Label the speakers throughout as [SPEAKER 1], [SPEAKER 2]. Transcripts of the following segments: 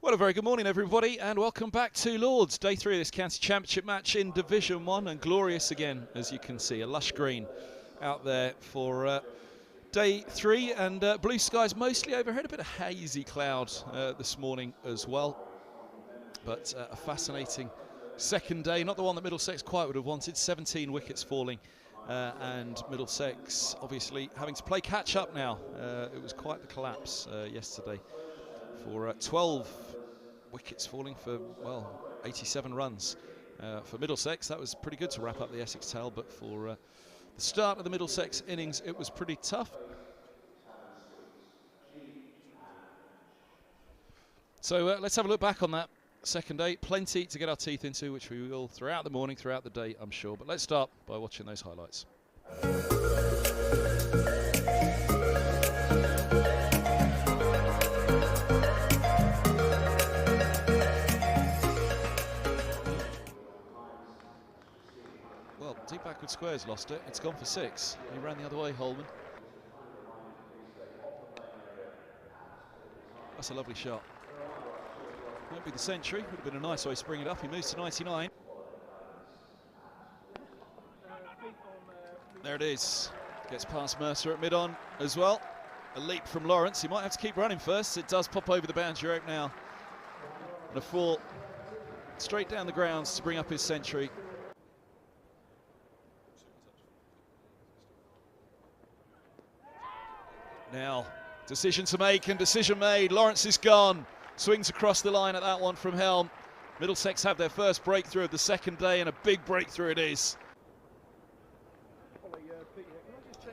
[SPEAKER 1] Well, a very good morning, everybody, and welcome back to Lords. Day 3 of this county championship match in Division 1, and glorious again, as you can see. A lush green out there for Day 3, and blue skies mostly overhead. A bit of hazy cloud this morning as well. But a fascinating second day, not the one that Middlesex quite would have wanted. 17 wickets falling, and Middlesex obviously having to play catch up now. It was quite the collapse yesterday for 12 wickets falling for, well, 87 runs for Middlesex. That was pretty good to wrap up the Essex tale, but for the start of the Middlesex innings, it was pretty tough. So let's have a look back on that second day. Plenty to get our teeth into, which we will throughout the morning, throughout the day, I'm sure. But let's start by watching those highlights. Well, deep backward squares lost it. It's gone for 6. He ran the other way, Holden. That's a lovely shot. Won't be the century, would have been a nice way to bring it up. He moves to 99. There it is. Gets past Mercer at mid-on as well. A leap from Lawrence. He might have to keep running first. It does pop over the boundary out now. And a 4 straight down the grounds to bring up his century. Now, decision to make, and decision made. Lawrence is gone. Swings across the line at that one from Helm. Middlesex have their first breakthrough of the second day, and a big breakthrough it is.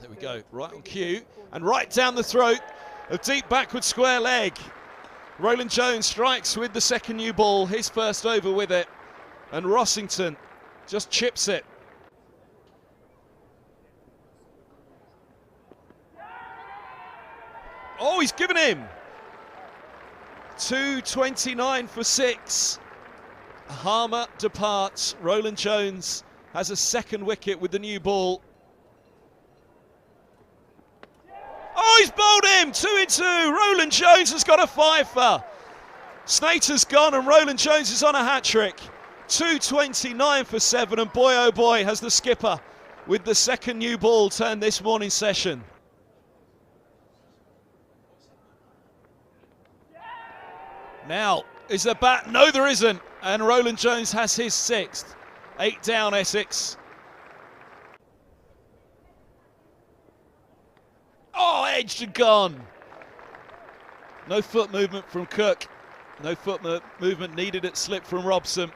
[SPEAKER 1] There we go, right on cue, and right down the throat of deep backward square leg. Roland Jones strikes with the second new ball, his first over with it, and Rossington just chips it. Oh, he's given him. 229 for 6. Harmer departs. Roland Jones has a second wicket with the new ball. Oh, he's bowled him. 2 in 2. Roland Jones has got a fifer. Snater's gone and Roland Jones is on a hat-trick. 229 for 7, and boy oh boy has the skipper with the second new ball turned this morning's session. Now, is there bat? No, there isn't. And Roland Jones has his 6th. 8 down, Essex. Oh, edged and gone. No foot movement from Cook. No foot movement needed at slip from Robson.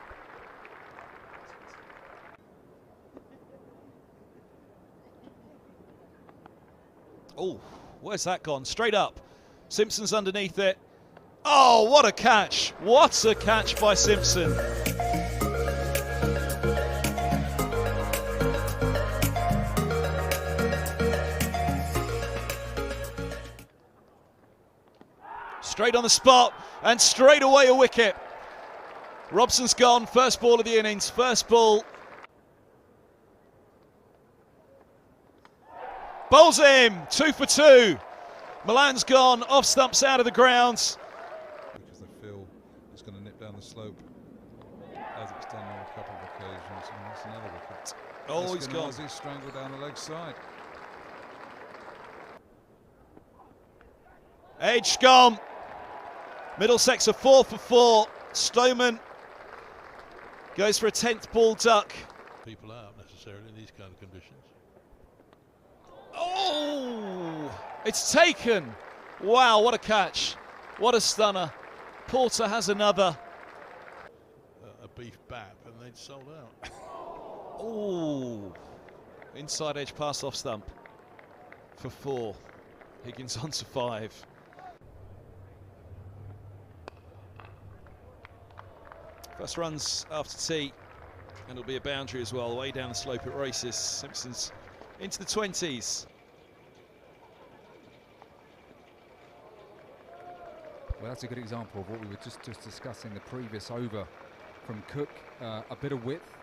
[SPEAKER 1] Oh, where's that gone? Straight up. Simpson's underneath it. Oh, what a catch. What a catch by Simpson. Straight on the spot and straight away a wicket. Robson's gone, first ball of the innings, first ball. Bowls him, 2 for 2. Milan's gone, off stumps out of the grounds.
[SPEAKER 2] Going to nip down the slope as it's done on a couple of occasions, and that's another wicket.
[SPEAKER 1] Oh, he's gone.
[SPEAKER 2] Eskenazi strangled down the leg side.
[SPEAKER 1] Edge gone. Middlesex are 4 for 4. Stoneman goes for a 10th ball duck.
[SPEAKER 3] People out necessarily in these kind of conditions.
[SPEAKER 1] Oh, it's taken. Wow, what a catch. What a stunner. Porter has another.
[SPEAKER 3] A beef bap and they'd sold out.
[SPEAKER 1] Oh, inside edge pass off stump for 4. Higgins on to 5. First runs after tea, and it'll be a boundary as well, way down the slope it races. Simpsons into the 20s.
[SPEAKER 4] Well, that's a good example of what we were just discussing the previous over from Cook. A bit of width.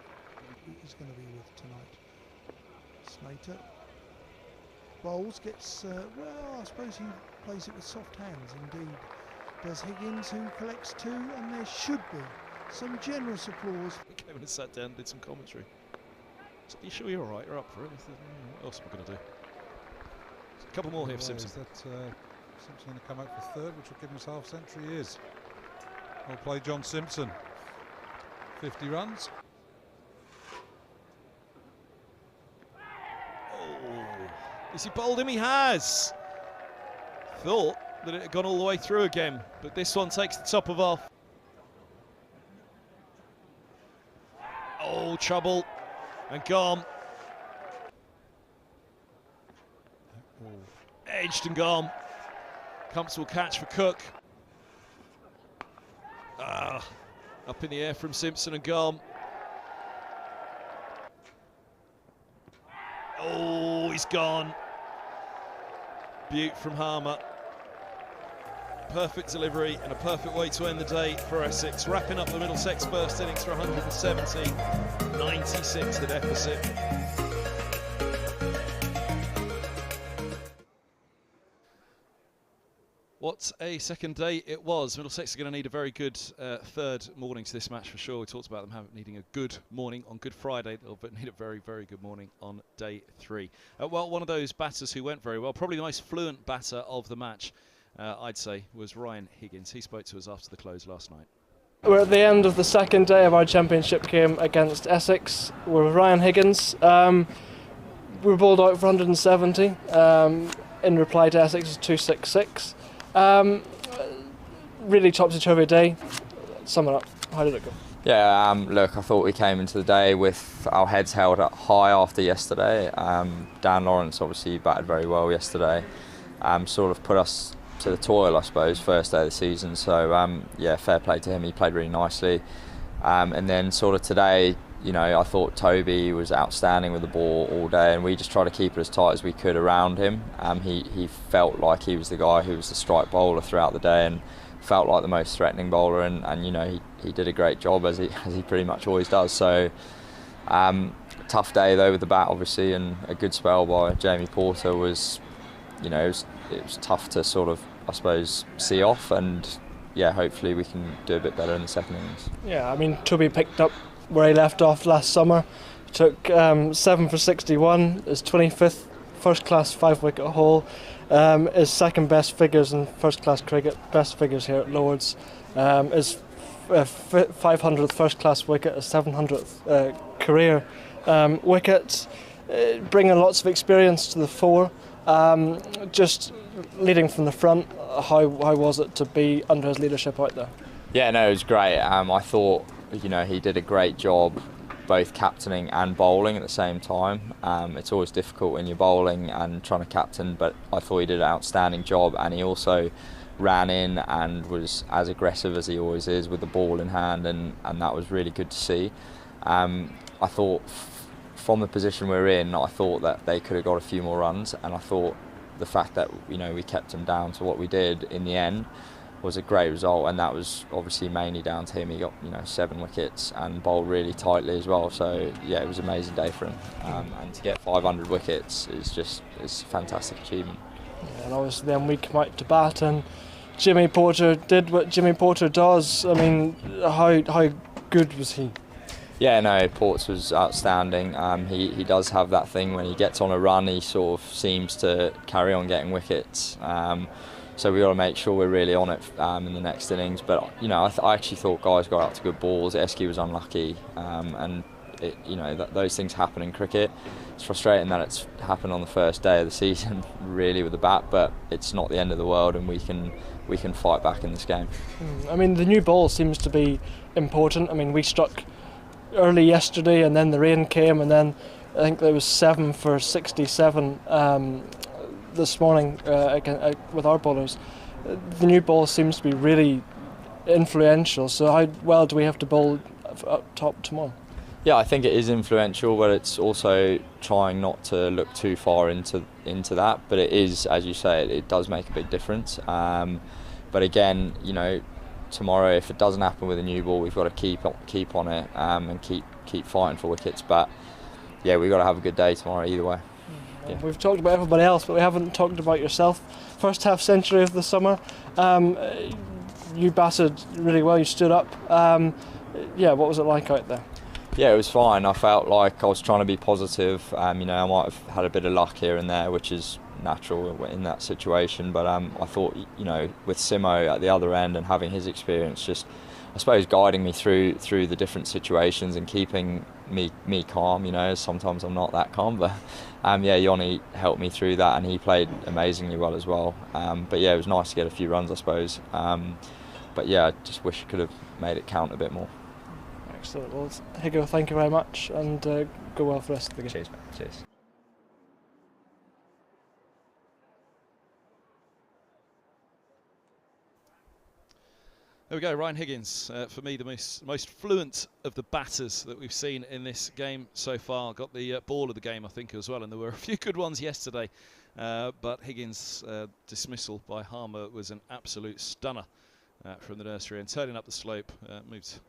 [SPEAKER 5] He's going to be with tonight. Slater bowls, gets, well, I suppose he plays it with soft hands indeed. does Higgins, who collects 2, and there should be some generous applause.
[SPEAKER 1] He came and sat down and did some commentary. So, are you sure you're all right? You're up for it? What else am I going to do? So a couple more here for Simpson.
[SPEAKER 2] Is that Simpson going to come out for 3rd, which will give him his half century? He is. Well played, John Simpson. 50 runs.
[SPEAKER 1] Oh, has he bowled him? He has. Thought that it had gone all the way through again, but this one takes the top of off. Oh, trouble. And gone. Edged and gone. Comfortable catch for Cook. Up in the air from Simpson and gone. Oh, he's gone. Beaut from Harmer. Perfect delivery and a perfect way to end the day for Essex. Wrapping up the Middlesex first innings for 170. 96 the deficit. What a second day it was. Middlesex are going to need a very good 3rd morning to this match for sure. We talked about them needing a good morning on Good Friday. They'll need a very, very good morning on day 3. Well, one of those batters who went very well, probably the most fluent batter of the match, I'd say, was Ryan Higgins. He spoke to us after the close last night.
[SPEAKER 6] We're at the end of the second day of our championship game against Essex. We're with Ryan Higgins. We were bowled out for 170. In reply to Essex's 266. Really topsy-turvy day. Sum it up. How did it go?
[SPEAKER 7] Yeah, look, I thought we came into the day with our heads held up high after yesterday. Dan Lawrence obviously batted very well yesterday. Sort of put us to the toil, I suppose, first day of the season. So, yeah, fair play to him. He played really nicely. And then sort of today, you know, I thought Toby was outstanding with the ball all day, and we just tried to keep it as tight as we could around him. He felt like he was the guy who was the strike bowler throughout the day and felt like the most threatening bowler, and you know, he did a great job as he pretty much always does. So tough day though with the bat obviously, and a good spell by Jamie Porter was, you know, it was tough to sort of, I suppose, see off, and yeah, hopefully we can do a bit better in the second innings.
[SPEAKER 6] Yeah, I mean, Toby picked up where he left off last summer. Took 7 for 61, his 25th first class 5-wicket haul, his second best figures in first class cricket, best figures here at Lord's, his 500th first class wicket, his 700th career wicket, bringing lots of experience to the fore. Just leading from the front, how was it to be under his leadership out there?
[SPEAKER 7] Yeah, no, it was great. I thought, you know, he did a great job both captaining and bowling at the same time. It's always difficult when you're bowling and trying to captain, but I thought he did an outstanding job, and he also ran in and was as aggressive as he always is with the ball in hand, and that was really good to see. I thought from the position we're in, I thought that they could have got a few more runs, and I thought the fact that, you know, we kept them down to what we did in the end was a great result, and that was obviously mainly down to him. He got, you know, 7 wickets and bowled really tightly as well. So yeah, it was an amazing day for him, and to get 500 wickets is a fantastic achievement.
[SPEAKER 6] Yeah, and obviously then we come out to bat, and Jimmy Porter did what Jimmy Porter does. I mean, how good was he?
[SPEAKER 7] Yeah, no, Ports was outstanding. He does have that thing when he gets on a run, he sort of seems to carry on getting wickets. So we got to make sure we're really on it in the next innings. But you know, I actually thought guys got out to good balls. Eskenazi was unlucky, and you know, those things happen in cricket. It's frustrating that it's happened on the first day of the season, really, with the bat. But it's not the end of the world, and we can fight back in this game.
[SPEAKER 6] I mean, the new ball seems to be important. I mean, we struck early yesterday, and then the rain came, and then I think there was 7 for 67. This morning with our bowlers. The new ball seems to be really influential, so how well do we have to bowl up top tomorrow?
[SPEAKER 7] Yeah, I think it is influential, but it's also trying not to look too far into that. But it is, as you say, it does make a big difference. But again, you know, tomorrow, if it doesn't happen with a new ball, we've got to keep on it and keep fighting for wickets. But yeah, we've got to have a good day tomorrow either way. Yeah.
[SPEAKER 6] We've talked about everybody else, but we haven't talked about yourself. First half century of the summer. you batted really well. You stood up. Yeah, what was it like out there?
[SPEAKER 7] Yeah, it was fine. I felt like I was trying to be positive. You know, I might have had a bit of luck here and there, which is natural in that situation. But I thought, you know, with Simo at the other end and having his experience, just I suppose guiding me through the different situations and keeping me calm. You know, sometimes I'm not that calm, but yeah, Yoni helped me through that, and he played amazingly well as well. But yeah, it was nice to get a few runs, I suppose. But yeah, I just wish I could have made it count a bit more.
[SPEAKER 6] Excellent. Well, Higo, thank you very much, and go well for the rest of the game.
[SPEAKER 7] Cheers, mate. Cheers.
[SPEAKER 1] There we go, Ryan Higgins, for me the most fluent of the batters that we've seen in this game so far. Got the ball of the game, I think, as well, and there were a few good ones yesterday. But Higgins' dismissal by Harmer was an absolute stunner from the nursery, and turning up the slope, moved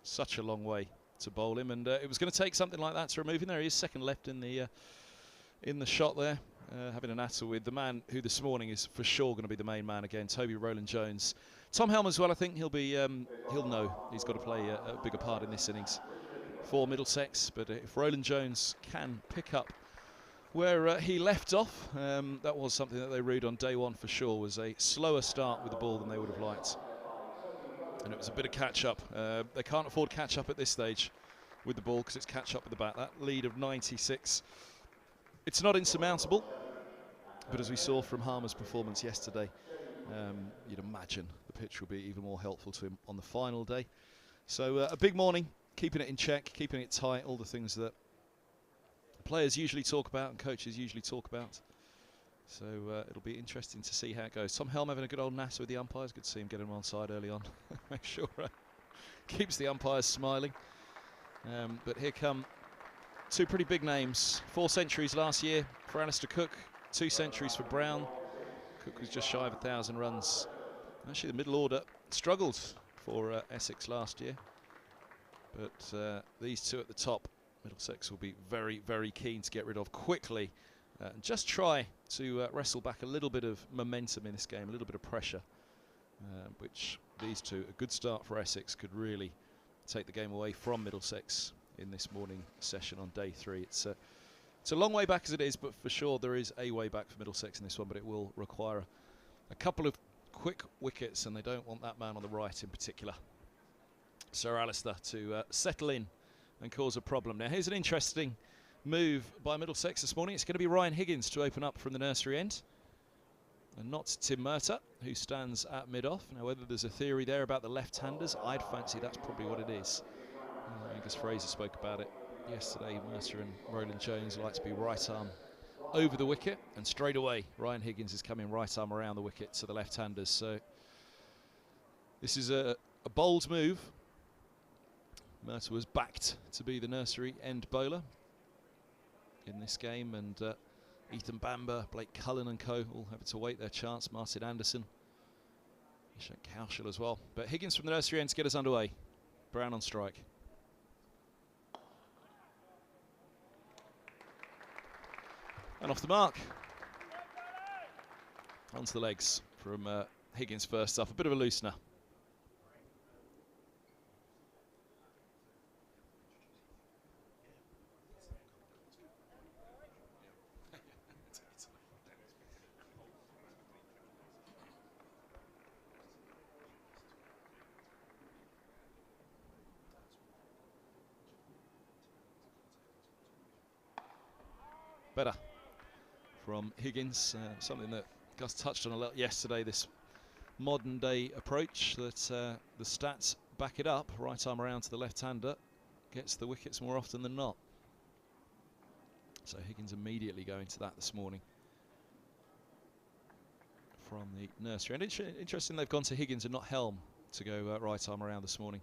[SPEAKER 1] such a long way to bowl him, and it was going to take something like that to remove him. There he is, second left in the shot there, having an attle with the man who this morning is for sure going to be the main man again, Toby Rowland-Jones. Tom Helm as well, I think he'll know he's got to play a bigger part in this innings for Middlesex, but if Rowland-Jones can pick up where he left off, that was something that they rued on day one for sure, was a slower start with the ball than they would have liked. And it was a bit of catch-up. They can't afford catch-up at this stage with the ball because it's catch-up with the bat. That lead of 96, it's not insurmountable, but as we saw from Harmer's performance yesterday, you'd imagine the pitch will be even more helpful to him on the final day. So a big morning, keeping it in check, keeping it tight, all the things that players usually talk about and coaches usually talk about. So it'll be interesting to see how it goes. Tom Helm having a good old natter with the umpires. Good to see him get him on side early on. Make sure keeps the umpires smiling. But here come two pretty big names. 4 centuries last year for Alistair Cook, 2 centuries for Brown. Cook was just shy of 1,000 runs. Actually, the middle order struggled for Essex last year. But these two at the top, Middlesex will be very, very keen to get rid of quickly. And just try to wrestle back a little bit of momentum in this game, a little bit of pressure, which these two, a good start for Essex, could really take the game away from Middlesex in this morning session on day 3. It's a long way back as it is, but for sure there is a way back for Middlesex in this one, but it will require a couple of quick wickets, and they don't want that man on the right in particular, Sir Alistair, to settle in and cause a problem. Now here's an interesting move by Middlesex this morning. It's going to be Ryan Higgins to open up from the nursery end, and not Tim Murtagh, who stands at mid-off. Now whether there's a theory there about the left-handers, I'd fancy that's probably what it is. Angus Fraser spoke about it yesterday. Mercer and Rowland-Jones like to be right arm over the wicket, and straight away Ryan Higgins is coming right arm around the wicket to the left-handers. So this is a bold move. Murtagh was backed to be the nursery end bowler in this game, and Ethan Bamber, Blake Cullen and co all having to wait their chance. Martin Anderson, Ishan Kaushal as well. But Higgins from the nursery end to get us underway. Brown on strike. And off the mark. Onto the legs from Higgins first up. A bit of a loosener. Better from Higgins, something that Gus touched on a lot yesterday, this modern day approach that the stats back it up. Right arm around to the left-hander, gets the wickets more often than not. So Higgins immediately going to that this morning from the nursery. And interesting they've gone to Higgins and not Helm to go right arm around this morning.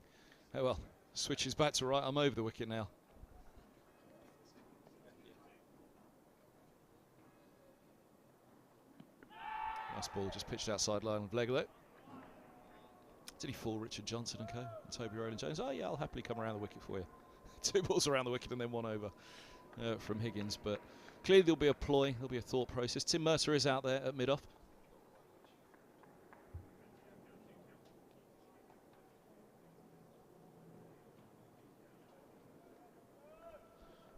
[SPEAKER 1] Oh well, switches back to right arm over the wicket now. Nice ball, just pitched outside line of leg though. Did he fool Richard Johnson and co? And Toby Rowland-Jones? Oh yeah, I'll happily come around the wicket for you. 2 balls around the wicket and then 1 over from Higgins. But clearly there'll be a ploy, there'll be a thought process. Tim Murtagh is out there at mid-off.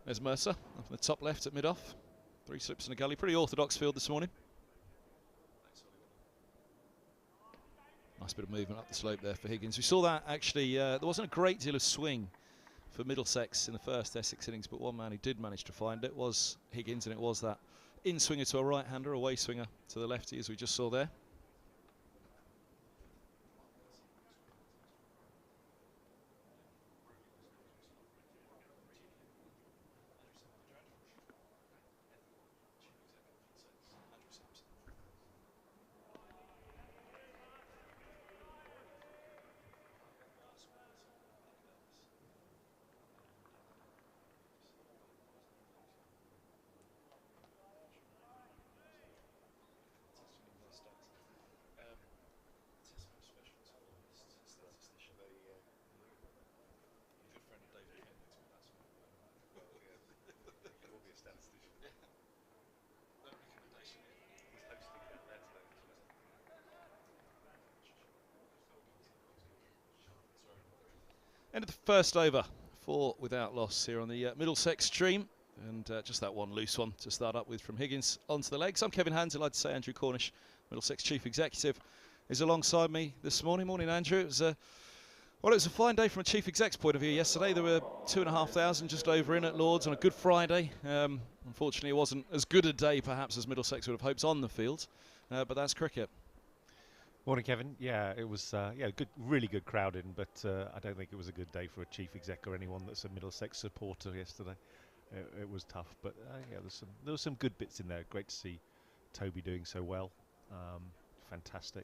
[SPEAKER 1] There's Mercer up in the top left at mid-off. 3 slips in a gully. Pretty orthodox field this morning. Nice bit of movement up the slope there for Higgins. We saw that actually, there wasn't a great deal of swing for Middlesex in the first Essex innings, but one man who did manage to find it was Higgins, and it was that in-swinger to a right-hander, away swinger to the lefty, as we just saw there. End of the first over, 4 without loss here on the Middlesex stream, and just that one loose one to start up with from Higgins onto the legs. I'm Kevin Hands, I'd like to say Andrew Cornish, Middlesex Chief Executive, is alongside me this morning. Morning, Andrew. It was a fine day from a Chief Exec's point of view yesterday. There were 2,500 just over in at Lords on a good Friday. Unfortunately, it wasn't as good a day perhaps as Middlesex would have hoped on the field, but that's cricket.
[SPEAKER 8] Morning, Kevin. Yeah, it was good, really good crowd in, but I don't think it was a good day for a chief exec or anyone that's a Middlesex supporter yesterday. It was tough, but yeah, there was some good bits in there. Great to see Toby doing so well, fantastic,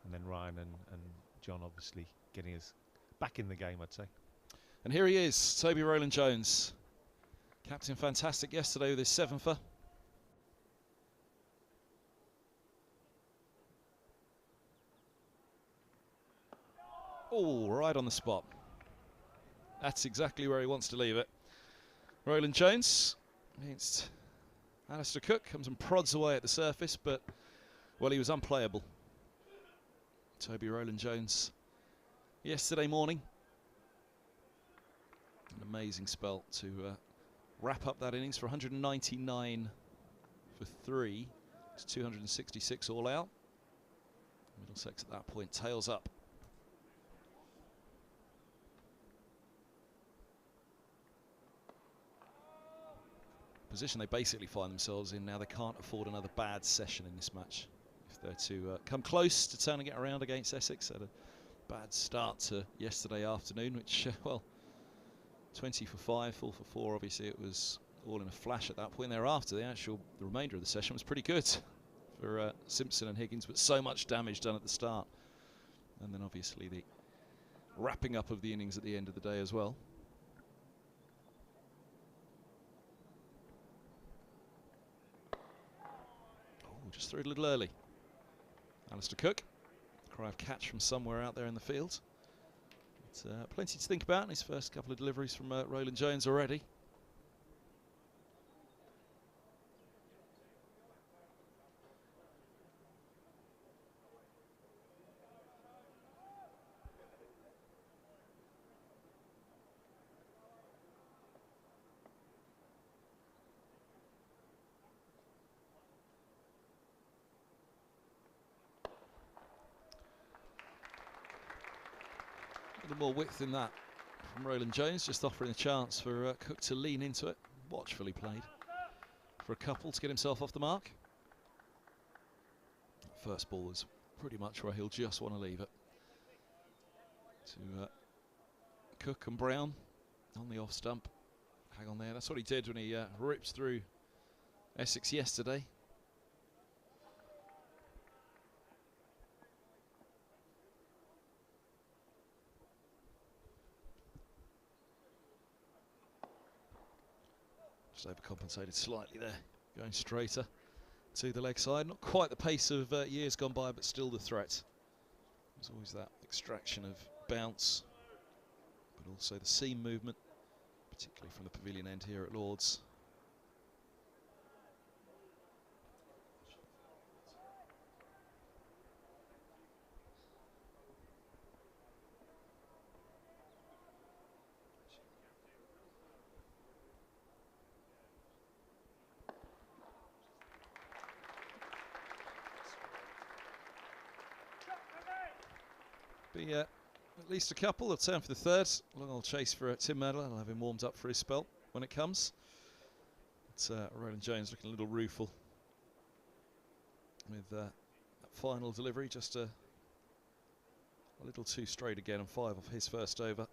[SPEAKER 8] and then Ryan and John obviously getting us back in the game, I'd say.
[SPEAKER 1] And here he is, Toby Rowland-Jones, captain fantastic yesterday with his 7-fer. Oh, right on the spot. That's exactly where he wants to leave it. Rowland-Jones against Alistair Cook, comes and prods away at the surface, but, well, he was unplayable. Toby Rowland-Jones yesterday morning. An amazing spell to wrap up that innings for 199 for 3. It's 266 all out. Middlesex at that point tails up. Position they basically find themselves in now. They can't afford another bad session in this match if they're to come close to turning it around against Essex. Had a bad start to yesterday afternoon, which well, 20 for 5, 4 for 4. Obviously it was all in a flash at that point. Thereafter the remainder of the session was pretty good for Simpson and Higgins, but so much damage done at the start, and then obviously the wrapping up of the innings at the end of the day as well. Just threw it a little early. Alistair Cook, cry of catch from somewhere out there in the field. But, plenty to think about in his first couple of deliveries from Rowland-Jones already. A little more width than that from Rowland-Jones, just offering a chance for Cook to lean into it. Watchfully played for a couple to get himself off the mark. First ball was pretty much where he'll just want to leave it. To Cook and Brown on the off stump. Hang on there, that's what he did when he ripped through Essex yesterday. Overcompensated slightly there, going straighter to the leg side. Not quite the pace of years gone by, but still the threat. There's always that extraction of bounce, but also the seam movement, particularly from the pavilion end here at Lords. be at least a couple. They'll turn for the third. Long old chase for Tim Murtagh. I'll have him warmed up for his spell when it comes. It's Roland Jones looking a little rueful with that final delivery. Just a little too straight again, and 5 off his first over.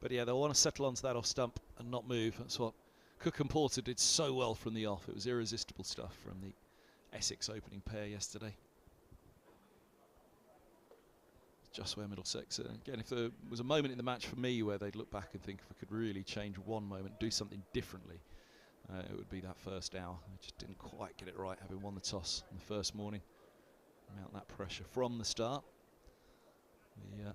[SPEAKER 1] But yeah, they'll want to settle onto that off stump and not move. That's what Cook and Porter did so well from the off. It was irresistible stuff from the Essex opening pair yesterday. Just where Middlesex, again, if there was a moment in the match for me where they'd look back and think if we could really change one moment, do something differently, it would be that first hour. They just didn't quite get it right, having won the toss in the first morning. Mount that pressure from the start. The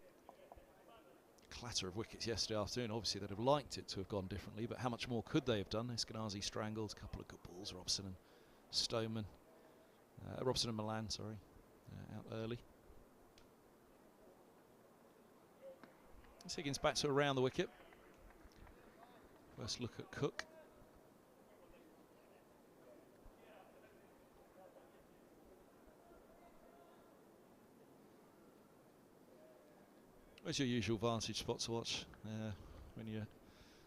[SPEAKER 1] clatter of wickets yesterday afternoon, obviously they'd have liked it to have gone differently, but how much more could they have done? Eskenazi strangled, a couple of good balls, Robson and Milan, sorry, out early. Higgins back to around the wicket. First look at Cook. Where's your usual vantage spot to watch when you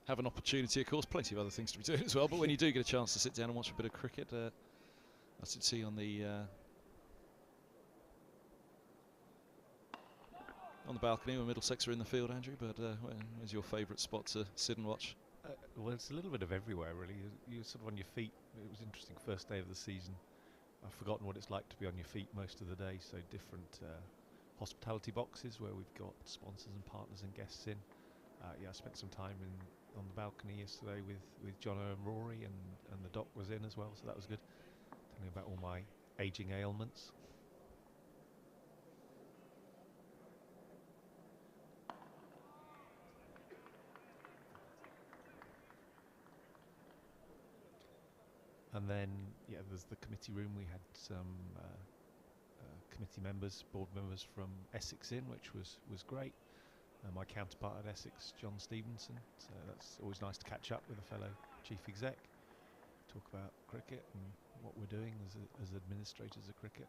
[SPEAKER 1] have an opportunity? Of course, plenty of other things to be doing as well, but when you do get a chance to sit down and watch a bit of cricket, I should see on the balcony when Middlesex are in the field, Andrew. But where's your favourite spot to sit and watch?
[SPEAKER 8] Well, it's a little bit of everywhere, really. You're sort of on your feet. It was interesting first day of the season. I've forgotten what it's like to be on your feet most of the day. So different hospitality boxes where we've got sponsors and partners and guests in. Yeah, I spent some time on the balcony yesterday with Jono and Rory, and the doc was in as well, so that was good. Telling about all my ageing ailments. And then, yeah, there's the committee room. We had some committee members, board members from Essex in, which was great. My counterpart at Essex, John Stevenson. So that's always nice to catch up with a fellow chief exec, talk about cricket and what we're doing as administrators of cricket.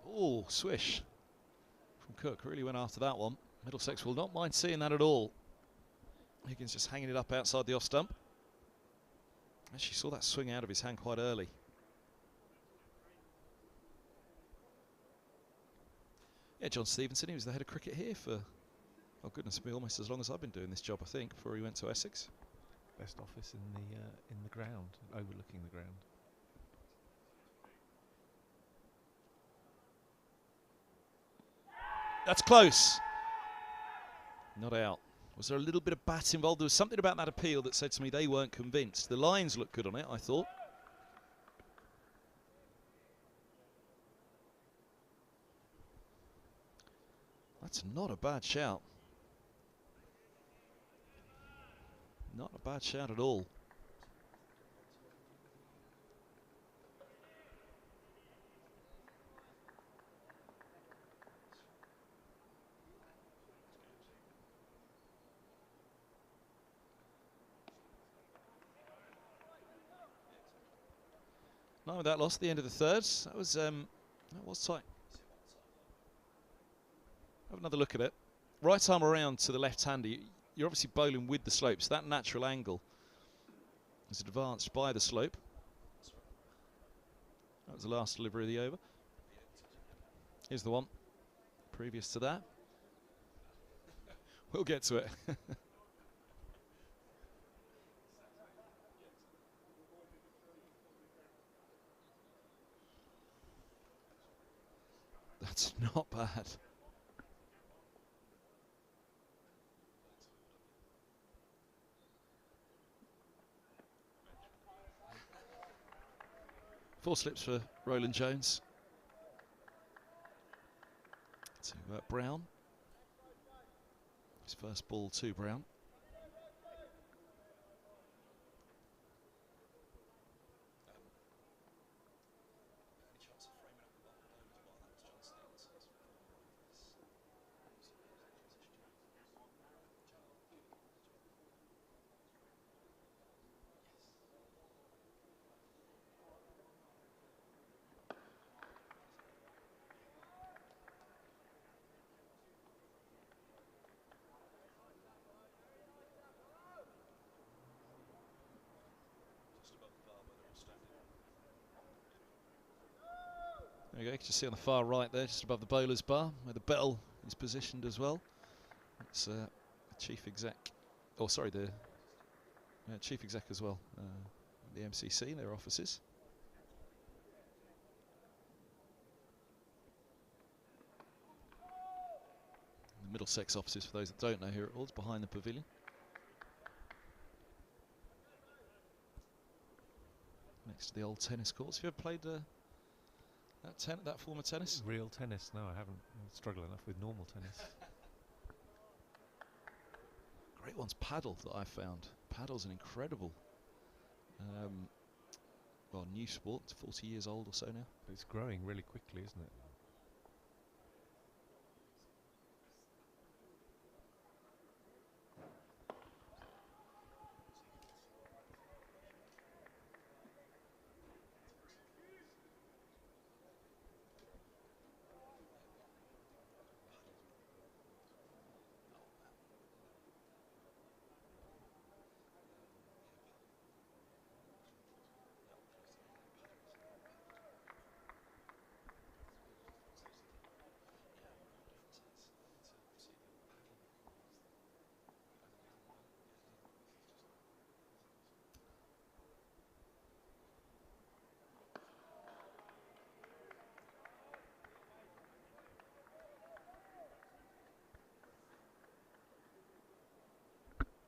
[SPEAKER 1] Oh, swish from Cook. Really went after that one. Middlesex will not mind seeing that at all. Higgins just hanging it up outside the off stump. Actually saw that swing out of his hand quite early. Yeah, John Stevenson, he was the head of cricket here for, oh goodness me, almost as long as I've been doing this job, I think, before he went to Essex.
[SPEAKER 8] Best office in the ground, overlooking the ground.
[SPEAKER 1] That's close. Not out. Was there a little bit of bat involved? There was something about that appeal that said to me they weren't convinced. The lines looked good on it, I thought. That's not a bad shout. Not a bad shout at all. Nine with that loss at the end of the third. That was tight. Have another look at it. Right arm around to the left-hander. You're obviously bowling with the slope, so that natural angle is advanced by the slope. That was the last delivery of the over. Here's the one previous to that. We'll get to it. That's not bad. Four slips for Roland Jones. To Brown. His first ball to Brown. There we go, you can just see on the far right there, just above the bowler's bar, where the bell is positioned as well. It's the chief exec, oh sorry, the chief exec as well, the MCC, their offices. The Middlesex offices, for those that don't know, here at Lord's, behind the pavilion. Next to the old tennis courts. Have you ever played that form of tennis?
[SPEAKER 8] Real tennis? No, I haven't. I struggle enough with normal tennis.
[SPEAKER 1] Great one's paddle that I found. Paddle's an incredible, well, new sport. It's 40 years old or so now.
[SPEAKER 8] But it's growing really quickly, isn't it?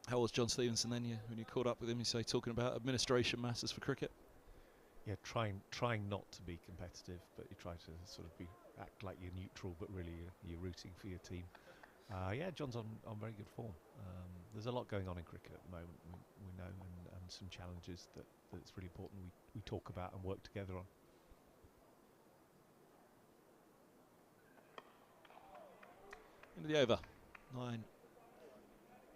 [SPEAKER 1] How was John Stevenson then, when you caught up with him, you say, talking about administration matters for cricket?
[SPEAKER 8] Yeah, trying not to be competitive, but you try to sort of act like you're neutral, but really you're rooting for your team. Yeah, John's on very good form. There's a lot going on in cricket at the moment, we know, and some challenges that it's really important we talk about and work together on.
[SPEAKER 1] Into the over. 9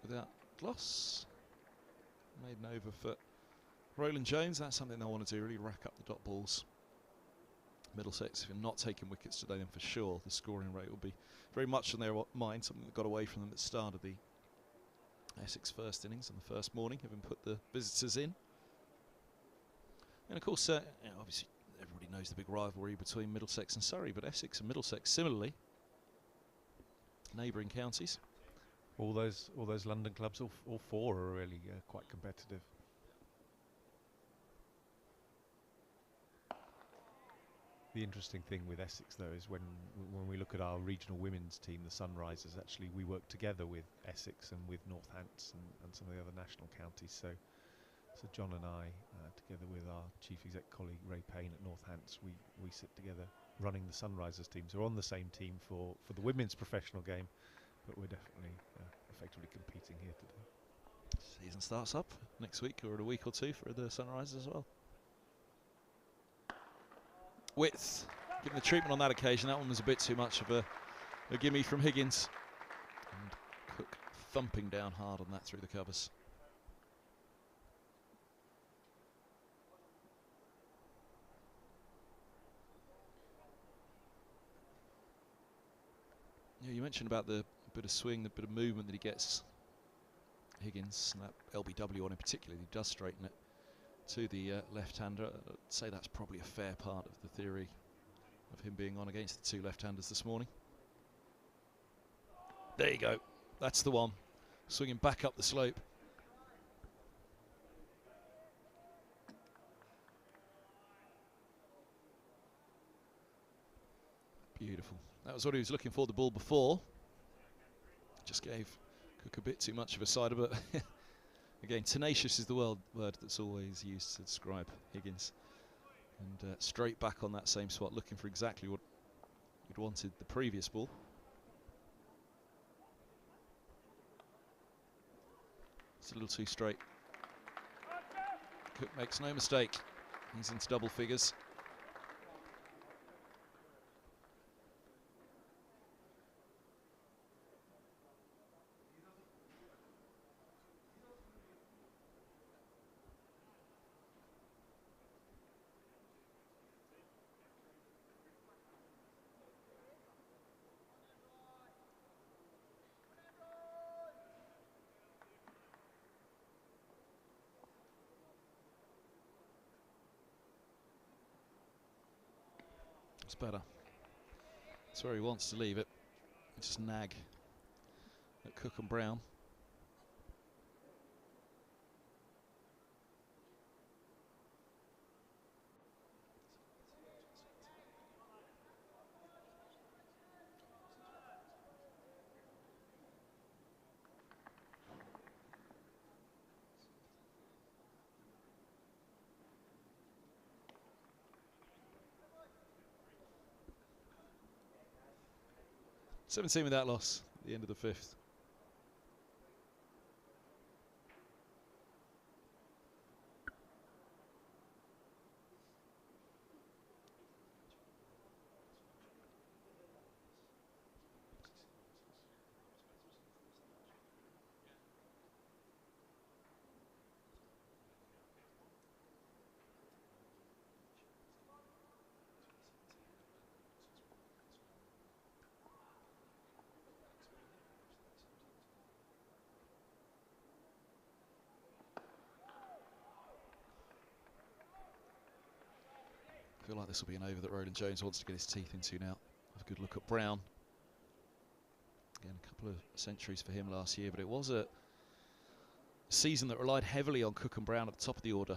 [SPEAKER 1] without gloss. Made an over for Roland Jones. That's something they want to do, really rack up the dot balls. Middlesex, if you're not taking wickets today, then for sure the scoring rate will be very much on their mind, something that got away from them at the start of the Essex first innings on the first morning, having put the visitors in. And of course, obviously everybody knows the big rivalry between Middlesex and Surrey, but Essex and Middlesex similarly, neighbouring counties.
[SPEAKER 8] All those London clubs, all four are really quite competitive. The interesting thing with Essex, though, is when we look at our regional women's team, the Sunrisers, actually we work together with Essex and with Northants and some of the other national counties. So John and I, together with our chief exec colleague Ray Payne at Northants, we sit together running the Sunrisers team. So we're on the same team for the women's professional game, but we're definitely effectively competing here today.
[SPEAKER 1] Season starts up next week or in a week or two for the Sunrisers as well. Width, given the treatment on that occasion, that one was a bit too much of a gimme from Higgins. And Cook thumping down hard on that through the covers. Yeah, you mentioned about the bit of swing, the bit of movement that he gets, Higgins, and that LBW on him particularly, he does straighten it to the left-hander. I'd say that's probably a fair part of the theory of him being on against the two left-handers this morning. There you go, that's the one, swinging back up the slope. Beautiful. That was what he was looking for, the ball before. Just gave Cook a bit too much of a cider, but again, tenacious is the word that's always used to describe Higgins. And straight back on that same spot, looking for exactly what you'd wanted the previous ball. It's a little too straight. Cook makes no mistake. He's into double figures. better. That's where he wants to leave it. Just nag at Cook and Brown. Seventeen without loss at the end of the 5th. I feel like this will be an over that Roland Jones wants to get his teeth into now. Have a good look at Brown. Again, a couple of centuries for him last year, but it was a season that relied heavily on Cook and Brown at the top of the order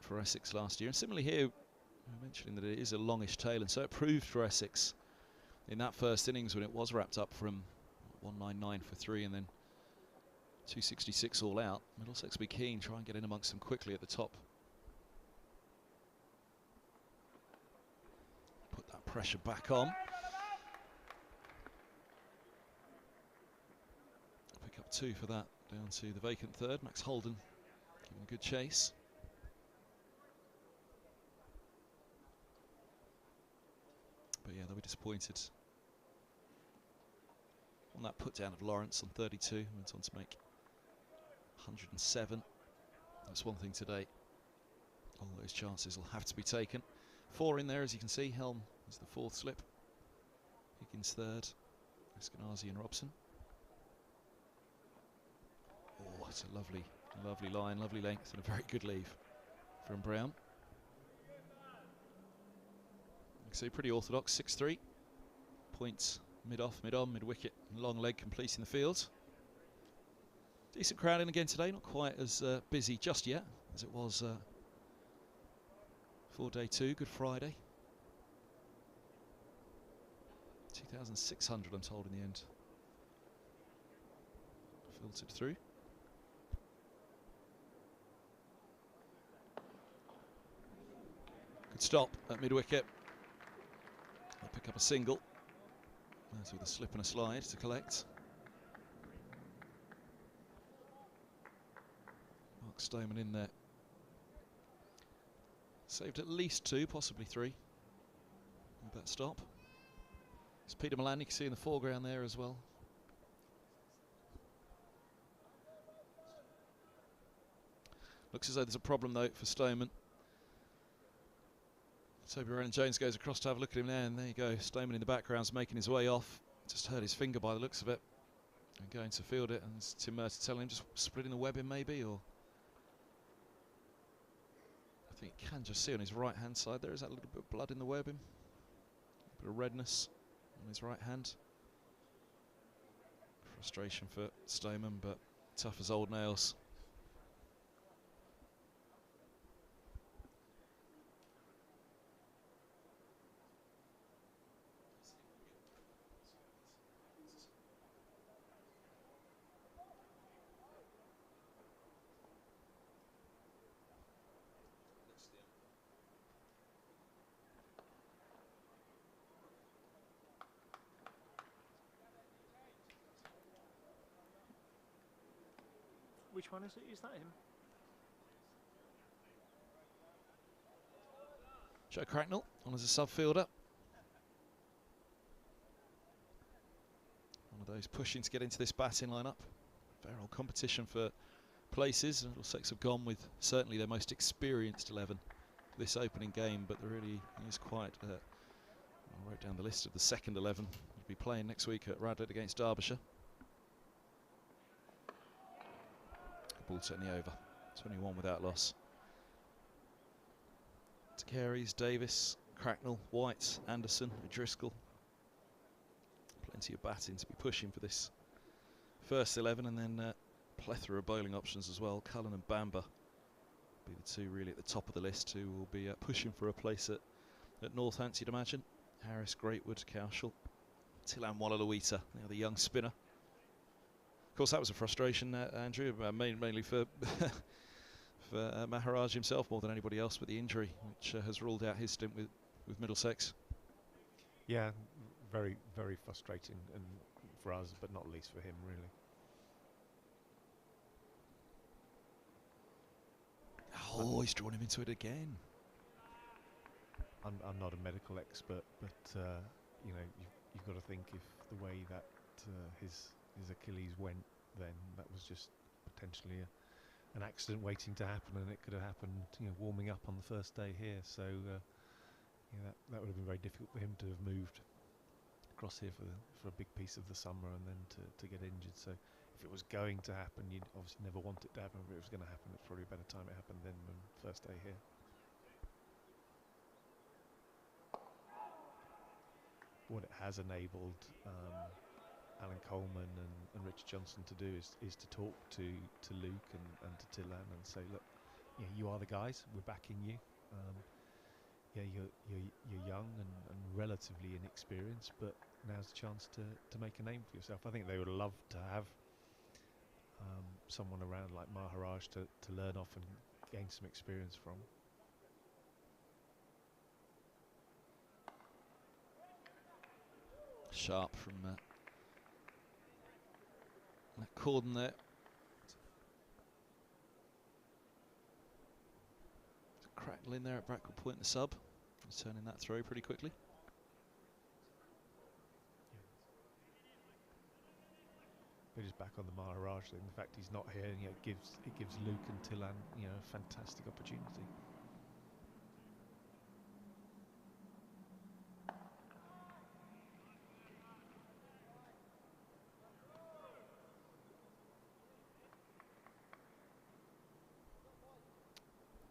[SPEAKER 1] for Essex last year. And similarly here, we're mentioning that it is a longish tail, and so it proved for Essex in that first innings when it was wrapped up from 199 for 3 and then 266 all out. Middlesex will be keen, try and get in amongst them quickly at the top. Put that pressure back on. Pick up 2 for that, down to the vacant third. Max Holden giving a good chase. But yeah, they'll be disappointed on that put down of Lawrence on 32. Went on to make 107. That's one thing today. All those chances will have to be taken. 4 in there, as you can see. Helm is the 4th slip. Higgins 3rd. Eskenazi and Robson. Oh, it's a lovely, lovely line, lovely length, and a very good leave from Brown. You can see pretty orthodox, 6-3. Points mid-off, mid-on, mid-wicket, long leg completing the field. Decent crowd in again today, not quite as busy just yet as it was for day 2, Good Friday. 2,600, I'm told, in the end. Filtered through. Good stop at mid-wicket. They'll pick up a single. That's with a slip and a slide to collect. Mark Stoneman in there. Saved at least 2, possibly 3 with that stop. It's Peter Milan, you can see in the foreground there as well. Looks as though there's a problem though for Stoneman. Toby Roland-Jones goes across to have a look at him there, and there you go. Stoneman in the background's making his way off. Just hurt his finger by the looks of it. And going to field it, and it's Tim Murtagh telling him just splitting the webbing maybe, or I think you can just see on his right hand side there is that little bit of blood in the webbing. A bit of redness on his right hand. Frustration for Stoneman, but tough as old nails.
[SPEAKER 9] Which one is it? Is that him?
[SPEAKER 1] Joe Cracknell on as a sub fielder. One of those pushing to get into this batting lineup. Fair old competition for places. Middlesex have gone with certainly their most experienced 11 this opening game, but there really is quite. I wrote down the list of the second 11. We'll be playing next week at Radlett against Derbyshire. Ball certainly over. 21 without loss. To Carey's, Davis, Cracknell, White, Anderson, O'Driscoll. Plenty of batting to be pushing for this first 11, and then plethora of bowling options as well. Cullen and Bamber be the two really at the top of the list who will be pushing for a place at Northants, you'd imagine. Harris, Greatwood, Cowshall, Tilan Wallaluita, the young spinner. Of course, that was a frustration, Andrew, mainly for for Maharaj himself more than anybody else with the injury, which has ruled out his stint with Middlesex.
[SPEAKER 8] Yeah, very, very frustrating, and for us, but not least for him, really.
[SPEAKER 1] Oh, he's drawn him into it again.
[SPEAKER 8] I'm not a medical expert, but you know, you've got to think if the way that his Achilles went, then that was just potentially an accident waiting to happen, and it could have happened, you know, warming up on the first day here. So yeah, that would have been very difficult for him to have moved across here for a big piece of the summer and then to get injured. So if it was going to happen, you'd obviously never want it to happen. But if it was going to happen, it's probably a better time it happened than the first day here. What it has enabled Alan Coleman and Richard Johnson to do is to talk to Luke and to Tilan and say, look, you are the guys, we're backing you. Yeah, you're young and relatively inexperienced, but now's the chance to make a name for yourself. I think they would love to have someone around like Maharaj to learn off and gain some experience from.
[SPEAKER 1] Sharp from that Corden there. Cracknell in there at Bracknell Point, the sub. He's turning that throw pretty quickly.
[SPEAKER 8] We're just back on the Maharaj thing. The fact he's not here, it gives Luke and Tilan, a fantastic opportunity.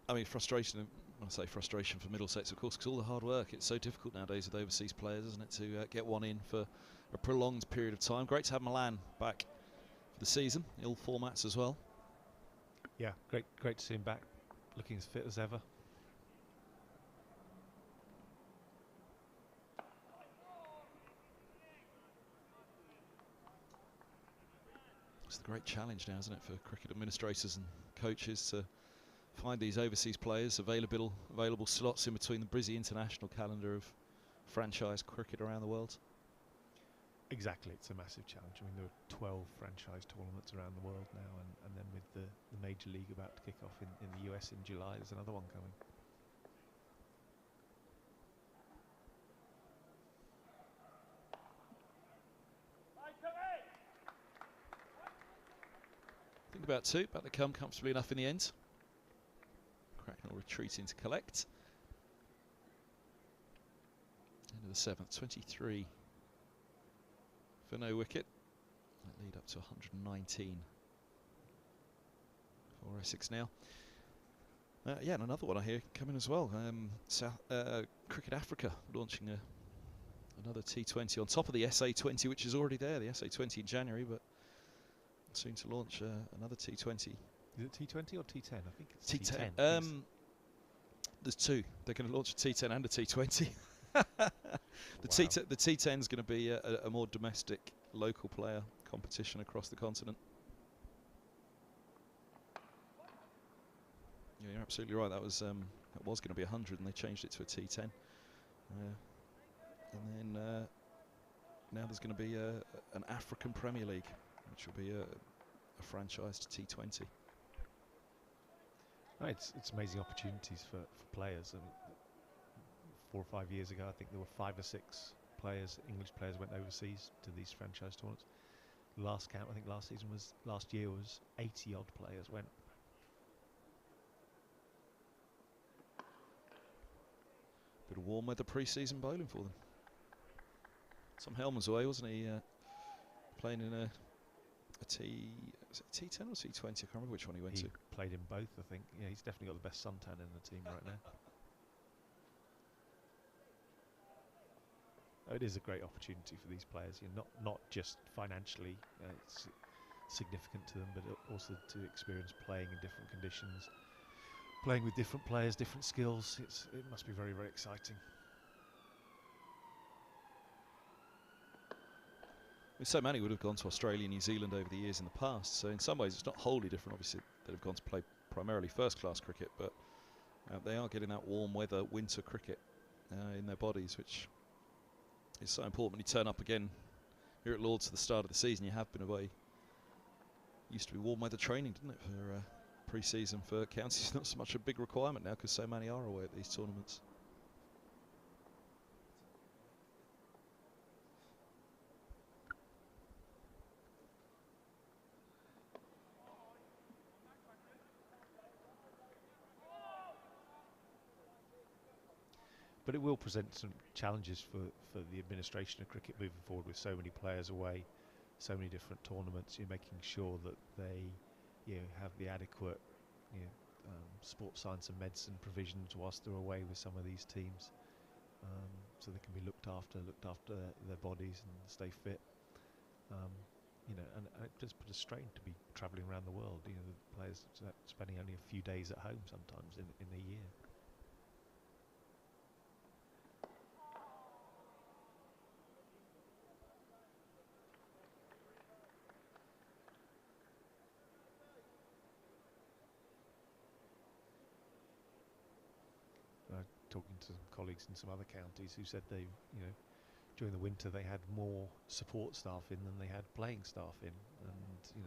[SPEAKER 1] I mean, frustration, when I say frustration for Middlesex, of course, because all the hard work. It's so difficult nowadays with overseas players, isn't it, to get one in for a prolonged period of time. Great to have Milan back for the season, in all formats as well.
[SPEAKER 8] Yeah, great to see him back, looking as fit as ever.
[SPEAKER 1] It's the great challenge now, isn't it, for cricket administrators and coaches to find these overseas players, available slots in between the busy international calendar of franchise cricket around the world.
[SPEAKER 8] Exactly, it's a massive challenge. I mean, there are 12 franchise tournaments around the world now, and then with the Major League about to kick off in the US in July, there's another one coming.
[SPEAKER 1] Think about two, but they come comfortably enough in the end. Cracknell retreating to collect. End of the 7th, 23 for no wicket. That lead up to 119 for Essex now. Yeah, and another one I hear coming as well. Cricket Africa launching another T20 on top of the SA20, which is already there. The SA20 in January, but soon to launch another T20.
[SPEAKER 8] Is it T20 or T10? I think it's
[SPEAKER 1] T10. There's two. They're going to launch a T10 and a T20. The T10 is going to be a more domestic, local player competition across the continent. Yeah, you're absolutely right. That was going to be 100, and they changed it to a T10. And then now there's going to be an African Premier League, which will be a franchised T20.
[SPEAKER 8] It's amazing opportunities for players. I mean, 4 or 5 years ago, I think there were 5 or 6 English players went overseas to these franchise tournaments. Last count, I think last year was 80 odd players went.
[SPEAKER 1] Bit of warm weather pre-season bowling for them. Tom Helm was away, wasn't he? Playing in a T10 or T20? I can't remember which one he went to.
[SPEAKER 8] Played in both, I think. Yeah, he's definitely got the best suntan in the team right now. it is a great opportunity for these players. Not just financially, it's significant to them, but also to experience playing in different conditions, playing with different players, different skills. It must be very, very exciting.
[SPEAKER 1] So many would have gone to Australia and New Zealand over the years in the past, so in some ways it's not wholly different. Obviously, they've gone to play primarily first-class cricket, but they are getting that warm weather winter cricket in their bodies, which is so important when you turn up again here at Lords at the start of the season. You have been away. Used to be warm weather training, didn't it, for pre-season for counties? It's not so much a big requirement now because so many are away at these tournaments.
[SPEAKER 8] But it will present some challenges for the administration of cricket moving forward, with so many players away, so many different tournaments. You're making sure that they, have the adequate, sports science and medicine provisions whilst they're away with some of these teams, so they can be looked after their bodies and stay fit. And it does put a strain to be travelling around the world. The players spending only a few days at home sometimes in a year. Talking to some colleagues in some other counties who said they, during the winter they had more support staff in than they had playing staff in, and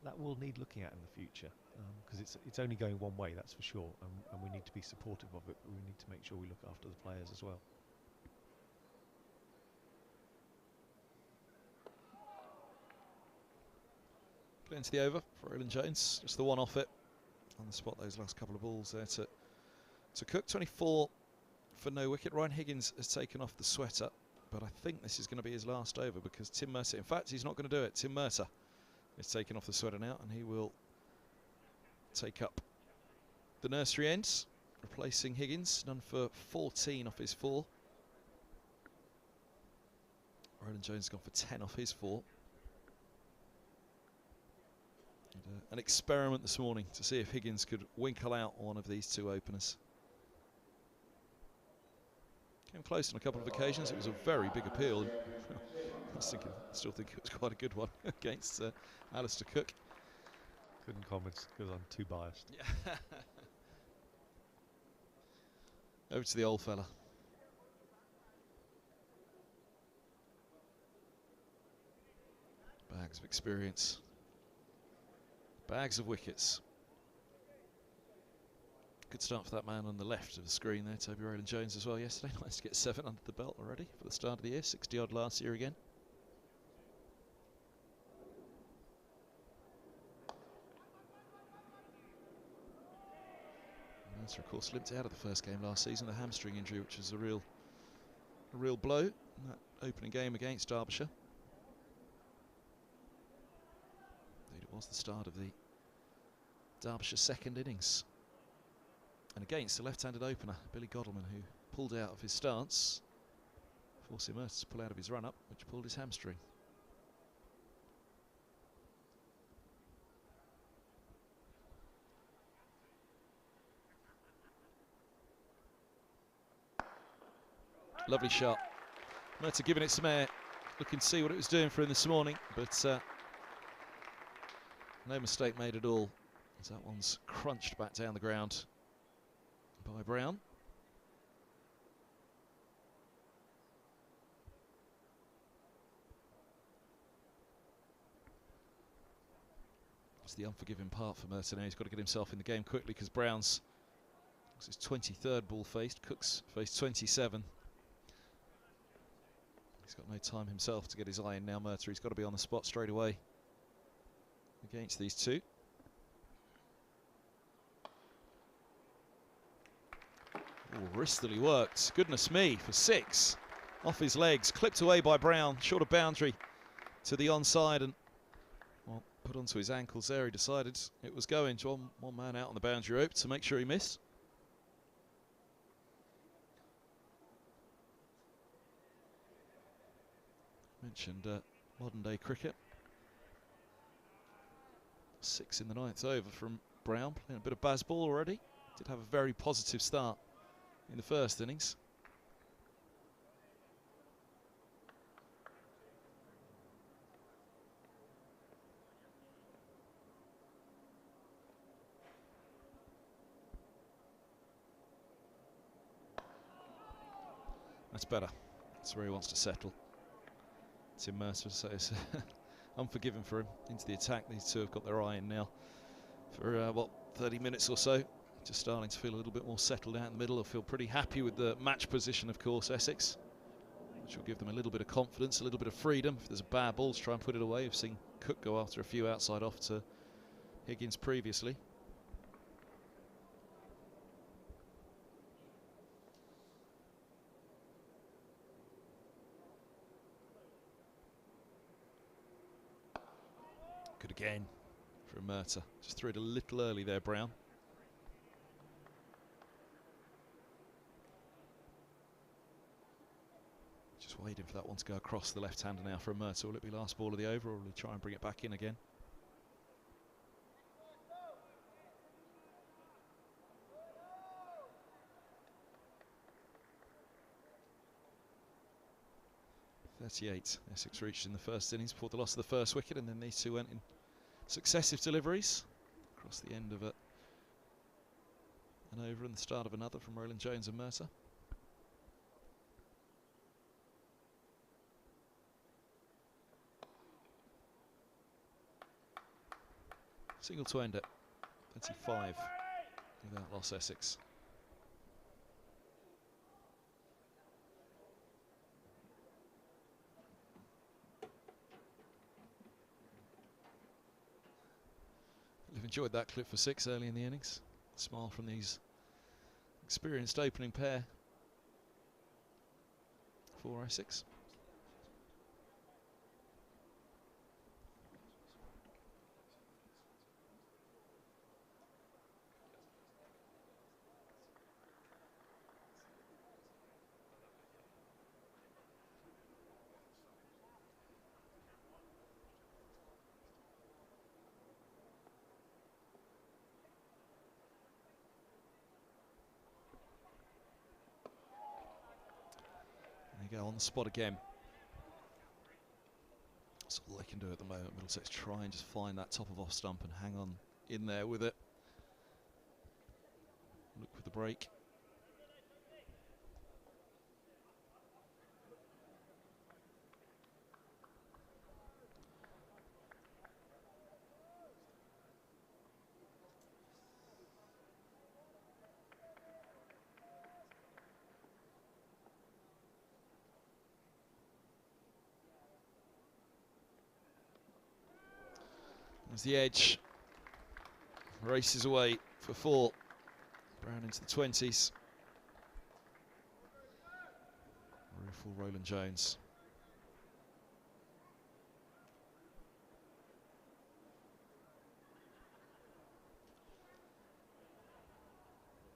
[SPEAKER 8] that will need looking at in the future, because it's only going one way, that's for sure, and we need to be supportive of it, but we need to make sure we look after the players as well.
[SPEAKER 1] Get into the over for Roland Jones, just the one off it on the spot. Those last couple of balls there to Cook. 24 for no wicket. Ryan Higgins has taken off the sweater, but I think this is going to be his last over, because Tim Murtagh, in fact he's not going to do it, Tim Murtagh is taking off the sweater now, and he will take up the nursery ends, replacing Higgins, none for 14 off his 4. Roland Jones has gone for 10 off his 4. And, an experiment this morning to see if Higgins could winkle out one of these two openers. Came close on a couple of occasions. It was a very big appeal. I still think it was quite a good one against Alistair Cook.
[SPEAKER 8] Couldn't comment because I'm too biased.
[SPEAKER 1] Yeah. Over to the old fella. Bags of experience. Bags of wickets. Good start for that man on the left of the screen there, Toby Roland Jones as well yesterday. Nice to get 7 under the belt already for the start of the year. 60 odd last year again. Murtagh, of course, limped out of the first game last season, the hamstring injury, which was a real blow in that opening game against Derbyshire. Indeed, it was the start of the Derbyshire second innings. And against the left-handed opener, Billy Godalman, who pulled out of his stance, forcing Murtagh to pull out of his run-up, which pulled his hamstring. Lovely shot. Murtagh giving it some air, looking to see what it was doing for him this morning, but no mistake made at all, as that one's crunched back down the ground by Brown. It's the unforgiving part for Murtagh now. He's got to get himself in the game quickly, because Brown's his 23rd ball faced. Cook's faced 27. He's got no time himself to get his eye in now, Murtagh. He's got to be on the spot straight away against these two. Oh, wristily worked. Goodness me, for 6. Off his legs, clipped away by Brown. Short of boundary to the onside, and well, put onto his ankles there. He decided it was going. One man out on the boundary rope to make sure he missed. Mentioned modern day cricket. 6 in the 9th over from Brown, playing a bit of baseball already. Did have a very positive start in the first innings. That's better. That's where he wants to settle. Tim Murtagh says unforgiving for him into the attack. These two have got their eye in now for what, 30 minutes or so. Just starting to feel a little bit more settled out in the middle. They'll feel pretty happy with the match position, of course, Essex, which will give them a little bit of confidence, a little bit of freedom. If there's a bad ball, to try and put it away. We've seen Cook go after a few outside off to Higgins previously. Good again from Murtagh. Just threw it a little early there, Brown. Just waiting for that one to go across the left-hander now from Murtagh. Will it be last ball of the over, or will he try and bring it back in again? .38 Essex reached in the first innings before the loss of the first wicket, and then these two went in successive deliveries across the end of it. An over and the start of another from Roland Jones and Murtagh. Single to end it. 25 without loss, Essex. I've enjoyed that clip for 6 early in the innings. Smile from these experienced opening pair for Essex. Go on the spot again. That's all they can do at the moment. Middlesex try and just find that top of off stump and hang on in there with it. Look for the break. There's the edge. Races away for 4. Brown into the 20s. Full Roland Jones.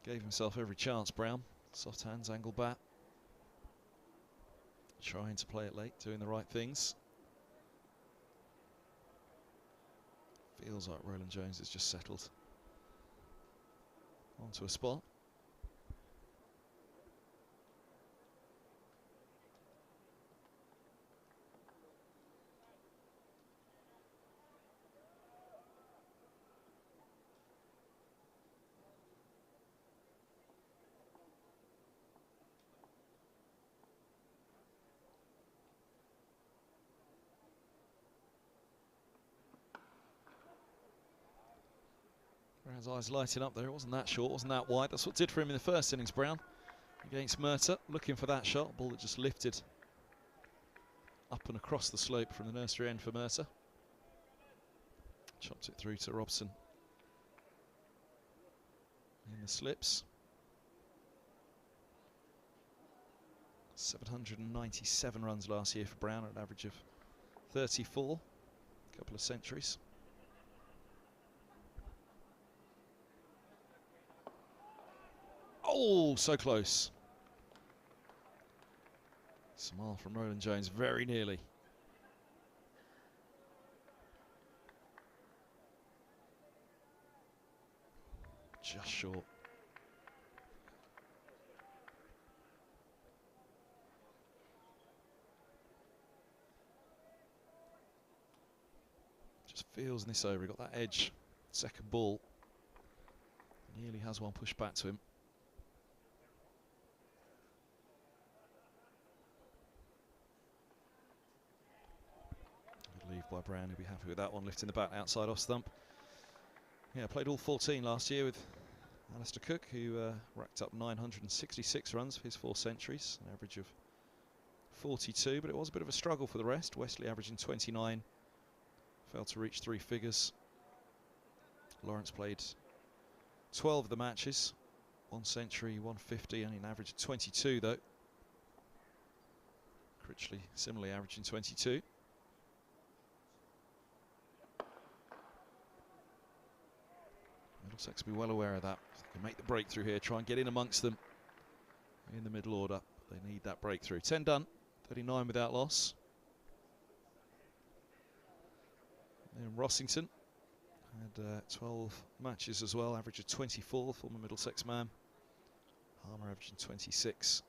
[SPEAKER 1] Gave himself every chance, Brown. Soft hands, angle bat. Trying to play it late, doing the right things. Feels like Roland Jones has just settled onto a spot. Brown's eyes lighting up there. It wasn't that short, wasn't that wide. That's what did for him in the first innings, Brown. Against Murtagh, looking for that shot. Ball that just lifted up and across the slope from the nursery end for Murtagh. Chopped it through to Robson in the slips. 797 runs last year for Brown at an average of 34. A couple of centuries. Oh, so close. Smile from Roland Jones, very nearly short. Just feels in this over, he got that edge, second ball. Nearly has one pushed back to him. Good leave by Brown, he'll be happy with that one, lifting the bat outside off stump. Yeah, played all 14 last year with Alistair Cook, who racked up 966 runs for his 4 centuries, an average of 42, but it was a bit of a struggle for the rest. Wesley averaging 29, failed to reach 3 figures. Lawrence played 12 of the matches, 1 century, 150, only an average of 22 though. Critchley similarly averaging 22. Middlesex will be well aware of that. They can make the breakthrough here, try and get in amongst them in the middle order. They need that breakthrough. 10 done, 39 without loss. And Rossington had 12 matches as well, average of 24, former Middlesex man. Harmer averaging 26.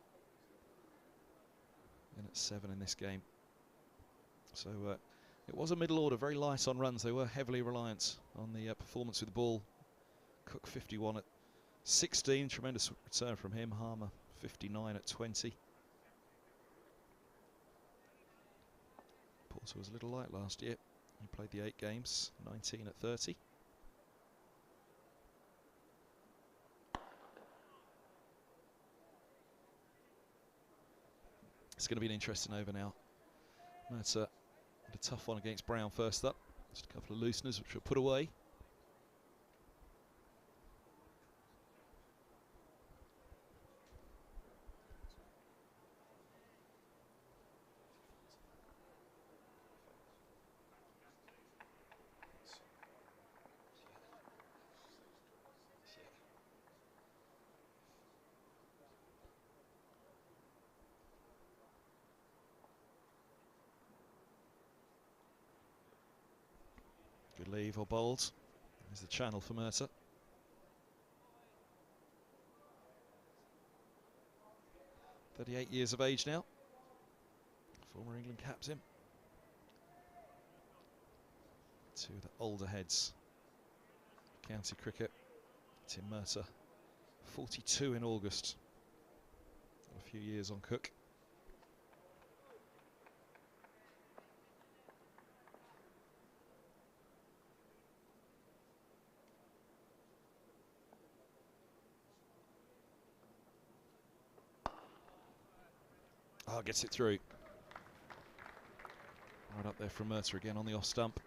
[SPEAKER 1] In at 7 in this game. So it was a middle order, very light on runs. They were heavily reliant on the performance with the ball. Cook 51 at 16, tremendous return from him. Harmer 59 at 20. Porter was a little light last year. He played the 8 games, 19 at 30. It's going to be an interesting over now. That's a tough one against Brown first up. Just a couple of looseners which were put away. Good leave or bowled. There's the channel for Murtagh. .38 years of age now. Former England captain. 2 of the older heads. County cricket. Tim Murtagh. 42 in August. Got a few years on Cook. Oh, gets it through. Right up there from Murtagh again on the off stump. A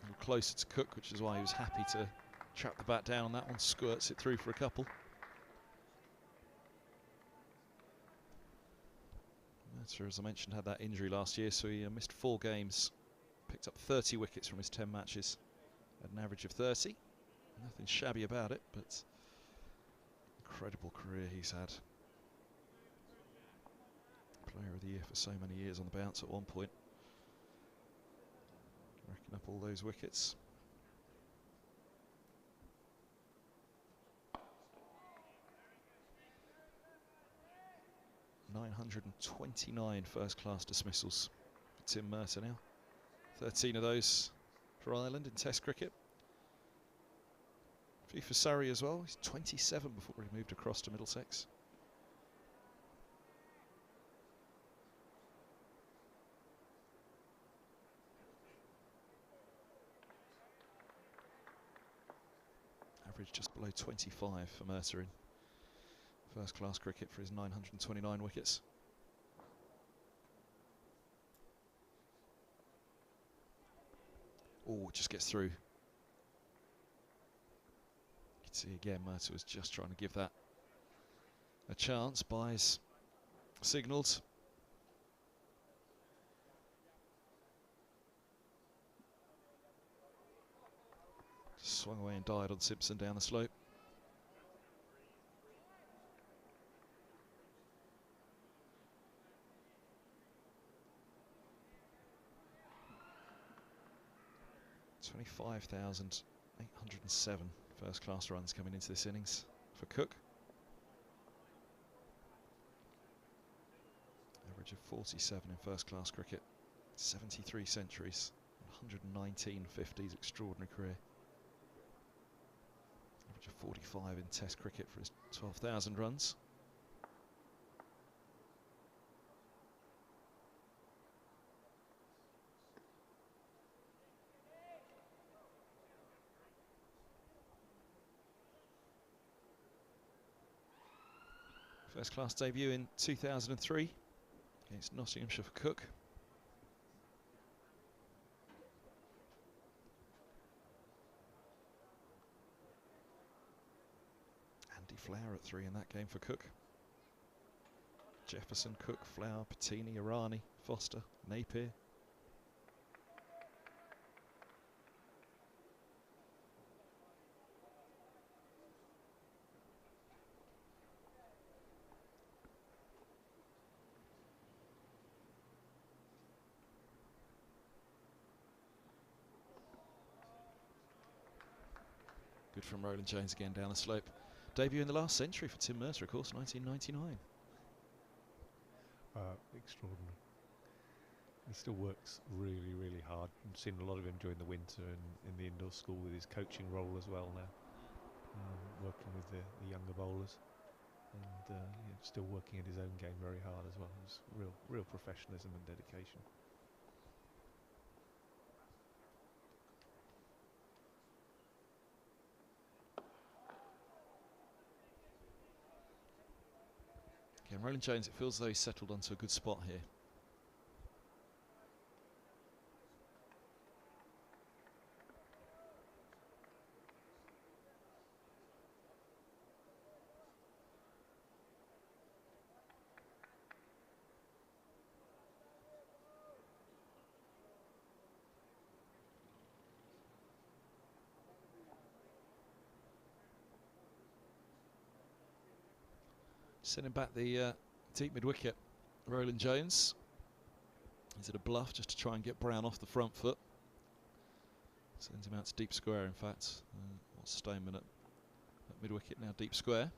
[SPEAKER 1] little closer to Cook, which is why he was happy to trap the bat down on that one. Squirts it through for a couple. Murtagh, as I mentioned, had that injury last year, so he missed 4 games. Picked up 30 wickets from his 10 matches at an average of 30. Nothing shabby about it, but incredible career he's had. Player of the year for so many years on the bounce at one point. Racking up all those wickets. .929 first-class dismissals for Tim Murtagh now. 13 of those for Ireland in Test cricket. A few for Surrey as well. He's 27 before he moved across to Middlesex. Average just below 25 for Murtagh in first-class cricket for his 929 wickets. Oh, it just gets through. You can see again, Murtagh was just trying to give that a chance. Byes signalled. Swung away and died on Simpson down the slope. .25,807 first-class runs coming into this innings. for Cook. Average of 47 in first-class cricket. 73 centuries, 119 50s, extraordinary career. Average of 45 in Test cricket for his 12,000 runs. First class debut in 2003 against Nottinghamshire for Cook. Andy Flower at 3 in that game for Cook. Jefferson, Cook, Flower, Patini, Irani, Foster, Napier. Good from Roland Jones again down the slope. Debut in the last century for Tim Mercer, of course, 1999.
[SPEAKER 8] Extraordinary. He still works really, really hard. I've seen a lot of him during the winter and in the indoor school with his coaching role as well now, working with the younger bowlers, and still working at his own game very hard as well. It's real professionalism and dedication.
[SPEAKER 1] Again, Roland Jones, it feels as though he's settled onto a good spot here. Sending back the deep mid-wicket, Roland Jones. Is it a bluff just to try and get Brown off the front foot? Sends him out to deep square, in fact. What's Stoneman at mid-wicket now, deep square.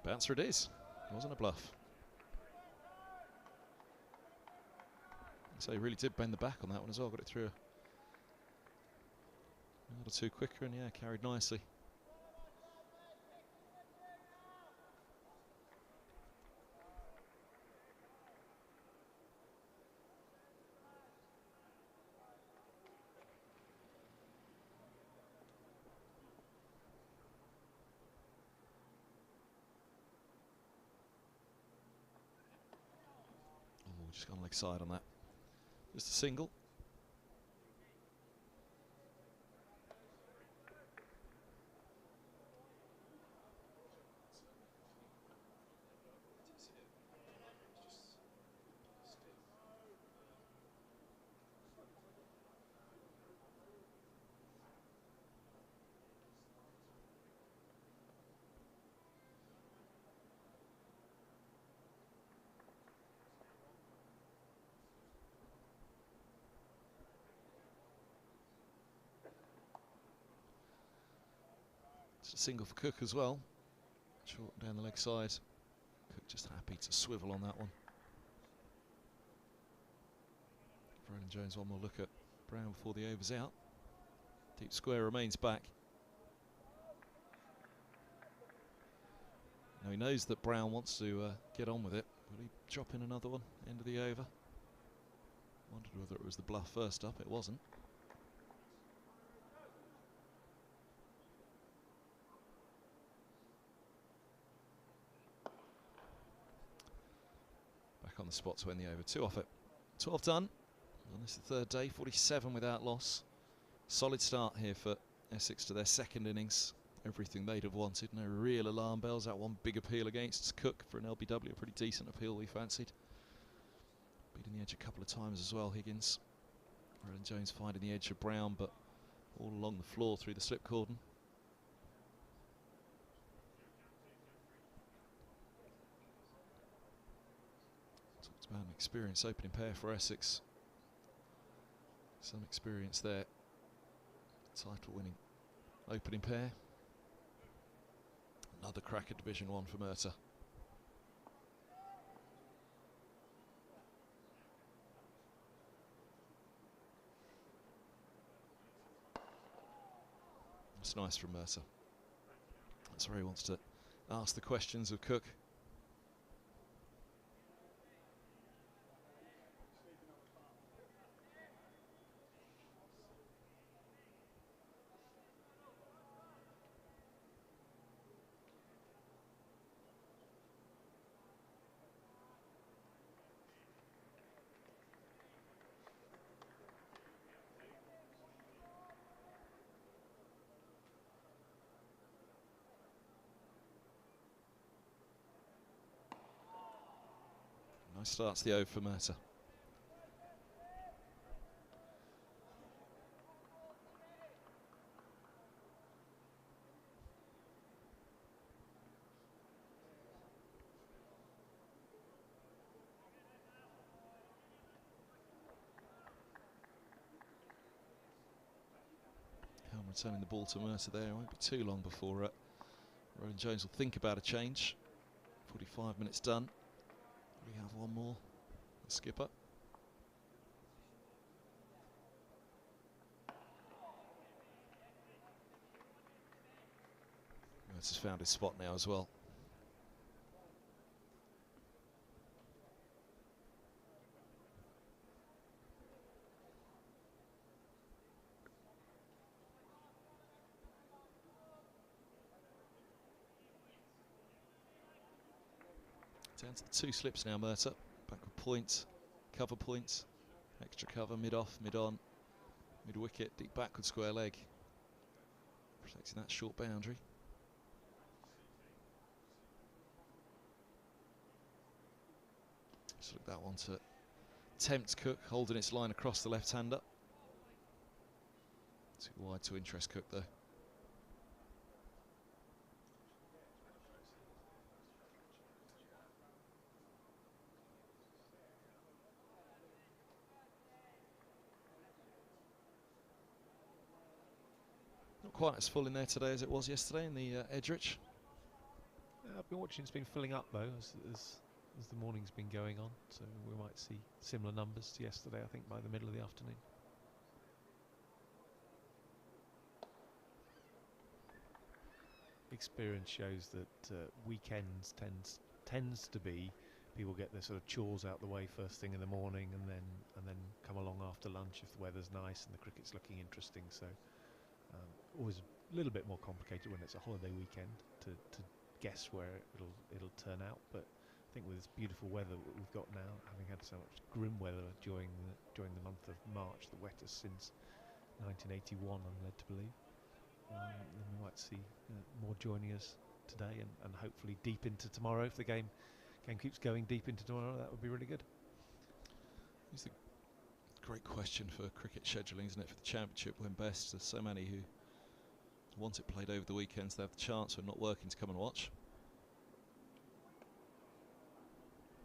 [SPEAKER 1] Bouncer it is. It wasn't a bluff. So he really did bend the back on that one as well. Got it through a yard or two quicker, and yeah, carried nicely. Oh, just gone leg side on that. Just a single. It's a single for Cook as well. Short down the leg side. Cook just happy to swivel on that one. Roland Jones one more look at Brown before the over's out. Deep square remains back. Now he knows that Brown wants to get on with it. Will he drop in another one? End of the over. Wondered whether it was the bluff first up. It wasn't. On the spot to end the over. 2 off it. 12 done. On this the third day. 47 without loss. Solid start here for Essex to their second innings. Everything they'd have wanted. No real alarm bells. That one big appeal against Cook for an LBW. A pretty decent appeal we fancied. Beating the edge a couple of times as well, Higgins. Roland Jones finding the edge of Brown, but all along the floor through the slip cordon. About an experienced opening pair for Essex. Some experience there. Title-winning opening pair. Another crack at Division 1 for Murtagh. That's nice from Murtagh. That's where he wants to ask the questions of Cook. Nice start to the over for Murtagh. Helm returning the ball to Murtagh there. It won't be too long before Rowan Jones will think about a change. 45 minutes done. We have one more. The skipper. Murtagh's found his spot now as well. Down to the 2 slips now, Murtagh. Backward points, cover points, extra cover, mid-off, mid-on, mid-wicket, deep backward square leg. Protecting that short boundary. Just look that one to tempt Cook, holding its line across the left-hander. Too wide to interest Cook though. Not quite as full in there today as it was yesterday in the Edrich.
[SPEAKER 8] I've been watching, it's been filling up though as the morning's been going on, so we might see similar numbers to yesterday, I think, by the middle of the afternoon. Experience shows that weekends tends to be people get their sort of chores out the way first thing in the morning, and then come along after lunch if the weather's nice and the cricket's looking interesting. So always a little bit more complicated when it's a holiday weekend to guess where it'll turn out. But I think with this beautiful weather that we've got now, having had so much grim weather during the month of March, the wettest since 1981, I'm led to believe. Then we might see more joining us today and hopefully deep into tomorrow. If the game keeps going deep into tomorrow, that would be really good.
[SPEAKER 1] It's a great question for cricket scheduling, isn't it, for the championship, when best? There's so many who want it played over the weekends, they have the chance when not working to come and watch.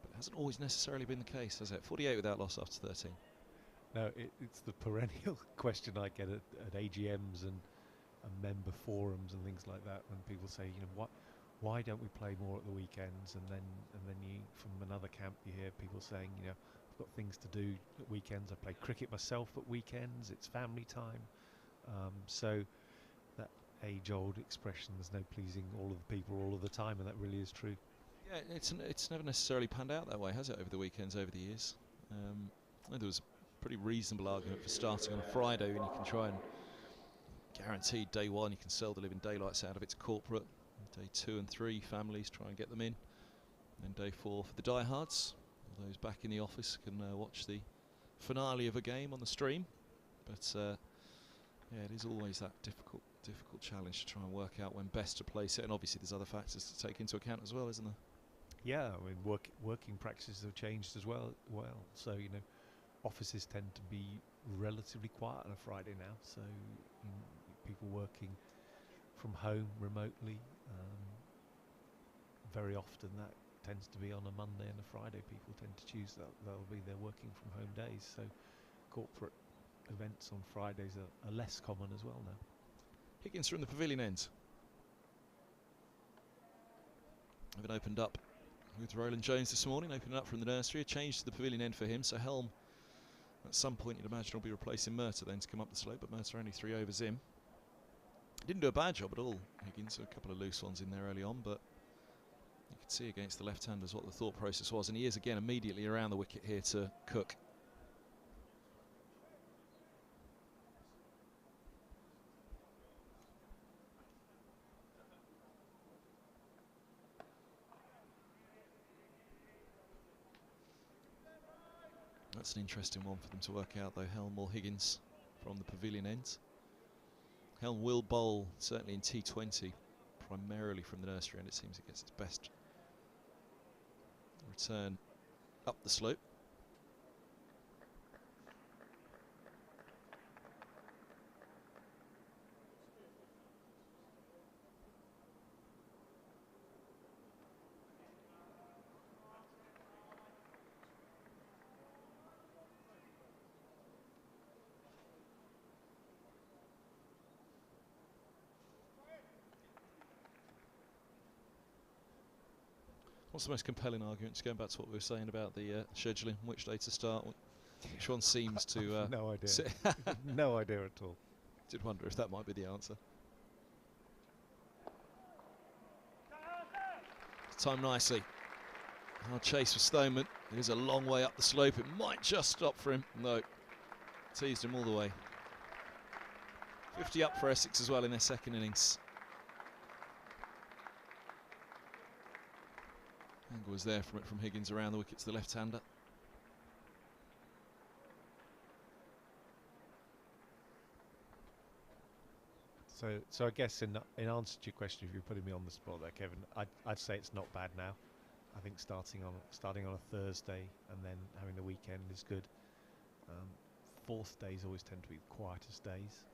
[SPEAKER 1] But it hasn't always necessarily been the case, has it? 48 without loss after 13.
[SPEAKER 8] No, it's the perennial question I get at AGMs and member forums and things like that, when people say, you know, why don't we play more at the weekends? And then you, from another camp, you hear people saying, you know, I've got things to do at weekends. I play cricket myself at weekends. It's family time. So that age-old expression, there's no pleasing all of the people all of the time, and that really is true.
[SPEAKER 1] Yeah, it's never necessarily panned out that way, has it, over the weekends, over the years? There was a pretty reasonable argument for starting on a Friday when you can try and guaranteed day 1 you can sell the living daylights out of it to corporate. Day 2 and 3 families try and get them in. And day 4 for the diehards. All those back in the office can watch the finale of a game on the stream. But yeah, it is always that difficult challenge to try and work out when best to place it. And obviously there's other factors to take into account as well, isn't there?
[SPEAKER 8] Yeah, I mean working practices have changed as well. So, you know, offices tend to be relatively quiet on a Friday now. So people working from home remotely, very often that tends to be on a Monday and a Friday. People tend to choose that'll be their working from home days. So corporate events on Fridays are less common as well now.
[SPEAKER 1] Higgins from the pavilion end. Having opened up with Roland Jones this morning, opening up from the nursery, a change to the pavilion end for him. So Helm, at some point, you'd imagine, will be replacing Murtagh then to come up the slope, but Murtagh only 3 overs in. Didn't do a bad job at all, Higgins. A couple of loose ones in there early on, but you could see against the left-handers what the thought process was, and he is again immediately around the wicket here to Cook. That's an interesting one for them to work out, though, Helm or Higgins from the pavilion end. Helm will bowl, certainly in T20, primarily from the nursery, and it seems it gets its best return up the slope. What's the most compelling argument? Just going back to what we were saying about the scheduling, which day to start, which one seems to...
[SPEAKER 8] no idea. No idea at all.
[SPEAKER 1] Did wonder if that might be the answer. Time nicely. Hard chase for Stoneman. It is a long way up the slope. It might just stop for him. No. Teased him all the way. 50 up for Essex as well in their second innings. Angle was there from Higgins around the wicket to the left-hander.
[SPEAKER 8] So I guess in answer to your question, if you're putting me on the spot there, Kevin, I'd say it's not bad now. I think starting on a Thursday and then having the weekend is good. Fourth days always tend to be the quietest days.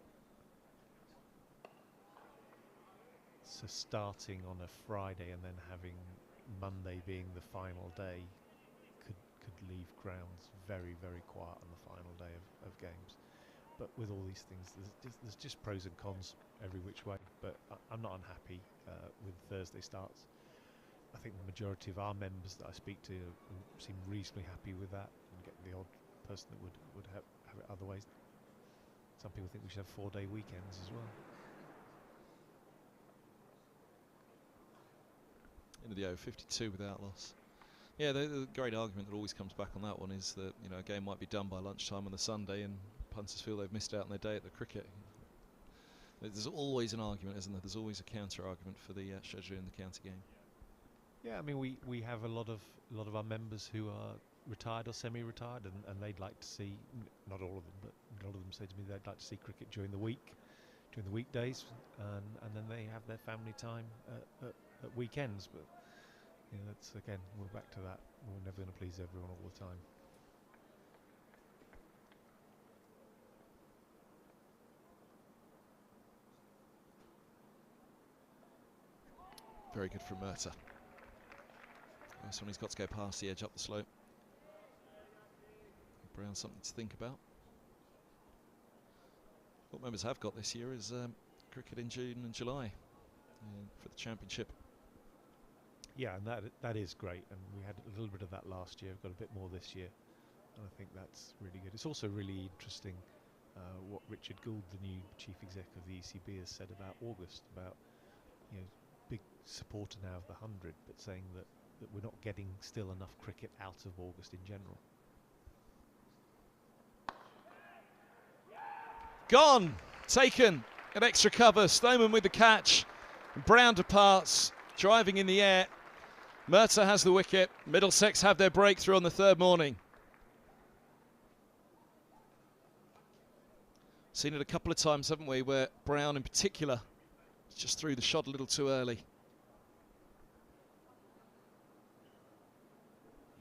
[SPEAKER 8] So starting on a Friday and then having Monday being the final day could leave grounds very, very quiet on the final day of games. But with all these things, there's just pros and cons every which way. But I'm not unhappy with Thursday starts. I think the majority of our members that I speak to seem reasonably happy with that, and get the odd person that would have it other ways. Some people think we should have 4-day weekends as well.
[SPEAKER 1] Into the over 52 without loss. Yeah, the great argument that always comes back on that one is that, you know, a game might be done by lunchtime on the Sunday and punters feel they've missed out on their day at the cricket. There's always an argument, isn't there? There's always a counter argument for the scheduling in the county game.
[SPEAKER 8] Yeah, I mean, we have a lot of our members who are retired or semi-retired, and they'd like to see, not all of them, but a lot of them say to me they'd like to see cricket during the week, during the weekdays, and then they have their family time at weekends. But you know, that's, again, we're back to that. We're never going to please everyone all the time.
[SPEAKER 1] Very good from Murtagh. This one he's got to go past the edge up the slope. Brown something to think about. What members have got this year is cricket in June and July for the championship.
[SPEAKER 8] Yeah, and that is great, and we had a little bit of that last year. We've got a bit more this year, and I think that's really good. It's also really interesting what Richard Gould, the new chief exec of the ECB, has said about August, about, you know, big supporter now of the 100, but saying that we're not getting still enough cricket out of August in general.
[SPEAKER 1] Gone! Taken at extra cover. Stoneman with the catch. Brown departs, driving in the air. Murtagh has the wicket. Middlesex have their breakthrough on the third morning. Seen it a couple of times, haven't we, where Brown in particular just threw the shot a little too early. You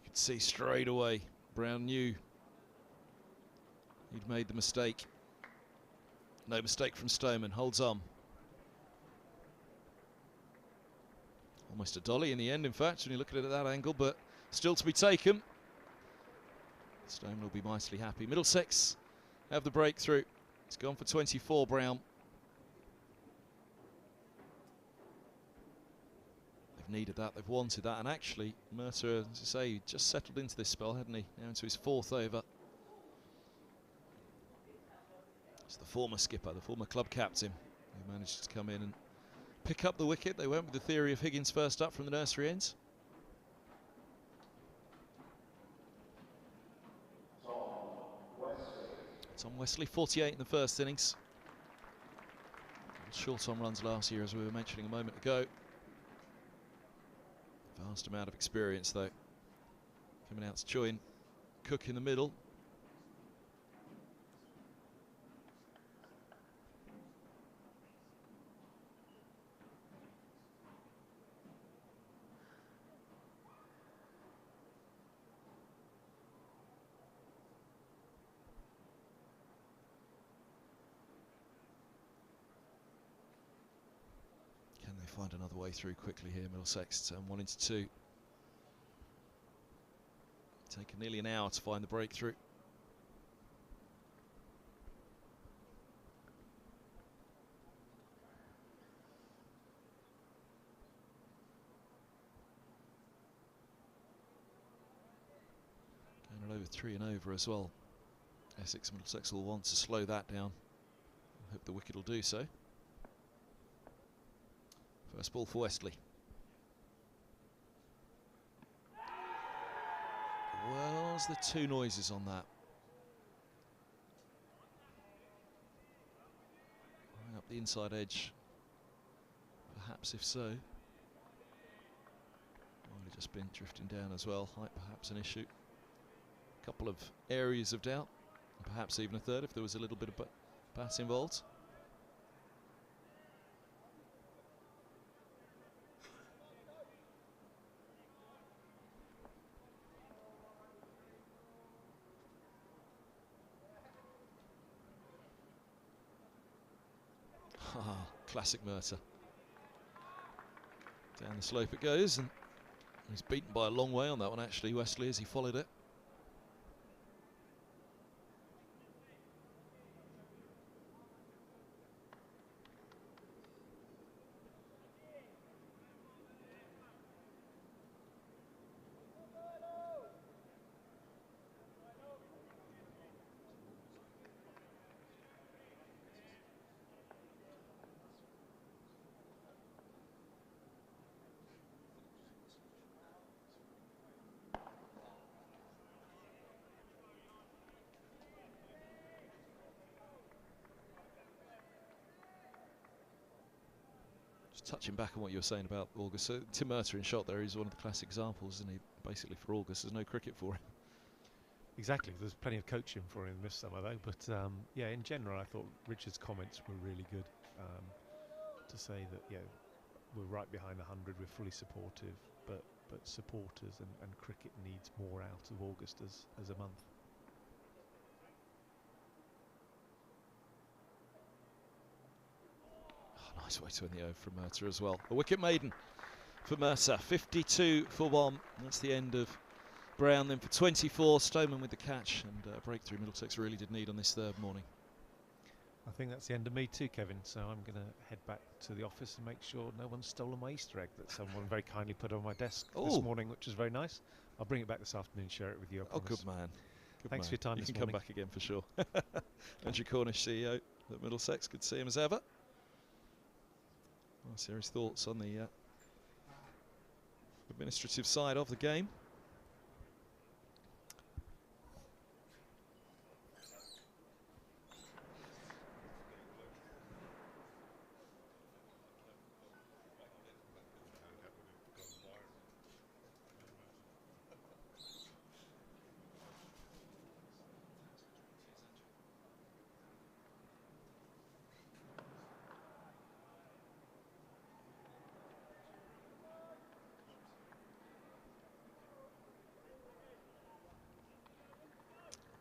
[SPEAKER 1] could see straight away Brown knew he'd made the mistake. No mistake from Stoneman, holds on. Almost a dolly in the end, in fact, when you look at it at that angle, but still to be taken. Stoneman will be mightily happy. Middlesex have the breakthrough. It's gone for 24, Brown. They've needed that, they've wanted that, and actually Murtagh, as I say, just settled into this spell, hadn't he? Now into his 4th over. It's the former skipper, the former club captain, who managed to come in and pick up the wicket. They went with the theory of Higgins first up from the nursery ends. Tom Wesley, 48 in the first innings. Short on runs last year, as we were mentioning a moment ago. Vast amount of experience, though. Coming out to join Cook in the middle. Find another way through quickly here, Middlesex. 1 into 2. Taken nearly an hour to find the breakthrough. Going at over 3 and over as well. Essex Middlesex will want to slow that down. I hope the wicket will do so. First ball for Wesley. Well's the 2 noises on that. Right up the inside edge. Perhaps if so. Might have just been drifting down as well. Height perhaps an issue. A couple of areas of doubt. And perhaps even a third if there was a little bit of bat involved. Classic Murtagh. Down the slope it goes, and he's beaten by a long way on that one actually, Wesley, as he followed it. Touching back on what you were saying about August, so Tim Murtagh in shot there is one of the classic examples, isn't he? Basically for August, there's no cricket for him.
[SPEAKER 8] Exactly, there's plenty of coaching for him this summer though, but yeah, in general I thought Richard's comments were really good. To say that, yeah, we're right behind the 100, we're fully supportive, but supporters and cricket needs more out of August as a month. Nice way to end the over from Murtagh as well. A wicket maiden for Murtagh. 52 for 1. That's the end of Brown. Then for 24, Stoneman with the catch, and a breakthrough Middlesex really did need on this 3rd morning. I think that's the end of me too, Kevin. So I'm going to head back to the office and make sure no one's stolen my Easter egg that someone very kindly put on my desk this morning, which is very nice. I'll bring it back this afternoon, share it with you.
[SPEAKER 1] Oh, good man. Good
[SPEAKER 8] Thanks
[SPEAKER 1] man.
[SPEAKER 8] for your time
[SPEAKER 1] you
[SPEAKER 8] this
[SPEAKER 1] can
[SPEAKER 8] morning.
[SPEAKER 1] Come back again for sure. Andrew Cornish, CEO at Middlesex. Good to see him as ever. Let's hear his thoughts on the administrative side of the game.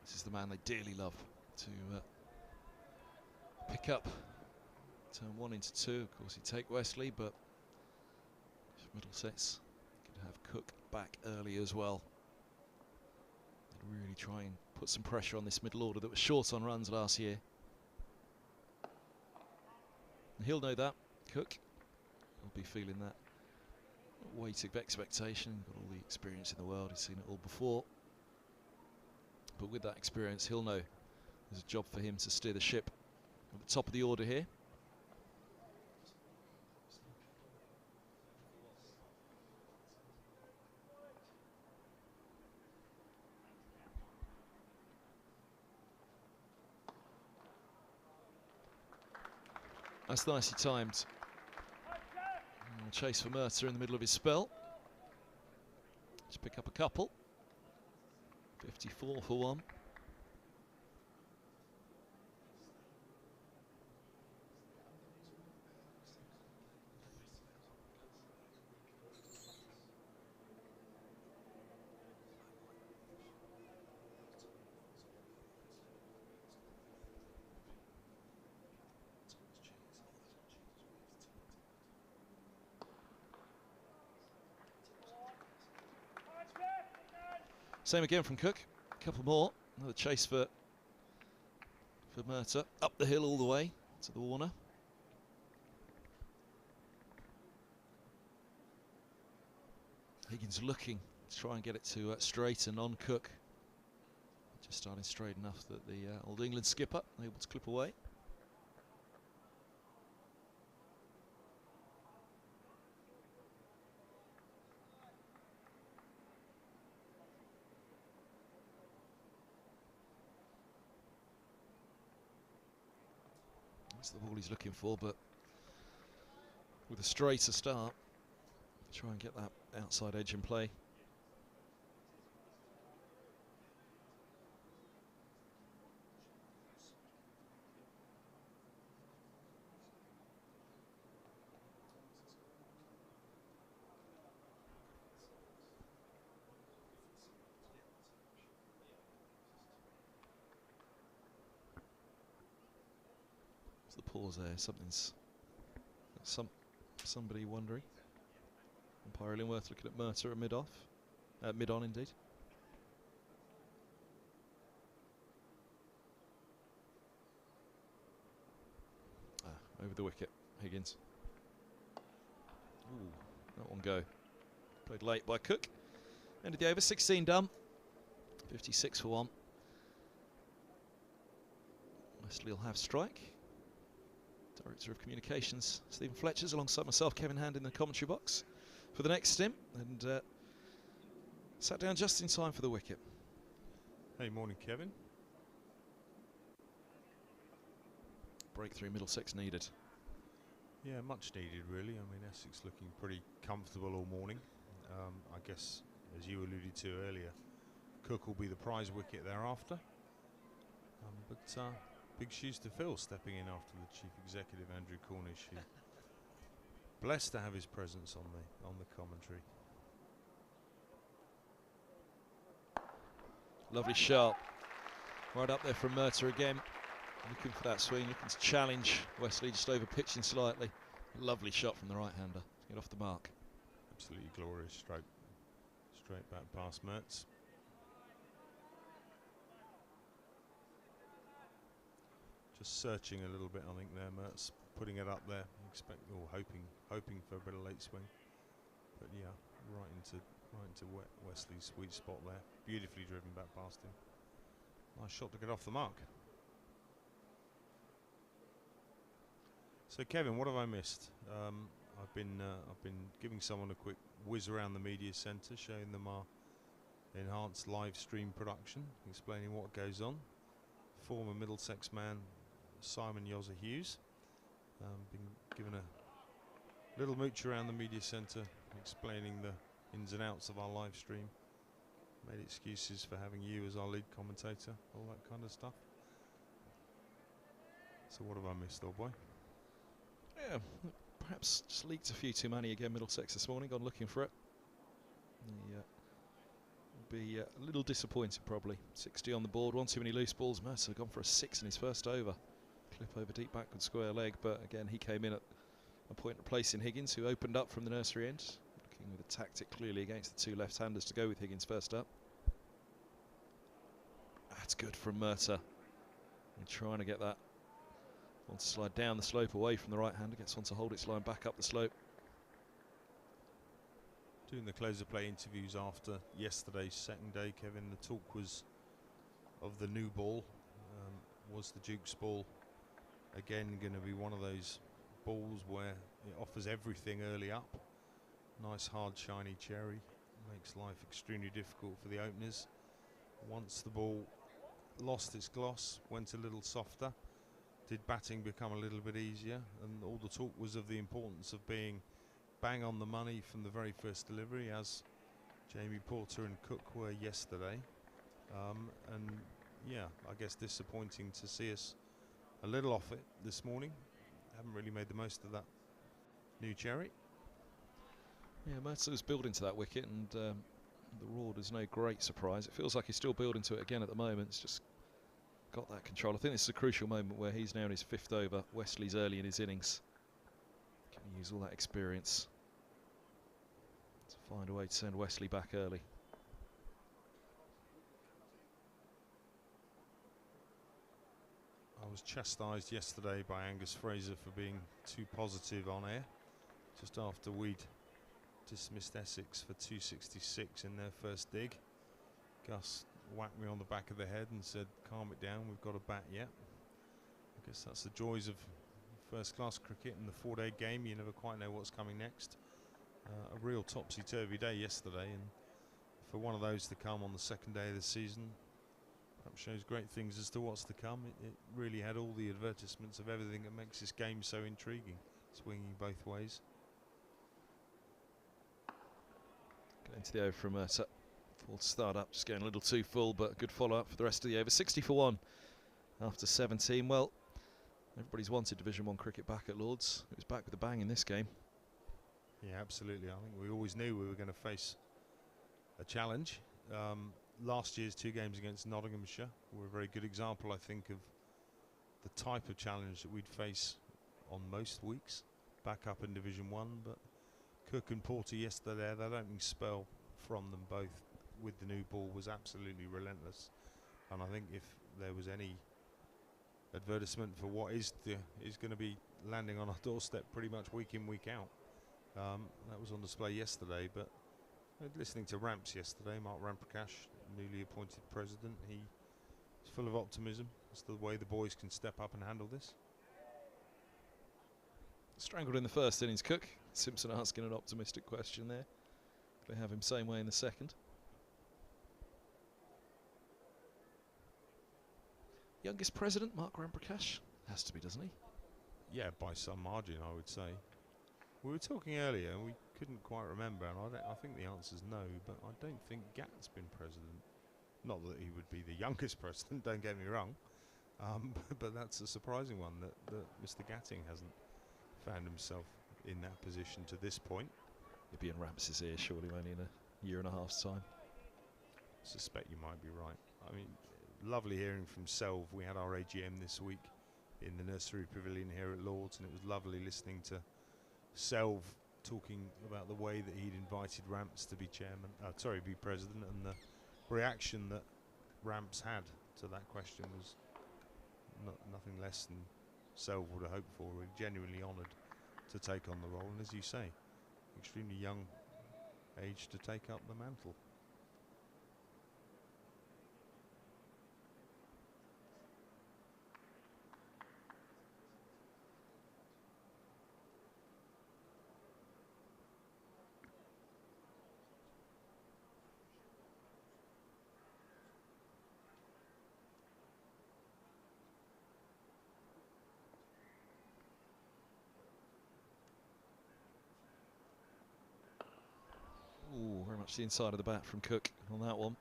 [SPEAKER 1] This is the man they dearly love to pick up. Turn 1 into 2. Of course, he'd take Wesley, but Middlesex could have Cook back early as well. They'd really try and put some pressure on this middle order that was short on runs last year. And he'll know that. Cook will be feeling that weight of expectation. Got all the experience in the world. He's seen it all before. But with that experience, he'll know there's a job for him to steer the ship at the top of the order here. That's nicely timed. And chase for Murtagh in the middle of his spell. Just pick up a couple. 54 for one. Same again from Cook. A couple more. Another chase for Murtagh. Up the hill all the way to the Warner. Higgins looking to try and get it to straighten on Cook. Just starting straight enough that the Old England skipper able to clip away. That's the ball he's looking for, but with a straighter start, try and get that outside edge in play. The pause there, somebody wondering. Umpire Illingworth looking at Murtagh at mid-on indeed. Over the wicket, Higgins. Ooh, that one go. Played late by Cook. Ended the over, 16 done. 56 for one. Wesley will have strike. Director of Communications, Stephen Fletcher's alongside myself, Kevin Hand, in the commentary box for the next stint, and sat down just in time for the wicket.
[SPEAKER 3] Hey, morning, Kevin.
[SPEAKER 1] Breakthrough Middlesex needed.
[SPEAKER 3] Yeah, much needed, really. I mean, Essex looking pretty comfortable all morning. I guess, as you alluded to earlier, Cook will be the prize wicket thereafter. But big shoes to fill, stepping in after the chief executive, Andrew Cornish. Blessed to have his presence on the commentary.
[SPEAKER 1] Lovely shot, right up there from Murtagh again. Looking for that swing, looking to challenge Wesley, just over pitching slightly. Lovely shot from the right-hander. Get off the mark.
[SPEAKER 3] Absolutely glorious stroke. Straight back past Murtagh. Just searching a little bit, I think there, Murtagh putting it up there, hoping for a bit of late swing. But yeah, right into Wesley's sweet spot there. Beautifully driven back past him. Nice shot to get off the mark. So Kevin, what have I missed? I've been giving someone a quick whiz around the media centre, showing them our enhanced live stream production, explaining what goes on. Former Middlesex man Simon Yozza Hughes been given a little mooch around the media centre, explaining the ins and outs of our live stream. Made excuses for having you as our lead commentator, all that kind of stuff. So what have I missed, old boy?
[SPEAKER 1] Yeah, perhaps just leaked a few too many again, Middlesex this morning, gone looking for it. Will be a little disappointed probably. 60 on the board, one too many loose balls. Murtagh gone for a 6 in his first over. Clip over deep backward square leg, but again he came in at a point replacing Higgins, who opened up from the nursery end. Looking with a tactic clearly against the two left-handers to go with Higgins first up. That's good from Murtagh. And trying to get that one to slide down the slope away from the right-hander. Gets one to hold its line back up the slope.
[SPEAKER 3] Doing the close of play interviews after yesterday's second day, Kevin, the talk was of the new ball. Was the Duke's ball again going to be one of those balls where it offers everything early up? Nice hard shiny cherry, makes life extremely difficult for the openers. Once the ball lost its gloss, went a little softer, did batting become a little bit easier? And all the talk was of the importance of being bang on the money from the very first delivery, as Jamie Porter and Cook were yesterday. And yeah, I guess disappointing to see us a little off it this morning. Haven't really made the most of that new cherry.
[SPEAKER 1] Yeah, Murtagh's building to that wicket, and the Raw is no great surprise. It feels like he's still building to it again at the moment. It's just got that control. I think this is a crucial moment where he's now in his 5th over. Wesley's early in his innings. Can he use all that experience to find a way to send Wesley back early?
[SPEAKER 3] I was chastised yesterday by Angus Fraser for being too positive on air, just after we'd dismissed Essex for 266 in their first dig. Gus whacked me on the back of the head and said, calm it down, we've got a bat yet. I guess that's the joys of first-class cricket in the 4-day game. You never quite know what's coming next. A real topsy-turvy day yesterday, and for one of those to come on the second day of the season, perhaps shows great things as to what's to come. It really had all the advertisements of everything that makes this game so intriguing, swinging both ways.
[SPEAKER 1] Going to the over from Murtagh. Full start up, just getting a little too full, but good follow-up for the rest of the over. 60 for 1 after 17. Well, everybody's wanted Division 1 cricket back at Lords. It was back with a bang in this game.
[SPEAKER 3] Yeah, absolutely. I think we always knew we were going to face a challenge. Last year's 2 games against Nottinghamshire were a very good example, I think, of the type of challenge that we'd face on most weeks back up in Division 1. But Cook and Porter yesterday, that opening spell from them both with the new ball was absolutely relentless. And I think if there was any advertisement for what is going to be landing on our doorstep pretty much week in, week out, that was on display yesterday. But listening to Ramps yesterday, Mark Ramprakash, newly appointed president, he's full of optimism as to the way the boys can step up and handle this.
[SPEAKER 1] Strangled in the first innings, Cook. Simpson asking an optimistic question there. They have him same way in the second. Youngest president, Mark Ramprakash? Has to be, doesn't he?
[SPEAKER 3] Yeah, by some margin, I would say. We were talking earlier and we couldn't quite remember, and I think the answer's no, but I don't think Gat's been president. Not that he would be the youngest president, don't get me wrong, but that's a surprising one that Mr. Gatting hasn't found himself in that position to this point.
[SPEAKER 1] He'll be in Ramps' ear surely only in a year and a half's time.
[SPEAKER 3] Suspect you might be right. I mean, lovely hearing from Selv. We had our AGM this week in the nursery pavilion here at Lords, and it was lovely listening to Selv talking about the way that he'd invited Ramps to be be president, and the reaction that Ramps had to that question was nothing less than Selv would have hoped for. We're genuinely honoured to take on the role, and as you say, extremely young age to take up the mantle.
[SPEAKER 1] Ooh, very much the inside of the bat from Cook on that one.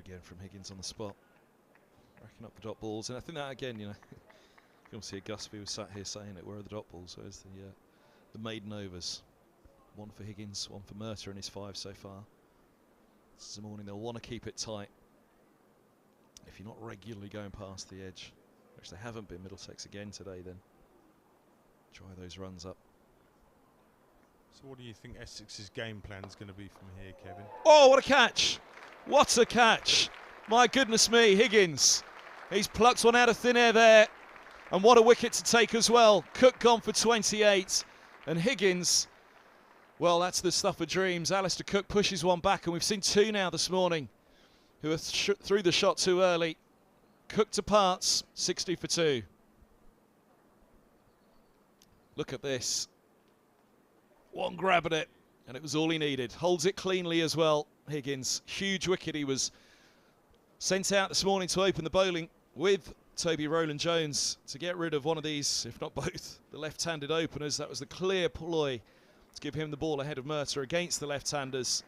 [SPEAKER 1] again from Higgins on the spot. Racking up the dot balls. And I think that, again, you know, you can see Gusby was sat here saying it. Where are the dot balls? Where's the maiden overs? One for Higgins, one for Murtagh in his 5 so far. This is the morning they'll want to keep it tight. If you're not regularly going past the edge, which they haven't been, Middlesex again today, then try those runs up.
[SPEAKER 3] So what do you think Essex's game plan is going to be from here, Kevin?
[SPEAKER 1] Oh, what a catch! What a catch! My goodness me, Higgins. He's plucked one out of thin air there. And what a wicket to take as well. Cook gone for 28. And Higgins, well, that's the stuff of dreams. Alistair Cook pushes one back, and we've seen 2 now this morning who are through the shot too early. Cook to parts, 60 for 2. Look at this. One grab at it, and it was all he needed. Holds it cleanly as well, Higgins. Huge wicket. He was sent out this morning to open the bowling with Toby Rowland-Jones to get rid of one of these, if not both, the left-handed openers. That was the clear ploy to give him the ball ahead of Murtagh against the left-handers.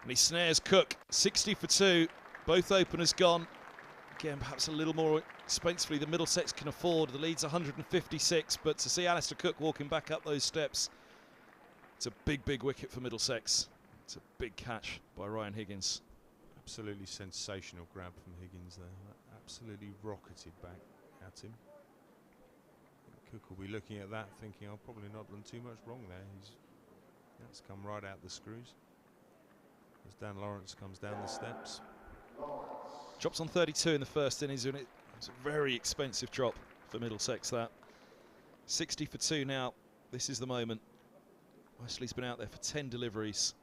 [SPEAKER 1] And he snares Cook, 60 for 2. Both openers gone. Again, perhaps a little more expensively than Middlesex can afford. The lead's 156, but to see Alistair Cook walking back up those steps, it's a big, big wicket for Middlesex. It's a big catch by Ryan Higgins.
[SPEAKER 3] Absolutely sensational grab from Higgins there. Absolutely rocketed back at him. Cook will be looking at that thinking, I've probably not done too much wrong there. That's come right out the screws as Dan Lawrence comes down the steps.
[SPEAKER 1] Drops on 32 in the first innings, and it's a very expensive drop for Middlesex, that. 60 for 2 now. This is the moment. Wesley's been out there for 10 deliveries.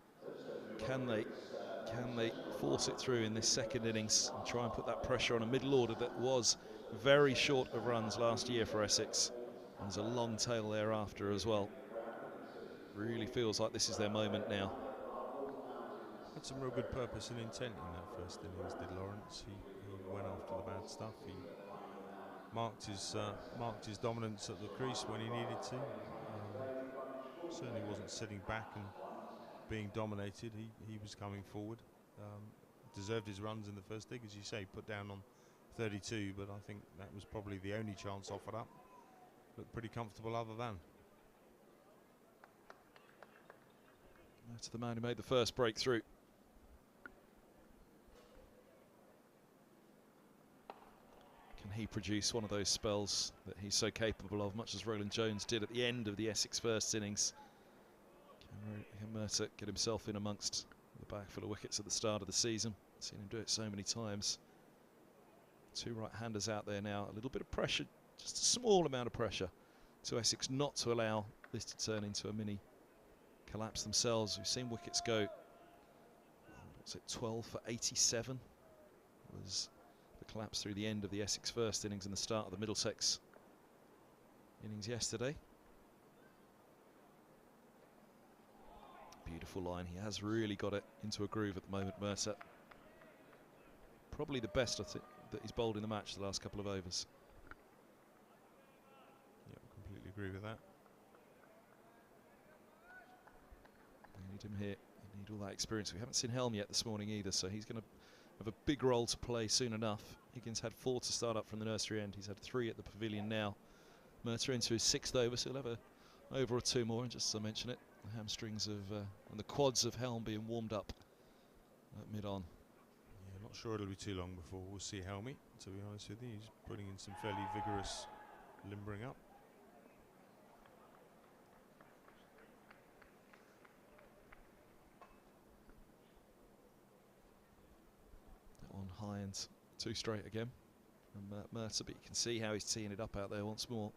[SPEAKER 1] Can they force it through in this second innings and try and put that pressure on a middle order that was very short of runs last year for Essex? And there's a long tail thereafter as well. Really feels like this is their moment now.
[SPEAKER 3] Had some real good purpose and intent in that first innings, did Lawrence. He went after the bad stuff. He marked his dominance at the crease when he needed to. Certainly wasn't sitting back and being dominated. He was coming forward. Deserved his runs in the first dig, as you say, put down on 32, but I think that was probably the only chance offered up. Looked pretty comfortable other than.
[SPEAKER 1] That's the man who made the first breakthrough. Can he produce one of those spells that he's so capable of, much as Rowland-Jones did at the end of the Essex first innings? Can Murtagh get himself in amongst the bag full of wickets at the start of the season? Seen him do it so many times. 2 right-handers out there now. A little bit of pressure, just a small amount of pressure to Essex not to allow this to turn into a mini collapse themselves. We've seen wickets go, what's it, 12 for 87 was the collapse through the end of the Essex first innings and the start of the Middlesex innings yesterday. Beautiful line. He has really got it into a groove at the moment, Murtagh. Probably the best, I think, that he's bowled in the match the last couple of overs.
[SPEAKER 3] Yeah, completely agree with that.
[SPEAKER 1] They need him here. They need all that experience. We haven't seen Helm yet this morning either, so he's going to have a big role to play soon enough. Higgins had 4 to start up from the nursery end. He's had 3 at the pavilion now. Murtagh into his 6th over, so he'll have a over or 2 more. And just as I mentioned it, the hamstrings of and the quads of Helm being warmed up at mid-on.
[SPEAKER 3] Yeah, not sure it'll be too long before we'll see Helmy, to be honest with you. He's putting in some fairly vigorous limbering up.
[SPEAKER 1] On high and 2 straight again from Murtagh, but you can see how he's teeing it up out there once more.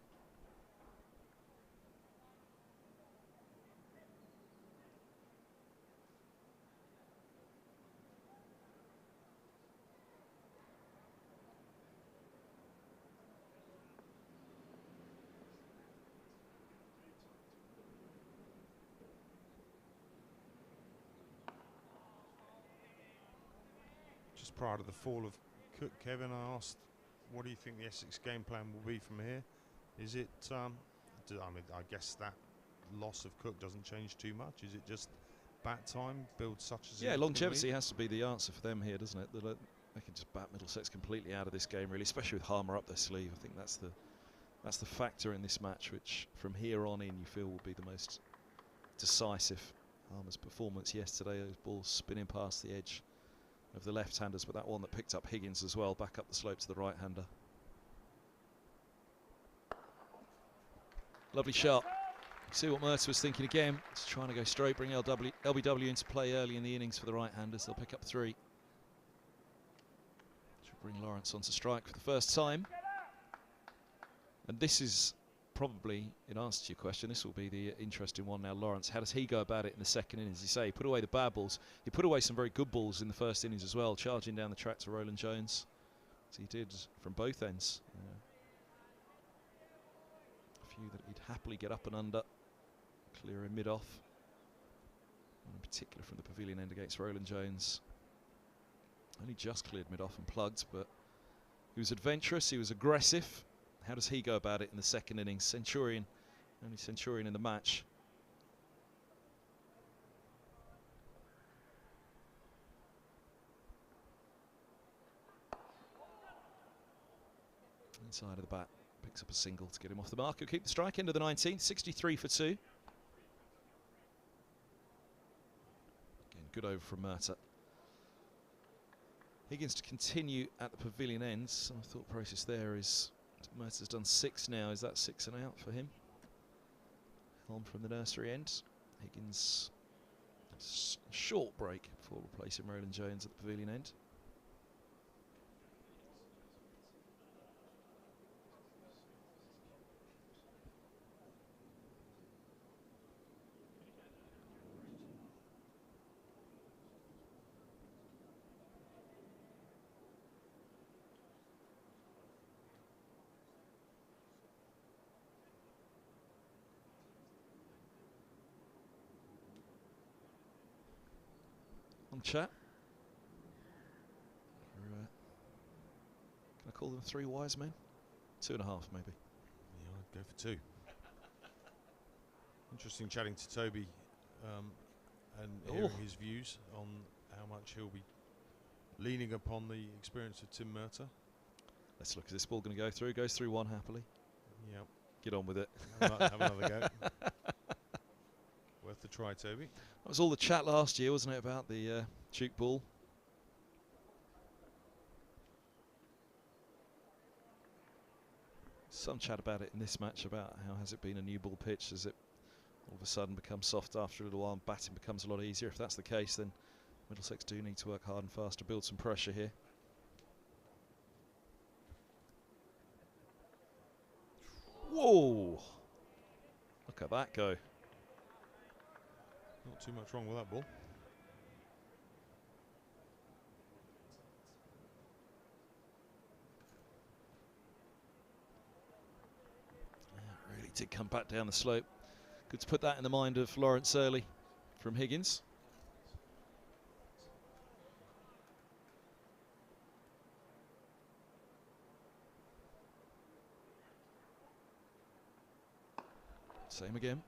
[SPEAKER 3] Just prior to the fall of Cook, Kevin, I asked, what do you think the Essex game plan will be from here? Is it, I mean, I guess that loss of Cook doesn't change too much. Is it just bat time, build such as
[SPEAKER 1] yeah, longevity has to be the answer for them here, doesn't it? they can just bat Middlesex completely out of this game, really, especially with Harmer up their sleeve. I think that's the factor in this match, which from here on in you feel will be the most decisive. Harmer's performance yesterday, those balls spinning past the edge of the left-handers, but that one that picked up Higgins as well, back up the slope to the right-hander. Lovely shot. See what Murtagh was thinking again. Just trying to go straight, bring LBW into play early in the innings for the right-handers. They'll pick up 3. Should bring Lawrence onto strike for the first time. And this is probably, in answer to your question, this will be the interesting one now. Lawrence, how does he go about it in the second innings? As you say, he put away the bad balls. He put away some very good balls in the first innings as well, charging down the track to Roland Jones, as he did from both ends. A few that he'd happily get up and under, clear in mid-off. In particular from the pavilion end against Roland Jones. Only just cleared mid-off and plugged, but he was adventurous, he was aggressive. How does he go about it in the second innings? Centurion, only Centurion in the match. Inside of the bat, picks up a single to get him off the mark. He'll keep the strike into the 19th, 63 for 2. Again, good over from Murtagh. Higgins to continue at the pavilion end. Some thought process there is Murtagh's done 6 now. Is that 6 and out for him? Helm from the nursery end. Higgins, a short break before replacing Roland Jones at the pavilion end. Chat. Can I call them 3 wise men? 2.5 maybe.
[SPEAKER 3] Yeah, I'd go for 2. Interesting chatting to Toby and hearing his views on how much he'll be leaning upon the experience of Tim Murtagh.
[SPEAKER 1] Let's look. Is this ball going to go through? Goes through 1 happily.
[SPEAKER 3] Yeah.
[SPEAKER 1] Get on with it.
[SPEAKER 3] Have another go. Worth the try, Toby.
[SPEAKER 1] That was all the chat last year, wasn't it, about the Duke ball? Some chat about it in this match, about how has it been a new ball pitch, has it all of a sudden become soft after a little while and batting becomes a lot easier. If that's the case, then Middlesex do need to work hard and fast to build some pressure here. Whoa! Look at that go.
[SPEAKER 3] Not too much wrong with that ball.
[SPEAKER 1] Yeah, really did come back down the slope. Good to put that in the mind of Lawrence early from Higgins. Same again.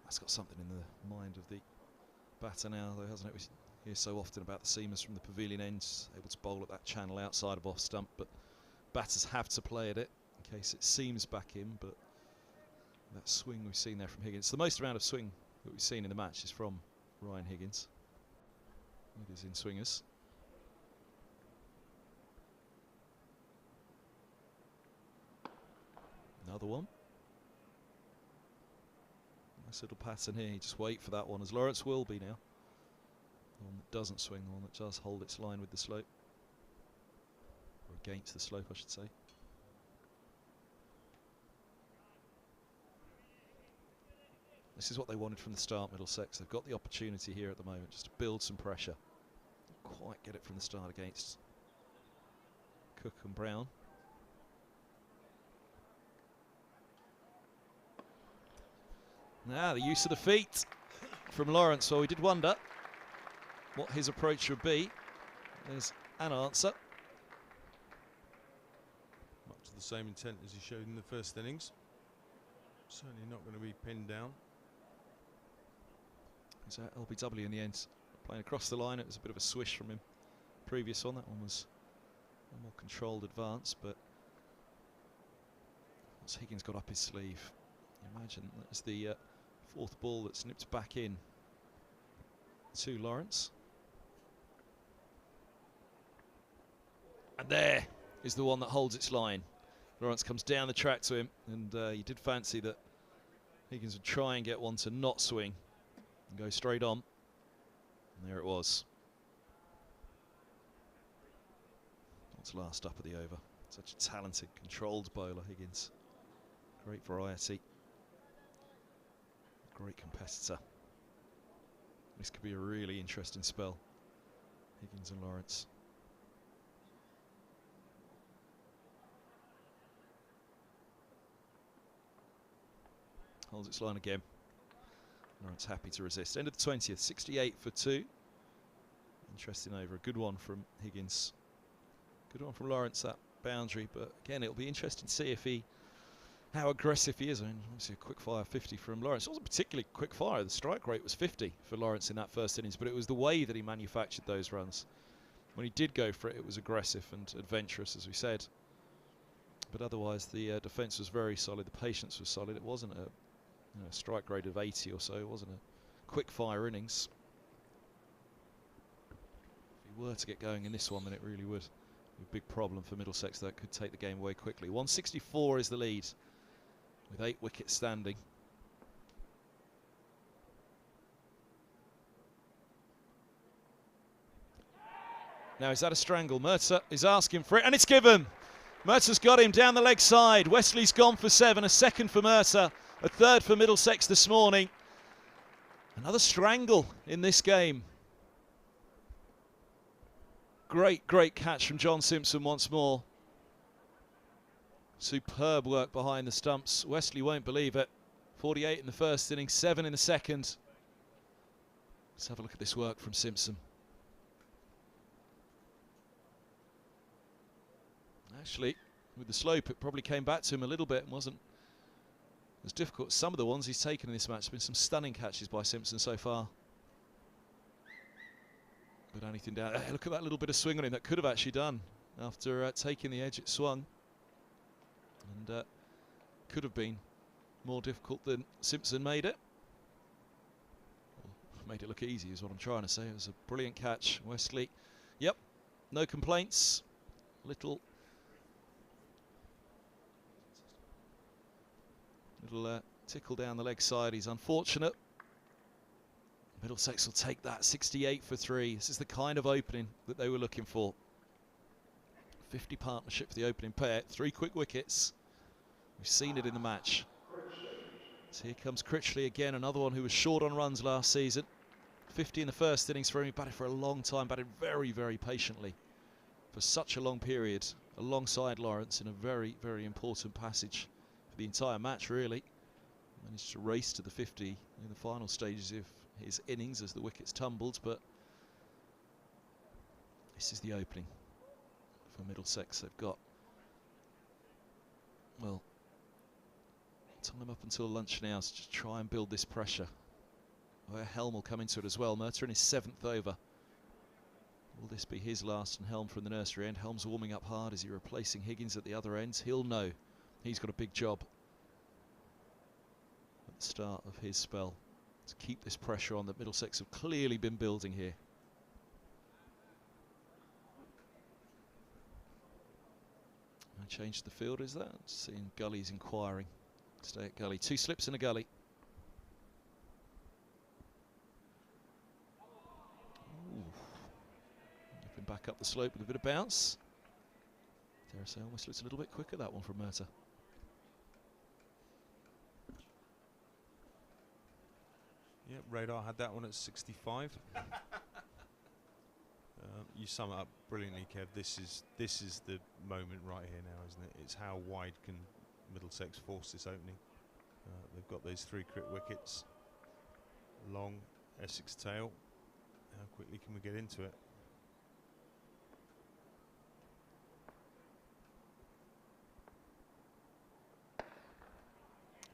[SPEAKER 1] That's got something in the mind of the batter now, though, hasn't it? We hear so often about the seamers from the pavilion ends, able to bowl at that channel outside of off stump, but batters have to play at it in case it seams back in. But that swing we've seen there from Higgins, the most amount of swing that we've seen in the match is from Ryan Higgins. It is in swingers. Another one. Nice little pattern here. You just wait for that one, as Lawrence will be now. The one that doesn't swing, the one that does hold its line with the slope. Or against the slope, I should say. This is what they wanted from the start, Middlesex. They've got the opportunity here at the moment just to build some pressure. Didn't quite get it from the start against Cook and Brown. Now the use of the feet from Lawrence. So we did wonder what his approach would be. There's an answer.
[SPEAKER 3] Much the same intent as he showed in the first innings. Certainly not going to be pinned down.
[SPEAKER 1] Is that LBW in the end? Playing across the line, it was a bit of a swish from him. Previous one, that one was a more controlled advance, but once Higgins got up his sleeve, imagine that's the fourth ball that snips back in to Lawrence. And there is the one that holds its line. Lawrence comes down the track to him, and you did fancy that Higgins would try and get one to not swing and go straight on. And there it was. That's last up of the over. Such a talented, controlled bowler, Higgins. Great variety. Great competitor. This could be a really interesting spell. Higgins and Lawrence. Holds its line again. Lawrence happy to resist. End of the 20th, 68 for 2. Interesting over. A good one from Higgins. Good one from Lawrence, that boundary. But again, it'll be interesting to see how aggressive he is. I mean, obviously a quick fire 50 from Lawrence. It wasn't particularly quick fire. The strike rate was 50 for Lawrence in that first innings, but it was the way that he manufactured those runs. When he did go for it, it was aggressive and adventurous, as we said. But otherwise, the defence was very solid. The patience was solid. It wasn't a strike rate of 80 or so. It wasn't a quick fire innings. If he were to get going in this one, then it really would be a big problem for Middlesex. That could take the game away quickly. 164 is the lead, with 8 wickets standing. Now, is that a strangle? Murtagh is asking for it, and it's given. Murtagh's got him down the leg side. Wesley's gone for 7, a second for Murtagh, a third for Middlesex this morning. Another strangle in this game. Great, great catch from John Simpson once more. Superb work behind the stumps. Wesley won't believe it. 48 in the first inning, 7 in the second. Let's have a look at this work from Simpson. Actually, with the slope, it probably came back to him a little bit and wasn't as difficult as some of the ones he's taken in this match. There's been some stunning catches by Simpson so far. But anything down. Hey, look at that little bit of swing on him that could have actually done after taking the edge. It swung. And could have been more difficult than Simpson made it. Made it look easy is what I'm trying to say. It was a brilliant catch. Wesley, yep, no complaints. Little tickle down the leg side. He's unfortunate. Middlesex will take that. 68 for 3. This is the kind of opening that they were looking for. 50 partnership for the opening pair. 3 quick wickets. We've seen it in the match. So here comes Critchley again, another one who was short on runs last season. 50 in the first innings for him. He batted for a long time, batted very, very patiently for such a long period alongside Lawrence in a very, very important passage for the entire match, really. Managed to race to the 50 in the final stages of his innings as the wickets tumbled, but this is the opening for Middlesex. They've got, well, time up until lunch now to just try and build this pressure. Where Helm will come into it as well. Murtagh in his 7th over. Will this be his last? And Helm from the nursery end. Helm's warming up hard. Is he replacing Higgins at the other end? He'll know. He's got a big job at the start of his spell to keep this pressure on that Middlesex have clearly been building here. I changed the field, is that? Seeing Gully's inquiring. Stay at Gully. 2 slips in a Gully. Nipping back up the slope with a bit of bounce. Dare I say, almost looks a little bit quicker, that one from Murtagh.
[SPEAKER 3] Yep, Radar had that one at 65. You sum it up brilliantly, Kev. This is the moment right here now, isn't it? It's how wide can Middlesex force this opening. They've got those 3 crit wickets. Long Essex tail. How quickly can we get into it?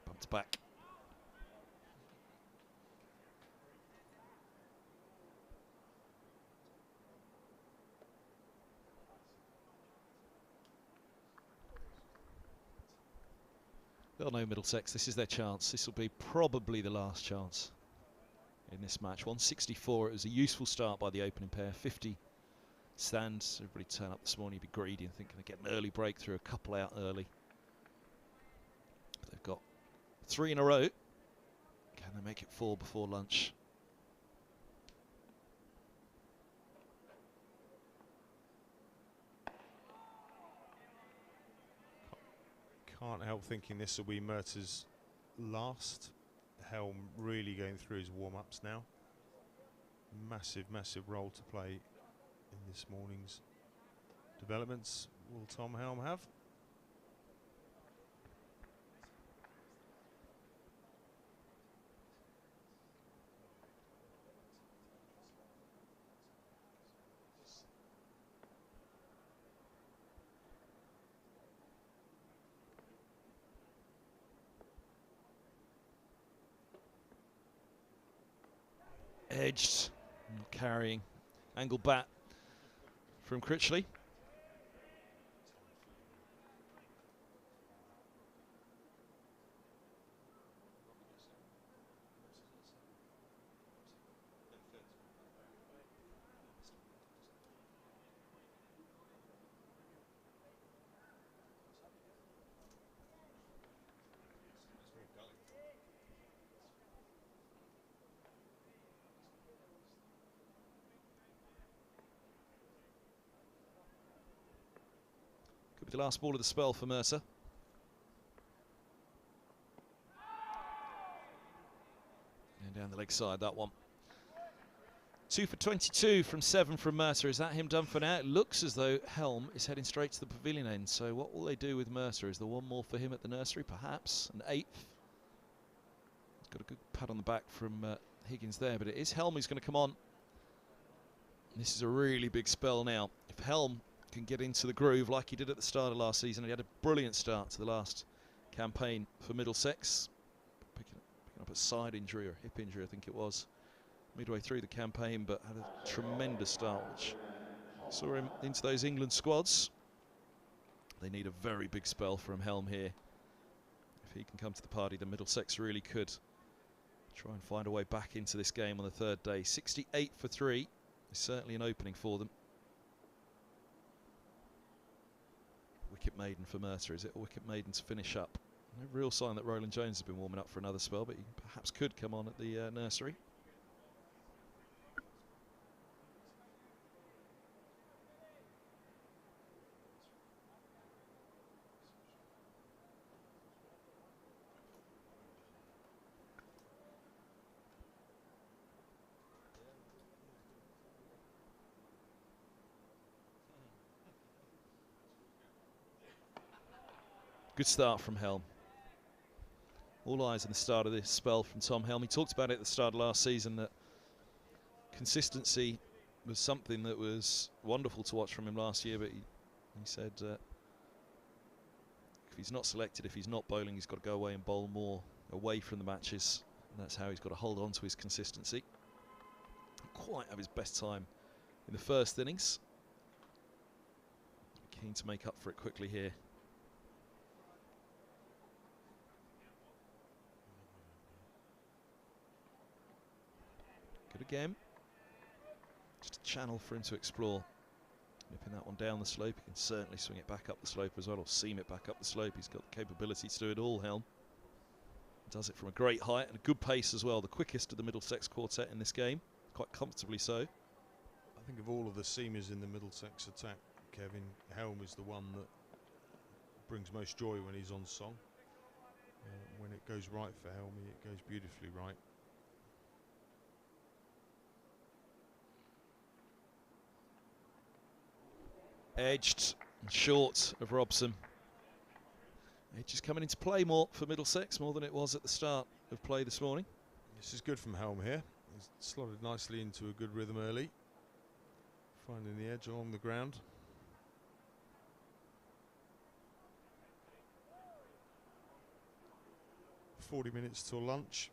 [SPEAKER 1] Bumped back. They'll know Middlesex. This is their chance. This will be probably the last chance in this match. 164. It was a useful start by the opening pair. 50 stands. Everybody turn up this morning, be greedy and think they get an early breakthrough. A couple out early. But they've got 3 in a row. Can they make it 4 before lunch?
[SPEAKER 3] Can't help thinking this will be Murtagh's last. Helm really going through his warm-ups now. Massive, massive role to play in this morning's developments. Will Tom Helm have?
[SPEAKER 1] Edged, not carrying. Angle bat from Critchley. Could be the last ball of the spell for Murtagh. And down the leg side, that one. 2 for 22 from 7 from Murtagh. Is that him done for now? It looks as though Helm is heading straight to the pavilion end. So what will they do with Murtagh? Is there one more for him at the nursery? Perhaps an 8th. He's got a good pat on the back from Higgins there, but it is Helm who's going to come on. This is a really big spell now. If Helm can get into the groove like he did at the start of last season, he had a brilliant start to the last campaign for Middlesex, picking up a side injury or hip injury, I think it was, midway through the campaign, but had a tremendous start, which saw him into those England squads. They need a very big spell from Helm here. If he can come to the party, then Middlesex really could try and find a way back into this game on the 3rd day. 68 for 3 is certainly an opening for them. Wicket maiden for Murtagh, is it? A wicket maiden to finish up. No real sign that Roland Jones has been warming up for another spell, but he perhaps could come on at the nursery. Good start from Helm. All eyes on the start of this spell from Tom Helm. He talked about it at the start of last season, that consistency was something that was wonderful to watch from him last year, but he said if he's not selected, if he's not bowling, he's got to go away and bowl more away from the matches, and that's how he's got to hold on to his consistency. Didn't quite have his best time in the first innings. Keen to make up for it quickly here. Good again. Just a channel for him to explore. Nipping that one down the slope. He can certainly swing it back up the slope as well, or seam it back up the slope. He's got the capability to do it all, Helm. Does it from a great height and a good pace as well. The quickest of the Middlesex quartet in this game. Quite comfortably so.
[SPEAKER 3] I think of all of the seamers in the Middlesex attack, Kevin, Helm is the one that brings most joy when he's on song. When it goes right for Helmy, it goes beautifully right.
[SPEAKER 1] Edged and short of Robson. Edge is coming into play more for Middlesex, more than it was at the start of play this morning.
[SPEAKER 3] This is good from Helm here. He's slotted nicely into a good rhythm early. Finding the edge along the ground. "40 minutes till lunch."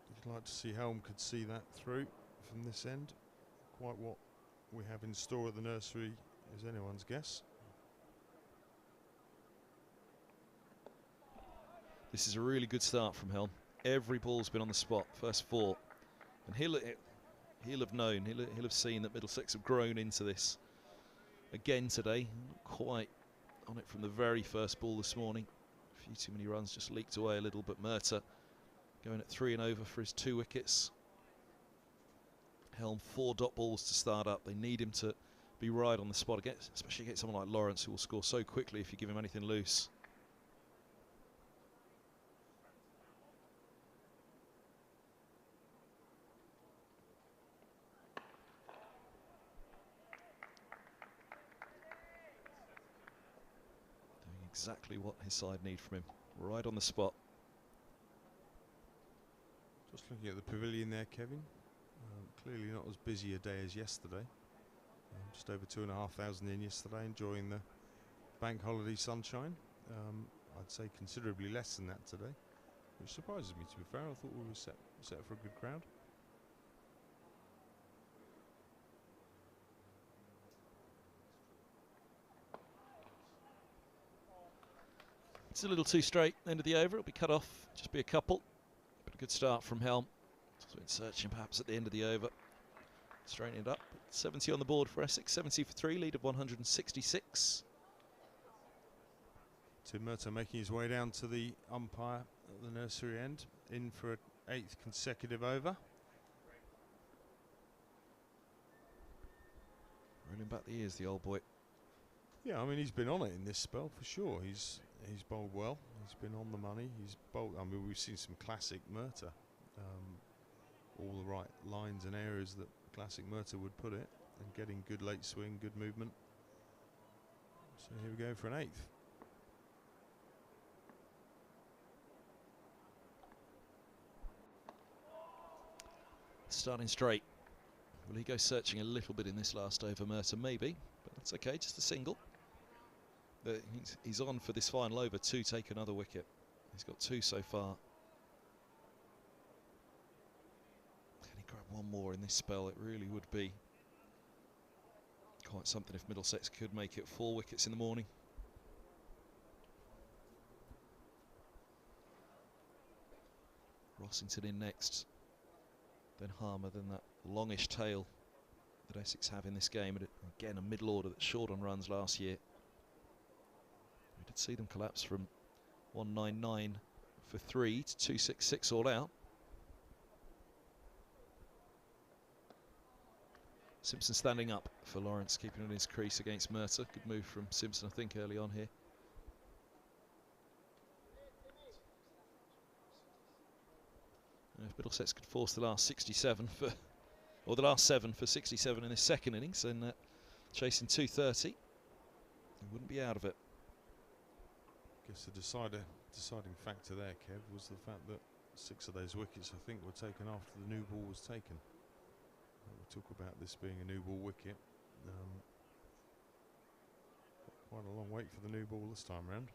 [SPEAKER 3] You'd like to see Helm could see that through from this end. Quite what we have in store at the nursery is anyone's guess.
[SPEAKER 1] This is a really good start from Helm. Every ball's been on the spot, first 4. And he'll have known, he'll have seen that Middlesex have grown into this again today. Not quite on it from the very first ball this morning. A few too many runs, just leaked away a little, but Murtagh going at 3 and over for his 2 wickets. Helm 4 dot balls to start up. They need him to be right on the spot again, especially against someone like Lawrence, who will score so quickly if you give him anything loose. Doing exactly what his side need from him, right on the spot.
[SPEAKER 3] Just looking at the pavilion there, Kevin. Clearly not as busy a day as yesterday. Just over 2,500 in yesterday, enjoying the bank holiday sunshine. I'd say considerably less than that today, which surprises me, to be fair. I thought we were set for a good crowd.
[SPEAKER 1] It's a little too straight, end of the over. It'll be cut off, just be a couple. But a good start from Helm. So in searching perhaps at the end of the over. Straightening it up. 70 on the board for Essex, 70 for 3, lead of 166.
[SPEAKER 3] Tim Murtagh making his way down to the umpire at the nursery end, in for an 8th consecutive over.
[SPEAKER 1] Rolling back the ears, the old boy.
[SPEAKER 3] Yeah, I mean, he's been on it in this spell for sure. He's bowled well. He's been on the money. He's bowled. I mean, we've seen some classic Murtagh. All the right lines and areas that classic Murtagh would put it, and getting good late swing, good movement. So here we go for an 8th.
[SPEAKER 1] Starting straight. Will he go searching a little bit in this last over, Murtagh? Maybe, but that's okay, just a single. He's on for this final over to take another wicket. He's got 2 so far. Can he grab one more in this spell? It really would be quite something if Middlesex could make it 4 wickets in the morning. Rossington in next, then Harmer, then that longish tail that Essex have in this game. And again, a middle order that's short on runs last year. We did see them collapse from 199 for 3 to 266 all out. Simpson standing up for Lawrence, keeping in his crease against Murtagh. Good move from Simpson, I think, early on here. And if Middlesex could force the last 67 for, or the last 7 for 67 in this second innings, then chasing 230, he wouldn't be out of it.
[SPEAKER 3] I guess the deciding factor there, Kev, was the fact that 6 of those wickets, I think, were taken after the new ball was taken. We'll talk about this being a new ball wicket. Quite a long wait for the new ball this time round.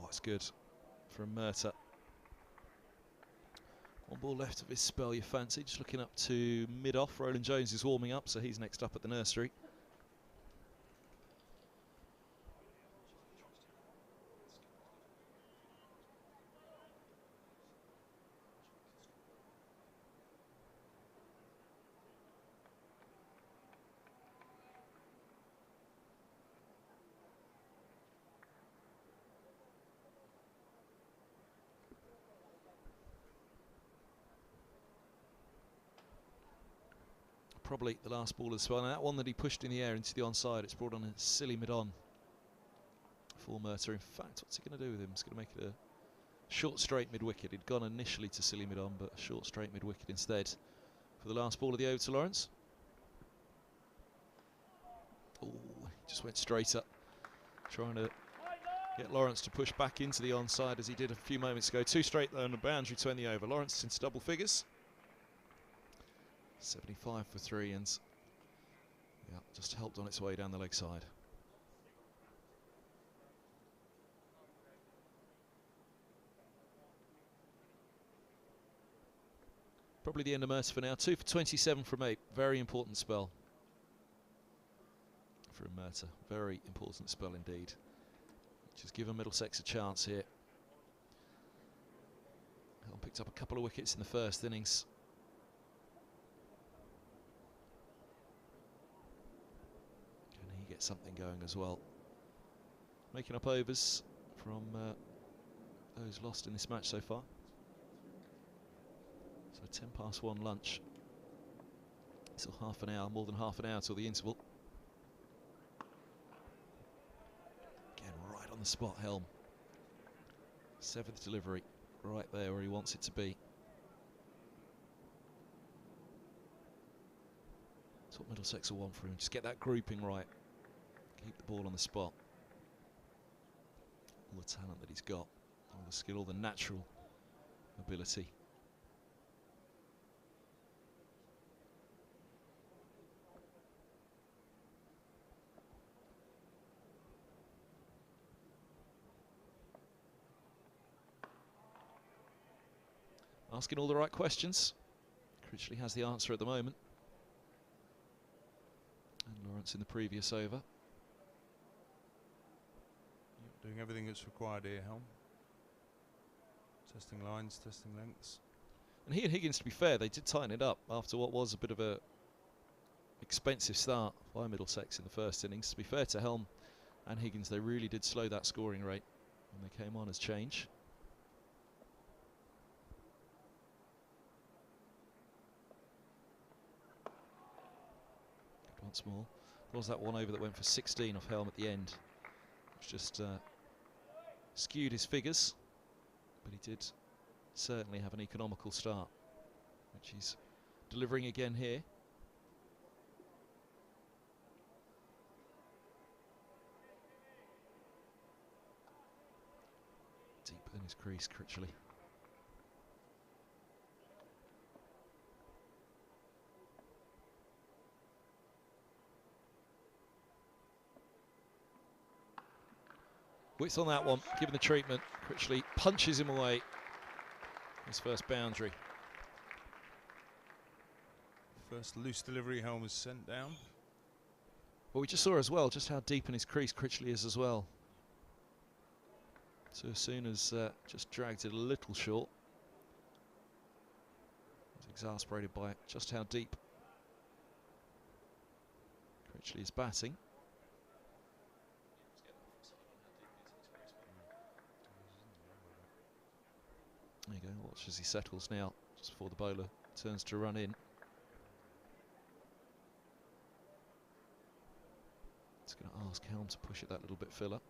[SPEAKER 1] That's good from Murtagh. One ball left of his spell, you fancy. Just looking up to mid-off. Roland Jones is warming up, so he's next up at the nursery. probably the last ball of the spell. And that one that he pushed in the air into the onside, it's brought on a silly mid-on for Murtagh. In fact, what's he going to do with him? He's going to make it a short straight mid-wicket. He'd gone initially to silly mid-on, but a short straight mid-wicket instead for the last ball of the over to Lawrence. Oh, he just went straight up, trying to get Lawrence to push back into the onside as he did a few moments ago. 2 straight though, and a boundary to end the over. Lawrence into double figures. 75 for 3, and yeah, just helped on its way down the leg side. Probably the end of Murtagh for now. 2 for 27 from 8. Very important spell from Murtagh. Very important spell indeed. Which has given Middlesex a chance here. Helm picked up a couple of wickets in the first innings. Can he get something going as well? Making up overs from those lost in this match so far. So 10 past 1 lunch. Still half an hour, more than half an hour till the interval. Again, right on the spot, Helm. 7th delivery, right there where he wants it to be. That's what Middlesex will want from him. Just get that grouping right. Keep the ball on the spot. All the talent that he's got, all the skill, all the natural ability. Asking all the right questions. Critchley has the answer at the moment. And Lawrence in the previous over.
[SPEAKER 3] Doing everything that's required here, Helm. Testing lines, testing lengths.
[SPEAKER 1] And he and Higgins, to be fair, they did tighten it up after what was a bit of a expensive start by Middlesex in the first innings. To be fair to Helm and Higgins, they really did slow that scoring rate when they came on as change. Once more, there was that one over that went for 16 off Helm at the end, which just skewed his figures, but he did certainly have an economical start, which he's delivering again here. Deep in his crease, Critchley. Width on that one, given the treatment. Critchley punches him away. His first boundary.
[SPEAKER 3] First loose delivery, Helm is sent down.
[SPEAKER 1] Well, we just saw as well just how deep in his crease Critchley is as well. So as soon as just dragged it a little short. He's exasperated by just how deep Critchley is batting. There you go, watch as he settles now, just before the bowler turns to run in. It's going to ask Helm to push it that little bit fuller.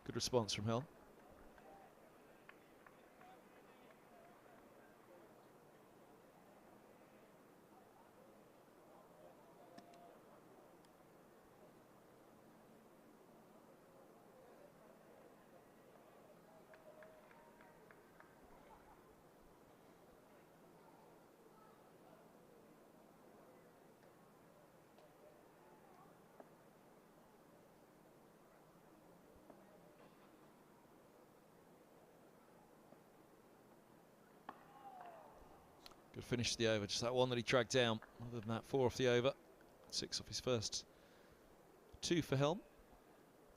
[SPEAKER 1] Good response from Helm. Good finish to the over, just that one that he dragged down. Other than that, 4 off the over, 6 off his first 2 for Helm,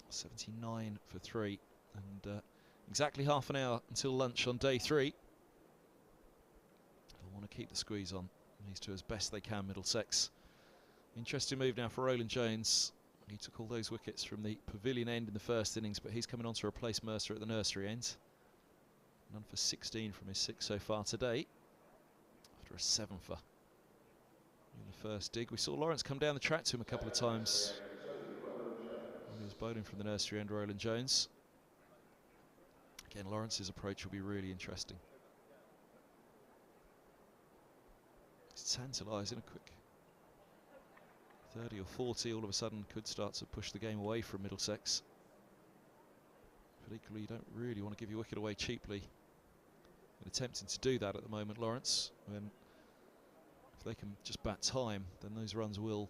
[SPEAKER 1] 79 for 3, and exactly half an hour until lunch on day 3. They'll want to keep the squeeze on these two as best they can, Middlesex. Interesting move now for Roland Jones. He took all those wickets from the pavilion end in the first innings, but he's coming on to replace Mercer at the nursery end. None for 16 from his 6 so far today, after a 7-for in the first dig. We saw Lawrence come down the track to him a couple of times when he was bowling from the nursery end, Roland Jones. Again, Lawrence's approach will be really interesting. It's tantalising. A quick 30 or 40 all of a sudden could start to push the game away from Middlesex. But equally, you don't really want to give your wicket away cheaply. And attempting to do that at the moment, Lawrence, when if they can just bat time, then those runs will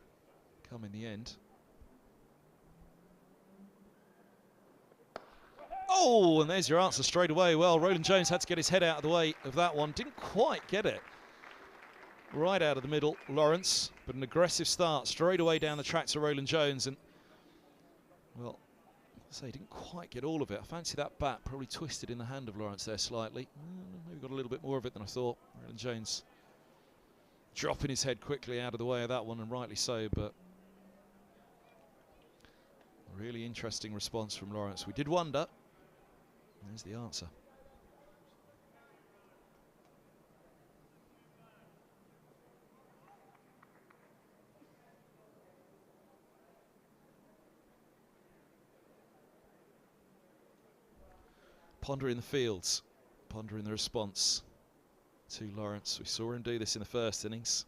[SPEAKER 1] come in the end. Oh, and there's your answer straight away. Well, Roland Jones had to get his head out of the way of that one. Didn't quite get it. Right out of the middle, Lawrence, but an aggressive start straight away down the track to Roland Jones. And, well, I say, didn't quite get all of it. I fancy that bat probably twisted in the hand of Lawrence there slightly. Maybe got a little bit more of it than I thought. Roland Jones dropping his head quickly out of the way of that one, and rightly so, but a really interesting response from Lawrence. We did wonder. There's the answer. Pondering the fields, pondering the response to Lawrence. We saw him do this in the first innings.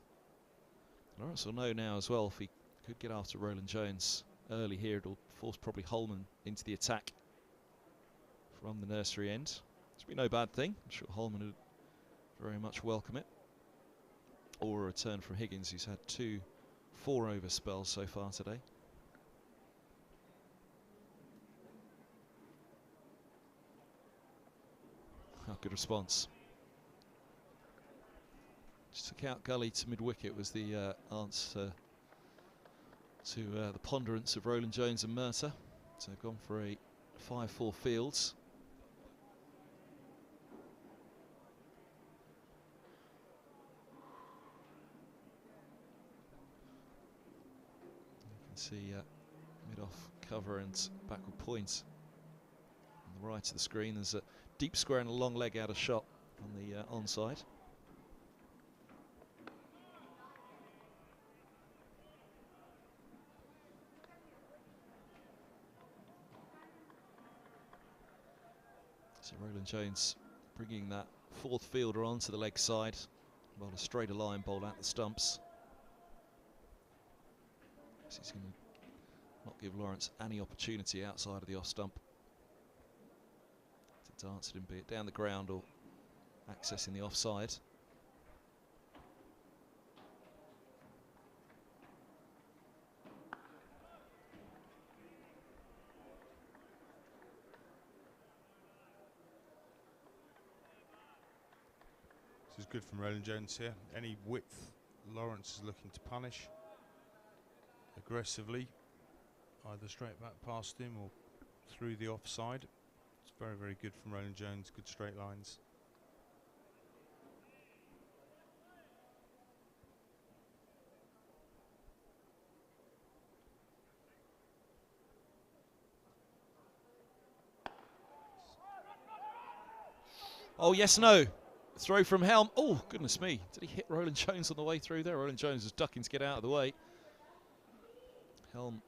[SPEAKER 1] Lawrence will know now as well if he could get after Roland Jones early here. It'll force probably Holden into the attack from the nursery end. It's been no bad thing. I'm sure Holman would very much welcome it. Or a return from Higgins, who's had 2 4-over spells so far today. Oh, good response. Just took out gully to mid-wicket was the answer to the ponderance of Roland Jones and Murtagh. So they've gone for a 5-4 fields. You can see mid-off cover and backward point on the right of the screen. There's a deep square and a long leg out of shot on the onside. So Roland Jones bringing that 4th fielder onto the leg side, while a straighter line bowled out the stumps. So he's going to not give Lawrence any opportunity outside of the off stump to dance at him, be it down the ground or accessing the offside.
[SPEAKER 3] This is good from Roland Jones here. Any width Lawrence is looking to punish aggressively, either straight back past him or through the offside. It's very, very good from Roland Jones. Good straight lines.
[SPEAKER 1] Oh, yes, no. Throw from Helm. Oh, goodness me. Did he hit Roland Jones on the way through there? Roland Jones was ducking to get out of the way. Helm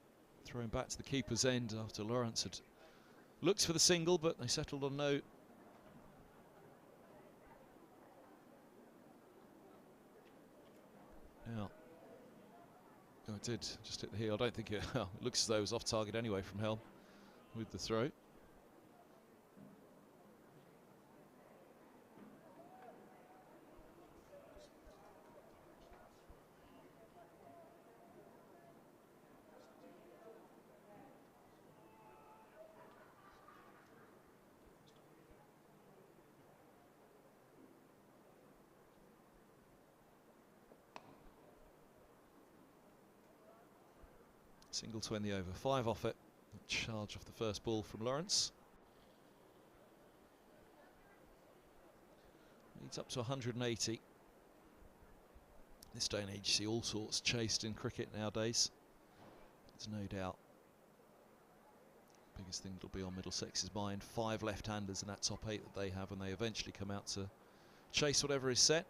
[SPEAKER 1] throwing back to the keeper's end after Lawrence had looked for the single, but they settled on no. Now, oh, it did just hit the heel. I don't think it, well, it looks as though it was off target anyway from Helm with the throw. Single to end the over. 5 off it. Charge off the first ball from Lawrence. Leads up to 180. This day and age, you see all sorts chased in cricket nowadays. There's no doubt biggest thing that'll be on Middlesex's mind. 5 left-handers in that top 8 that they have, and they eventually come out to chase whatever is set.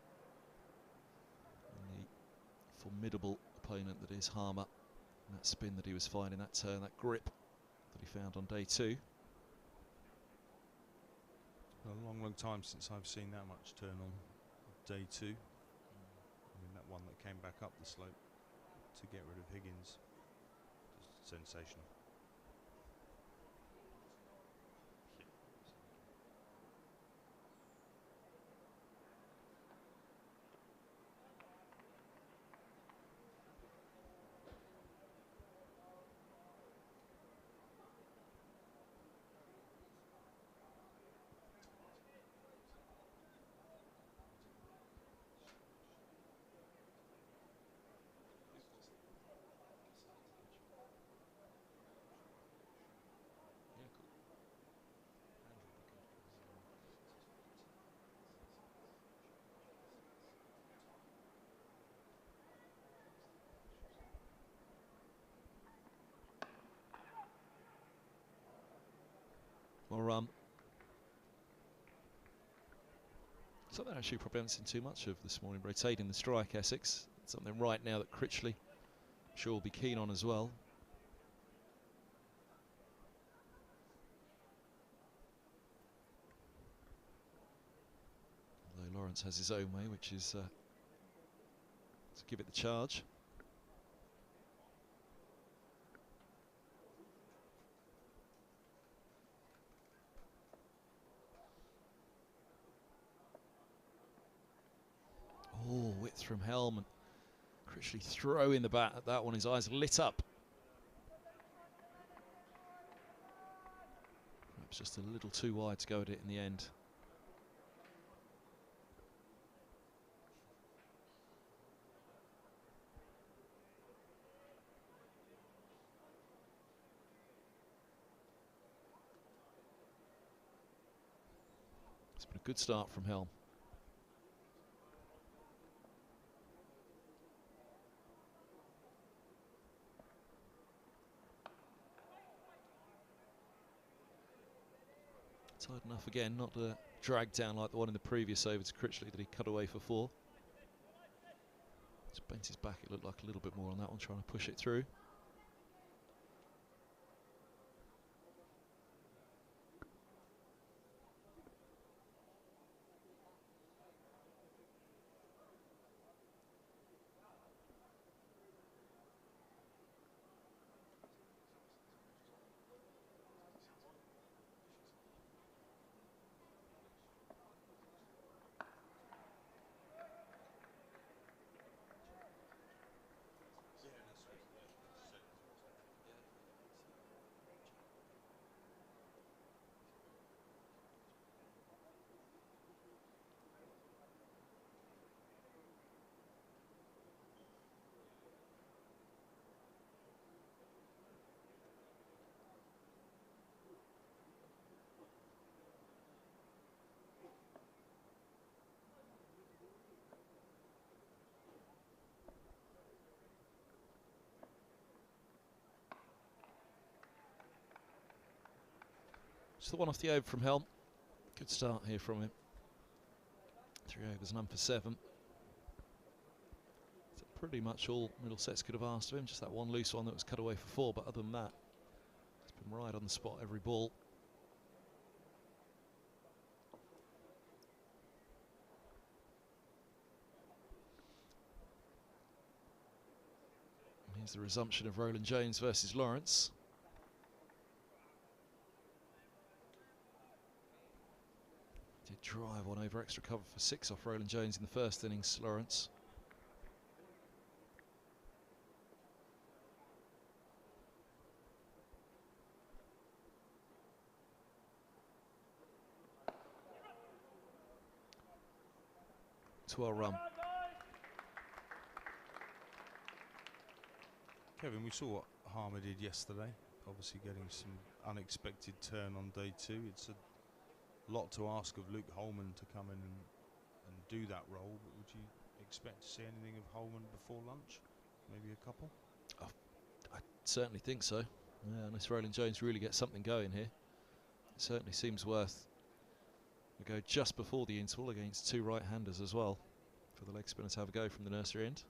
[SPEAKER 1] And the formidable opponent that is Harmer, and that spin that he was finding, that turn, that grip that he found on day 2.
[SPEAKER 3] A long time since I've seen that much turn on day 2. I mean, that one that came back up the slope to get rid of Higgins, just sensational.
[SPEAKER 1] Or something actually probably haven't seen too much of this morning, rotating the strike, Essex. Something right now that Critchley, I'm sure, will be keen on as well. Although Lawrence has his own way, which is to give it the charge. Oh, width from Helm, and Critchley throwing the bat at that one, his eyes lit up. Perhaps just a little too wide to go at it in the end. It's been a good start from Helm. Tight enough again, not dragged down like the one in the previous over to Critchley that he cut away for 4. Just bent his back, it looked like a little bit more on that one, trying to push it through. Just the one off the over from Helm. Good start here from him. 3 overs, none for 7. So pretty much all Middlesex could have asked of him. Just that one loose one that was cut away for 4. But other than that, it's been right on the spot every ball. And here's the resumption of Roland Jones versus Lawrence. Did drive one over extra cover for 6 off Roland Jones in the first innings, Lawrence. To our run.
[SPEAKER 3] Kevin, we saw what Harmer did yesterday, obviously getting some unexpected turn on day 2. It's a lot to ask of Luke Holman to come in and do that role, but would you expect to see anything of Holman before lunch? Maybe a couple?
[SPEAKER 1] I certainly think so. Yeah, unless Roland Jones really gets something going here. It certainly seems worth a go just before the interval against two right-handers as well, for the leg spinner to have a go from the nursery end.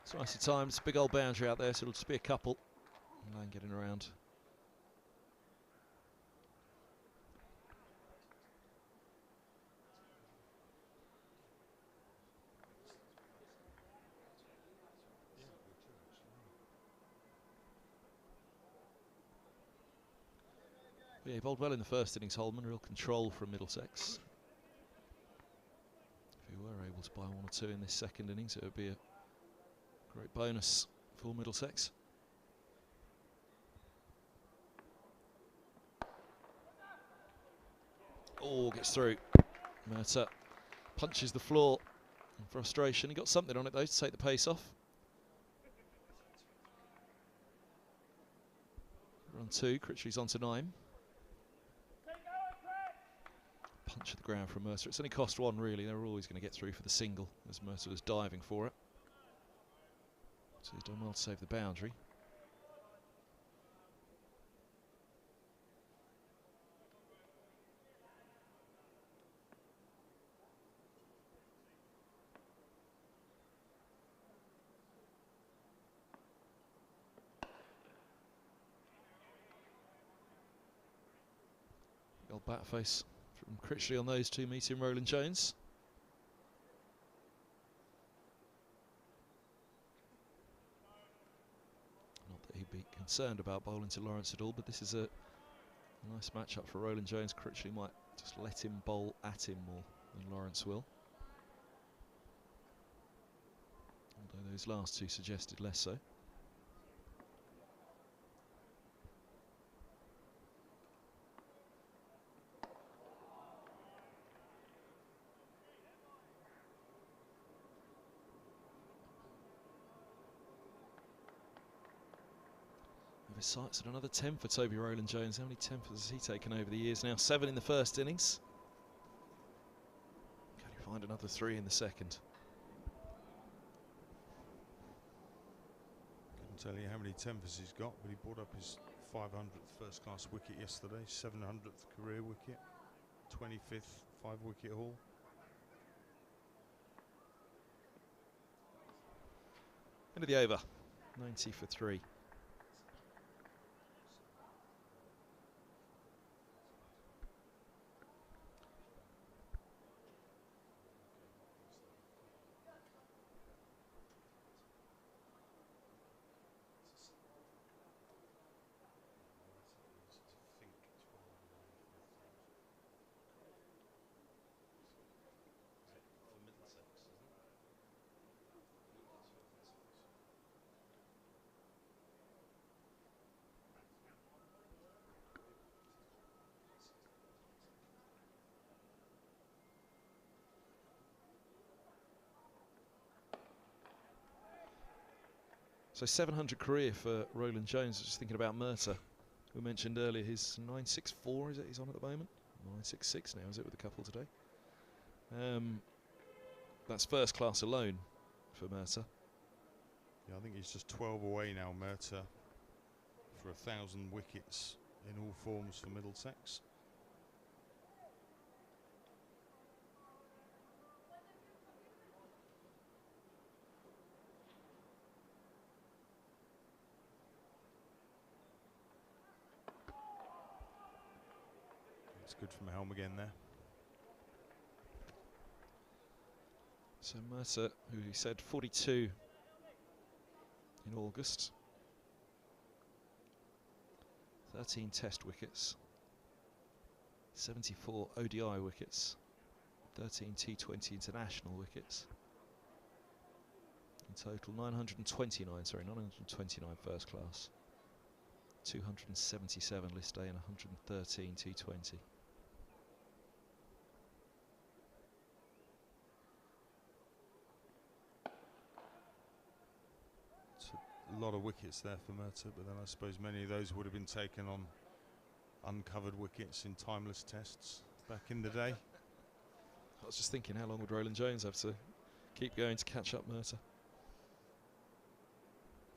[SPEAKER 1] It's nice at times, big old boundary out there, so it'll just be a couple. And getting around. Yeah, he bowled well in the first innings, Holden. Real control from Middlesex. If he were able to buy one or two in this second innings, it would be a great bonus for Middlesex. Oh, gets through. Murtagh punches the floor in frustration. He got something on it though to take the pace off. Run 2, Critchley's on to 9. Punch at the ground from Mercer. It's only cost 1 really. They were always going to get through for the single as Mercer was diving for it. So he's done well to save the boundary. Old bat face from Critchley on those two, meeting Roland Jones. Not that he'd be concerned about bowling to Lawrence at all, but this is a nice matchup for Roland Jones. Critchley might just let him bowl at him more than Lawrence will. Although those last two suggested less so. His sights at another 10 for Toby Roland Jones. How many 10s has he taken over the years now? 7 in the first innings. Can he find another 3 in the second?
[SPEAKER 3] Couldn't tell you how many 10s he's got, but he brought up his 500th first-class wicket yesterday, 700th career wicket, 25th 5-wicket haul.
[SPEAKER 1] End of the over, 90 for 3. So 700 career for Roland Jones. Just thinking about Murtagh, we mentioned earlier, his 964 is it he's on at the moment? 966 now, is it, with a couple today? That's first class alone for Murtagh.
[SPEAKER 3] Yeah, I think he's just 12 away now, Murtagh, for 1,000 wickets in all forms for Middlesex. It's good from Helm again there.
[SPEAKER 1] So Murtagh, who he said 42 in August, 13 test wickets, 74 ODI wickets, 13 T20 international wickets. In total 929 first class, 277 list A and 113 T20.
[SPEAKER 3] A lot of wickets there for Murtagh, but then I suppose many of those would have been taken on uncovered wickets in timeless tests back in the day.
[SPEAKER 1] I was just thinking, how long would Roland Jones have to keep going to catch up Murtagh.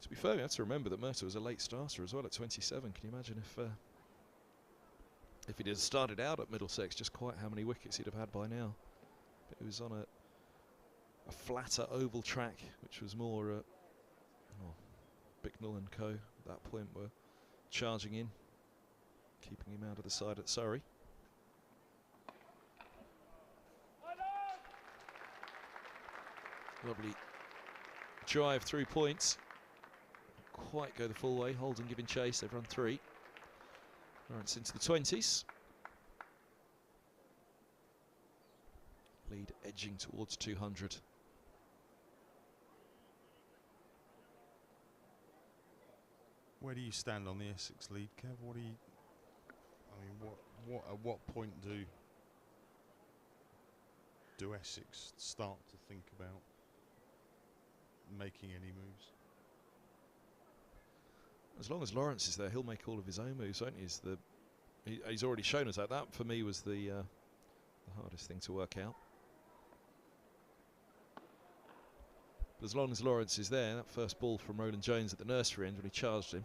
[SPEAKER 1] To be fair, you have to remember that Murtagh was a late starter as well at 27. Can you imagine if he'd have started out at Middlesex, just quite how many wickets he'd have had by now? But he was on a flatter oval track, which was more Bicknell and co at that point were charging in, keeping him out of the side at Surrey. Lovely drive through points. Quite go the full way. Holden giving chase. They've run 3. Lawrence into the 20s. Lead edging towards 200.
[SPEAKER 3] Where do you stand on the Essex lead, Kev? What do you? I mean, at what point do Essex start to think about making any moves?
[SPEAKER 1] As long as Lawrence is there, he'll make all of his own moves, won't he? He's already shown us that. For me, was the hardest thing to work out. But as long as Lawrence is there, that first ball from Roland Jones at the nursery end when he charged him,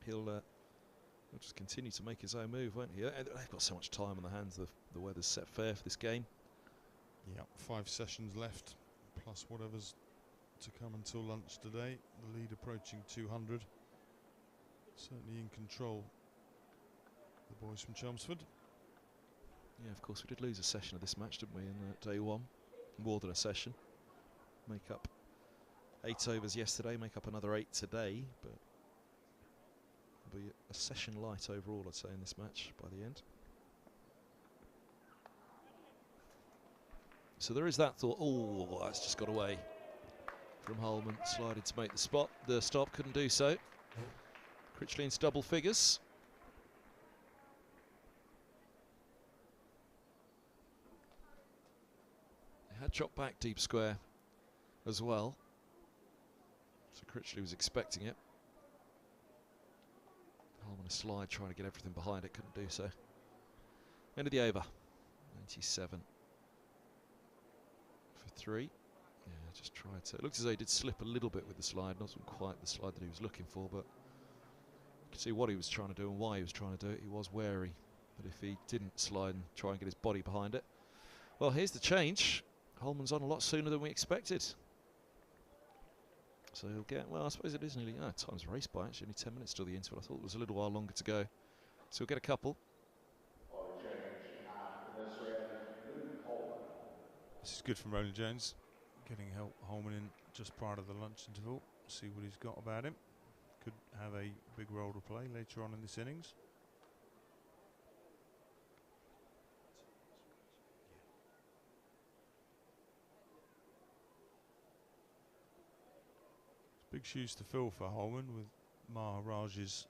[SPEAKER 1] he'll just continue to make his own move, won't he? They've got so much time on their hands. The weather's set fair for this game.
[SPEAKER 3] Yeah, 5 sessions left, plus whatever's to come until lunch today. The lead approaching 200. Certainly in control, the boys from Chelmsford.
[SPEAKER 1] Yeah, of course, we did lose a session of this match, didn't we, in day 1? More than a session. Make up 8 overs yesterday, make up another 8 today, but it'll be a session light overall, I'd say, in this match by the end. So there is that thought. Oh, that's just got away from Holman, slided to make the stop, couldn't do so. Critchley into double figures. He had dropped back deep square as well, so Critchley was expecting it. Holman a slide, trying to get everything behind it, couldn't do so. End of the over, 97 for 3. Yeah, just tried to. It looked as though he did slip a little bit with the slide. Wasn't quite the slide that he was looking for, but you could see what he was trying to do and why he was trying to do it. He was wary that if he didn't slide and try and get his body behind it. Well, here's the change. Holman's on a lot sooner than we expected. So he'll get, well, I suppose it is nearly, time's raced by actually, only 10 minutes till the interval. I thought it was a little while longer to go. So he'll get a couple.
[SPEAKER 3] This is good from Roland Jones, getting Holman in just prior to the lunch interval. See what he's got about him. Could have a big role to play later on in this innings. Big shoes to fill for Holman, with Maharaj's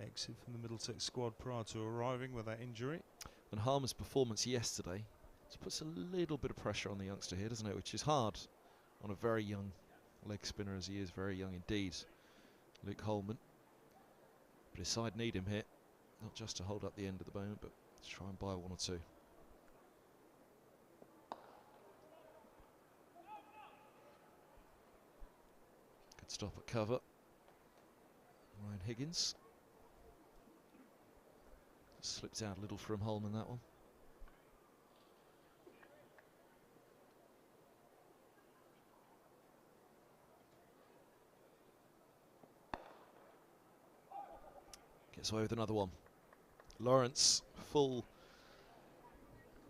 [SPEAKER 3] exit from the Middlesex squad prior to arriving with that injury.
[SPEAKER 1] And Harmer's performance yesterday just puts a little bit of pressure on the youngster here, doesn't it? Which is hard on a very young leg spinner, as he is very young indeed, Luke Holman. But his side need him here, not just to hold up the end at the moment, but to try and buy 1 or 2. Stop at cover. Ryan Higgins. Slipped out a little from Holman, that one. Gets away with another one. Lawrence, full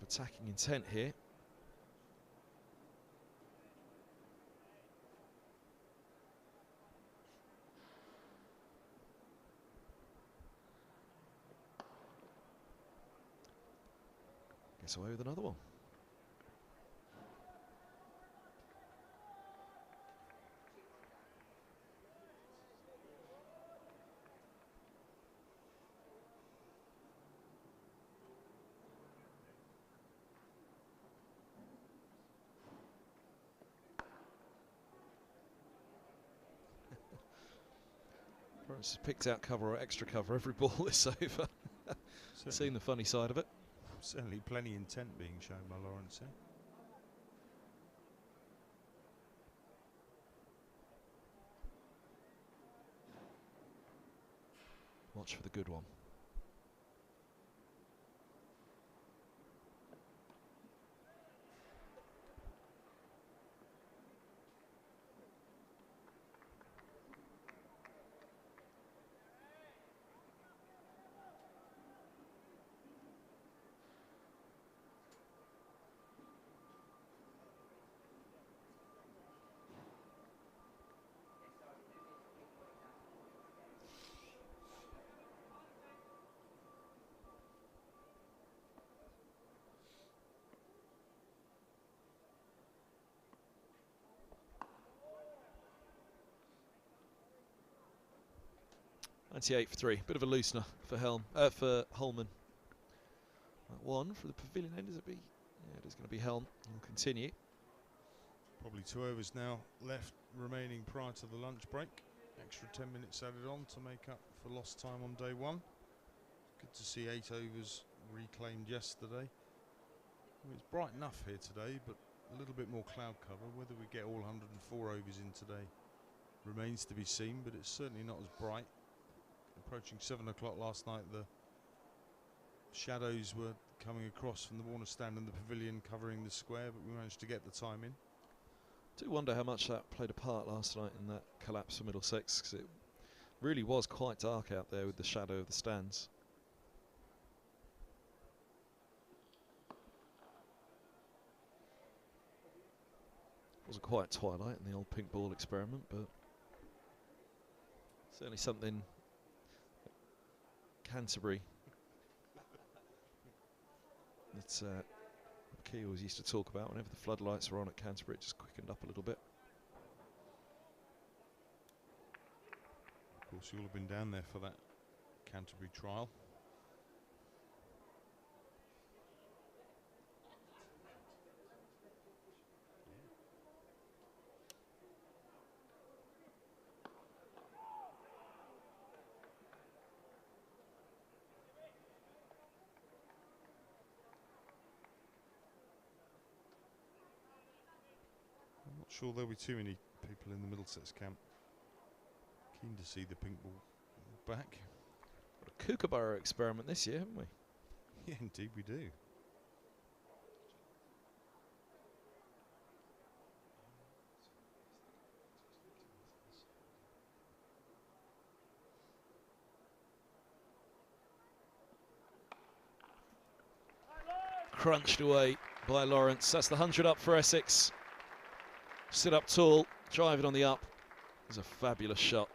[SPEAKER 1] attacking intent here. Away with another one. Lawrence has picked out cover or extra cover every ball this over. Seen the funny side of it.
[SPEAKER 3] Certainly plenty intent being shown by Lawrence here.
[SPEAKER 1] Watch for the good one. .98 for 3. Bit of a loosener for for Holman. That one for the pavilion end, is it be? Yeah, it is going to be Helm. We'll continue.
[SPEAKER 3] Probably 2 overs now left remaining prior to the lunch break. Extra 10 minutes added on to make up for lost time on day 1. Good to see 8 overs reclaimed yesterday. Well, it's bright enough here today, but a little bit more cloud cover. Whether we get all 104 overs in today remains to be seen, but it's certainly not as bright. Approaching 7 o'clock last night, the shadows were coming across from the Warner stand and the pavilion covering the square, but we managed to get the time in.
[SPEAKER 1] I do wonder how much that played a part last night in that collapse for Middlesex, because it really was quite dark out there with the shadow of the stands. Wasn't quite twilight in the old pink ball experiment, but certainly something Canterbury that Key always used to talk about. Whenever the floodlights were on at Canterbury, it just quickened up a little bit.
[SPEAKER 3] Of course, you'll have been down there for that Canterbury trial. I'm not sure there'll be too many people in the Middlesex camp keen to see the pink ball back.
[SPEAKER 1] What a Kookaburra experiment this year, haven't we?
[SPEAKER 3] Yeah, indeed we do.
[SPEAKER 1] Crunched away by Lawrence. That's the 100 up for Essex. Sit up tall, drive it on the up. It's a fabulous shot.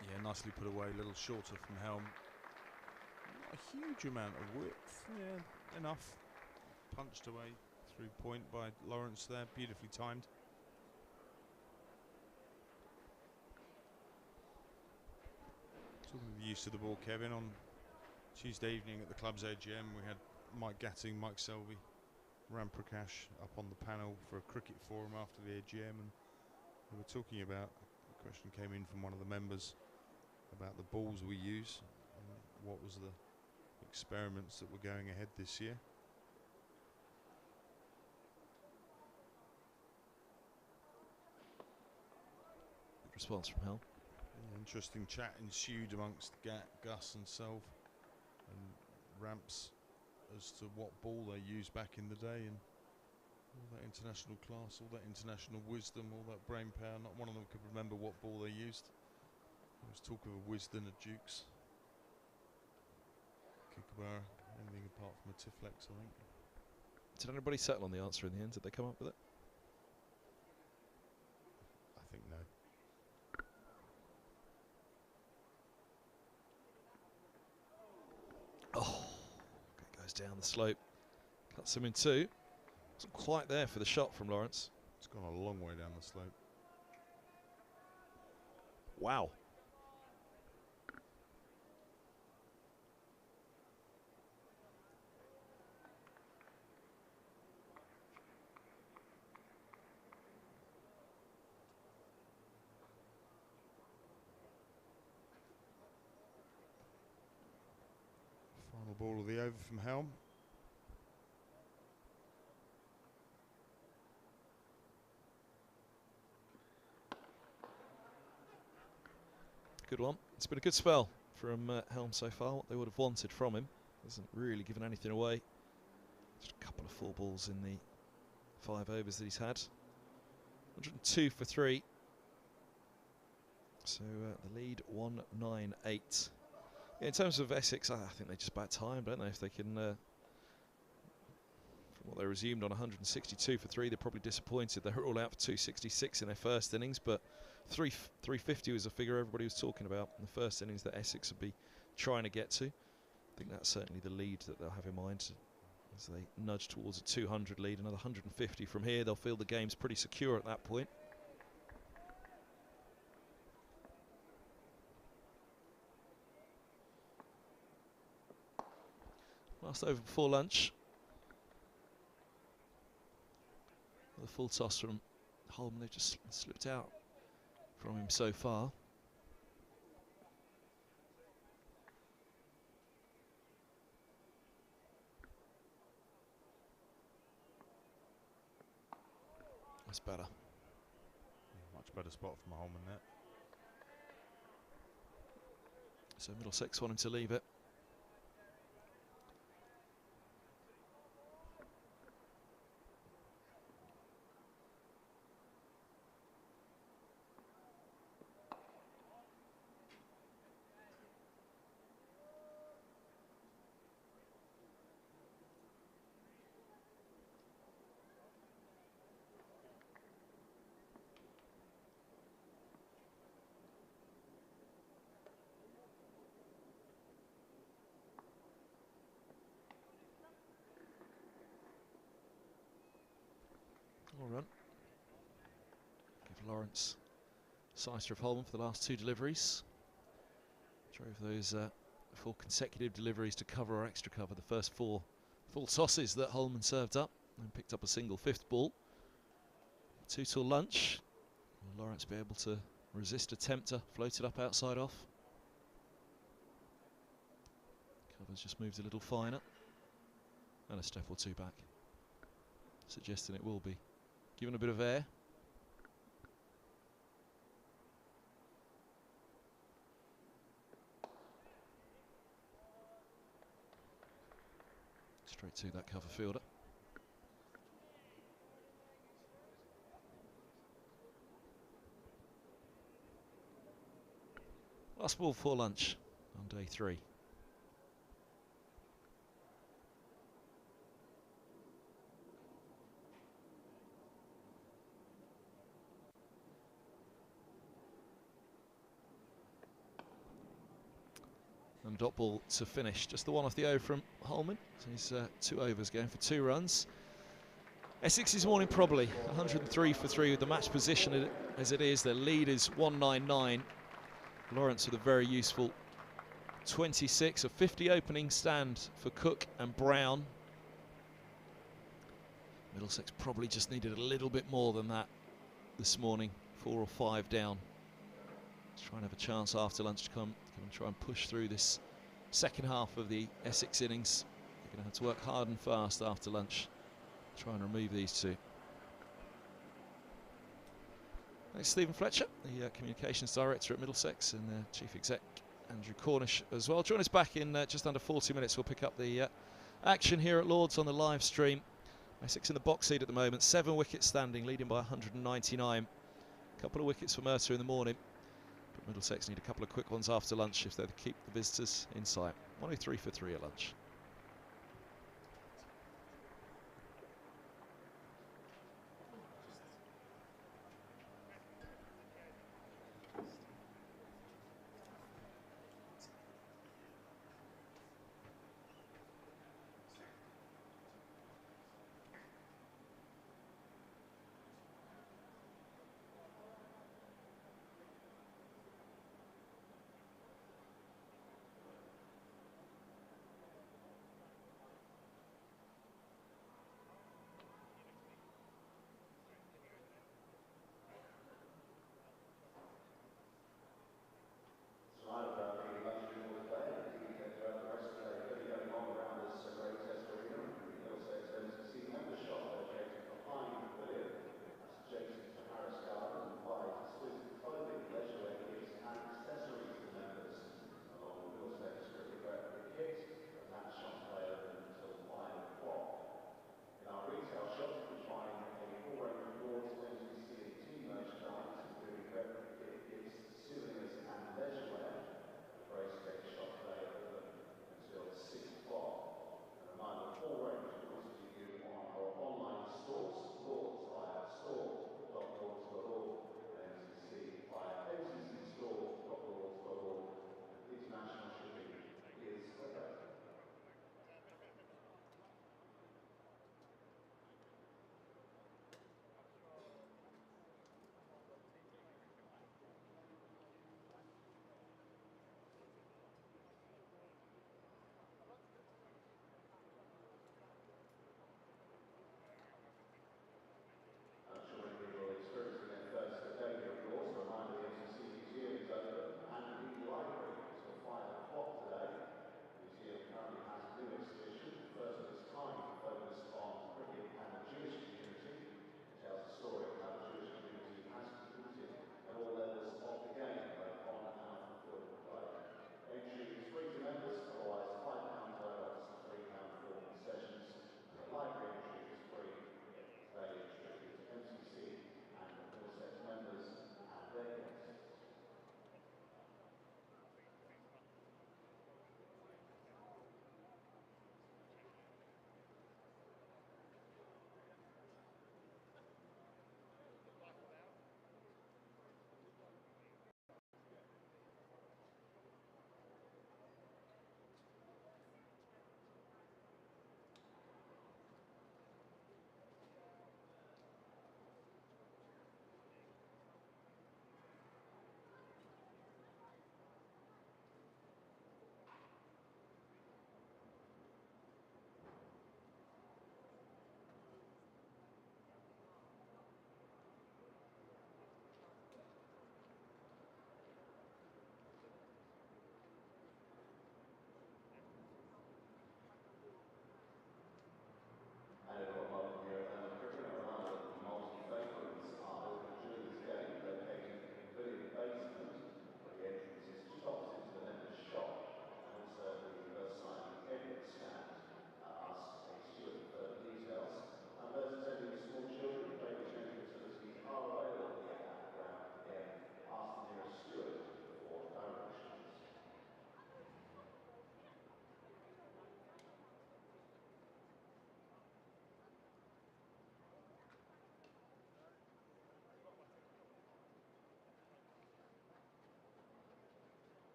[SPEAKER 3] Yeah, nicely put away, a little shorter from Helm. Not a huge amount of width, yeah, enough. Punched away through point by Lawrence there, beautifully timed. Talking of the use of the ball, Kevin, on Tuesday evening at the club's AGM, we had Mike Gatting, Mike Selvey, Ram Prakash up on the panel for a cricket forum after the AGM, and we were talking about, a question came in from one of the members about the balls we use and what was the experiments that were going ahead this year.
[SPEAKER 1] Good response from Helm.
[SPEAKER 3] Yeah, interesting chat ensued amongst Gus and Selv and Ramps as to what ball they used back in the day, and all that international class, all that international wisdom, all that brain power. Not one of them could remember what ball they used. There was talk of a Wisden, a Dukes, Kookaburra, anything apart from a Tiflex, I think.
[SPEAKER 1] Did anybody settle on the answer in the end? Did they come up with it?
[SPEAKER 3] I think no.
[SPEAKER 1] Oh, it goes down the slope, cuts him in two. Wasn't quite there for the shot from Lawrence.
[SPEAKER 3] It's gone a long way down the slope.
[SPEAKER 1] Wow.
[SPEAKER 3] Final ball of the over from Helm.
[SPEAKER 1] Good one. It's been a good spell from Helm so far, what they would have wanted from him. Hasn't really given anything away. Just a couple of full balls in the 5 overs that he's had. 102 for 3. So the lead 198. Yeah, in terms of Essex, I think they just bat time, don't they? If they can, from what they resumed on 162 for 3, they're probably disappointed. They were all out for 266 in their first innings, but 350 was a figure everybody was talking about in the first innings that Essex would be trying to get to. I think that's certainly the lead that they'll have in mind as they nudge towards a 200 lead. Another 150 from here, they'll feel the game's pretty secure at that point. Last over before lunch. The full toss from Holden. They've just slipped out from him so far. That's better.
[SPEAKER 3] Much better spot from Holden there.
[SPEAKER 1] So Middlesex want him to leave it. All run. Give Lawrence sighter of Holden for the last 2 deliveries. Drove those 4 consecutive deliveries to cover or extra cover the first 4 full tosses that Holman served up and picked up a single 5th ball. 2 till lunch. Will Lawrence be able to resist a tempter? Floated up outside off. Cover's just moved a little finer. And a step or 2 back. Suggesting it will be. Given a bit of air. Straight to that cover fielder. Last ball before lunch on day 3. And dot ball to finish. Just the one off the over from Holman. So he's 2 overs going for 2 runs. Essex this morning probably 103 for 3 with the match position as it is. Their lead is 199. Lawrence with a very useful 26, a 50 opening stand for Cook and Brown. Middlesex probably just needed a little bit more than that this morning. 4 or 5 down. Let's try and have a chance after lunch to come and try and push through this second half of the Essex innings. They're going to have to work hard and fast after lunch. Try and remove these 2. Thanks Stephen Fletcher, the Communications Director at Middlesex, and Chief Exec Andrew Cornish as well. Join us back in just under 40 minutes. We'll pick up the action here at Lord's on the live stream. Essex in the box seat at the moment, 7 wickets standing, leading by 199. A couple of wickets for Murtagh in the morning. But Middlesex need a couple of quick ones after lunch if they're to keep the visitors in sight. 103 for 3 at lunch.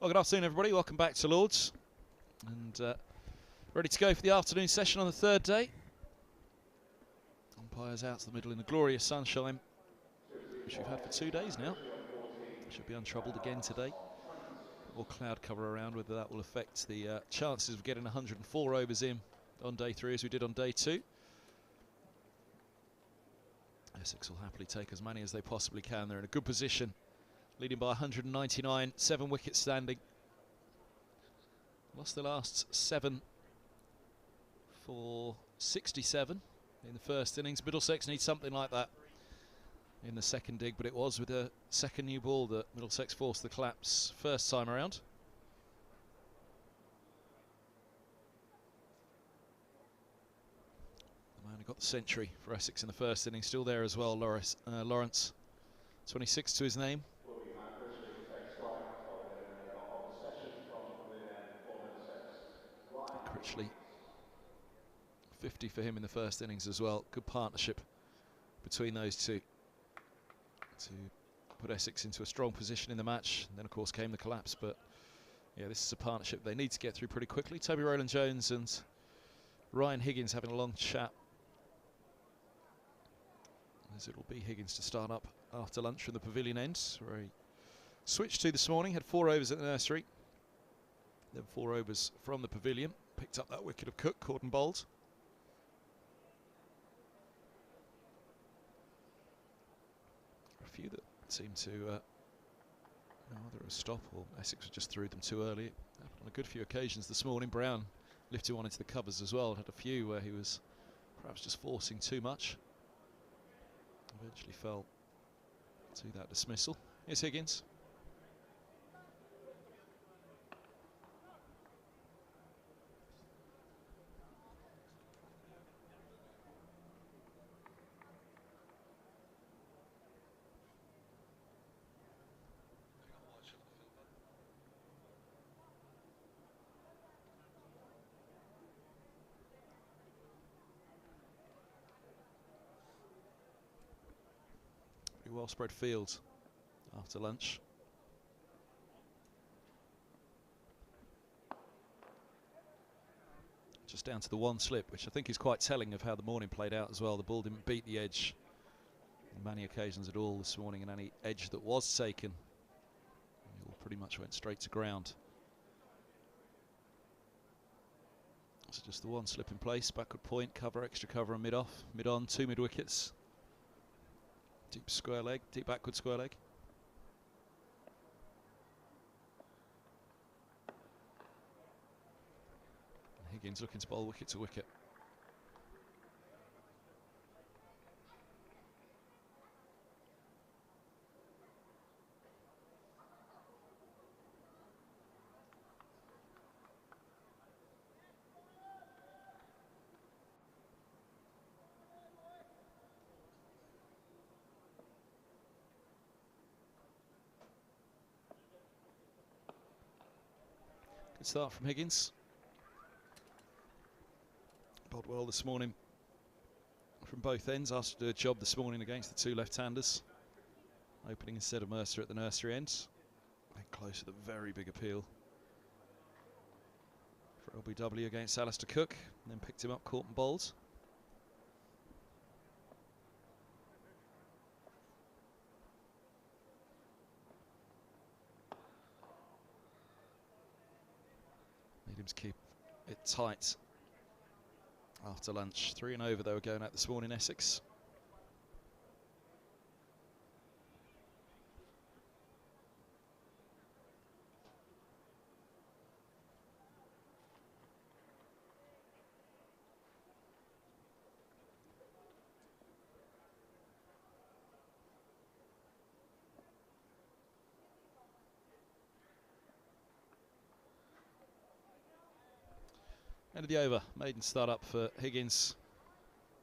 [SPEAKER 1] Well, good afternoon, everybody. Welcome back to Lords. And ready to go for the afternoon session on the third day. Umpires out to the middle in the glorious sunshine, which we've had for 2 days now. Should be untroubled again today. More cloud cover around, whether that will affect the chances of getting 104 overs in on day 3 as we did on day 2. Essex will happily take as many as they possibly can. They're in a good position, leading by 199, 7 wickets standing. Lost the last 7 for 67 in the first innings. Middlesex needs something like that in the second dig, but it was with a second new ball that Middlesex forced the collapse first time around. The man who got the century for Essex in the first inning, still there as well, Lawrence. 26 to his name. Critchley, 50 for him in the first innings as well. Good partnership between those two to put Essex into a strong position in the match. And then, of course, came the collapse. But, yeah, this is a partnership they need to get through pretty quickly. Toby Rowland-Jones and Ryan Higgins having a long chat, as it will be Higgins to start up after lunch from the pavilion end, where he switched to this morning. Had 4 overs at the nursery, then 4 overs from the pavilion. Picked up that wicket of Cook, caught and bowled. A few that seemed to either a stop or Essex just threw them too early. On a good few occasions this morning. Brown lifted one into the covers as well. Had a few where he was perhaps just forcing too much. Eventually fell to that dismissal. Here's Higgins. Well spread field after lunch. Just down to the 1 slip, which I think is quite telling of how the morning played out as well. The ball didn't beat the edge on many occasions at all this morning, and any edge that was taken, it all pretty much went straight to ground. So just the 1 slip in place, backward point, cover, extra cover and mid-off, mid-on, 2 mid-wickets. Deep square leg, deep backward square leg. Higgins looking to bowl wicket to wicket. Good start from Higgins. Bowled well this morning from both ends. Asked to do a job this morning against the 2 left-handers. Opening instead of Mercer at the nursery end. And close with a very big appeal for LBW against Alistair Cook. And then picked him up, caught and bowled. Need him to keep it tight after lunch. 3 and over they were going at this morning, Essex. End of the over, maiden start up for Higgins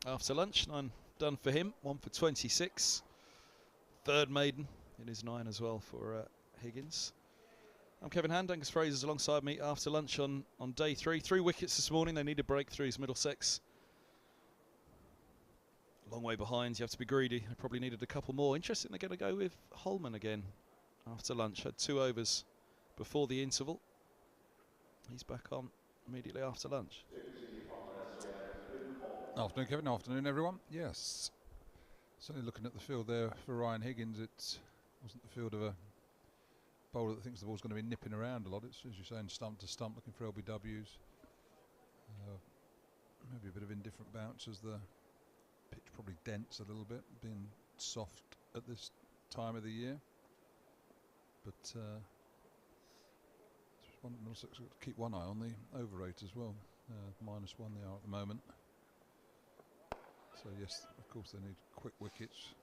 [SPEAKER 1] after lunch. 9 done for him, 1 for 26. Third maiden in his 9 as well for Higgins. I'm Kevin Hand, Angus Fraser's alongside me after lunch on day 3. 3 wickets this morning, they needed breakthroughs, Middlesex. A long way behind, you have to be greedy. They probably needed a couple more. Interesting, they're going to go with Holden again after lunch. Had 2 overs before the interval. He's back on immediately after lunch.
[SPEAKER 2] Afternoon, Kevin. Afternoon, everyone. Yes. Certainly looking at the field there for Ryan Higgins, it wasn't the field of a bowler that thinks the ball's going to be nipping around a lot. It's, as you're saying, stump to stump, looking for LBWs. Maybe a bit of indifferent bounce as the pitch probably dents a little bit, being soft at this time of the year. But Middlesex got to keep one eye on the over rate as well. -1 they are at the moment. So yes, of course they need quick wickets.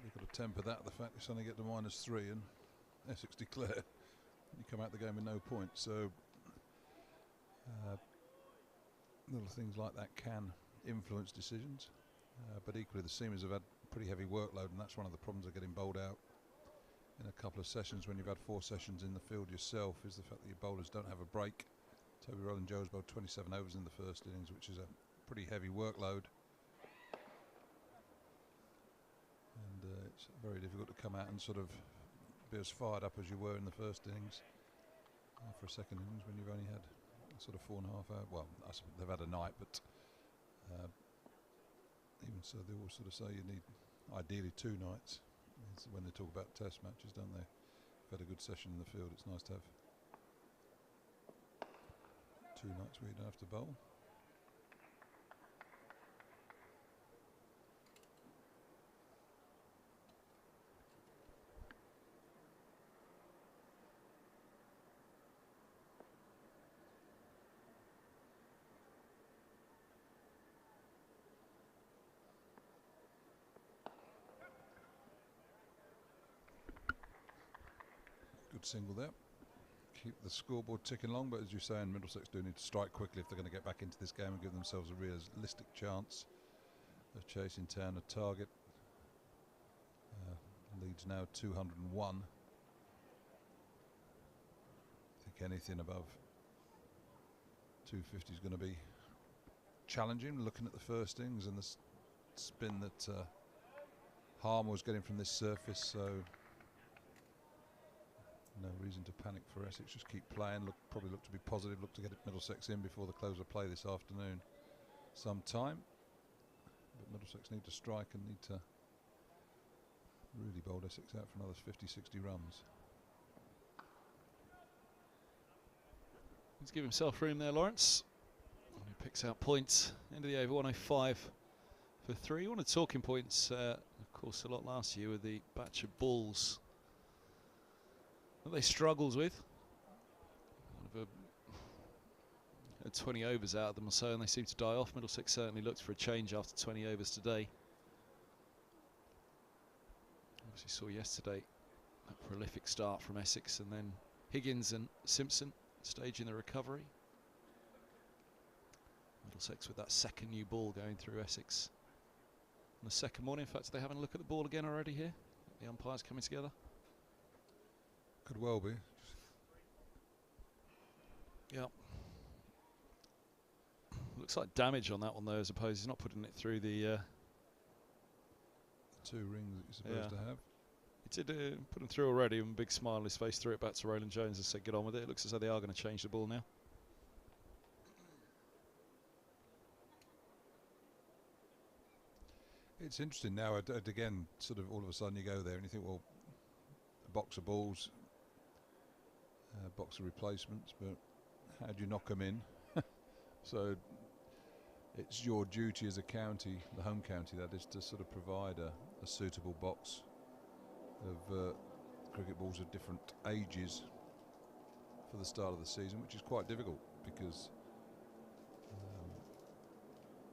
[SPEAKER 2] They've got to temper that, the fact they suddenly get to -3 and Essex declare you come out the game with no points. So little things like that can influence decisions, but equally the seamers have had pretty heavy workload, and that's one of the problems of getting bowled out in a couple of sessions when you've had 4 sessions in the field yourself, is the fact that your bowlers don't have a break. Toby Rowland-Jones bowled 27 overs in the first innings, which is a pretty heavy workload, and it's very difficult to come out and sort of be as fired up as you were in the first innings for a second innings when you've only had sort of 4.5 hours. Well, they've had a night, but even so, they all sort of say you need ideally 2 nights. It's when they talk about test matches, don't they? If you've had a good session in the field, it's nice to have 2 nights where you don't have to bowl. Good single there. Keep the scoreboard ticking along, but as you're saying, Middlesex do need to strike quickly if they're going to get back into this game and give themselves a realistic chance of chasing down a target. Leads now 201. I think anything above 250 is going to be challenging, looking at the first innings and the spin that Harmer was getting from this surface, so no reason to panic for Essex. Just keep playing. Probably look to be positive. Look to get Middlesex in before the close of play this afternoon sometime. But Middlesex need to strike and need to really bowl Essex out for another 50-60 runs.
[SPEAKER 1] He's given himself room there, Lawrence. And he picks out points. End of the over, 105 for 3. One of the talking points, of course, a lot last year with the batch of balls that they struggled with. Had 20 overs out of them or so, and they seem to die off. Middlesex certainly looked for a change after 20 overs today. Obviously saw yesterday a prolific start from Essex, and then Higgins and Simpson staging the recovery. Middlesex with that second new ball going through Essex on the second morning. In fact, are they having a look at the ball again already here? The umpires coming together?
[SPEAKER 2] Could well be.
[SPEAKER 1] Yep. Looks like damage on that one though, as opposed he's not putting it through the
[SPEAKER 2] 2 rings that you're supposed to have.
[SPEAKER 1] He did put them through already, and a big smile on his face, threw it back to Rowland-Jones and said get on with it. It looks as though they are going to change the ball now.
[SPEAKER 2] It's interesting now, again, sort of all of a sudden you go there and you think, well, a box of balls, a box of replacements, but how do you knock them in? So it's your duty as a county, the home county that is, to sort of provide a suitable box of cricket balls of different ages for the start of the season, which is quite difficult because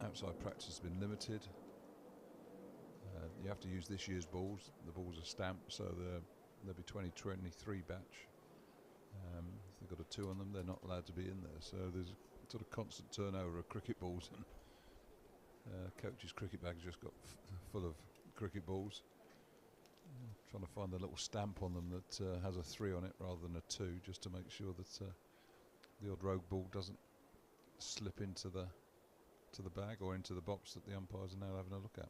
[SPEAKER 2] outside practice has been limited. You have to use this year's balls. The balls are stamped, so there'll be 2023 batch. If they've got a 2 on them, they're not allowed to be in there. So there's a sort of constant turnover of cricket balls, and coach's cricket bag's just got full of cricket balls. Trying to find a little stamp on them that has a 3 on it rather than a 2, just to make sure that the odd rogue ball doesn't slip into the bag or into the box that the umpires are now having a look at.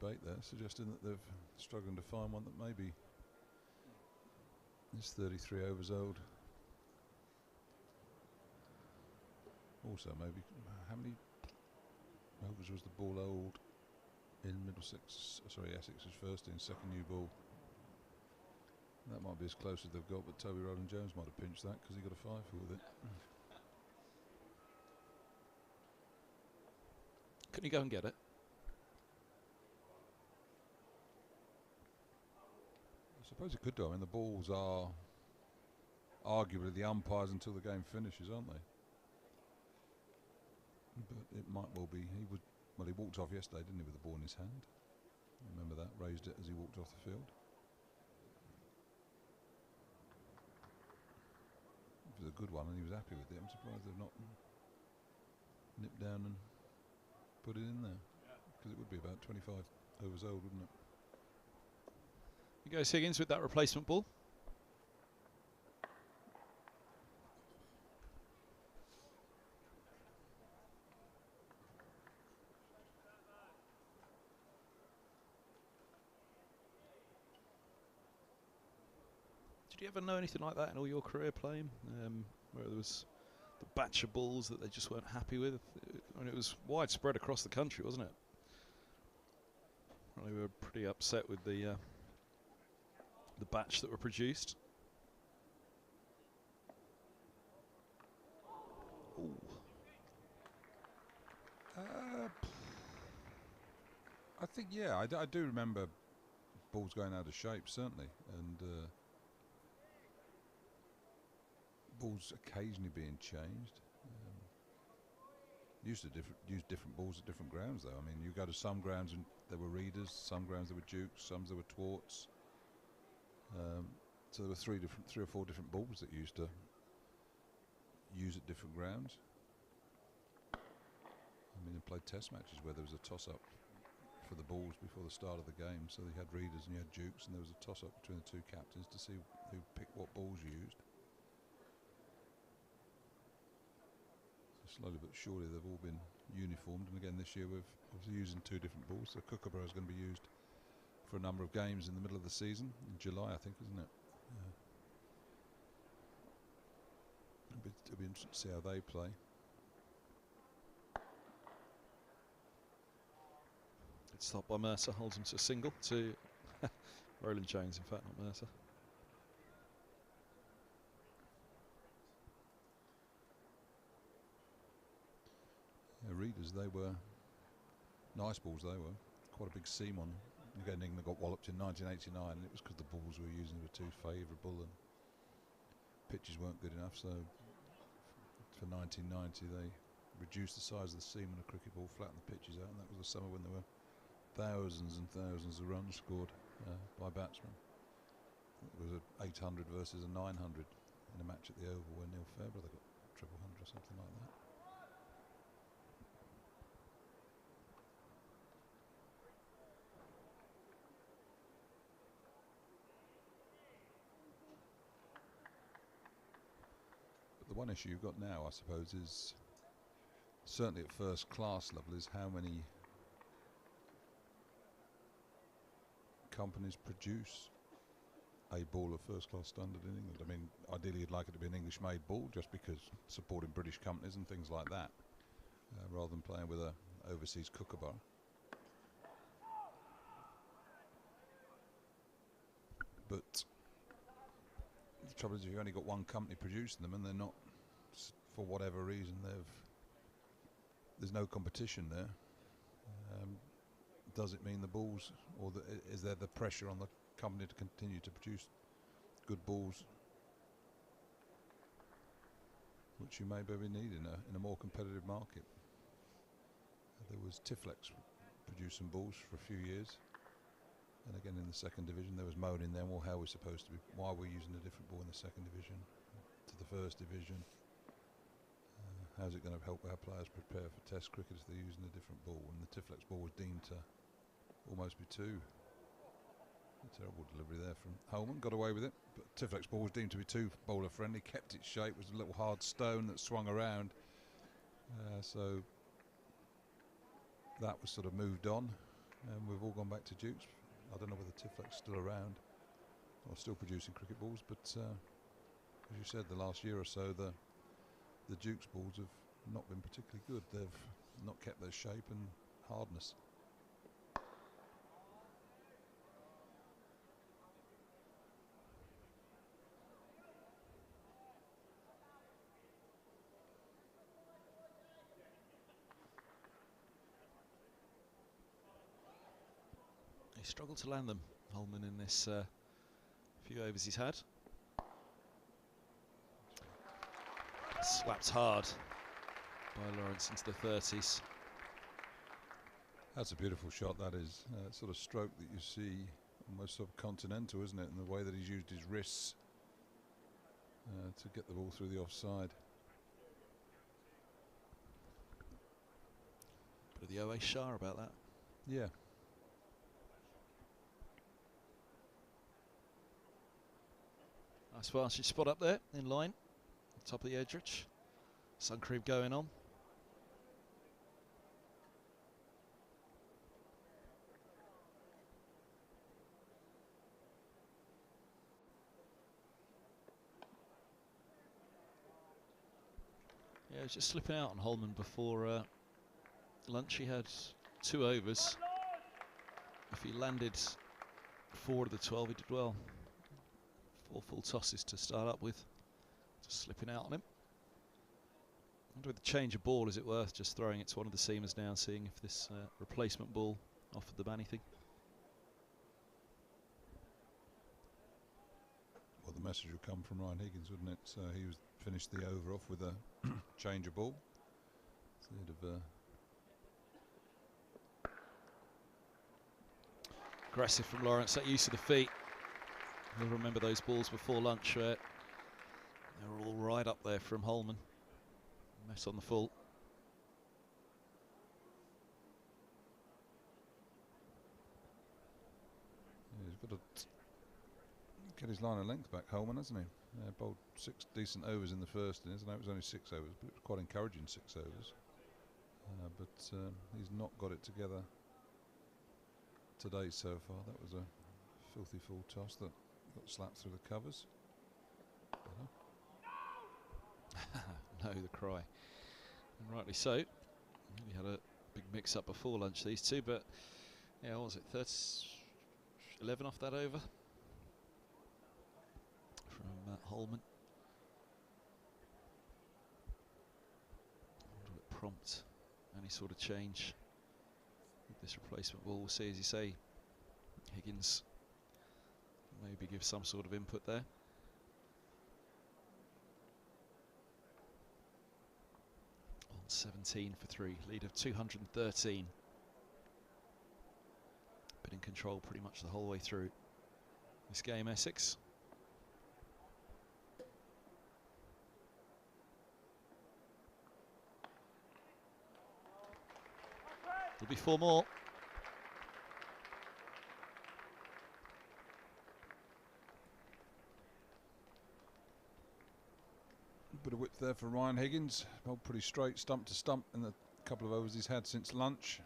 [SPEAKER 2] debate there, suggesting that they're struggling to find one that maybe is 33 overs old. Also, maybe how many overs was the ball old in Essex's first in second new ball? That might be as close as they've got, but Toby Rowland-Jones might have pinched that because he got a 5 with it.
[SPEAKER 1] Can you go and get it?
[SPEAKER 2] I suppose it could do. I mean, the balls are arguably the umpires until the game finishes, aren't they? But it might well be. He walked off yesterday, didn't he, with the ball in his hand? Remember that? Raised it as he walked off the field. It was a good one, and he was happy with it. I'm surprised they've not nipped down and put it in there, because it would be about 25 overs old, wouldn't it?
[SPEAKER 1] Here goes Higgins with that replacement ball. Did you ever know anything like that in all your career playing, where there was the batch of balls that they just weren't happy with? I mean, it was widespread across the country, wasn't it? They were pretty upset with the batch that were produced. Ooh.
[SPEAKER 2] I think, yeah, I do remember balls going out of shape, certainly, and balls occasionally being changed. Used to use different balls at different grounds, though. I mean, you go to some grounds and there were readers, some grounds there were dukes, some there were twarts. So there were three or four different balls that used to use at different grounds. I mean, they played test matches where there was a toss-up for the balls before the start of the game. So you had readers and you had dukes, and there was a toss-up between the two captains to see who picked what balls used. So slowly but surely they've all been uniformed, and again this year we're obviously using two different balls. So Kookaburra is going to be used for a number of games in the middle of the season, in July I think, isn't it? It'll be interesting to see how they play.
[SPEAKER 1] It's stopped by Mercer, holds him to a single to Rowland-Jones, in fact, not Mercer.
[SPEAKER 2] Yeah, readers, they were nice balls, they were. Quite a big seam on them. Again, England got walloped in 1989, and it was because the balls we were using were too favourable and pitches weren't good enough. So for 1990, they reduced the size of the seam on a cricket ball, flattened the pitches out, and that was the summer when there were thousands and thousands of runs scored by batsmen. It was a 800 versus a 900 in a match at the Oval where Neil Fairbrother got 100 or something like that. The one issue you've got now, I suppose, is certainly at first class level, is how many companies produce a ball of first class standard in England. I mean, ideally you'd like it to be an English made ball, just because supporting British companies and things like that, rather than playing with a overseas Kookaburra. But the trouble is, if you've only got one company producing them and they're not, for whatever reason, there's no competition there. Does it mean the balls, or is there the pressure on the company to continue to produce good balls, which you may maybe need in a more competitive market? There was Tiflex producing balls for a few years, and again in the second division there was moaning then, well, how are we supposed to be, why are we using a different ball in the second division to the first division? How's it going to help our players prepare for test cricket if they're using a different ball? And the Tiflex ball was deemed to almost be too, a terrible delivery there from Holden, got away with it, but Tiflex ball was deemed to be too bowler friendly, kept its shape, was a little hard stone that swung around, so that was sort of moved on. and we've all gone back to Dukes. I don't know whether Tiflak's still around or still producing cricket balls, but as you said, the last year or so, the Dukes balls have not been particularly good. They've not kept their shape and hardness.
[SPEAKER 1] He struggled to land them, Holman, in this few overs he's had. Slapped hard by Lawrence into the 30s.
[SPEAKER 2] That's a beautiful shot, that is. Sort of stroke that you see, almost sort of continental, isn't it, in the way that he's used his wrists to get the ball through the offside.
[SPEAKER 1] Bit of the OA Shah about that.
[SPEAKER 2] Yeah.
[SPEAKER 1] Nice vantage spot up there, in line, top of the Edrich. Sun cream going on. Yeah, he was just slipping out on Holman before lunch. He had 2 overs. If he landed 4 of the 12, he did well. 4 full tosses to start up with. Just slipping out on him. I wonder with the change of ball, is it worth just throwing it to one of the seamers now and seeing if this replacement ball offered them anything?
[SPEAKER 2] Well, the message would come from Ryan Higgins, wouldn't it? So he was finished the over off with a change of ball. Instead of
[SPEAKER 1] aggressive from Lawrence, that use of the feet. You'll remember those balls before lunch where they were all right up there from Holman. Mess on the full.
[SPEAKER 2] Yeah, he's got to get his line of length back, Holman, hasn't he? Bowled 6 decent overs in the first innings. I know it was only 6 overs, but it was quite encouraging 6 overs. But he's not got it together today so far. That was a filthy full toss that got slapped through the covers.
[SPEAKER 1] No, the cry. And rightly so. We had a big mix-up before lunch, these two, but yeah, what was it, 11 off that over from Holman. Would it prompt any sort of change with this replacement ball? We'll see, as you say, Higgins maybe give some sort of input there. On 17 for 3, lead of 213. Been in control pretty much the whole way through this game, Essex. There'll be 4 more.
[SPEAKER 2] Bit of width there for Ryan Higgins. Bowled pretty straight, stump to stump in the couple of overs he's had since lunch.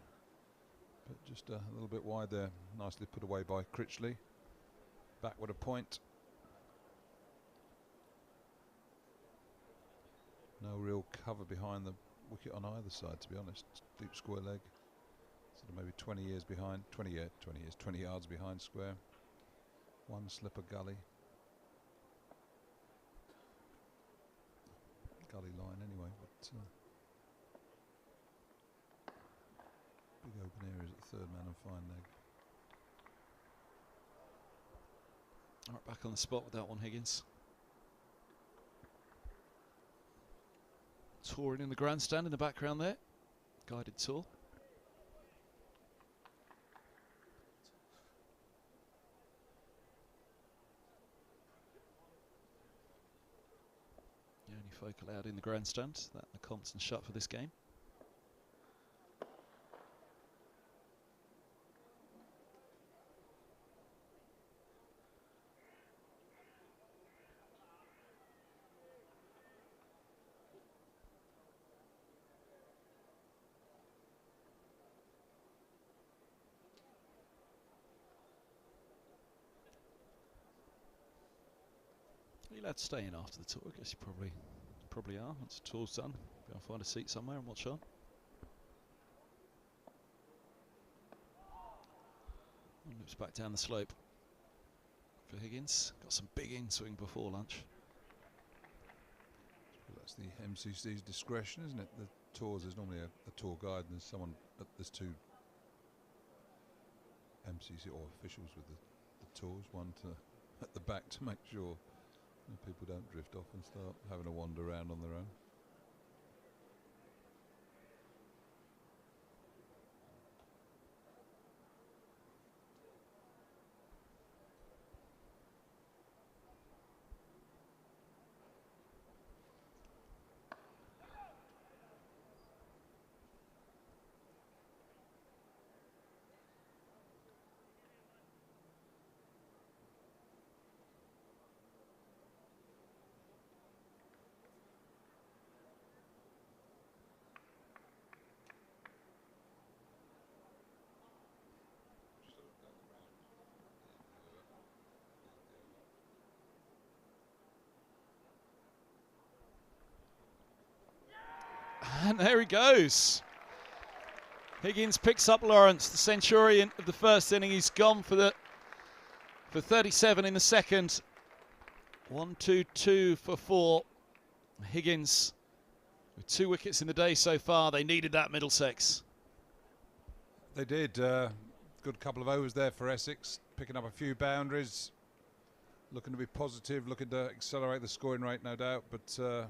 [SPEAKER 2] But just a little bit wide there. Nicely put away by Critchley. Backward a point. No real cover behind the wicket on either side, to be honest. Deep square leg. Sort of maybe 20 years behind. 20 yards behind square. One slipper gully. Gully line anyway, but big open areas at the third man and fine leg.
[SPEAKER 1] All right, back on the spot with that one, Higgins. Touring in the grandstand in the background there. Guided tour. The only folk allowed in the grandstand. That the Compton shut for this game. you allowed to stay in after the tour? I guess you probably are. Once the tour's done, go and find a seat somewhere and watch on. Loops back down the slope for Higgins. Got some big in-swing before lunch.
[SPEAKER 2] That's the MCC's discretion, isn't it? The tours, there's normally a tour guide and there's two MCC or officials with the tours, one at the back to make sure people don't drift off and start having a wander around on their own.
[SPEAKER 1] And there he goes. Higgins picks up Lawrence, the centurion of the first inning. He's gone for 37 in the second. 1-2-2 for 4. Higgins with 2 wickets in the day so far. They needed that, Middlesex.
[SPEAKER 2] They did. Good couple of overs there for Essex, picking up a few boundaries, looking to be positive, looking to accelerate the scoring rate, no doubt. But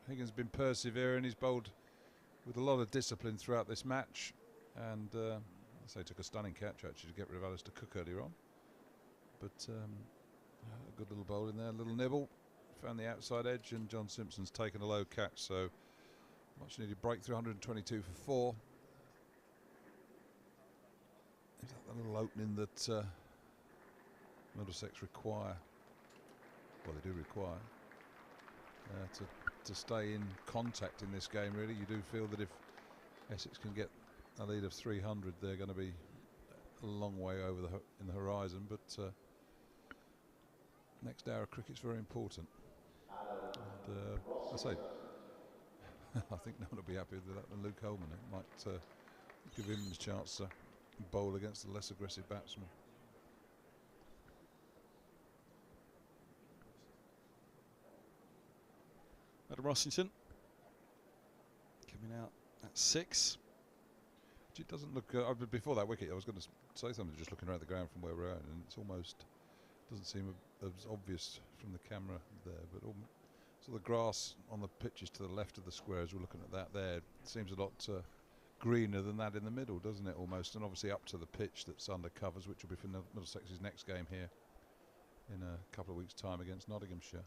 [SPEAKER 2] Higgins has been persevering. He's bowled with a lot of discipline throughout this match, and I say took a stunning catch actually to get rid of Alistair Cook earlier on. But a good little bowl in there, a little nibble, found the outside edge, and John Simpson's taken a low catch. So much needed breakthrough, 122 for 4. Is that the little opening that Middlesex require? Well, they do require to stay in contact in this game. Really, you do feel that if Essex can get a lead of 300, they're going to be a long way over in the horizon. But next hour of cricket's very important. And I say, I think no one will be happy with that than Luke Holden. It might give him the chance to bowl against a less aggressive batsman.
[SPEAKER 1] Adam Rossington coming out at 6.
[SPEAKER 2] It doesn't look before that wicket I was going to say something, just looking around the ground from where we're at, and it's almost doesn't seem as obvious from the camera there, but so the grass on the pitches to the left of the square, as we're looking at that there, seems a lot greener than that in the middle, doesn't it, almost, and obviously up to the pitch that's under covers, which will be for Middlesex's next game here in a couple of weeks' time against Nottinghamshire.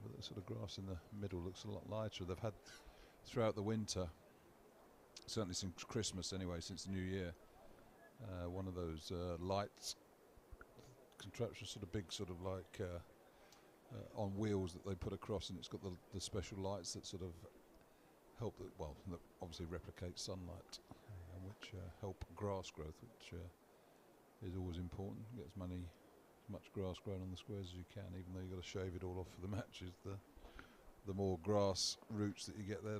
[SPEAKER 2] But the sort of grass in the middle looks a lot lighter. They've had throughout the winter, certainly since Christmas anyway, since the New Year, one of those lights contraptions, sort of big, sort of like on wheels that they put across, and it's got the special lights that sort of help, that obviously replicate sunlight, and which help grass growth, which is always important. Get as much grass grown on the squares as you can, even though you've got to shave it all off for the matches. The more grass roots that you get there,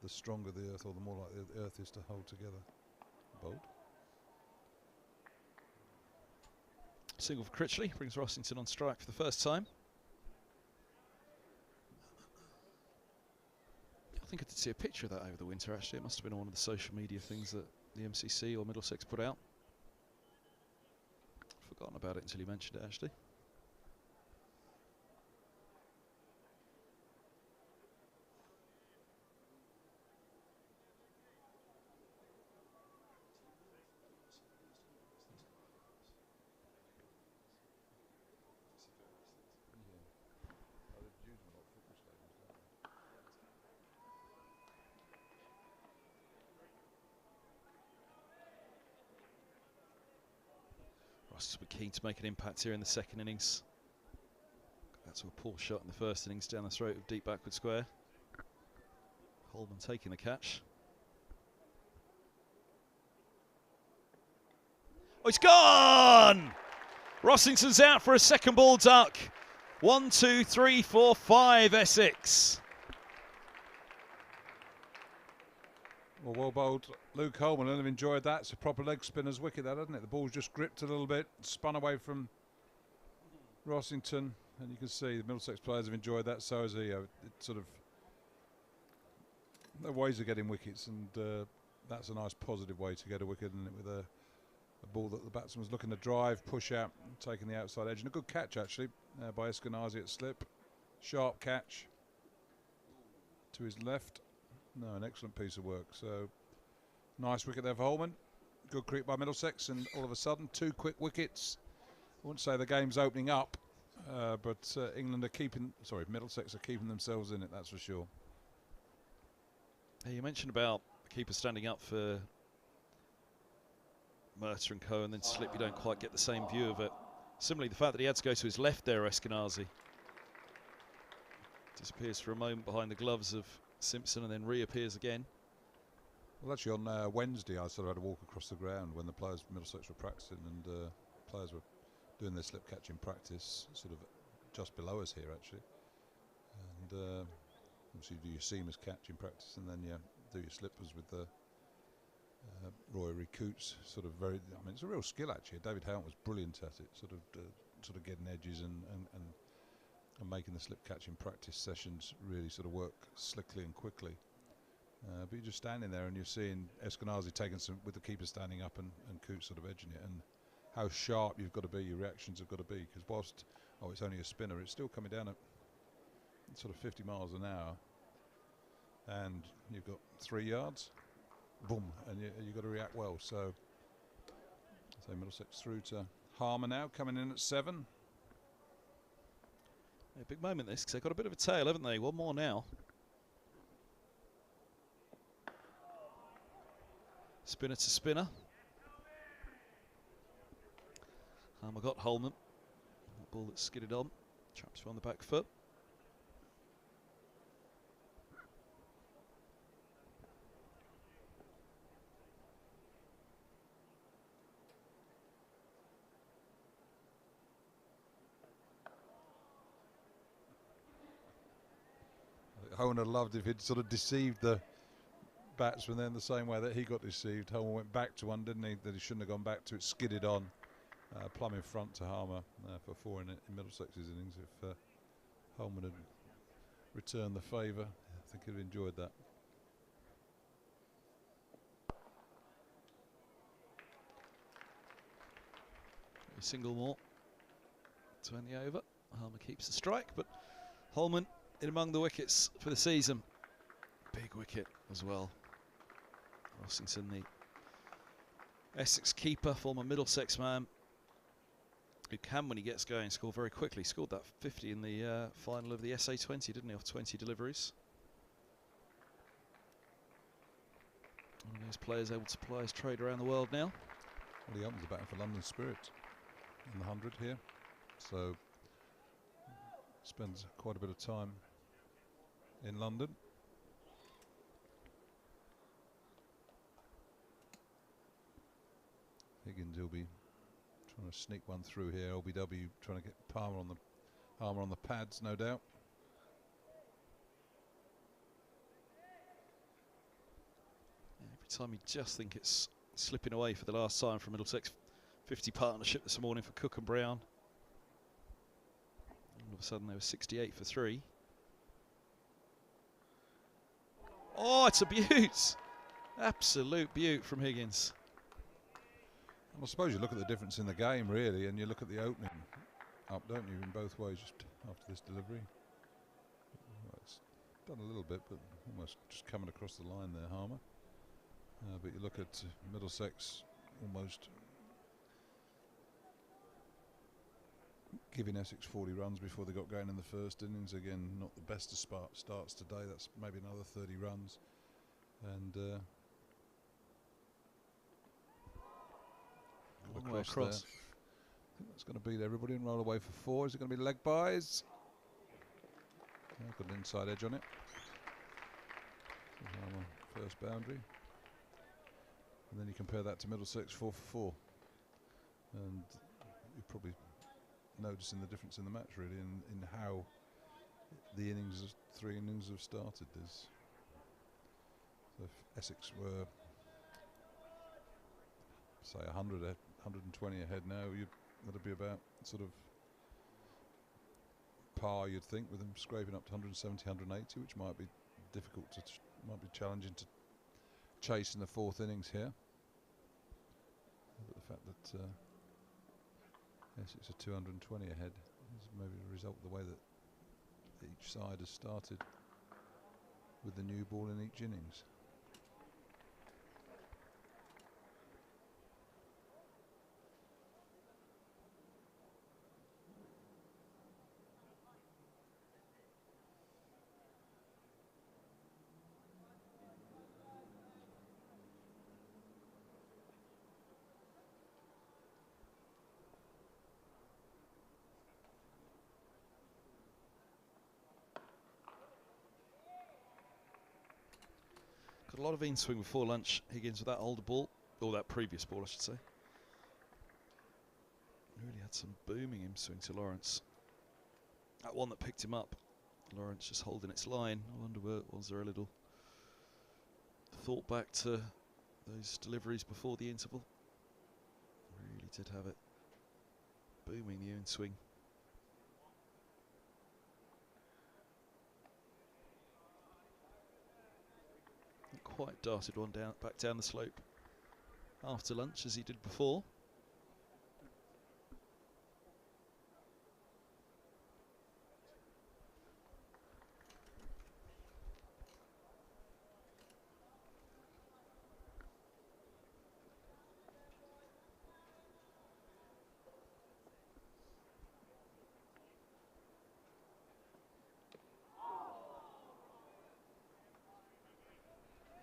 [SPEAKER 2] the stronger the earth, or the more likely the earth is to hold together. Bold.
[SPEAKER 1] Single for Critchley brings Rossington on strike for the first time. I think I did see a picture of that over the winter actually. It must have been on one of the social media things that the MCC or Middlesex put out. Forgotten about it until you mentioned it actually. Ross was keen to make an impact here in the second innings. Got that to a poor shot in the first innings down the throat of deep backward square. Holden taking the catch. Oh, it's gone! Rossington's out for a second ball duck. 1, 2, 3, 4, 5, Essex.
[SPEAKER 2] Well bowled, Luke Holden, and I've enjoyed that. It's a proper leg spinner's wicket, that, isn't it? The ball's just gripped a little bit, spun away from Rossington, and you can see the Middlesex players have enjoyed that. So has he. It's sort of there are ways of getting wickets, and that's a nice positive way to get a wicket, and with a ball that the batsman was looking to drive, push out, taking the outside edge, and a good catch actually by Eskenazi at slip. Sharp catch to his left. No, an excellent piece of work. So nice wicket there for Holden. Good cricket by Middlesex, and all of a sudden 2 quick wickets. I wouldn't say the game's opening up, but England are Middlesex are keeping themselves in it, that's for sure.
[SPEAKER 1] Hey, you mentioned about the keeper standing up for Murtagh and co, and then slip, you don't quite get the same view of it. Similarly, the fact that he had to go to his left there, Eskenazi. Disappears for a moment behind the gloves of Simpson and then reappears again.
[SPEAKER 2] Well, actually on Wednesday I sort of had to walk across the ground when the players from Middlesex were practicing, and players were doing their slip catch in practice sort of just below us here actually. And obviously you do your seamers catch in practice, and then you do your slippers with the Roy Recoots, sort of very, I mean it's a real skill actually. David Helm was brilliant at it, sort of getting edges and making the slip catch in practice sessions really sort of work slickly and quickly. But you're just standing there and you're seeing Eskenazi taking some, with the keeper standing up and Coots sort of edging it, and how sharp you've got to be, your reactions have got to be, because whilst, it's only a spinner, it's still coming down at sort of 50 miles an hour, and you've got 3 yards, boom, and you've got to react well. So Middlesex through to Harmer now, coming in at 7.
[SPEAKER 1] A big moment this, because they've got a bit of a tail, haven't they? One more now. Spinner to spinner. Harmer got Holden. That ball that skidded on. Traps on the back foot.
[SPEAKER 2] Holden would have loved if he'd sort of deceived the batsman then the same way that he got deceived. Holden went back to one, didn't he, that he shouldn't have gone back to. It skidded on, plumb in front to Harmer for 4 in Middlesex's innings. If Holden had returned the favour, I think he'd have enjoyed that.
[SPEAKER 1] A single more to end the over. Harmer keeps the strike, but Holden in among the wickets for the season. Big wicket as well. Rossington, the Essex keeper, former Middlesex man, who can, when he gets going, score very quickly. Scored that 50 in the final of the SA20, didn't he, off 20 deliveries. One of those players able to ply his trade around the world now.
[SPEAKER 2] Well, he opens the batting for London Spirit in the 100 here, so spends quite a bit of time in London. Higgins will be trying to sneak one through here. LBW trying to get Harmer on the pads, no doubt.
[SPEAKER 1] Every time you just think it's slipping away for the last time from Middlesex. 50 partnership this morning for Cook and Brown. All of a sudden they were 68 for 3. Oh, it's a beaut! Absolute beaut from Higgins.
[SPEAKER 2] Well, I suppose you look at the difference in the game, really, and you look at the opening up, don't you, in both ways just after this delivery. Well, it's done a little bit, but almost just coming across the line there, Harmer. But you look at Middlesex almost giving Essex 40 runs before they got going in the first innings. Again, not the best of starts today. That's maybe another 30 runs. And
[SPEAKER 1] long way across.
[SPEAKER 2] There. I think that's going to beat everybody and roll away for 4. Is it going to be leg buys? Yeah, got an inside edge on it. First boundary. And then you compare that to Middlesex 4 for 4. And you probably noticing the difference in the match, really, in how the innings, 3 innings have started. So if Essex were, say, 120 ahead now, that'd be about sort of par, you'd think, with them scraping up to 170, 180, which might be difficult to, might be challenging to chase in the 4th innings here. But the fact that Essex are 220 ahead is maybe a result of the way that each side has started with the new ball in each innings.
[SPEAKER 1] Got a lot of in-swing before lunch, Higgins, with that older ball, or that previous ball, I should say. Really had some booming in-swing to Lawrence. That one that picked him up, Lawrence just holding its line. I wonder, was there a little thought back to those deliveries before the interval? Really did have it booming, the in-swing. Quite darted one back down the slope after lunch as he did before.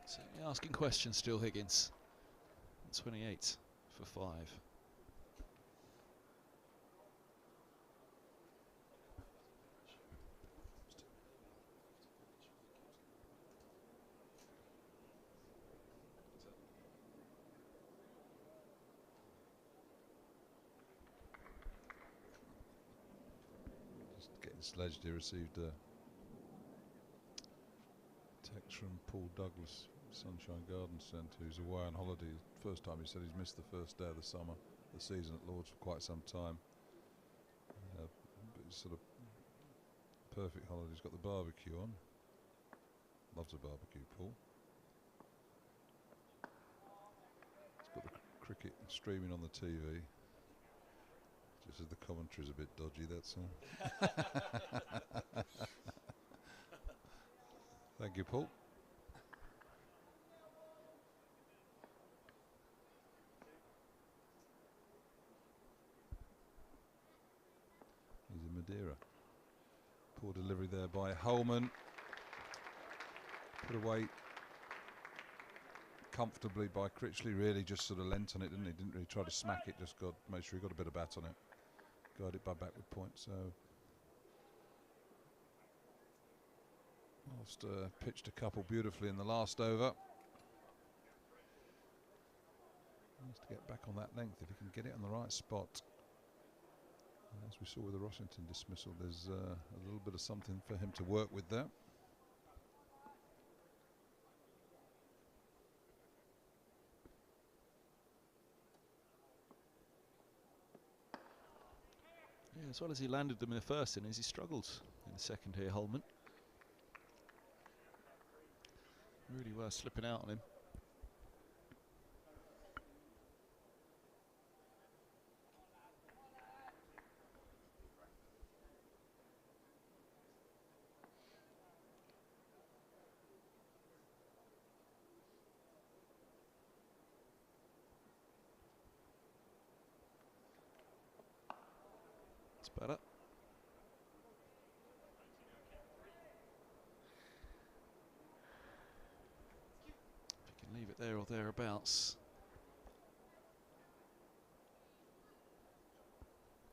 [SPEAKER 1] So asking questions still, Higgins. 28 for 5.
[SPEAKER 2] Just getting sledged, he received a text from Paul Douglas, Sunshine Garden Centre, who's away on holiday. First time he said he's missed the first day of the season at Lord's for quite some time. But it's sort of perfect holiday. He's got the barbecue on. Loves a barbecue, Paul. He's got the cricket streaming on the TV. Just as the commentary's a bit dodgy, that's all. Thank you, Paul. He's in Madeira. Poor delivery there by Holden. Put away comfortably by Critchley. Really just sort of leant on it, didn't he? Didn't really try to smack it, just made sure he got a bit of bat on it. Got it by backward point, so whilst pitched a couple beautifully in the last over. Needs to get back on that length if he can get it on the right spot. As we saw with the Rossington dismissal, there's a little bit of something for him to work with there.
[SPEAKER 1] Yeah, as well as he landed them in the first innings, he struggled in the second here, Holden. Really were slipping out on him. It's better. Leave it there or thereabouts.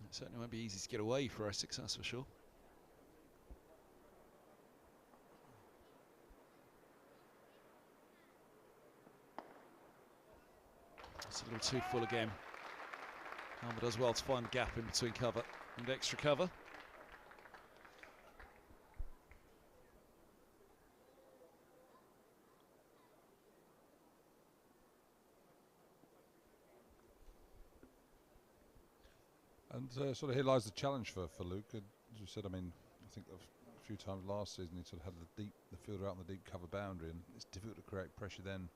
[SPEAKER 1] It certainly won't be easy to get away for Essex, that's for sure. It's a little too full again. Helm does well to find the gap in between cover. and extra cover.
[SPEAKER 2] And sort of here lies the challenge for Luke. As you said, I mean, I think a few times last season he sort of had the fielder out on the deep cover boundary, and it's difficult to create pressure then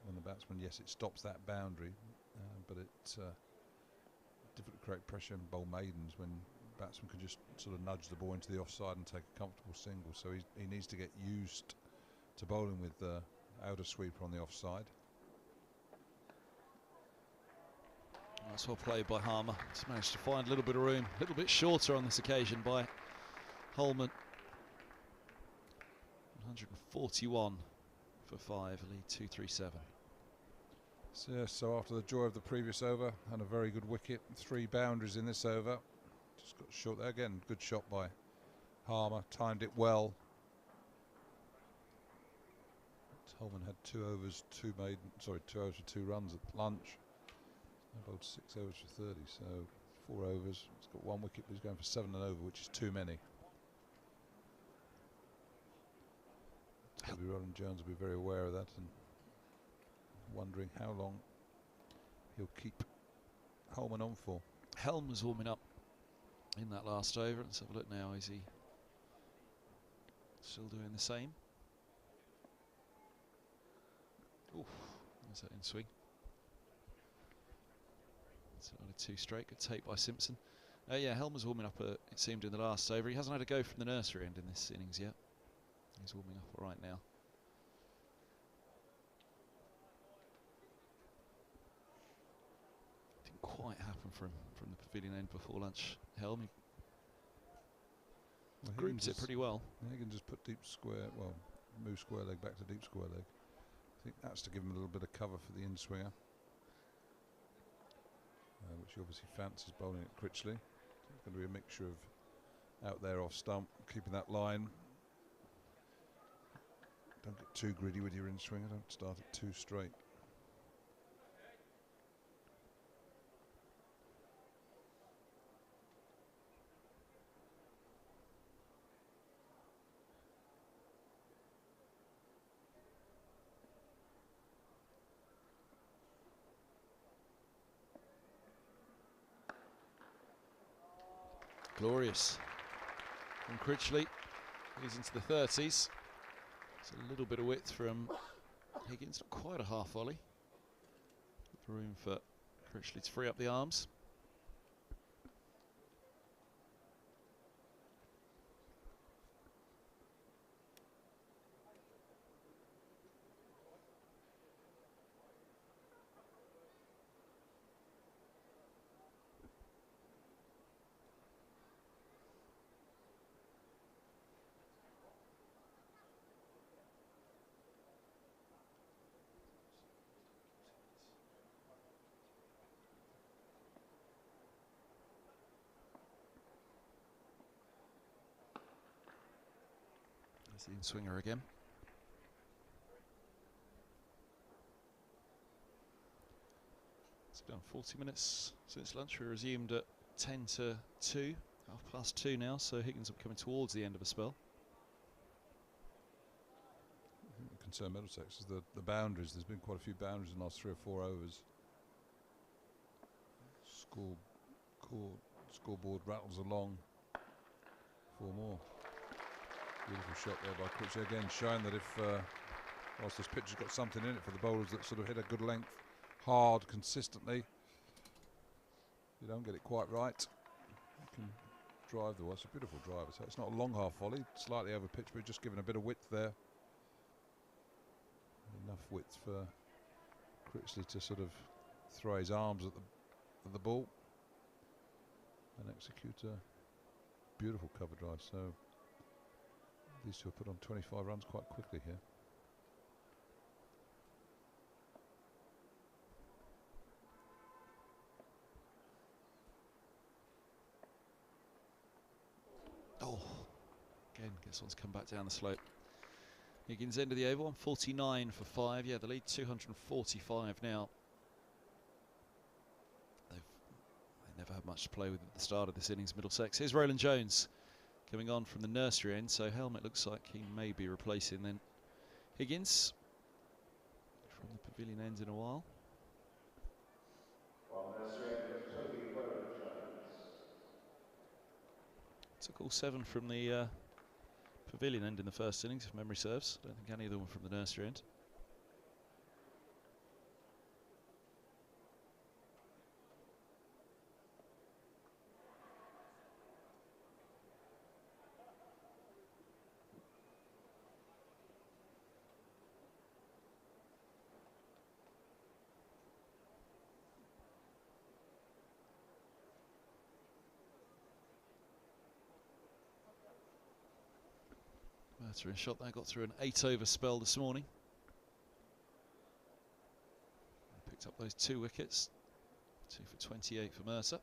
[SPEAKER 2] when the batsman, yes, it stops that boundary, but it's difficult to create pressure in bowl maidens when batsman can just sort of nudge the ball into the offside and take a comfortable single. So he needs to get used to bowling with the outer sweeper on the offside.
[SPEAKER 1] That's well played by Harmer. He's managed to find a little bit of room, a little bit shorter on this occasion by Holman. 141 for 5, lead 237.
[SPEAKER 2] So after the joy of the previous over and a very good wicket, 3 boundaries in this over. Just got short there again. Good shot by Harmer, timed it well. Holman had 2 overs, 2 overs for 2 runs at lunch. Bowled 6 overs for 30, so 4 overs. He's got 1 wicket, but he's going for 7 and over, which is too many. Toby Roland Jones will be very aware of that and wondering how long he'll keep Holman on for.
[SPEAKER 1] Helm was warming up in that last over. Let's have a look now. Is he still doing the same? Oof, there's that in swing. Only 2 straight, good take by Simpson. Yeah, Helm was warming up, it seemed, in the last over. He hasn't had a go from the nursery end in this innings yet. He's warming up all right now. Didn't quite happen from the pavilion end before lunch. Helm, he grooms it pretty well.
[SPEAKER 2] Higgins just put deep square, well, move square leg back to deep square leg. I think that's to give him a little bit of cover for the in-swinger. Which he obviously fancies bowling at Critchley. It's going to be a mixture of out there off stump, keeping that line. Don't get too greedy with your in-swinger, don't start it too straight.
[SPEAKER 1] Glorious from Critchley. He's into the 30s. It's a little bit of width from Higgins, not quite a half volley. Room for Critchley to free up the arms. The in-swinger again. It's been 40 minutes since lunch. We resumed at 10 to 2, 2:30 now, so Higgins will be coming towards the end of a spell.
[SPEAKER 2] I think the concern Middlesex is the boundaries. There's been quite a few boundaries in the last 3 or 4 overs. Scoreboard rattles along. 4 more. Beautiful shot there by Critchley again, showing that if whilst this pitch has got something in it for the bowlers that sort of hit a good length, hard, consistently, you don't get it quite right, you can drive the ball. It's a beautiful driver, so it's not a long half volley, slightly over pitch, but just given a bit of width there. Enough width for Critchley to sort of throw his arms at the ball and execute a beautiful cover drive. So these two have put on 25 runs quite quickly here.
[SPEAKER 1] Oh, again, guess one's come back down the slope. Higgins end of the over, 149 for 5. Yeah, the lead 245 now. They never had much to play with at the start of this innings, Middlesex. Here's Roland Jones coming on from the nursery end, so Helm, it looks like he may be replacing then Higgins from the pavilion end in a while. Took all 7 from the pavilion end in the first innings, if memory serves. I don't think any of them were from the nursery end. Murtagh shot that, got through an 8-over spell this morning. Picked up those 2 wickets. 2 for 28 for Murtagh.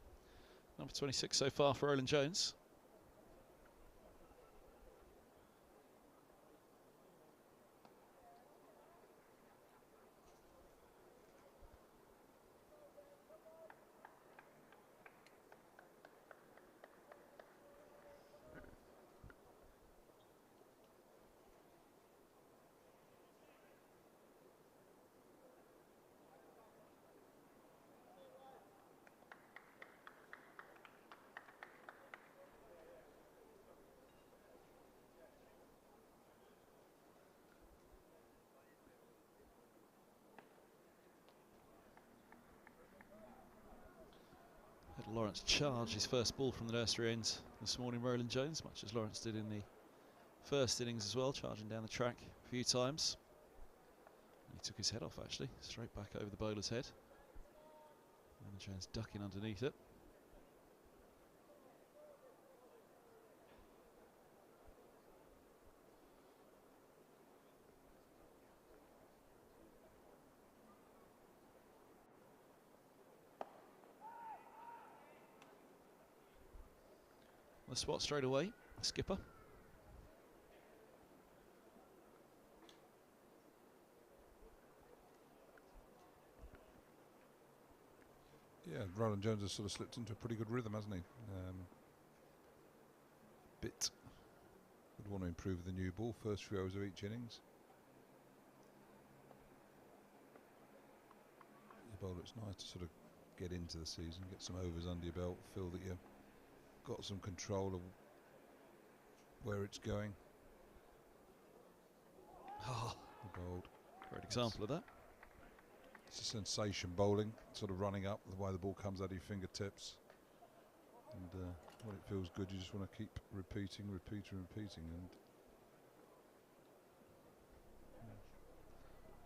[SPEAKER 1] Number 26 so far for Roland Jones. Lawrence charged his first ball from the nursery end this morning, Roland Jones, much as Lawrence did in the first innings as well, charging down the track a few times. He took his head off actually, straight back over the bowler's head. Roland Jones ducking underneath it. The spot straight away, skipper.
[SPEAKER 2] Yeah, Roland Jones has sort of slipped into a pretty good rhythm, hasn't he? Would want to improve the new ball, first few overs of each innings. The bowler, it's nice to sort of get into the season, get some overs under your belt, feel that you've got some control of where it's going.
[SPEAKER 1] Oh,
[SPEAKER 2] bowled.
[SPEAKER 1] Great example of that.
[SPEAKER 2] It's a sensation bowling, sort of running up the way the ball comes out of your fingertips. And when it feels good, you just want to keep repeating.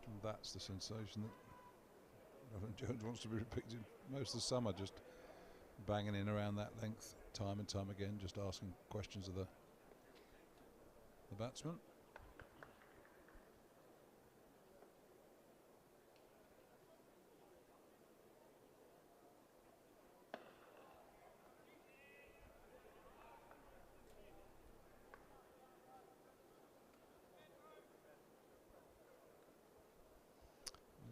[SPEAKER 2] And that's the sensation that Roland Jones wants to be repeated most of the summer, just banging in around that length time and time again, just asking questions of the batsman.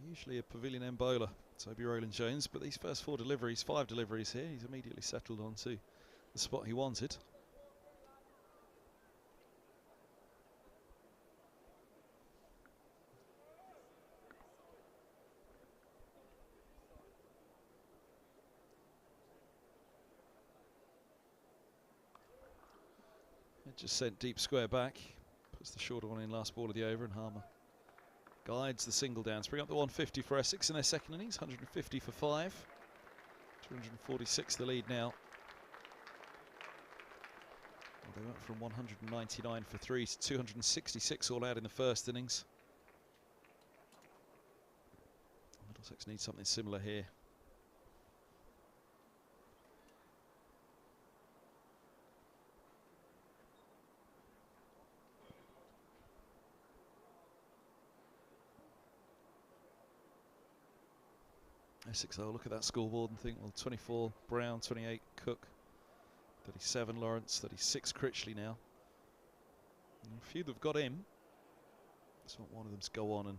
[SPEAKER 1] Usually a pavilion end bowler, Toby Roland Jones, but these first 5 deliveries here, he's immediately settled onto the spot he wanted. It just sent deep square back, puts the shorter one in last ball of the over, and Harmer guides the single down to bring up the 150 for Essex in their second innings, 150 for 5. 246 the lead now. Well, they went from 199 for 3 to 266 all out in the first innings. Middlesex needs something similar here. Essex, though, look at that scoreboard and think, well, 24 Brown, 28 Cook, 37 Lawrence, 36 Critchley now. And a few that have got in. Just want one of them to go on and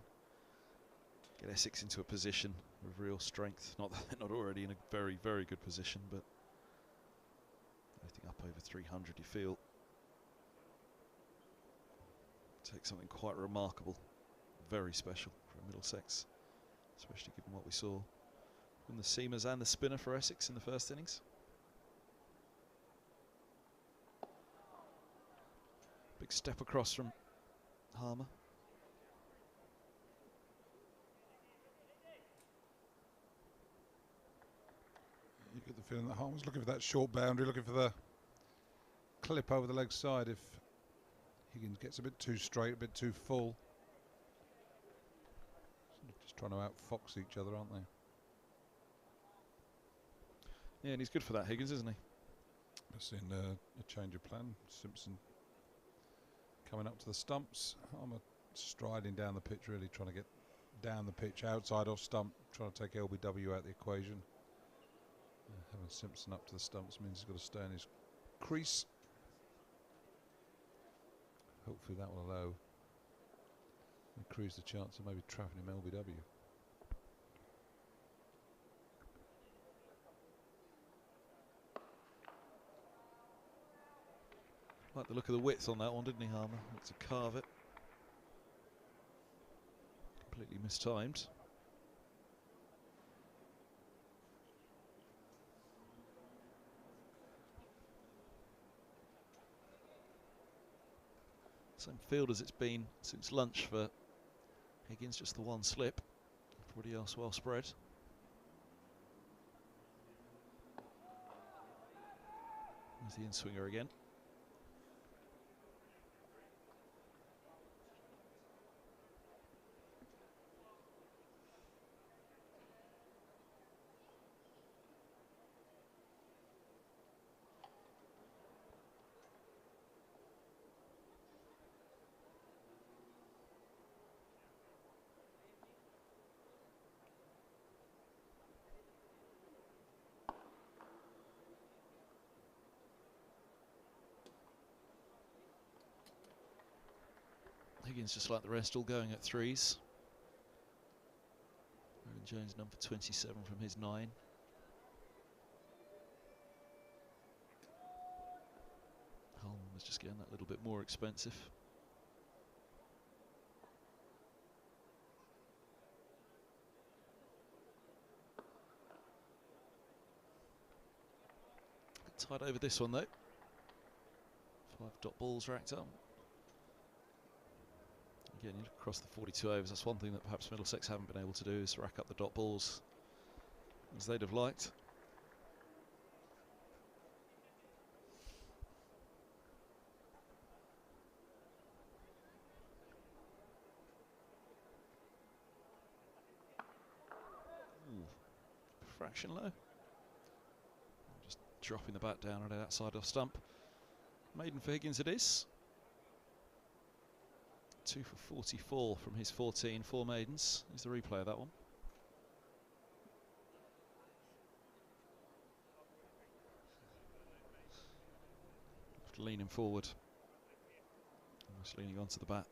[SPEAKER 1] get Essex into a position of real strength. Not that they're not already in a very, very good position, but Anything up over 300, you feel take something quite remarkable, very special for Middlesex, especially given what we saw from the seamers and the spinner for Essex in the first innings. Big step across from Harmer.
[SPEAKER 2] You get the feeling that Harmer's looking for that short boundary, looking for the clip over the leg side if Higgins gets a bit too straight, a bit too full. Just trying to outfox each other, aren't they?
[SPEAKER 1] Yeah, and he's good for that, Higgins, isn't he?
[SPEAKER 2] I've seen a change of plan. Simpson coming up to the stumps. Harmer striding down the pitch, really trying to get down the pitch, outside off stump, trying to take LBW out of the equation. Having Simpson up to the stumps means he's got to stay in his crease. Hopefully that will allow increase the chance of maybe trapping him LBW.
[SPEAKER 1] Like the look of the width on that one, didn't he, Harmer? Looked to carve it. Completely mistimed. Same field as it's been since lunch for Higgins, just the one slip. Everybody else well spread. There's the in-swinger again. Higgins, just like the rest, all going at threes. Aaron Jones, number 27 from his 9. Holden was just getting that little bit more expensive. Tied over this one though. 5 dot balls racked up. Again, you look across the 42 overs, that's one thing that perhaps Middlesex haven't been able to do, is rack up the dot balls as they'd have liked. Ooh, fraction low. Just dropping the bat down on the outside of stump. Maiden for Higgins it is. 2 for 44 from his 14, 4 maidens. Here's the replay of that one. Leaning forward. Almost leaning onto the bat.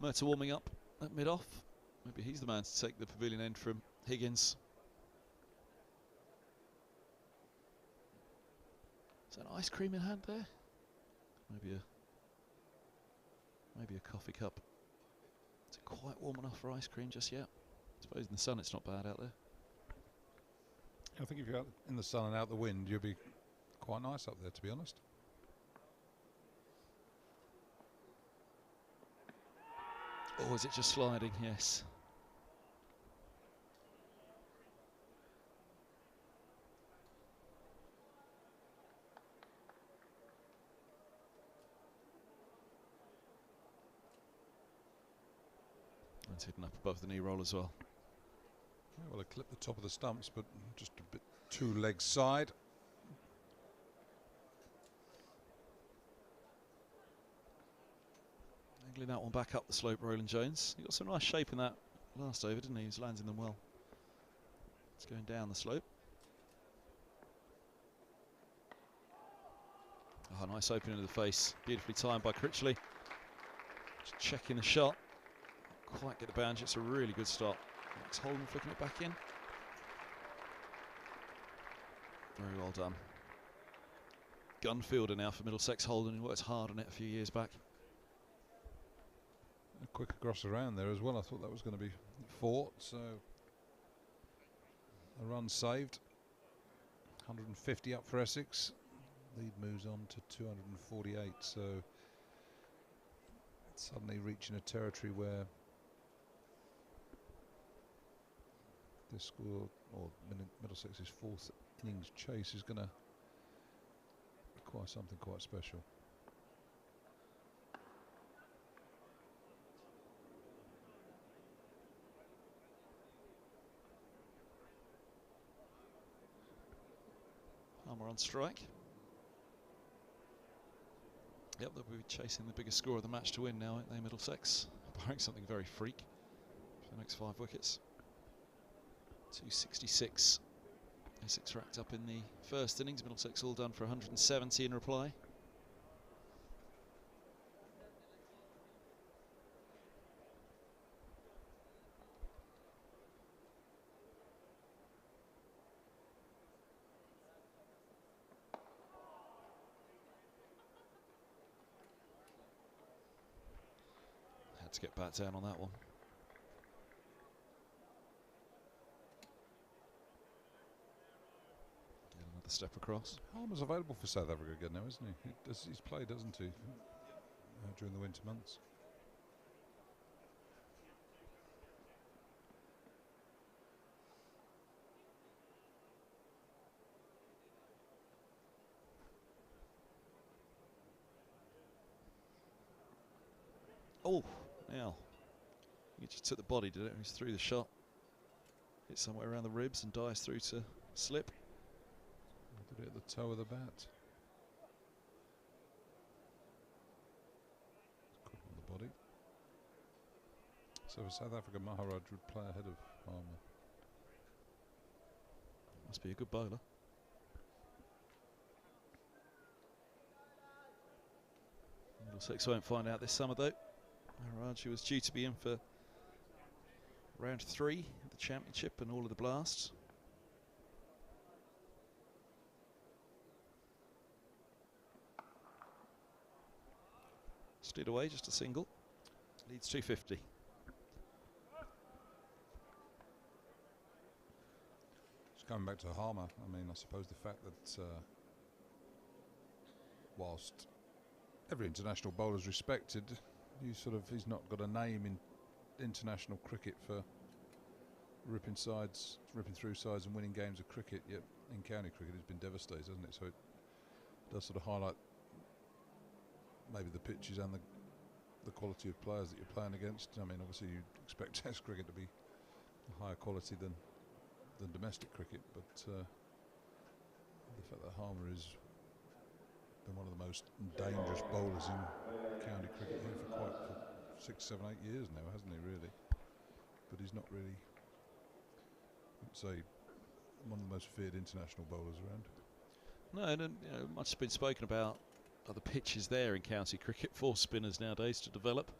[SPEAKER 1] Murtagh warming up at mid-off. Maybe he's the man to take the pavilion end from Higgins. Is that an ice cream in hand there? Maybe a coffee cup. Is it quite warm enough for ice cream just yet? I suppose in the sun it's not bad out there.
[SPEAKER 2] I think if you're out in the sun and out the wind, you'll be quite nice up there, to be honest.
[SPEAKER 1] Or is it just sliding? Yes. It's hidden up above the knee roll as well.
[SPEAKER 2] Yeah, well, I clipped the top of the stumps, but just a bit too leg side.
[SPEAKER 1] Angling that one back up the slope, Roland Jones. He got some nice shape in that last over, didn't he? He was landing them well. It's going down the slope. Oh, nice opening of the face. Beautifully timed by Critchley. Just checking the shot. Quite get the boundary. It's a really good stop. Max Holden flicking it back in. Very well done. Gun fielder now for Middlesex. Holden, who worked hard on it a few years back.
[SPEAKER 2] A quick across around there as well. I thought that was going to be fought, so a run saved. 150 up for Essex. Lead moves on to 248, so suddenly reaching a territory where this score, or Middlesex's fourth innings chase, is going to require something quite special.
[SPEAKER 1] Harmer on strike. Yep, they'll be chasing the biggest score of the match to win now, aren't they, Middlesex? Barring something very freak for the next 5 wickets. 266. Essex racked up in the first innings. Middlesex all done for 170 in reply. Had to get back down on that one. Get another step across.
[SPEAKER 2] Harmer's available for South Africa again now, isn't he? He's played, doesn't he, during the winter months.
[SPEAKER 1] Oh, now he just took the body, did it? He's through the shot. Hit somewhere around the ribs and dives through to slip.
[SPEAKER 2] Did it at the toe of the bat. Quick on the body. So for South Africa, Maharaj would play ahead of Harmer.
[SPEAKER 1] Must be a good bowler. Middlesex won't find out this summer though. Maharaj, who was due to be in for round 3 of the championship and all of the blasts. Steered away, just a single. Leads 250.
[SPEAKER 2] Just coming back to Harmer, I mean, I suppose the fact that whilst every international bowler is respected, he's not got a name in international cricket for ripping through sides and winning games of cricket, yet in county cricket it's been devastated, hasn't it? So it does sort of highlight maybe the pitches and the quality of players that you're playing against. I mean, obviously you expect Test cricket to be higher quality than domestic cricket, but the fact that Harmer has been one of the most dangerous bowlers in county cricket here for 6, 7, 8 years now, hasn't he, really? But he's not really, I would say, one of the most feared international bowlers around.
[SPEAKER 1] No, and much has been spoken about the pitches there in county cricket for spinners nowadays to develop.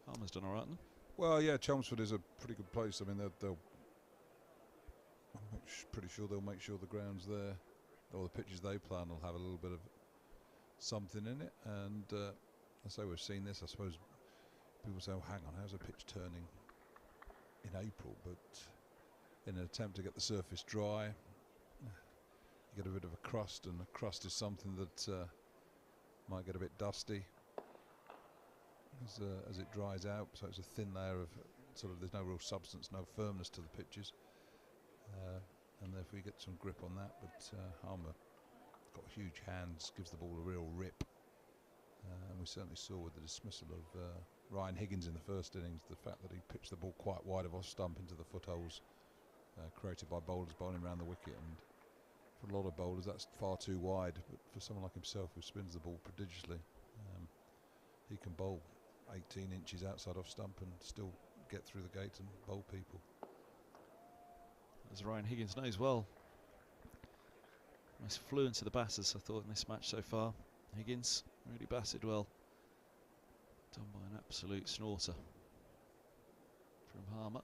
[SPEAKER 1] Harmer's done all right, then.
[SPEAKER 2] Well, yeah, Chelmsford is a pretty good place. I mean, they'll pretty sure they'll make sure the ground's there, or the pitches they play on will have a little bit of something in it. And I say we've seen this. I suppose people say, "Oh, hang on, how's a pitch turning in April?" But in an attempt to get the surface dry, you get a bit of a crust, and a crust is something that might get a bit dusty as it dries out. So it's a thin layer of there's no real substance, no firmness to the pitches, and therefore you get some grip on that. But Harmer got huge hands, gives the ball a real rip, and we certainly saw with the dismissal of Ryan Higgins in the first innings, the fact that he pitched the ball quite wide of off stump into the footholes created by bowlers bowling around the wicket, and for a lot of bowlers that's far too wide, but for someone like himself who spins the ball prodigiously, he can bowl 18 inches outside off stump and still get through the gate and bowl people.
[SPEAKER 1] As Ryan Higgins knows well. Most fluent of the batters, I thought, in this match so far. Higgins really batted well. Done by an absolute snorter from Harmer.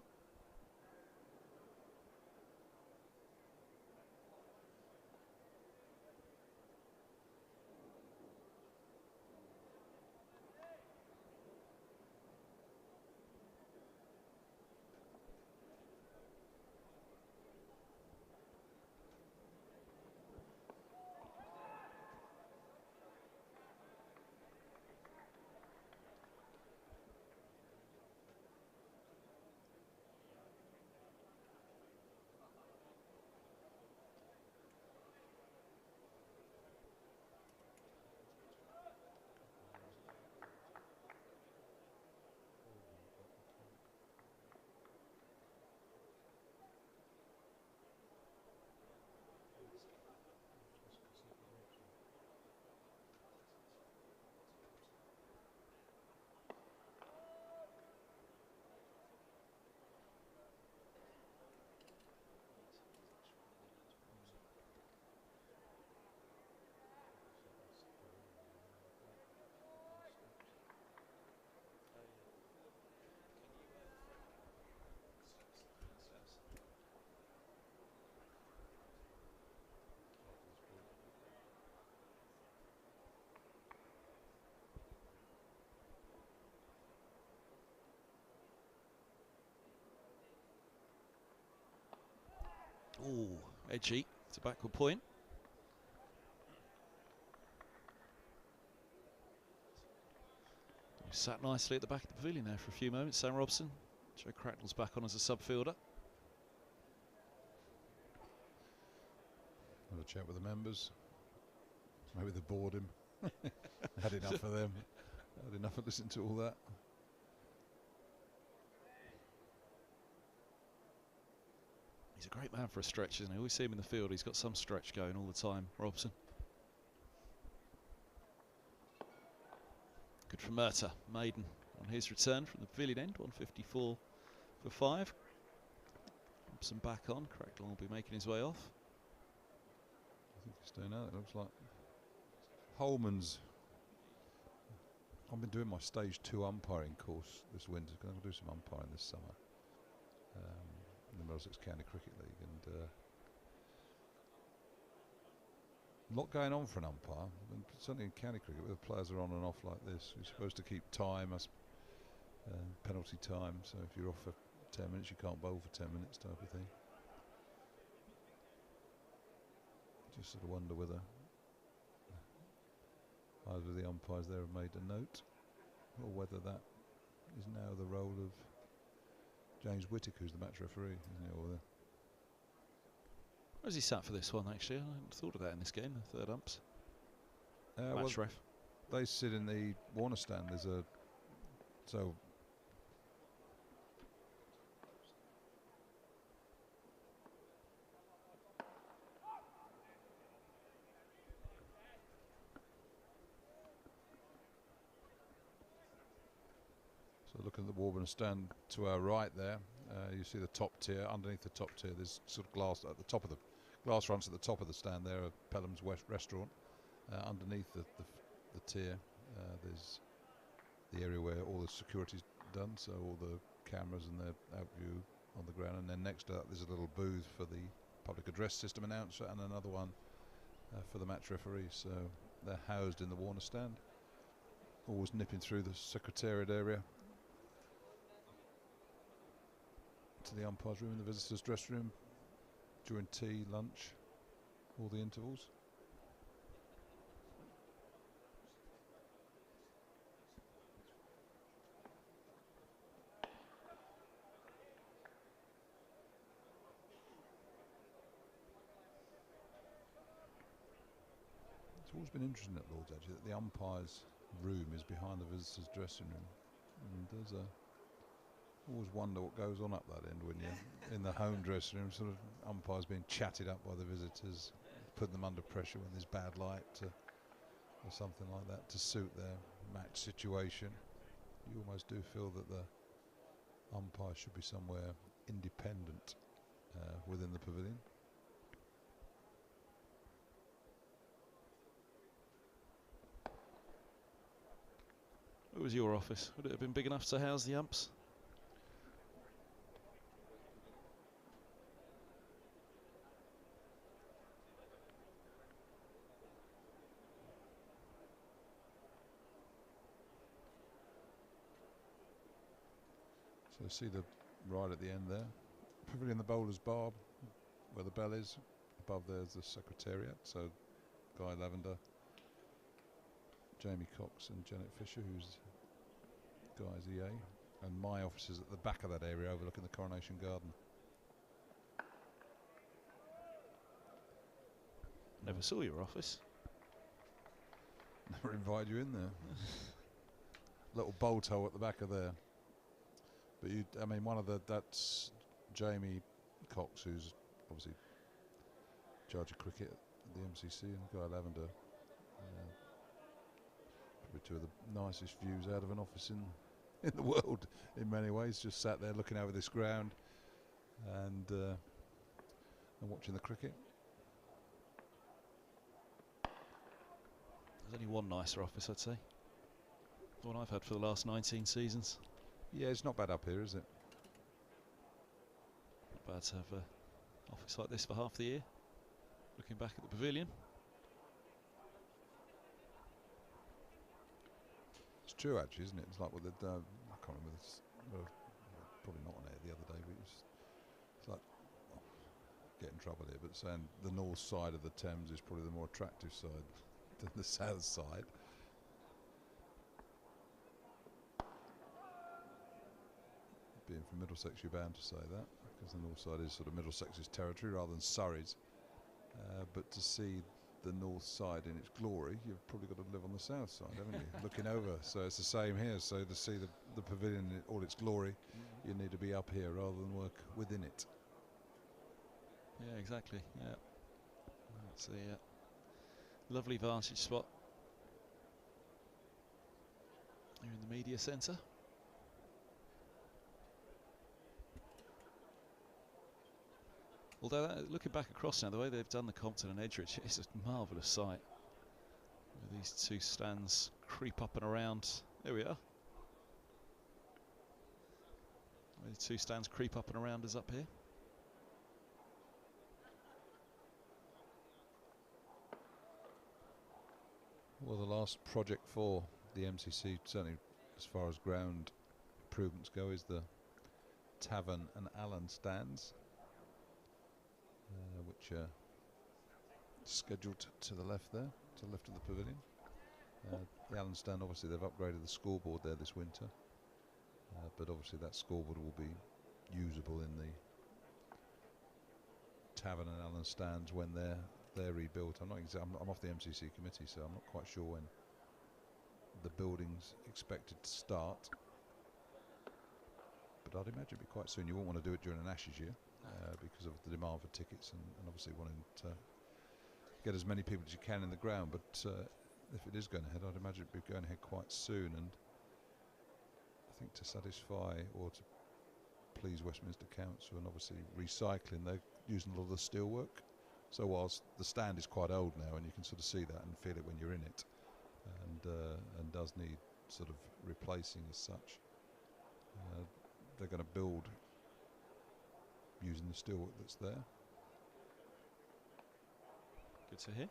[SPEAKER 1] Oh, edgy. It's a backward point. He sat nicely at the back of the pavilion there for a few moments. Sam Robson. Joe Cracknell's back on as a sub-fielder.
[SPEAKER 2] Have a chat with the members. Maybe they bored him. Had enough of them. Had enough of listening to all that.
[SPEAKER 1] He's a great man for a stretch, isn't he? Always see him in the field. He's got some stretch going all the time, Robson. Good for Murtagh. Maiden on his return from the pavilion end. 154 for 5. Robson back on. Cracknell will be making his way off.
[SPEAKER 2] I think he's staying out. It looks like Holman's. I've been doing my stage 2 umpiring course this winter. I'm going to do some umpiring this summer in the Middlesex County Cricket League, and a lot going on for an umpire. And certainly in county cricket, where the players are on and off like this, you're supposed to keep time, penalty time. So if you're off for 10 minutes, you can't bowl for 10 minutes, type of thing. Just sort of wonder whether either of the umpires there have made a note, or whether that is now the role of James Whittaker, who's the match referee, isn't he? Or
[SPEAKER 1] Where's he sat for this one, actually? I hadn't thought of that in this game, the third umps. Match
[SPEAKER 2] well,
[SPEAKER 1] ref.
[SPEAKER 2] they sit in the Warner stand. There's a so looking at the Warner stand to our right there, you see the top tier. Underneath the top tier, there's sort of glass at the top of the glass fronts at the top of the stand there are Pelham's West Restaurant. Underneath the tier, there's the area where all the security's done, so all the cameras and their out view on the ground, and then next to that there's a little booth for the public address system announcer, and another one for the match referee. So they're housed in the Warner stand, always nipping through the secretariat area to the umpire's room and the visitors' dressing room during tea, lunch, all the intervals. It's always been interesting at Lord's, actually, that the umpire's room is behind the visitors' dressing room, and there's always wonder what goes on up that end when you're in the home dressing room, sort of umpires being chatted up by the visitors, putting them under pressure when there's bad light or something like that to suit their match situation. You almost do feel that the umpire should be somewhere independent within the pavilion.
[SPEAKER 1] Where was your office? Would it have been big enough to house the umps?
[SPEAKER 2] So see the right at the end there, pavilion, the bowler's bar, where the bell is. Above there's the secretariat, so Guy Lavender, Jamie Cox and Janet Fisher, who's Guy's EA, and my office is at the back of that area overlooking the Coronation Garden.
[SPEAKER 1] Never saw your office.
[SPEAKER 2] Never invited you in there. Little bolt hole at the back of there. But you, I mean, that's Jamie Cox, who's obviously charge of cricket at the MCC, and Guy Lavender. Probably two of the nicest views out of an office in the world in many ways. Just sat there looking over this ground and watching the cricket.
[SPEAKER 1] There's only one nicer office, I'd say. The one I've had for the last 19 seasons.
[SPEAKER 2] Yeah, it's not bad up here, is it?
[SPEAKER 1] Not bad to have an office like this for half the year. Looking back at the pavilion.
[SPEAKER 2] It's true, actually, isn't it? It's like what I can't remember this. Well, probably not on air the other day, but it's like get in trouble here, but saying the north side of the Thames is probably the more attractive side than the south side. Being from Middlesex, you're bound to say that, because the north side is sort of Middlesex's territory rather than Surrey's. But to see the north side in its glory, you've probably got to live on the south side, haven't you? Looking over. So it's the same here. So to see the pavilion in all its glory, you need to be up here rather than work within it.
[SPEAKER 1] Yeah, exactly. Yeah, that's a lovely vantage spot here in the media centre. Although looking back across now, the way they've done the Compton and Edgeridge is a marvellous sight. Where these two stands creep up and around. There we are. Where the two stands creep up and around us up here.
[SPEAKER 2] Well, the last project for the MCC, certainly as far as ground improvements go, is the Tavern and Allen stands, which are scheduled to the left there, to the left of the pavilion. The Allen stand, obviously they've upgraded the scoreboard there this winter, but obviously that scoreboard will be usable in the Tavern and Allen stands when they're rebuilt. I'm off the MCC committee, so I'm not quite sure when the building's expected to start, but I'd imagine it'd be quite soon. You won't want to do it during an Ashes year because of the demand for tickets and obviously wanting to get as many people as you can in the ground, but if it is going ahead, I'd imagine it'd be going ahead quite soon. And I think to satisfy or to please Westminster Council and obviously recycling, they're using a lot of the steel work. So whilst the stand is quite old now, and you can sort of see that and feel it when you're in it, and does need sort of replacing as such, they're going to build using the steel work that's there.
[SPEAKER 1] Good to hear.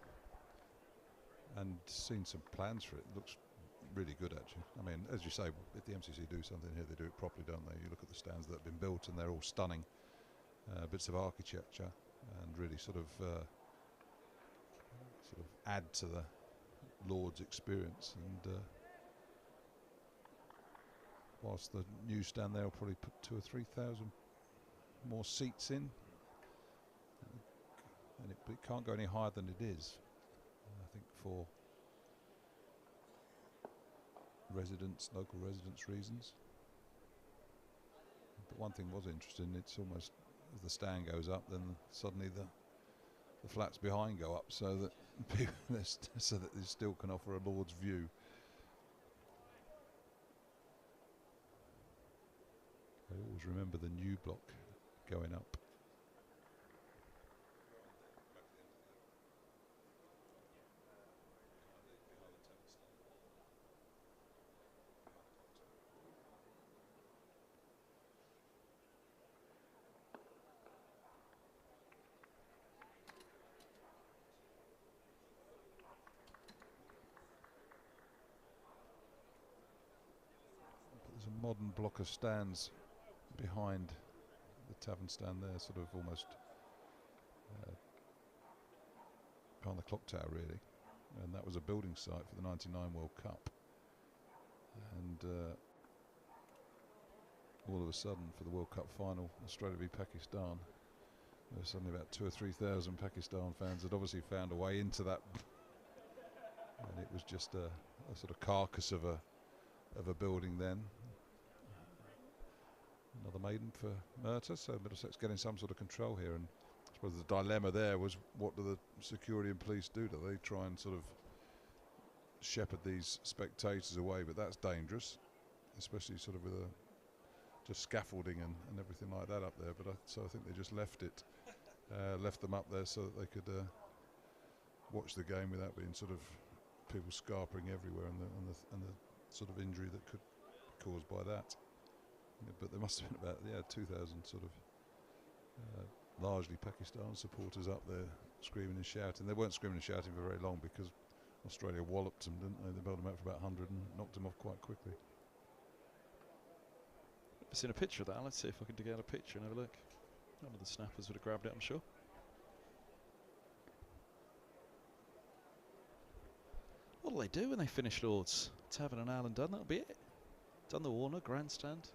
[SPEAKER 2] And seen some plans for it. Looks really good, actually. I mean, as you say, if the MCC do something here, they do it properly, don't they? You look at the stands that have been built, and they're all stunning bits of architecture, and really sort of add to the Lord's experience. And whilst the new stand there will probably put 2,000 or 3,000 more seats in, and it can't go any higher than it is. I think for residents, local residents' reasons. But one thing was interesting, it's almost as the stand goes up, then suddenly the flats behind go up, so that people so that they still can offer a Lord's view. I always remember the new block going up. There's a modern block of stands behind the tavern stand there, sort of almost behind the clock tower really, and that was a building site for the '99 World Cup. And all of a sudden, for the World Cup final, Australia v Pakistan, there were suddenly about 2,000 or 3,000 Pakistan fans had obviously found a way into that, and it was just a sort of carcass of a building then. Another maiden for Murtagh, so Middlesex getting some sort of control here, and I suppose the dilemma there was, what do the security and police do? Do they try and sort of shepherd these spectators away? But that's dangerous, especially sort of with just scaffolding and everything like that up there. But so I think they just left them up there so that they could watch the game without being sort of people scarpering everywhere, and the sort of injury that could be caused by that. Yeah, but there must have been about 2,000 sort of largely Pakistan supporters up there screaming and shouting. They weren't screaming and shouting for very long because Australia walloped them, didn't they? They bailed them out for about 100 and knocked them off quite quickly.
[SPEAKER 1] I've seen a picture of that. Let's see if I can dig out a picture and have a look. One of the snappers would have grabbed it, I'm sure. What'll they do when they finish Lords? Tavern and Allen done, that'll be it. Done the Warner, Grandstand,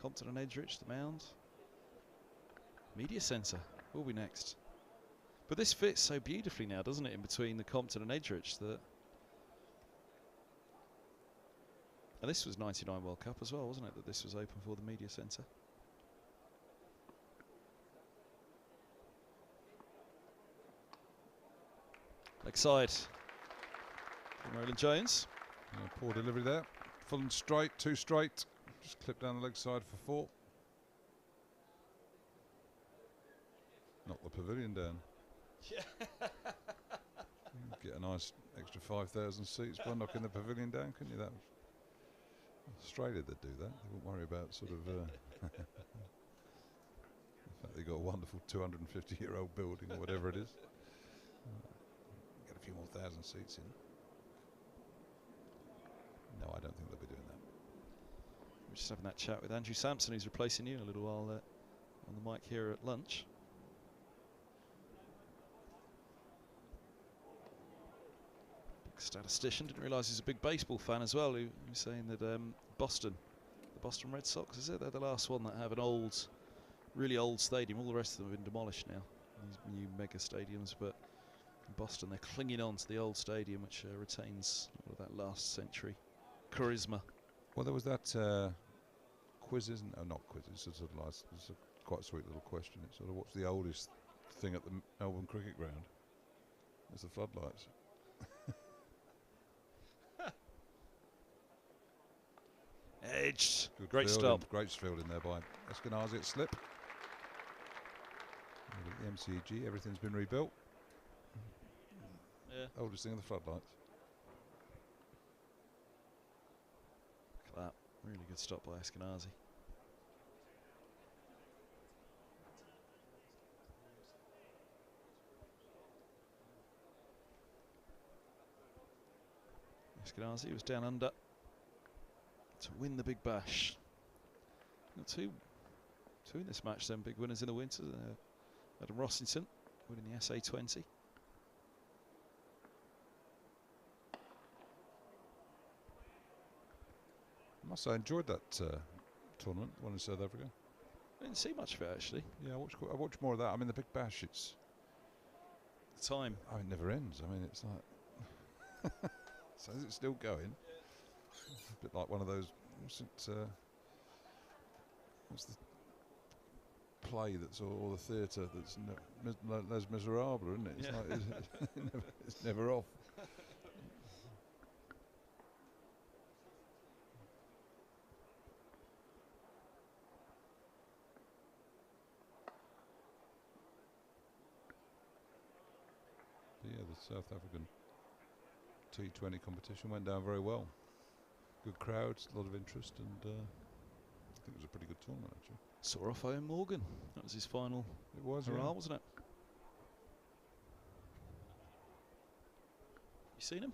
[SPEAKER 1] Compton and Edgeridge, the Mound. Media Centre will be next. But this fits so beautifully now, doesn't it, in between the Compton and Edgeridge, that... And this was 99 World Cup as well, wasn't it, that this was open for the Media Centre? Leg side from Roland Jones.
[SPEAKER 2] Yeah, poor delivery there. Full and straight, 2 straight. Just clipped down the leg side for 4. Knock the pavilion down.
[SPEAKER 1] Yeah.
[SPEAKER 2] Get a nice extra 5,000 seats by knocking the pavilion down, couldn't you? That was Australia that do that. They won't worry about sort of the fact they've got a wonderful 250-year-old building or whatever it is. Get a few more thousand seats in. No, I don't think they'll be doing that.
[SPEAKER 1] We're just having that chat with Andrew Sampson, who's replacing you in a little while on the mic here at lunch. Big statistician, didn't realise he's a big baseball fan as well. He was saying that the Boston Red Sox, is it? They're the last one that have an old, really old stadium. All the rest of them have been demolished now, these new mega stadiums, but in Boston they're clinging on to the old stadium, which retains all of that last century charisma.
[SPEAKER 2] Well, there was that quiz, isn't it? Oh, not quiz, it's sort of nice, it's a quite a sweet little question. It's sort of, what's the oldest thing at the Melbourne Cricket Ground? It's the floodlights.
[SPEAKER 1] Edged.
[SPEAKER 2] Good
[SPEAKER 1] Great
[SPEAKER 2] field
[SPEAKER 1] stop.
[SPEAKER 2] Great field in there by Eskenazi at slip. The MCG, everything's been rebuilt.
[SPEAKER 1] Yeah.
[SPEAKER 2] Oldest thing of the floodlights.
[SPEAKER 1] Look at that. Really good stop by Eskenazi. Eskenazi was down under to win the Big Bash. Two in this match then, big winners in the winter. Adam Rossington winning the SA20.
[SPEAKER 2] I must say I enjoyed that tournament, one in South Africa.
[SPEAKER 1] I didn't see much of it actually.
[SPEAKER 2] Yeah, I watched more of that. I mean, the Big Bash, it's...
[SPEAKER 1] The time.
[SPEAKER 2] Oh, it never ends. I mean, it's like... So is it still going? It's a bit like one of those... what's the play that's, or the theatre that's Les Miserables, isn't it? It's,
[SPEAKER 1] Yeah.
[SPEAKER 2] like, it's never off. But yeah, the South African T20 competition went down very well. Good crowds, a lot of interest, and I think it was a pretty good tournament actually.
[SPEAKER 1] Saw off Owen Morgan. That was his final
[SPEAKER 2] It was,
[SPEAKER 1] hurrah,
[SPEAKER 2] yeah.
[SPEAKER 1] wasn't it? You seen him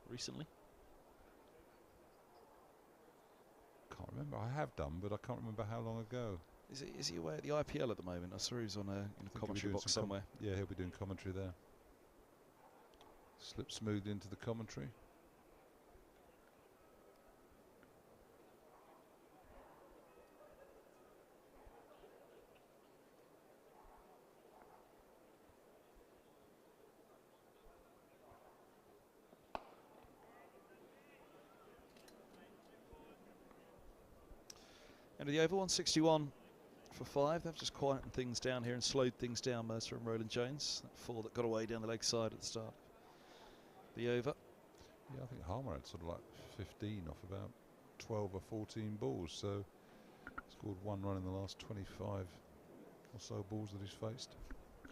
[SPEAKER 1] recently?
[SPEAKER 2] Can't remember. I have done, but I can't remember how long ago.
[SPEAKER 1] Is he away at the IPL at the moment? I saw he was on in a commentary box somewhere.
[SPEAKER 2] Yeah, he'll be doing commentary there. Slipped smoothly into the commentary.
[SPEAKER 1] End of the over, 161 for 5. They've just quietened things down here and slowed things down, Murtagh and Roland Jones. That 4 that got away down the leg side at the start. The over.
[SPEAKER 2] Yeah, I think Harmer had sort of like 15 off about 12 or 14 balls, so scored 1 run in the last 25 or so balls that he's faced.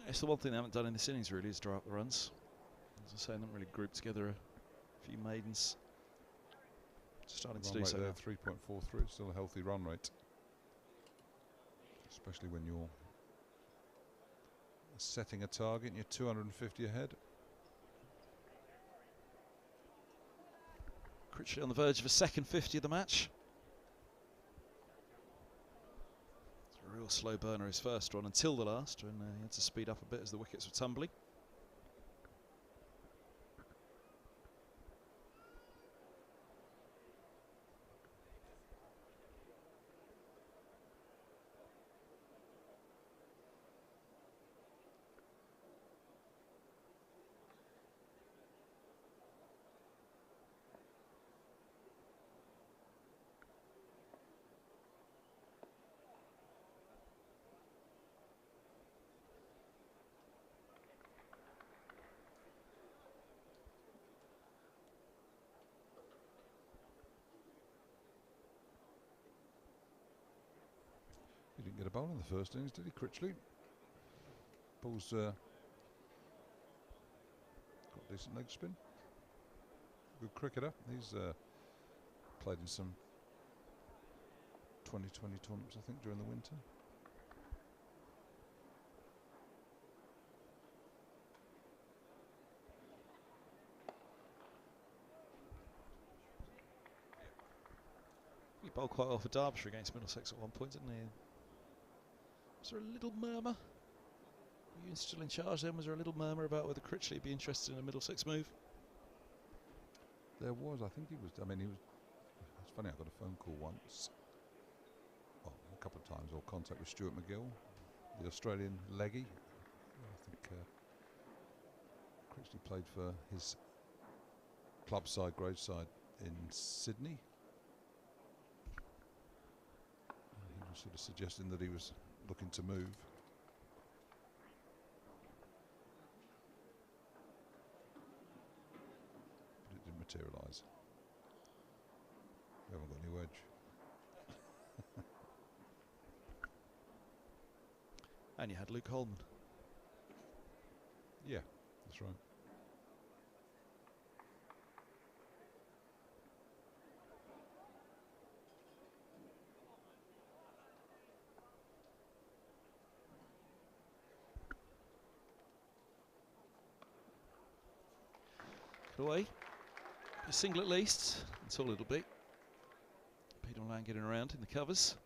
[SPEAKER 1] It's the one thing they haven't done in this innings really, is draw up the runs. As I say, they haven't really grouped together a few maidens. Starting to do so now.
[SPEAKER 2] 3.43, still a healthy run rate. Especially when you're setting a target and you're 250 ahead.
[SPEAKER 1] Critchley on the verge of a second 50 of the match. It's a real slow burner, his first one, until the last, when he had to speed up a bit as the wickets were tumbling.
[SPEAKER 2] get a bowl in the first innings, did he, Critchley? Ball's got decent leg spin. Good cricketer. He's played in some 2020 tournaments, I think, during the winter.
[SPEAKER 1] He bowled quite well for Derbyshire against Middlesex at one point, didn't he? Was there a little murmur? Were you still in charge then? Was there a little murmur about whether Critchley would be interested in a Middlesex move?
[SPEAKER 2] There was, I think he was, I mean, he was, it's funny, I got a phone call once, well, a couple of times, or contact with Stuart McGill, the Australian leggy. I think Critchley played for his club side, grade side in Sydney. He was sort of suggesting that he was looking to move. But it didn't materialise. We haven't got any wedge.
[SPEAKER 1] And you had Luke Holden.
[SPEAKER 2] Yeah, that's right.
[SPEAKER 1] Away. A single at least. That's all it'll be. Peter Lang getting around in the covers.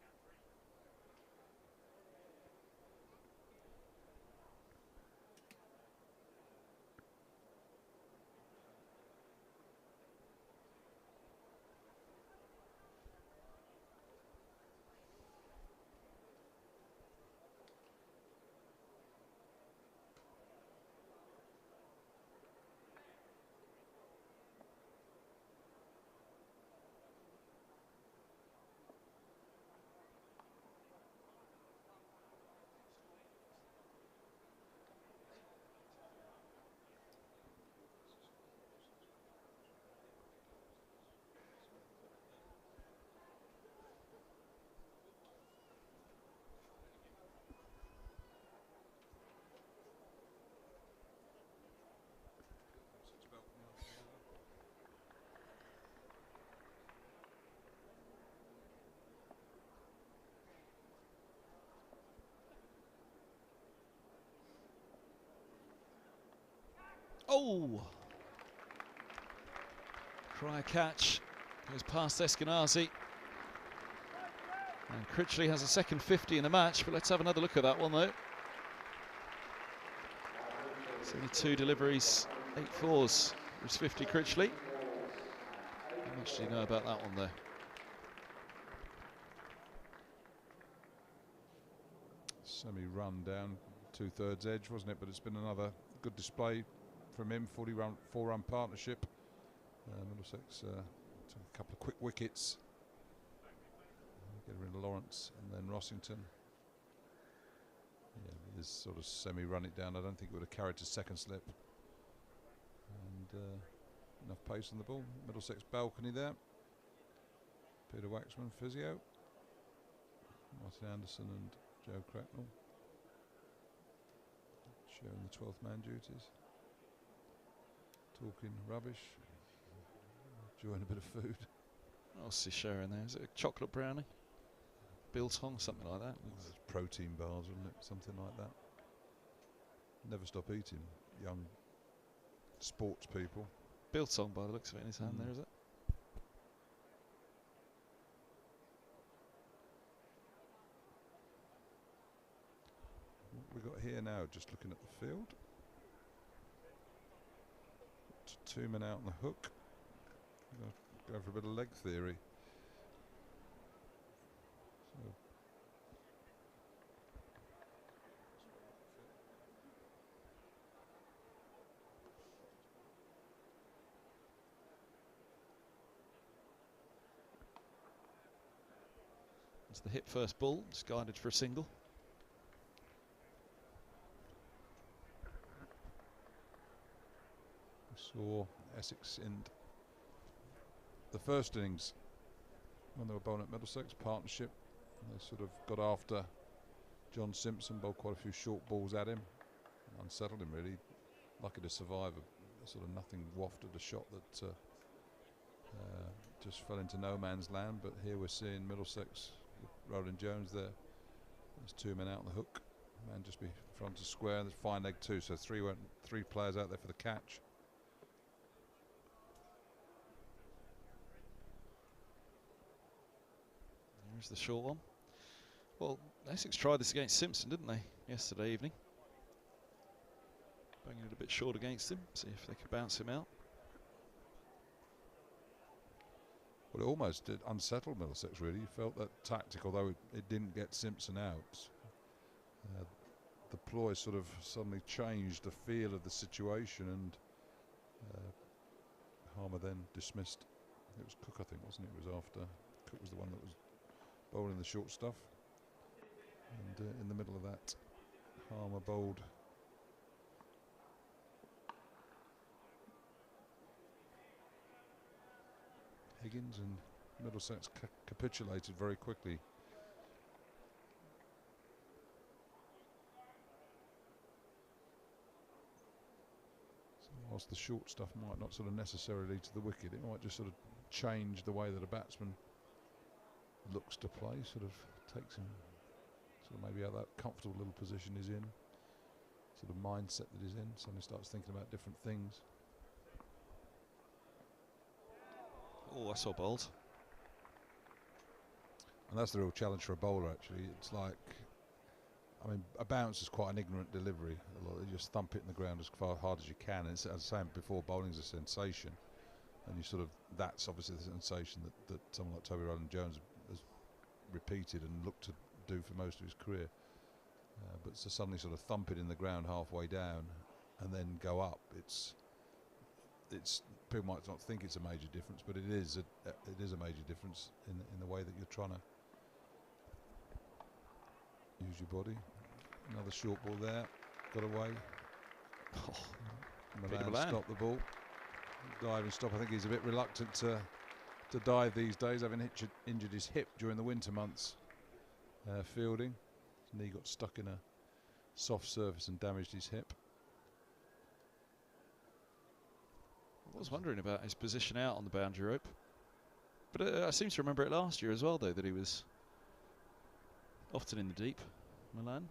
[SPEAKER 1] Oh! Try a catch. Goes past Eskenazi. And Critchley has a second 50 in the match, but let's have another look at that one though. It's only 2 deliveries, 8 fours. It's 50 Critchley. How much do you know about that one though?
[SPEAKER 2] Semi-run down, 2/3 edge, wasn't it? But it's been another good display from him. 4-run partnership. Middlesex took a couple of quick wickets. Get rid of Lawrence and then Rossington. Yeah, this sort of semi-run it down. I don't think it would have carried to second slip. And enough pace on the ball. Middlesex balcony there. Peter Waxman, physio. Martin Anderson and Joe Cracknell showing the 12th man duties. Talking rubbish. Enjoying a bit of food.
[SPEAKER 1] What else is sharing there? Is it a chocolate brownie? Biltong, something like that?
[SPEAKER 2] It's protein bars, wasn't it? Something like that. Never stop eating, young sports people.
[SPEAKER 1] Biltong by the looks of it in his hand there, is it?
[SPEAKER 2] What we got here now, just looking at the field. 2 men out on the hook. Go for a bit of leg theory. So
[SPEAKER 1] it's the hit first ball, it's guided for a single.
[SPEAKER 2] we saw Essex in the first innings when they were bowling at Middlesex, partnership. They sort of got after John Simpson bowled quite a few short balls at him, unsettled him really. Lucky to survive a sort of nothing wafted a shot that just fell into no man's land. But here we're seeing Middlesex with Roland Jones there. There's 2 men out on the hook. Man just be front to square. There's fine leg 2, so 3 players out there for the catch.
[SPEAKER 1] Here's the short one. Well, Essex tried this against Simpson, didn't they, yesterday evening? Banging it a bit short against him, see if they could bounce him out.
[SPEAKER 2] Well, it almost did unsettle Middlesex, really. You felt that tactic, although it didn't get Simpson out. The ploy sort of suddenly changed the feel of the situation, and Harmer then dismissed. It was Cook, I think, wasn't it? It was after. Cook was the one that was bowling the short stuff. And in the middle of that, Harmer bowled Higgins, and Middlesex capitulated very quickly. So whilst the short stuff might not sort of necessarily lead to the wicket, it might just sort of change the way that a batsman looks to play, sort of takes him sort of maybe out that comfortable little position he's in, sort of mindset that he's in, suddenly starts thinking about different things.
[SPEAKER 1] Oh, I saw bowled.
[SPEAKER 2] And that's the real challenge for a bowler, actually. It's like, I mean, a bounce is quite an ignorant delivery. You just thump it in the ground as far hard as you can. And it's, as I was saying before, bowling's a sensation. And you sort of, that's obviously the sensation that someone like Toby Roland Jones has repeated and looked to do for most of his career. But to suddenly sort of thump it in the ground halfway down and then go up, it's people might not think it's a major difference, but it is a major difference in the way that you're trying to use your body. Another short ball there, got away. Milan stopped the ball. Dive and stop. I think he's a bit reluctant to dive these days, having injured his hip during the winter months fielding. His knee got stuck in a soft surface and damaged his hip.
[SPEAKER 1] I was wondering about his position out on the boundary rope, but I seem to remember it last year as well, though, that he was often in the deep. Milan,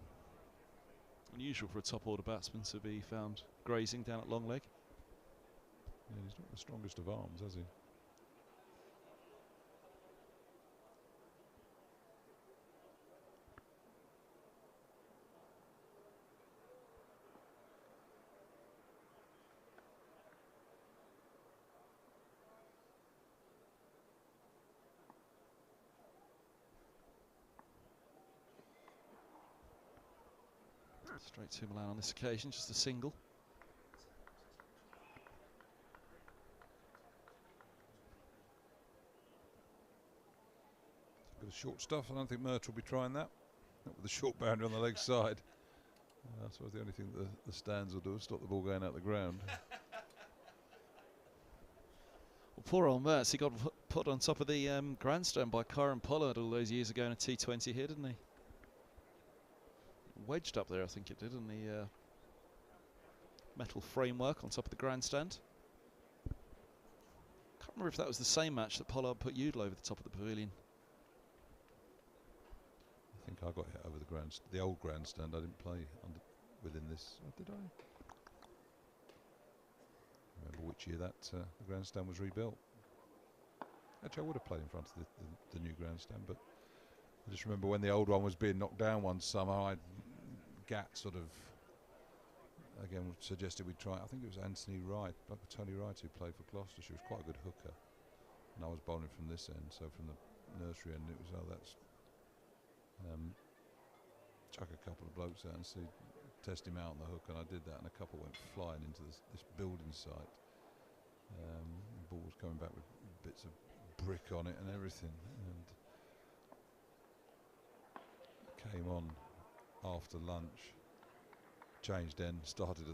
[SPEAKER 1] unusual for a top order batsman to be found grazing down at long leg.
[SPEAKER 2] Yeah, he's not the strongest of arms, has he?
[SPEAKER 1] Straight to Milan on this occasion, just a single.
[SPEAKER 2] Bit of short stuff. I don't think Murtagh will be trying that. Not with the short boundary on the leg side. I suppose the only thing that the stands will do is stop the ball going out the ground.
[SPEAKER 1] Well, poor old Mertz, he got put on top of the grandstand by Kieran Pollard all those years ago in a T20 here, didn't he? Wedged up there, I think it did, in the metal framework on top of the grandstand. Can't remember if that was the same match that Pollard put Udall over the top of the pavilion.
[SPEAKER 2] I think I got hit over the old grandstand. I didn't play within this. Oh, did I? Remember which year that the grandstand was rebuilt. Actually, I would have played in front of the new grandstand, but I just remember when the old one was being knocked down one summer, Gat sort of again suggested we try. I think it was Anthony Wright, Tony Wright, who played for Gloucester. She was quite a good hooker, and I was bowling from this end, so from the nursery end, it was that's chuck a couple of blokes out and test him out on the hook, and I did that, and a couple went flying into this building site. The ball was coming back with bits of brick on it and everything, and came on after lunch, changed end, started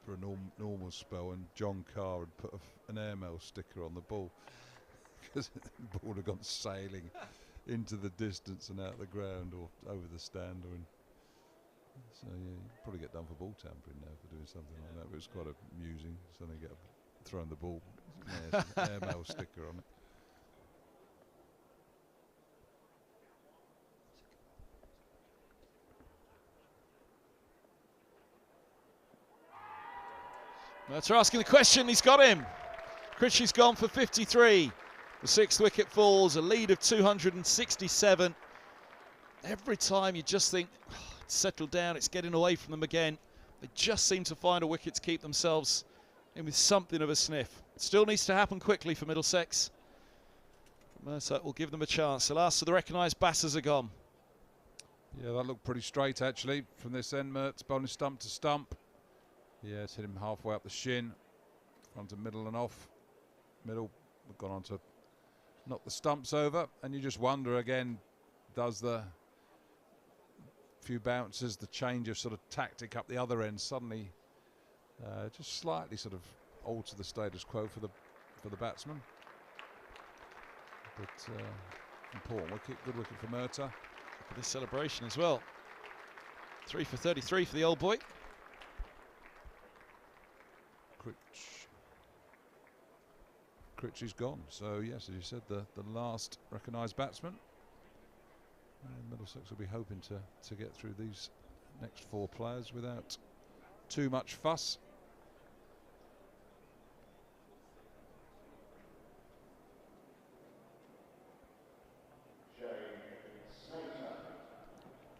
[SPEAKER 2] for a normal spell, and John Carr had put an airmail sticker on the ball because the ball had gone sailing into the distance and out the ground or over the stand. So yeah, you probably get done for ball tampering now for doing something like that. But it's quite amusing. Suddenly get throwing the ball, airmail sticker on it.
[SPEAKER 1] That's asking the question. He's got him. Critchley's gone for 53. The 6th wicket falls, a lead of 267. Every time you just think, oh, it's settled down, it's getting away from them again. They just seem to find a wicket to keep themselves in with something of a sniff. It still needs to happen quickly for Middlesex. Murtagh will give them a chance. The last of the recognised batters are gone.
[SPEAKER 2] Yeah, that looked pretty straight actually from this end. Murt's bowling stump to stump. Yeah, it's hit him halfway up the shin, front to middle and off. Middle gone on to knock the stumps over, and you just wonder again, does the few bounces, the change of sort of tactic up the other end suddenly just slightly sort of alter the status quo for the batsman? But important wicket, good wicket for Murtagh.
[SPEAKER 1] For this celebration as well. 3 for 33 for the old boy.
[SPEAKER 2] Critchley's gone, so yes, as you said, the last recognised batsman. And Middlesex will be hoping to get through these next 4 players without too much fuss.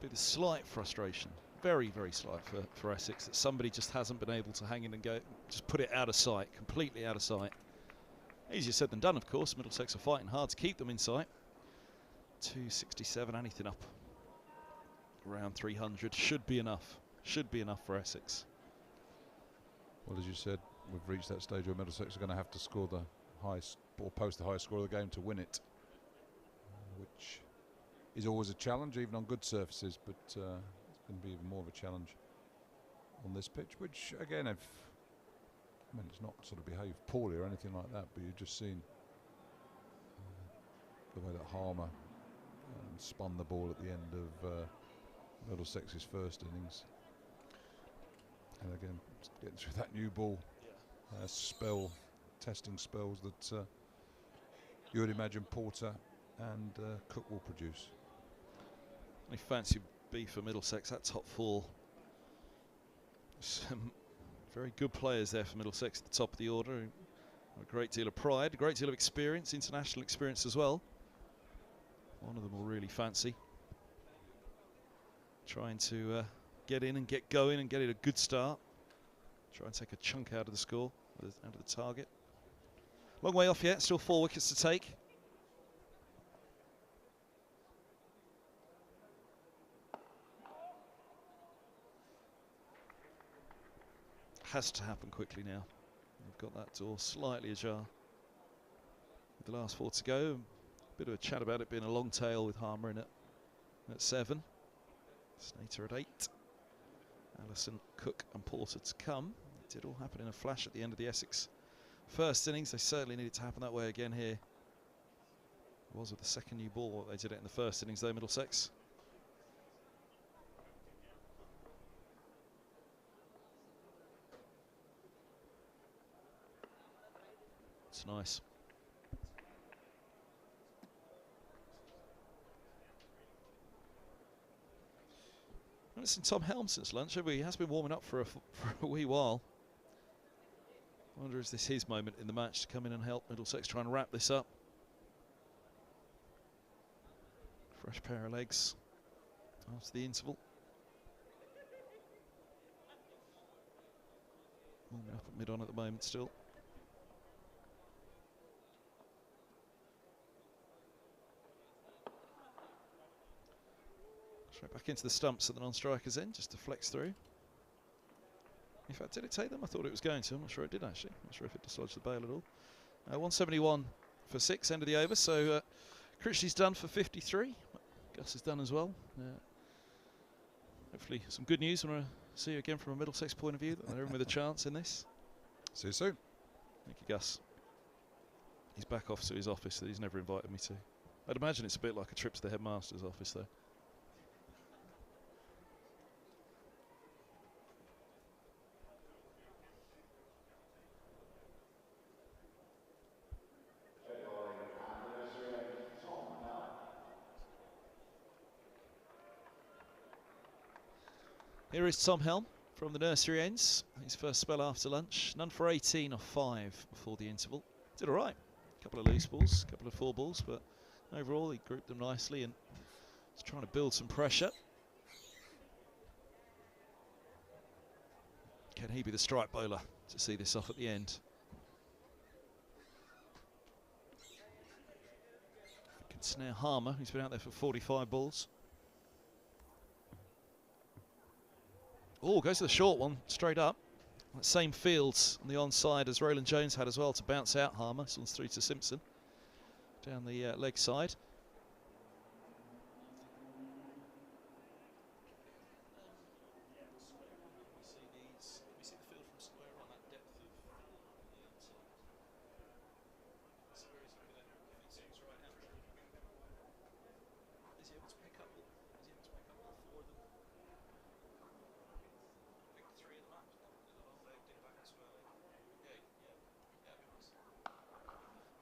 [SPEAKER 1] Bit of slight frustration, very, very slight for Essex, that somebody just hasn't been able to hang in and go, just put it out of sight, completely out of sight. Easier said than done, of course. Middlesex are fighting hard to keep them in sight. 267, anything up around 300 should be enough. Should be enough for Essex.
[SPEAKER 2] Well, as you said, we've reached that stage where Middlesex are going to have to score the highest or post the highest score of the game to win it, which is always a challenge, even on good surfaces. But it's going to be even more of a challenge on this pitch, which again, I mean, it's not sort of behaved poorly or anything like that, but you've just seen the way that Harmer spun the ball at the end of Middlesex's first innings. And again, getting through that new ball spell, testing spells that you would imagine Porter and Cook will produce.
[SPEAKER 1] I fancy B for Middlesex, that top 4. Some very good players there for Middlesex at the top of the order. A great deal of pride, a great deal of experience, international experience as well. One of them will really fancy trying to get in and get going and get it a good start. Try and take a chunk out of the score, out of the target. Long way off yet, still 4 wickets to take. Has to happen quickly now. We've got that door slightly ajar. With the last 4 to go. Bit of a chat about it being a long tail with Harmer in it at 7. Snater at 8. Allison, Cook and Porter to come. It did all happen in a flash at the end of the Essex first innings. They certainly need it to happen that way again here. It was with the second new ball. They did it in the first innings though, Middlesex. It's nice. I haven't seen Tom Helm since lunch, have we? He has been warming up for a wee while. I wonder, is this his moment in the match to come in and help Middlesex try and wrap this up? Fresh pair of legs after the interval. Warming up at mid-on at the moment still. Straight back into the stumps at the non-strikers end, just to flex through. In fact, did it take them? I thought it was going to. I'm not sure it did actually. I'm not sure if it dislodged the bail at all. 171 for 6, end of the over. So Critchley's done for 53. Gus is done as well. Hopefully some good news when I see you again from a Middlesex point of view, that they're in with a chance in this.
[SPEAKER 2] See you soon.
[SPEAKER 1] Thank you, Gus. He's back off to his office that he's never invited me to. I'd imagine it's a bit like a trip to the headmaster's office, though. Here is Tom Helm from the nursery ends. His first spell after lunch. None for 18 off 5 before the interval. Did all right. A couple of loose balls, a couple of 4 balls, but overall he grouped them nicely and was trying to build some pressure. Can he be the strike bowler to see this off at the end? Can snare Harmer, who's been out there for 45 balls. Oh, goes to the short one, straight up. That same fields on the onside as Roland Jones had as well to bounce out Harmer. This one's through to Simpson. Down the leg side.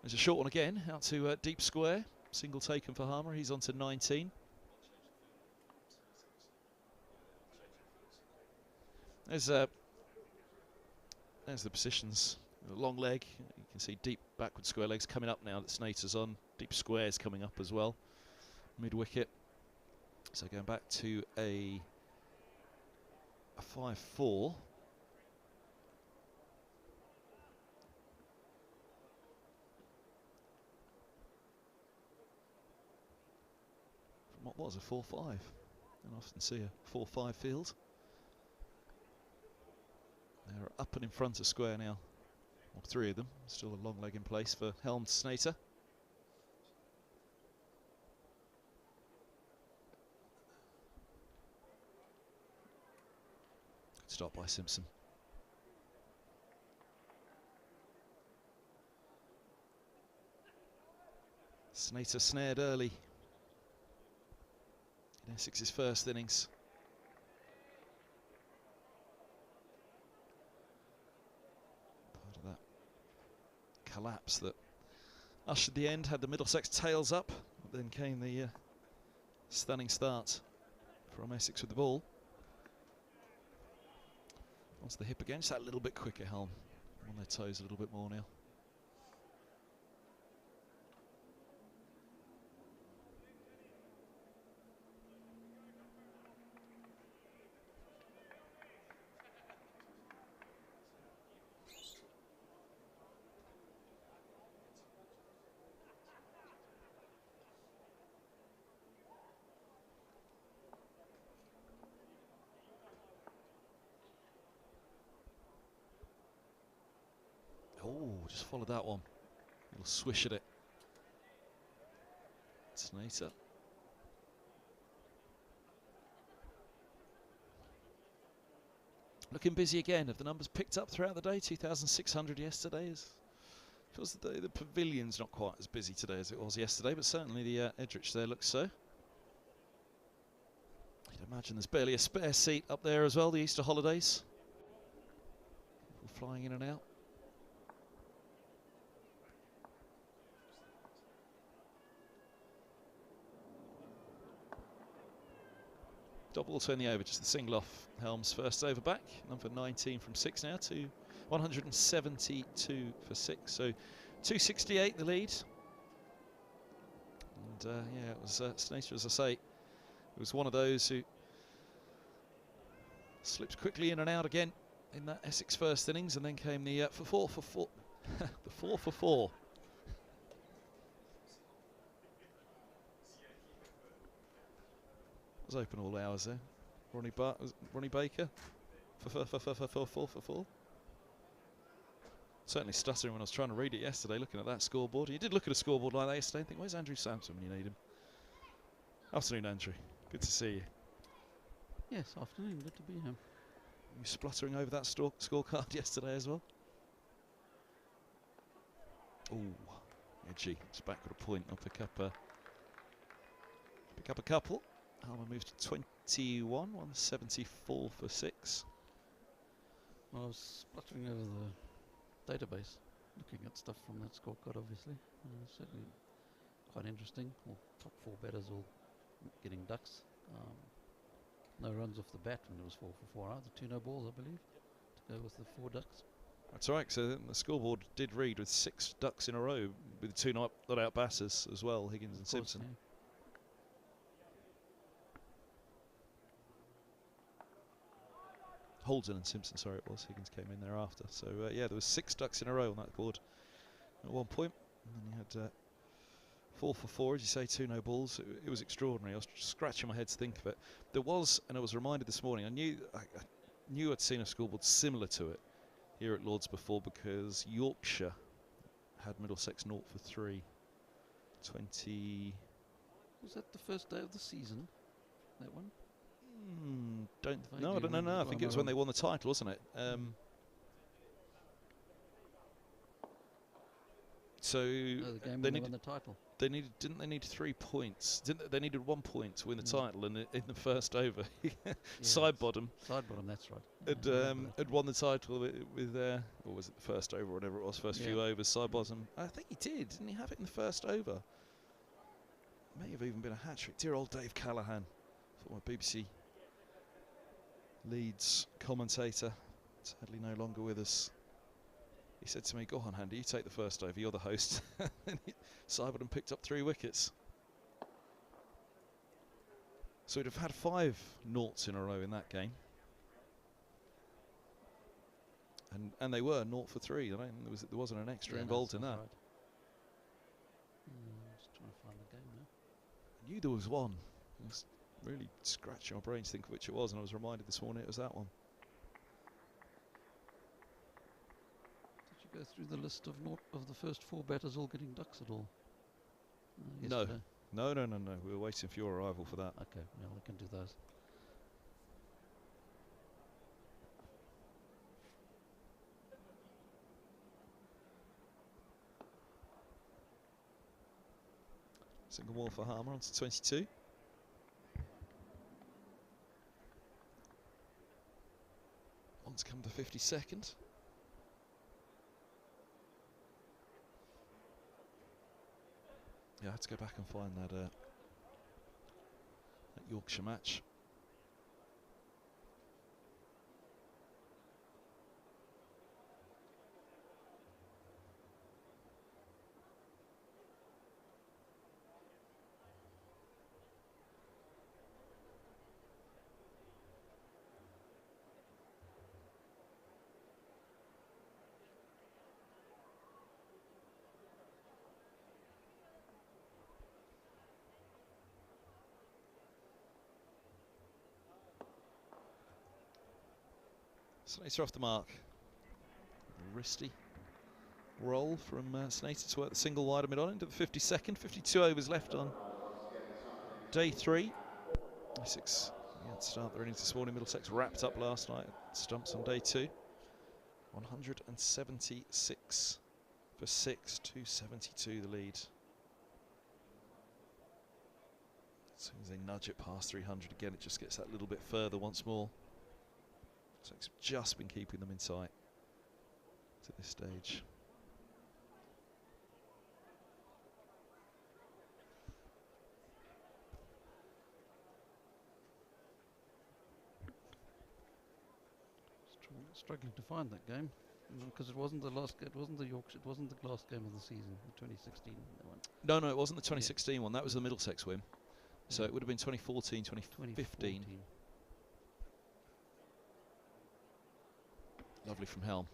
[SPEAKER 1] There's a short one again, out to deep square. Single taken for Harmer, he's on to 19. There's the positions. Long leg, you can see deep backward square legs coming up now that Snater's on. Deep squares coming up as well. Mid wicket. So going back to a 5-4. What was a 4-5? I don't often see a 4-5 field. They're up and in front of square now. Well, 3 of them. Still a long leg in place for Helm Snater. Good stop by Simpson. Snater snared early in Essex's first innings. Part of that collapse that ushered the end, had the Middlesex tails up, but then came the stunning start from Essex with the ball. Onto the hip again, just that little bit quicker Helm. On their toes a little bit more now. Oh, just followed that one. Little swish at it. Snater. Looking busy again. Have the numbers picked up throughout the day? 2,600 yesterday. Feels the pavilion's not quite as busy today as it was yesterday, but certainly the Edrich there looks so. You'd imagine there's barely a spare seat up there as well, the Easter holidays. People flying in and out. Double turn the over, just the single off Helm's first over back. Number 19 from 6 now to 172 for 6. So 268 the lead. And yeah, it was Snater, as I say. It was one of those who slipped quickly in and out again in that Essex first innings, and then came the for 4 for 4. The 4 for 4. Was open all hours there. Ronnie Baker for 4. Certainly stuttering when I was trying to read it yesterday, looking at that scoreboard. You did look at a scoreboard like that yesterday and think, where's Andrew Sampson when you need him? Afternoon, Andrew. Good to see you.
[SPEAKER 10] Yes, afternoon. Good to be here.
[SPEAKER 1] You spluttering over that scorecard yesterday as well? Oh, edgy. It's back with a point. I'll pick up pick up a couple. Helm moved to 21, 174 for 6.
[SPEAKER 10] Well, I was spluttering over the database, looking at stuff from that scorecard, obviously. Certainly quite interesting. Well, top 4 batters all getting ducks. No runs off the bat when it was 4 for 4 out. The 2 no balls, I believe, to go with the 4 ducks.
[SPEAKER 1] That's right, so the scoreboard did read with 6 ducks in a row, with 2 not out batters as well, Higgins and Simpson.
[SPEAKER 10] Yeah.
[SPEAKER 1] Holden and Simpson, sorry it was. Higgins came in there after. So yeah, there was 6 ducks in a row on that board at one point. And then you had 4 for 4, as you say, 2 no balls. It was extraordinary. I was scratching my head to think of it. There was, and I was reminded this morning, I knew I'd seen a scoreboard similar to it here at Lord's before, because Yorkshire had Middlesex 0 for 3. 20...
[SPEAKER 10] Was that the first day of the season, that one?
[SPEAKER 1] I don't know. I think it was when they won the title, wasn't it? So
[SPEAKER 10] the game when they won the title.
[SPEAKER 1] Didn't they need 3 points? They needed 1 point to win the title, and in the first over, Sidebottom.
[SPEAKER 10] Sidebottom, that's right.
[SPEAKER 1] Had won the title with or was it the first over, or whatever it was, first few overs. Sidebottom, I think he didn't he have it in the first over? May have even been a hat trick. Dear old Dave Callaghan, former BBC Leeds commentator, sadly no longer with us. He said to me, "Go on, Andy, you take the first over, you're the host." And Sidebottom picked up 3 wickets. So we'd have had 5 noughts in a row in that game. And they were 0 for 3. I don't, there wasn't an extra involved in that.
[SPEAKER 10] Right. Just trying to find the game now.
[SPEAKER 1] I knew there was one. I was really scratching my brain to think of which it was, and I was reminded this morning it was that one.
[SPEAKER 10] Go through the list of the first 4 batters all getting ducks at all?
[SPEAKER 1] No.
[SPEAKER 10] Yesterday?
[SPEAKER 1] No. We were waiting for your arrival for that.
[SPEAKER 10] Okay, yeah, we can do those.
[SPEAKER 1] Single more for Harmer on to 22. One's come to 52nd. Yeah, I had to go back and find that Yorkshire match. Snater off the mark. Wristy roll from Snater to work the single wide mid on into the 52nd. 52 overs left on day 3. Essex to start their innings this morning. Middlesex wrapped up last night. Stumps on day 2. 176 for 6. 272 the lead. As soon as they nudge it past 300 again, it just gets that little bit further once more. So it's just been keeping them in sight to this stage.
[SPEAKER 10] Struggling to find that game because it wasn't the last. It wasn't the Yorkshire. It wasn't the last game of the season. The 2016 one.
[SPEAKER 1] No, it wasn't the 2016 one. That was the Middlesex win. So it would have been 2014, 2015. Lovely from Helm.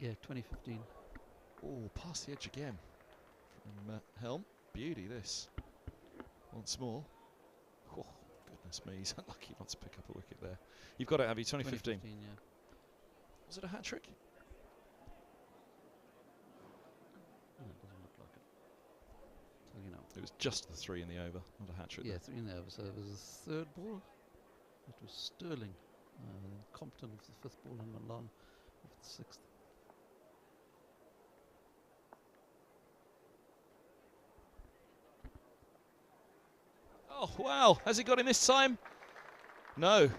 [SPEAKER 10] Yeah, 2015.
[SPEAKER 1] Oh, past the edge again from Helm. Beauty this. Once more. Oh, goodness me, he's unlucky not to pick up a wicket there. You've got it, have you? 2015.
[SPEAKER 10] 2015, yeah.
[SPEAKER 1] Was it a hat-trick?
[SPEAKER 10] No, it doesn't look like it. So, you know.
[SPEAKER 1] It was just the 3 in the over, not a hat-trick.
[SPEAKER 10] Yeah, 3 in the over. So it was the 3rd ball. It was Sterling. Compton with the 5th ball and Milan with the 6th.
[SPEAKER 1] Oh, wow. Has he got him this time? No.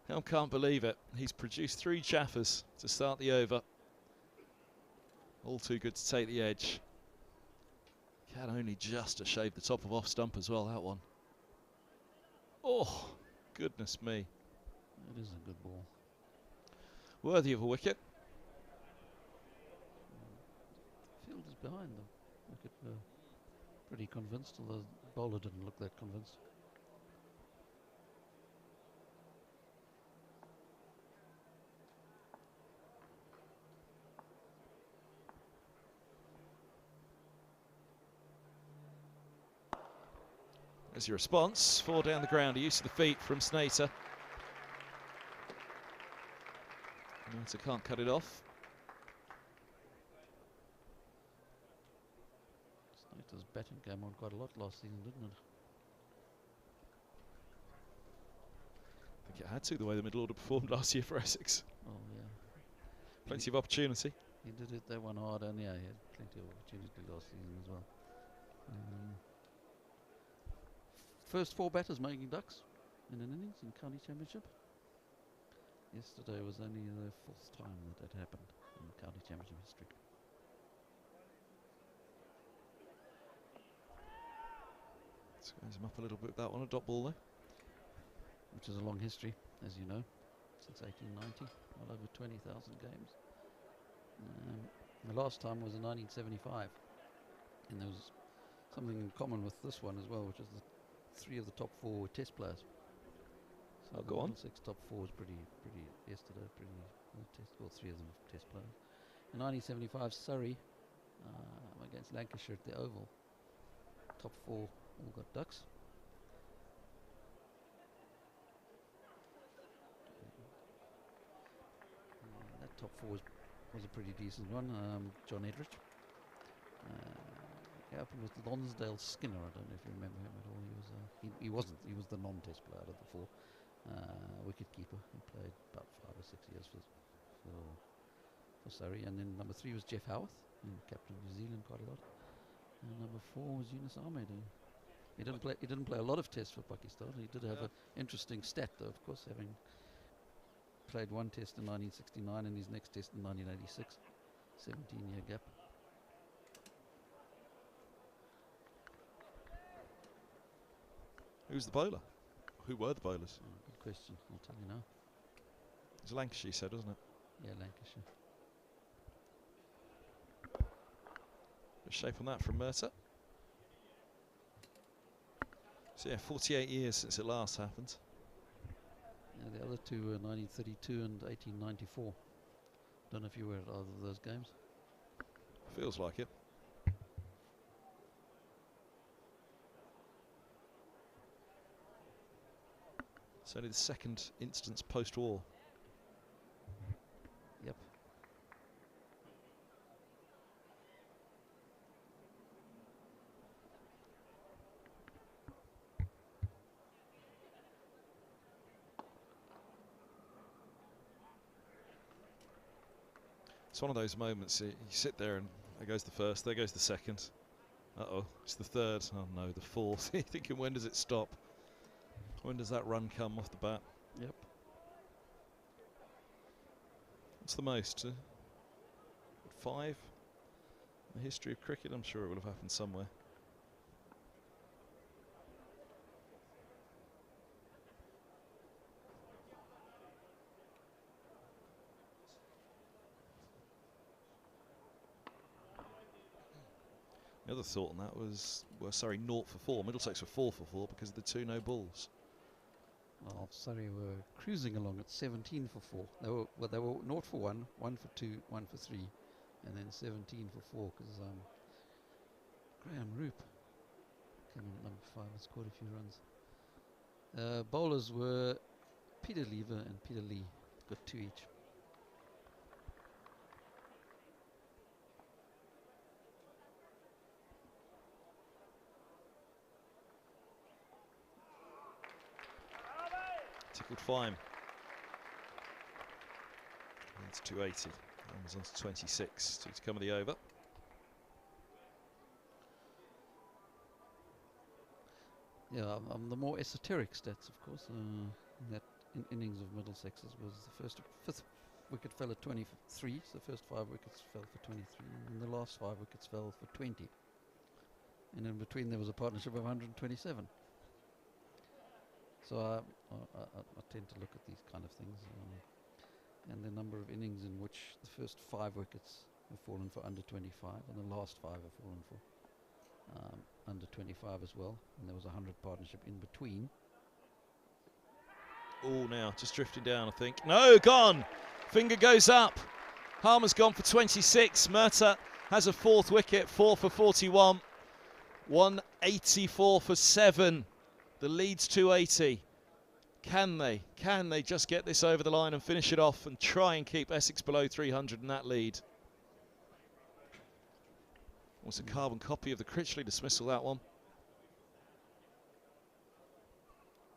[SPEAKER 1] Helm can't believe it. He's produced 3 chaffers to start the over. All too good to take the edge. Can only just to shave the top of off stump as well, that one. Oh, goodness me.
[SPEAKER 10] It is a good ball.
[SPEAKER 1] Worthy of a wicket.
[SPEAKER 10] Field is behind them. Wicket pretty convinced, although the bowler didn't look that convinced.
[SPEAKER 1] There's your response. 4 down the ground. A use of the feet from Snater. Snater can't cut it off.
[SPEAKER 10] Snater's batting came on quite a lot last season, didn't it?
[SPEAKER 1] I think it had to, the way the middle order performed last year for Essex.
[SPEAKER 10] Oh, yeah.
[SPEAKER 1] Plenty of opportunity.
[SPEAKER 10] He did it that one hard, and yeah, he had plenty of opportunity last season as well. First 4 batters making ducks in an innings in County Championship. Yesterday was only the 4th time that happened in County Championship history.
[SPEAKER 1] Squares him up a little bit with that one, a dot ball though.
[SPEAKER 10] Which is a long history, as you know, since 1890, well over 20,000 games. The last time was in 1975, and there was something in common with this one as well, which is the 3 of the top 4 were Test players. So
[SPEAKER 1] go on.
[SPEAKER 10] 6 top 4 was pretty yesterday, Test, well, 3 of them Test players. In 1975, Surrey against Lancashire at the Oval. Top 4 all got ducks. That top 4 was a pretty decent one. John Edrich. He opened with Lonsdale Skinner. I don't know if you remember him at all. He was the non-Test player out of the 4. Wicket keeper. He played about 5 or 6 years for Surrey. And then number 3 was Jeff Howarth, who captained New Zealand quite a lot. And number 4 was Yunus Ahmed. He didn't play a lot of Tests for Pakistan. He did have an interesting stat, though, of course, having played 1 Test in 1969 and his next Test in 1986. 17-year gap.
[SPEAKER 1] Who's the bowler? Who were the bowlers?
[SPEAKER 10] Oh, good question. I'll tell you now.
[SPEAKER 1] It was Lancashire, you said, wasn't it?
[SPEAKER 10] Yeah, Lancashire.
[SPEAKER 1] Bit of shape on that from Murtagh. So yeah, 48 years since it last happened.
[SPEAKER 10] Yeah, the other 2 were 1932 and 1894. Don't know if you were at either of those games.
[SPEAKER 1] Feels like it. It's only the 2nd instance post-war.
[SPEAKER 10] Yep.
[SPEAKER 1] It's one of those moments, you sit there and there goes the 1st, there goes the 2nd. Uh-oh, it's the 3rd, oh no, the 4th. You're thinking, when does it stop? When does that run come off the bat?
[SPEAKER 10] Yep.
[SPEAKER 1] What's the most? 5? In the history of cricket? I'm sure it would have happened somewhere. The other thought on that was, well, sorry, 0 for 4. Middlesex were 4 for 4 because of the 2 no balls.
[SPEAKER 10] Well, Surrey were cruising along at 17 for 4. They were 0 for 1, 1 for 2, 1 for 3, and then 17 for 4 because Graham Roop came in at number 5 and scored a few runs. Bowlers were Peter Lever and Peter Lee, got 2 each.
[SPEAKER 1] Tickled fine. It's 280. He's on to 26 to come of the over.
[SPEAKER 10] Yeah, the more esoteric stats, of course. That innings of Middlesex's was the fifth wicket fell at 23, so the first 5 wickets fell for 23, and the last 5 wickets fell for 20. And in between there was a partnership of 127. So I tend to look at these kind of things, and the number of innings in which the first 5 wickets have fallen for under 25, and the last 5 have fallen for under 25 as well, and there was a 100 partnership in between.
[SPEAKER 1] Oh, now just drifting down, I think. No, gone. Finger goes up. Harmer's gone for 26. Murtagh has a 4th wicket, 4 for 41. 184 for 7. The lead's 280. Can they just get this over the line and finish it off and try and keep Essex below 300 in that lead? Was a carbon copy of the Critchley dismissal, that one.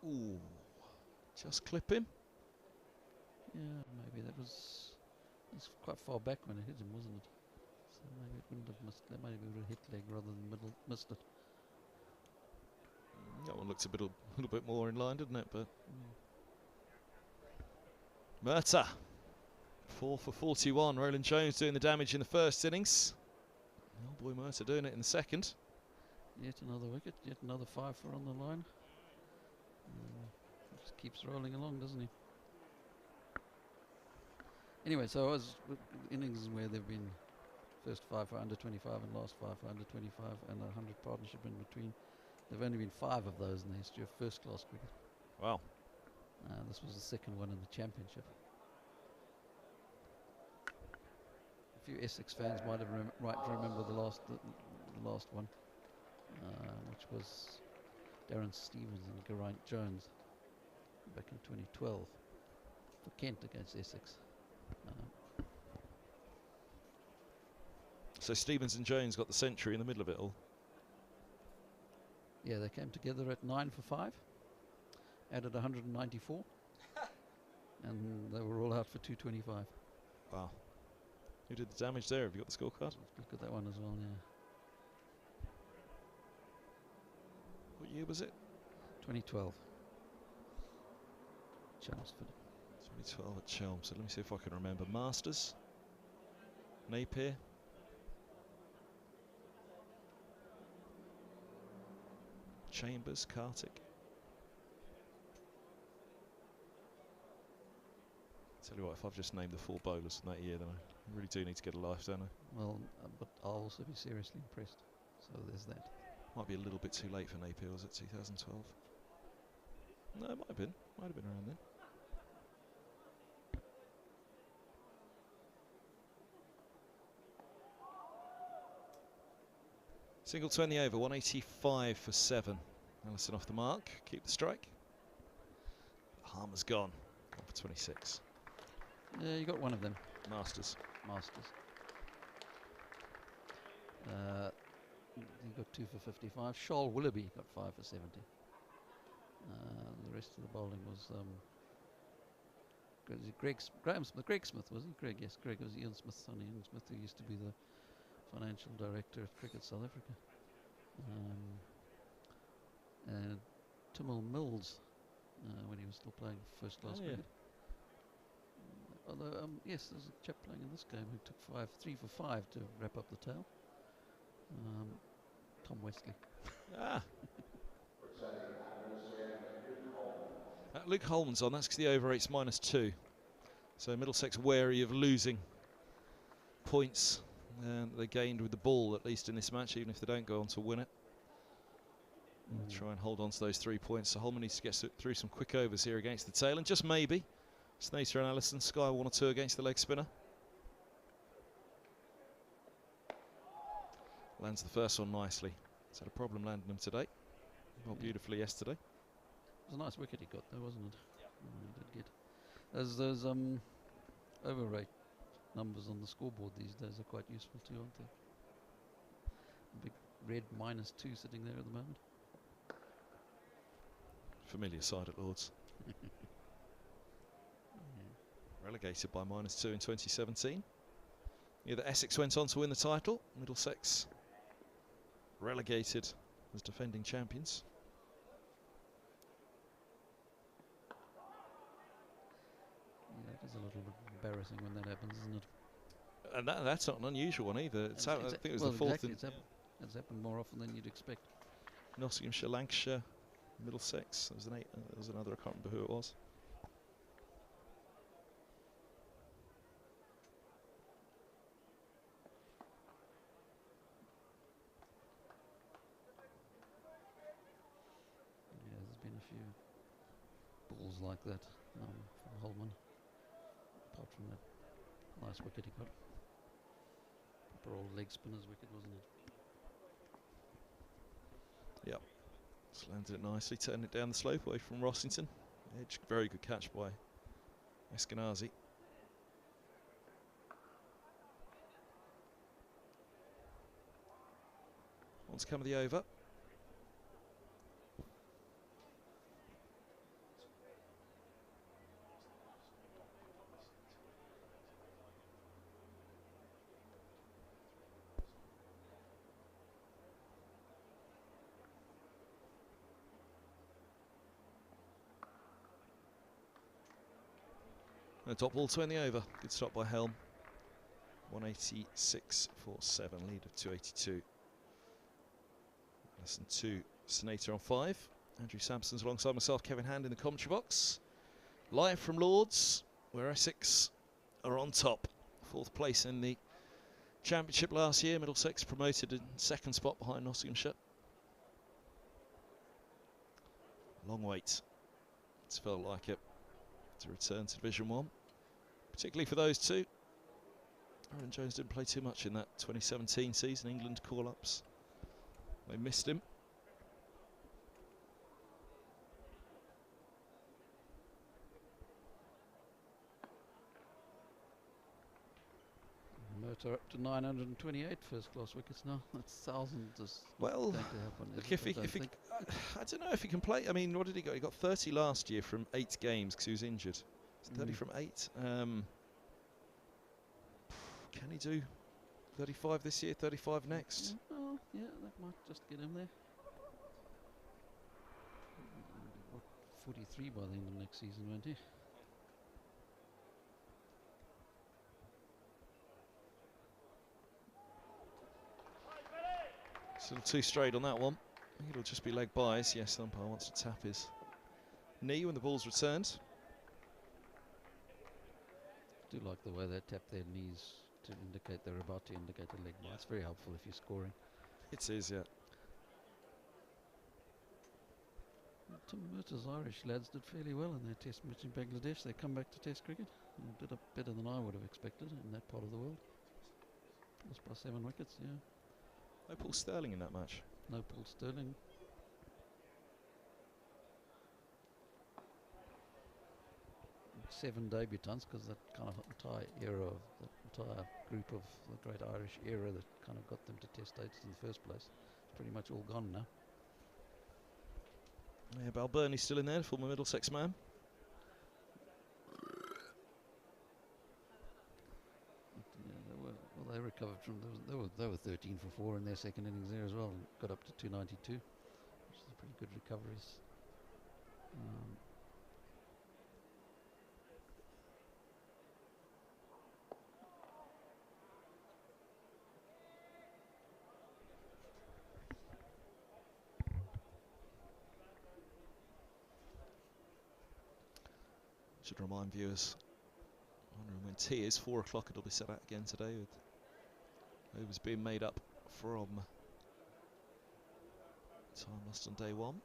[SPEAKER 1] Ooh, just clip him.
[SPEAKER 10] Yeah, maybe that was quite far back when it hit him, wasn't it? So maybe it wouldn't have missed. That maybe would have hit leg rather than missed it.
[SPEAKER 1] That one looks a little bit more in line, didn't it? But Murtagh, 4 for 41. Roland Jones doing the damage in the first innings. Oh boy, Murtagh doing it in the second.
[SPEAKER 10] Yet another wicket, yet another 5 for on the line. Just keeps rolling along, doesn't he? Anyway, so I was innings where there've been first 5 for under 25 and last 5 for under 25 and a 100 partnership in between. There've only been 5 of those in the history of first-class cricket.
[SPEAKER 1] Wow.
[SPEAKER 10] This was the second one in the championship. A few Essex fans might have remember the last one, which was Darren Stevens and Geraint Jones back in 2012 for Kent against Essex.
[SPEAKER 1] So Stevens and Jones got the century in the middle of it all.
[SPEAKER 10] Yeah, they came together at 9 for 5, added 194, and they were all out for 225.
[SPEAKER 1] Wow. Who did the damage there? Have you got the scorecard?
[SPEAKER 10] Look at that one as well, yeah.
[SPEAKER 1] What year was it?
[SPEAKER 10] 2012. Chelmsford.
[SPEAKER 1] 2012 at Chelmsford. Let me see if I can remember. Masters? Napier? Chambers, Kartik. Tell you what, if I've just named the 4 bowlers from that year, then I really do need to get a life, don't I?
[SPEAKER 10] Well, but I'll also be seriously impressed. So there's that.
[SPEAKER 1] Might be a little bit too late for Napier, was it 2012? No, it might have been. Might have been around then. Single 20 over, 185 for 7. Ellison off the mark, keep the strike. Harmer's gone for 26.
[SPEAKER 10] Yeah, you got one of them.
[SPEAKER 1] Masters.
[SPEAKER 10] He got 2 for 55. Shoal Willoughby got 5 for 70. The rest of the bowling was Greg Smith, was he? Greg, yes, Greg. It was Ian Smith's son, Ian Smith, who used to be the financial director of Cricket South Africa. And Timil Mills, when he was still playing first-class cricket. Although, yes, there's a chap playing in this game who took 3 for 5 to wrap up the tail. Tom Wesley.
[SPEAKER 1] Luke Holman's on, that's because the over 8's -2. So Middlesex wary of losing points they gained with the ball, at least in this match, even if they don't go on to win it. Try and hold on to those 3 points. So Holman needs to get through some quick overs here against the tail, and just maybe Snater and Ellison sky 1 or 2 against the leg spinner. Lands the first one nicely. He's had a problem landing them today. Not beautifully yesterday.
[SPEAKER 10] It was a nice wicket he got there, wasn't it? He did get. As those overrate numbers on the scoreboard these days are quite useful too, aren't they? Big red -2 sitting there at the moment.
[SPEAKER 1] Familiar side at Lords. Relegated by -2 in 2017. Yeah, the Essex went on to win the title. Middlesex relegated as defending champions.
[SPEAKER 10] Yeah, it is a little bit embarrassing when that happens, isn't it?
[SPEAKER 1] And that's not an unusual one either. I think it was the fourth.
[SPEAKER 10] Exactly. It's happened more often than you'd expect.
[SPEAKER 1] Nottinghamshire, Lancashire, Middlesex. There was an 8. There was another. I can't remember who it was.
[SPEAKER 10] Yeah, there's been a few balls like that from Holden. Apart from that nice wicket he got. Proper old leg spinner's wicket, wasn't it?
[SPEAKER 1] Yep. Just landed it nicely, turned it down the slope away from Rossington. Edge, very good catch by Eskenazi. On to come of the over. A top ball to end the over. Good stop by Helm. 186 for 7, lead of 282. Less than 2. Senator on 5. Andrew Simpson's alongside myself, Kevin Hand in the commentary box. Live from Lords, where Essex are on top. 4th place in the championship last year. Middlesex promoted in 2nd spot behind Nottinghamshire. Long wait. It's felt like it to return to Division 1, particularly for those two. Aaron Jones didn't play too much in that 2017 season, England call-ups. They missed him.
[SPEAKER 10] Murtagh up to 928 first-class wickets now. That's thousands.
[SPEAKER 1] Well,
[SPEAKER 10] going to happen,
[SPEAKER 1] look, I don't know if he can play. I mean, what did he got? He got 30 last year from 8 games because he was injured. 30 from 8. Can he do 35 this year, 35 next?
[SPEAKER 10] Oh, yeah, that might just get him there. 43 by the end of next season, won't he?
[SPEAKER 1] Still too straight on that one. I think it'll just be leg byes. Yes, the umpire wants to tap his knee when the ball's returned.
[SPEAKER 10] I do like the way they tap their knees to indicate they're about to indicate a leg bye. It's very helpful if you're scoring.
[SPEAKER 1] It is, yeah.
[SPEAKER 10] Tim Murtagh's Irish lads did fairly well in their test match in Bangladesh. They come back to test cricket and did better than I would have expected in that part of the world. Lost by 7 wickets, yeah.
[SPEAKER 1] No Paul Sterling in that match.
[SPEAKER 10] No Paul Sterling. Seven debutants, because that kind of entire era of the entire group of the great Irish era that kind of got them to test status in the first place, it's pretty much all gone now.
[SPEAKER 1] Yeah, Balburney's still in there, former Middlesex man.
[SPEAKER 10] They recovered from they were 13 for 4 in their second innings there as well, and got up to 292, which is a pretty good recoveries.
[SPEAKER 1] Should remind viewers, wondering when tea is, 4 o'clock it'll be set out again today with overs being made up from time lost on day 1.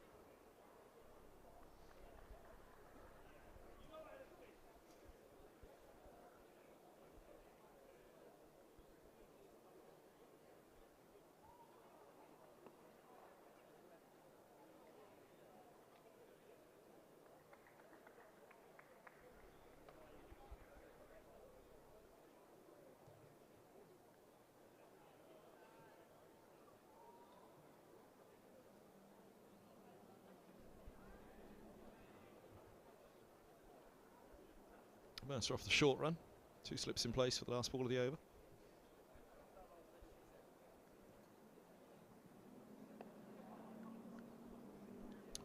[SPEAKER 1] Mercer off the short run. 2 slips in place for the last ball of the over.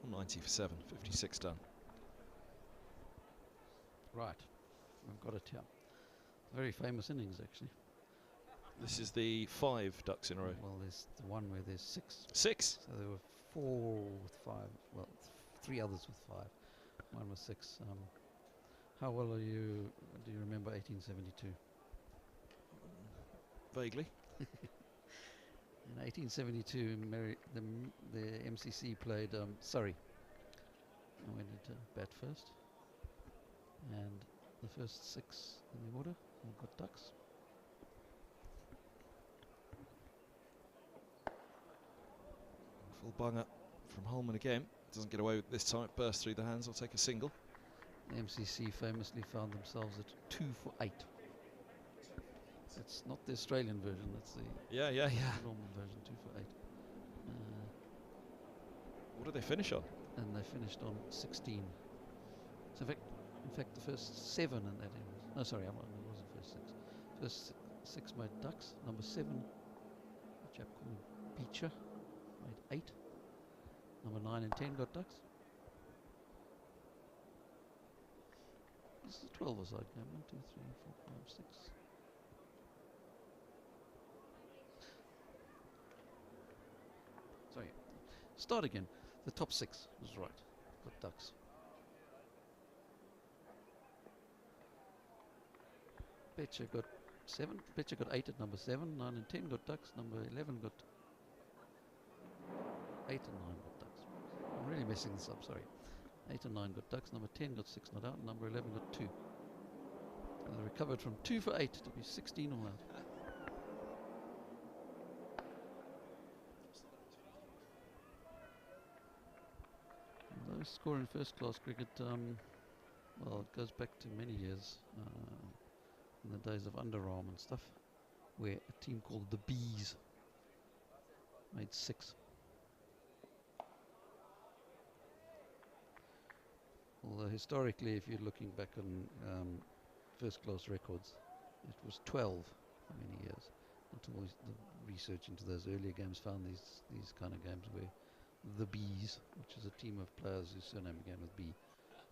[SPEAKER 1] Oh, 90 for 7, 56 done.
[SPEAKER 10] Right, I've got it here. Very famous innings, actually.
[SPEAKER 1] This is the 5 ducks in a row.
[SPEAKER 10] Well, there's the one where there's 6.
[SPEAKER 1] 6?
[SPEAKER 10] So there were 4 with 5. Well, 3 others with 5. One with 6. How well do you remember 1872?
[SPEAKER 1] Vaguely.
[SPEAKER 10] In 1872, the MCC played Surrey. I went into bat first, and the first 6 in the order all got ducks.
[SPEAKER 1] Full bung up from Holman again. Doesn't get away with it this time. It bursts through the hands. I'll take a single.
[SPEAKER 10] The MCC famously found themselves at 2 for 8. That's not the Australian version. That's the normal version, 2 for 8.
[SPEAKER 1] What did they finish on?
[SPEAKER 10] And they finished on 16. So in fact, the first 7 in that innings. No, sorry, it wasn't first 6. First 6 made ducks. Number 7, a chap called Beecher, made 8. Number 9 and 10 got ducks. This is a 12-a-side game. 1, 2, 3, 4, 5, 6. Sorry. Start again. The top 6 was right. Got ducks. Betcher got 7. Betcher got 8 at number 7. 9 and 10 got ducks. Number 11 got 8 and 9 got ducks. I'm really messing this up, sorry. 8 and 9 got ducks. Number 10 got 6 not out. Number 11 got 2. And they recovered from 2 for 8 to be 16 all out. Low score in first class cricket, well, it goes back to many years, in the days of underarm and stuff, where a team called the Bees made 6. Although historically, if you're looking back on first class records, it was 12 for many years, until the research into those earlier games found these kind of games where the Bees, which is a team of players whose surname began with B,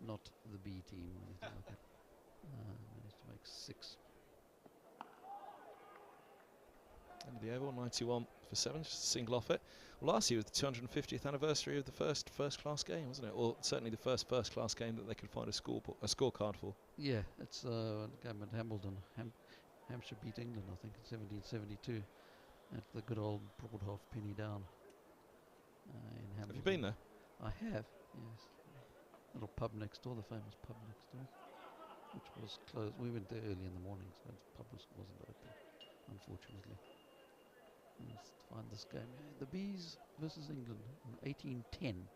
[SPEAKER 10] not the B team or anything like that, managed to make 6.
[SPEAKER 1] End of the over, 91 for 7, just a single off it. Well, last year was the 250th anniversary of the first-class game, wasn't it? Or certainly the first-class game that they could find a scorecard for.
[SPEAKER 10] Yeah, it's a game at Hambledon. Hampshire beat England, I think, in 1772 at the good old Broadhalf Penny Down. In Hambledon.
[SPEAKER 1] Have you been there?
[SPEAKER 10] I have, yes. Little pub next door, the famous pub next door, which was closed. We went there early in the morning, so the pub wasn't open, unfortunately. Let's find this game. The Bees versus England in 1810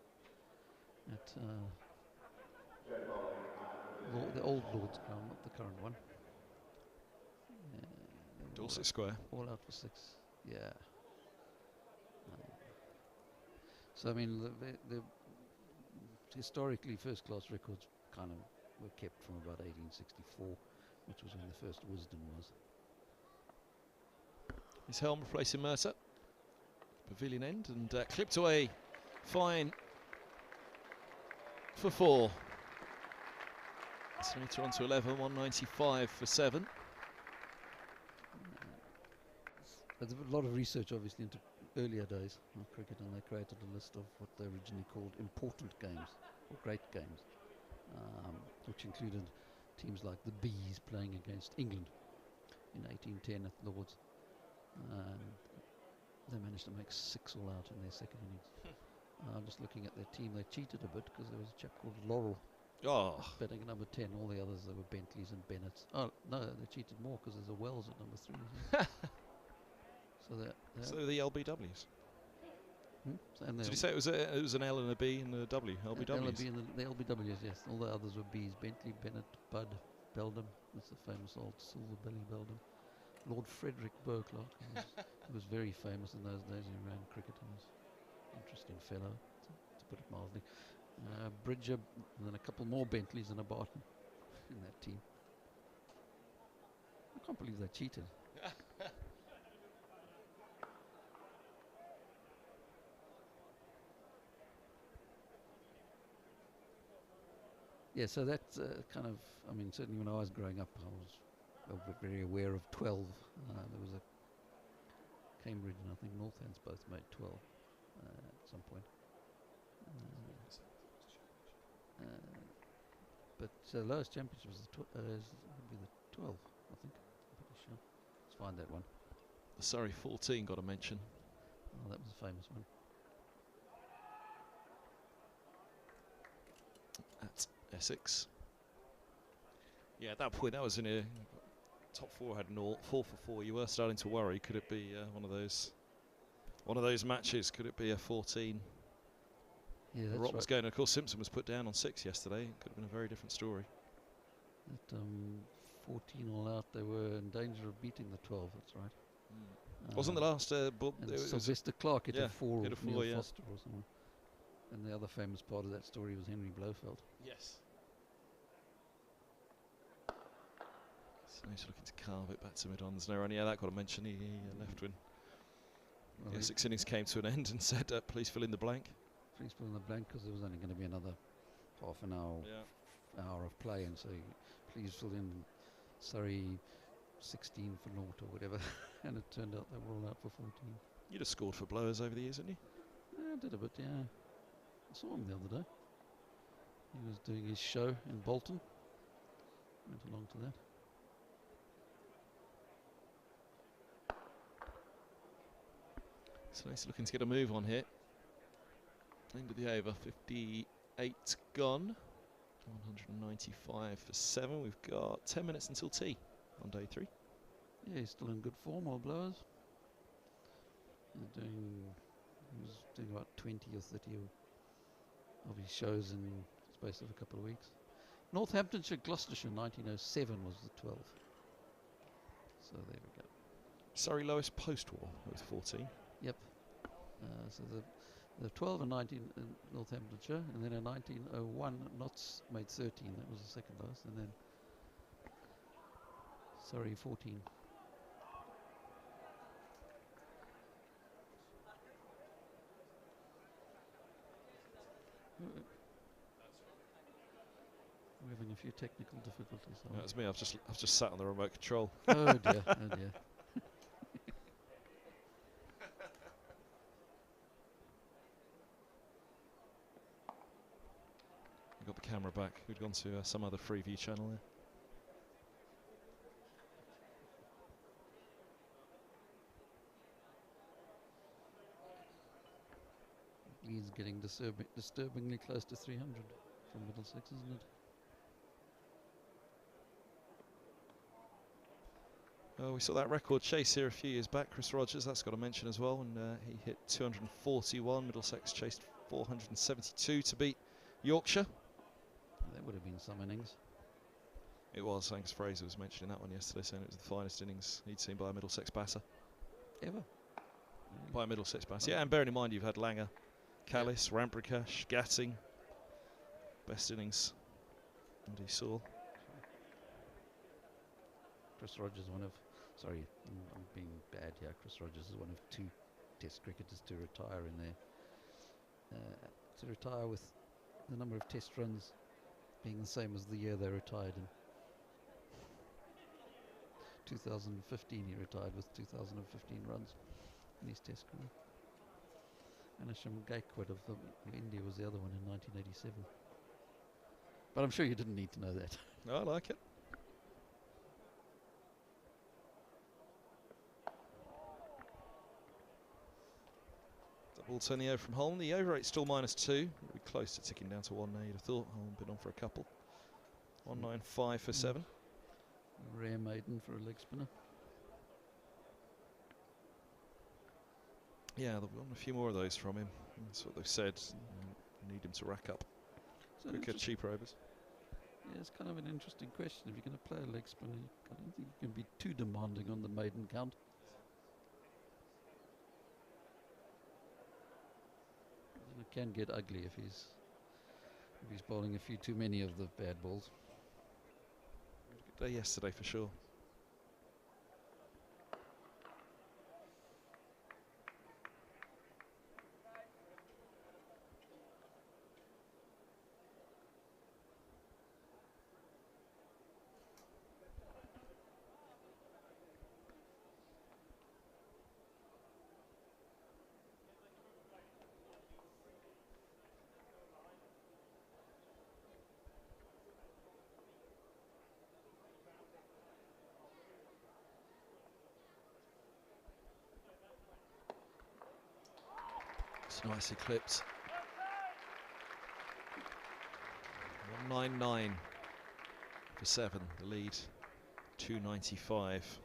[SPEAKER 10] at the old Lord's Ground, not the current one.
[SPEAKER 1] Dorset Square.
[SPEAKER 10] All out for 6. Yeah. So I mean, the historically first-class records kind of were kept from about 1864, which was when the first Wisden was.
[SPEAKER 1] Is Helm replacing Murtagh? Pavilion end and clipped away. Fine for 4. Slater on to 11, 195 for 7.
[SPEAKER 10] There's a lot of research, obviously, into earlier days of cricket, and they created a list of what they originally called important games, or great games, which included teams like the Bees playing against England in 1810 at Lord's. They managed to make 6 all out in their second innings. Just looking at their team, they cheated a bit because there was a chap called Laurel batting at number 10. All the others, they were Bentleys and Bennetts. Oh, no, they cheated more because there's a Wells at number 3. So
[SPEAKER 1] the LBWs.
[SPEAKER 10] And
[SPEAKER 1] did you say it was an L and a B and a W? LBWs.
[SPEAKER 10] The LBWs, yes. All the others were Bs. Bentley, Bennett, Budd, Beldam. That's the famous old silver belly Beldam. Lord Frederick Burklock. He was very famous in those days. He ran cricket. He was an interesting fellow, to put it mildly. Bridger, and then a couple more Bentleys and a Barton in that team. believe they cheated. Yeah, so that's kind of, I mean, certainly when I was growing up, I was very aware of 12. There was a Cambridge and I think Northands both made 12 at some point. But lowest championship was would be the 12, I think. I'm pretty sure. Let's find that one.
[SPEAKER 1] The Surrey 14 got a mention.
[SPEAKER 10] Oh, that was a famous one.
[SPEAKER 1] At Essex. Yeah, at that point, that was in a top four had 4 for 4. You were starting to worry. Could it be one of those matches? Could it be a 14?
[SPEAKER 10] Yeah, that's
[SPEAKER 1] Rock
[SPEAKER 10] right.
[SPEAKER 1] was going. Of course, Simpson was put down on 6 yesterday. It could have been a very different story.
[SPEAKER 10] At 14 all out, they were in danger of beating the 12. That's right.
[SPEAKER 1] Wasn't the last?
[SPEAKER 10] Sylvester Clark hit a 4
[SPEAKER 1] hit a
[SPEAKER 10] or
[SPEAKER 1] 4,
[SPEAKER 10] Neil
[SPEAKER 1] yeah.
[SPEAKER 10] Foster or someone. And the other famous part of that story was Henry Blofeld.
[SPEAKER 1] Yes. So he's looking to carve it back to mid-on. There's no run. Yeah, that got a mention. He left when the Essex innings came to an end and said, please fill in the blank.
[SPEAKER 10] Please fill in the blank because there was only going to be another half an hour, hour of play, and so please fill in Surrey 16 for naught or whatever. And it turned out they were all out for 14.
[SPEAKER 1] You'd have scored for Blowers over the years, hadn't you?
[SPEAKER 10] Yeah, I did a bit, yeah. I saw him the other day. He was doing his show in Bolton. Went along to that.
[SPEAKER 1] So he's looking to get a move on here. End of the over, 58 gone. 195 for 7. We've got 10 minutes until tea on day 3.
[SPEAKER 10] Yeah, he's still in good form, all Blowers. He was doing about 20 or 30 of his shows in the space of a couple of weeks. Northamptonshire, Gloucestershire, 1907 was the 12. So there we go.
[SPEAKER 1] Surrey lowest post-war with 14.
[SPEAKER 10] Yep. So the 12 and 19 in Northamptonshire, and then in 1901, Notts made 13. That was the second lowest, and then Surrey 14. We're having a few technical difficulties.
[SPEAKER 1] That's me. I've just sat on the remote control.
[SPEAKER 10] Oh dear! Oh dear!
[SPEAKER 1] We got the camera back. We'd gone to some other Freeview channel there.
[SPEAKER 10] Leeds getting disturbingly close to 300 from Middlesex, isn't it?
[SPEAKER 1] Oh, we saw that record chase here a few years back. Chris Rogers, that's got to mention as well, and he hit 241. Middlesex chased 472 to beat Yorkshire.
[SPEAKER 10] That would have been some innings.
[SPEAKER 1] It was. Angus Fraser was mentioning that one yesterday, saying it was the finest innings he'd seen by a Middlesex batter.
[SPEAKER 10] Ever? Really?
[SPEAKER 1] By a Middlesex batter. Yeah, and bearing in mind you've had Langer, Callis, Ramprakash, Gatting. Best innings that he saw.
[SPEAKER 10] Chris Rogers, sorry, I'm being bad here. Chris Rogers is one of 2 Test cricketers to retire in there. To retire with the number of Test runs being the same as the year they retired in. 2015 he retired with 2015 runs in his Test career. Anisham Gaikwad of India was the other one in 1987. But I'm sure you didn't need to know that.
[SPEAKER 1] No, I like it. Double turn the over from Holm. The over rate's still -2. We'll be close to ticking down to 1 now, you'd have thought. Holm been on for a couple. 195 for 7.
[SPEAKER 10] Rare maiden for a leg spinner.
[SPEAKER 1] Yeah, they'll want a few more of those from him. That's what they've said. Need him to rack up quicker, cheaper overs.
[SPEAKER 10] Yeah, it's kind of an interesting question. If you're going to play a leg spinner, I don't think you can be too demanding on the maiden count. And it can get ugly if he's bowling a few too many of the bad balls.
[SPEAKER 1] Good day yesterday for sure. It's nicely clipped. 199 for 7. The lead 295.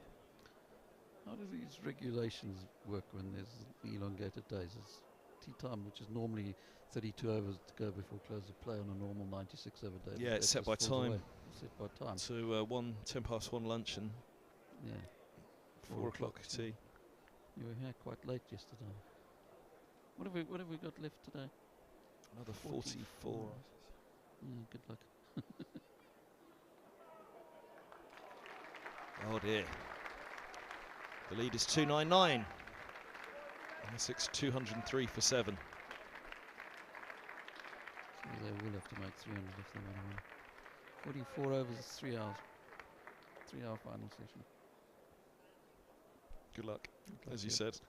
[SPEAKER 10] How do these regulations work when there's elongated days? It's tea time, which is normally 32 overs to go before close of play on a normal 96 over day.
[SPEAKER 1] Yeah, it's set by time.
[SPEAKER 10] Set by time.
[SPEAKER 1] So 10 past 1 lunch and
[SPEAKER 10] Yeah.
[SPEAKER 1] 4 o'clock tea.
[SPEAKER 10] You were here quite late yesterday. What have we got left today?
[SPEAKER 1] Another 44.
[SPEAKER 10] Yeah, good luck.
[SPEAKER 1] Oh dear. The lead is 299. Essex 203 for 7.
[SPEAKER 10] So they will have to make 300 if they want to win. 44 overs is 3 hours. 3 hour final session.
[SPEAKER 1] Good luck, as you said.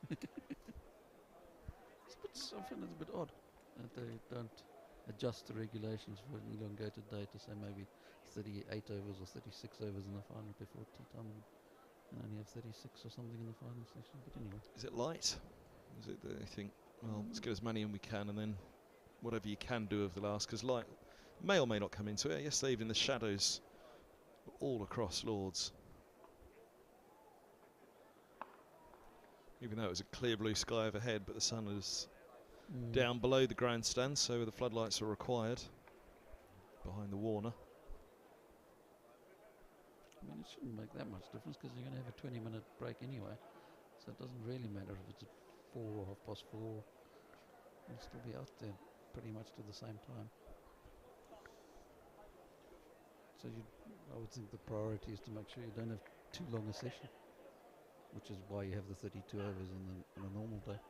[SPEAKER 10] I find it's a bit odd that they don't adjust the regulations for an elongated day to say maybe 38 overs or 36 overs in the final before tea time and only have 36 or something in the final session. But anyway.
[SPEAKER 1] Is it light? Is it that they think, well, let's get as many in we can and then whatever you can do of the last, because light may or may not come into it. Yesterday evening the shadows were all across Lords. Even though it was a clear blue sky overhead, but the sun was down below the grandstand, so the floodlights are required behind the Warner.
[SPEAKER 10] I mean, it shouldn't make that much difference because you're going to have a 20-minute break anyway, so it doesn't really matter if it's at 4 or 4:30. You'll still be out there pretty much to the same time. So I would think the priority is to make sure you don't have too long a session, which is why you have the 32 overs on a normal day.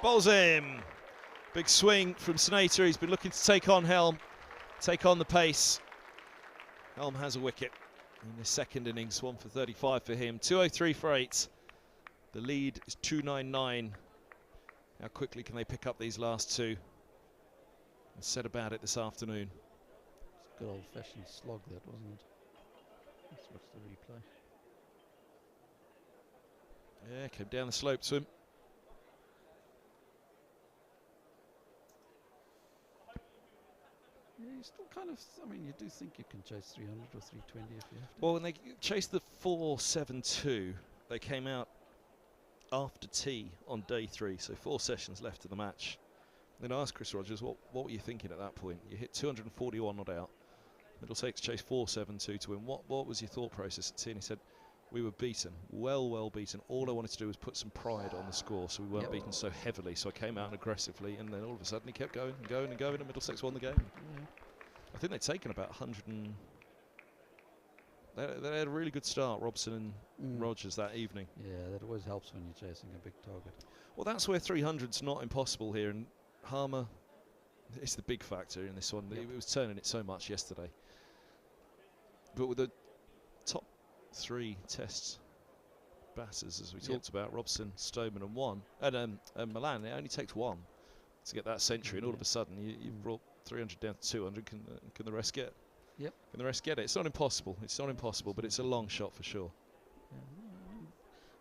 [SPEAKER 1] Bowls him. Big swing from Snater. He's been looking to take on Helm, take on the pace. Helm has a wicket in the second innings, 1 for 35 for him. 203 for 8. The lead is 299. How quickly can they pick up these last two and set about it this afternoon?
[SPEAKER 10] It's a good old-fashioned slog, that, wasn't it? Let's watch the replay.
[SPEAKER 1] Yeah, came down the slope to him.
[SPEAKER 10] Yeah, you still kind of, I mean, you do think you can chase 300 or 320 if you have to.
[SPEAKER 1] Well, when they chased the 4.72, they came out after tea on day 3, so 4 sessions left of the match. Then I asked Chris Rogers, what were you thinking at that point? You hit 241 not out. Middlesex chased 4.72 to win. What was your thought process at tea? And he said, we were beaten, well beaten. All I wanted to do was put some pride on the score so we weren't beaten so heavily. So I came out aggressively, and then all of a sudden he kept going and going and going, and Middlesex won the game.
[SPEAKER 10] Yeah.
[SPEAKER 1] I think they'd taken about 100 and... They had a really good start, Robson and Rogers, that evening.
[SPEAKER 10] Yeah, that always helps when you're chasing a big target.
[SPEAKER 1] Well, that's where 300's not impossible here, and Harmer is the big factor in this one. It was turning it so much yesterday. But with the top 3 test batters, as we talked about, Robson, Stoneman and Milan, it only takes 1 to get that century, and all of a sudden you've brought 300 down to 200. Can the rest get?
[SPEAKER 10] Yep.
[SPEAKER 1] Can the rest get it? It's not impossible. It's not impossible, but it's a long shot for sure.
[SPEAKER 10] Yeah,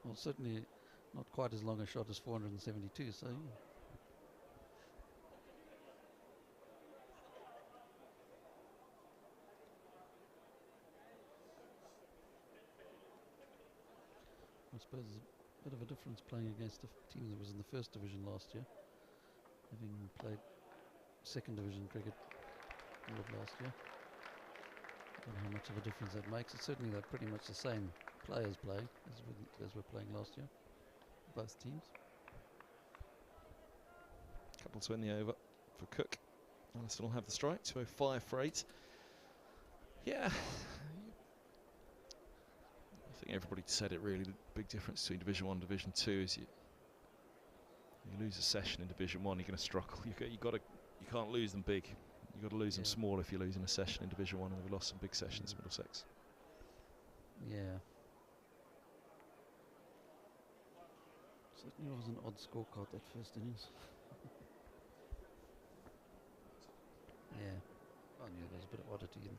[SPEAKER 10] well, certainly not quite as long a shot as 472. So. Yeah. I suppose there's a bit of a difference playing against a team that was in the first division last year, having played second division cricket all of last year. I don't know how much of a difference that makes. It's certainly they're pretty much the same players playing as we're playing last year, both teams.
[SPEAKER 1] Couple to end the over for Cook. Alison will have the strike, 205 for 8. Yeah. I think everybody said it really. The big difference between Division 1 and Division 2 is you lose a session in Division 1, you're going to struggle. You can't lose them big. You've got to lose them small if you're losing a session in Division 1, and they've lost some big sessions in Middlesex.
[SPEAKER 10] Yeah. Certainly was an odd scorecard, that first innings. Yeah. I knew there was a bit of oddity in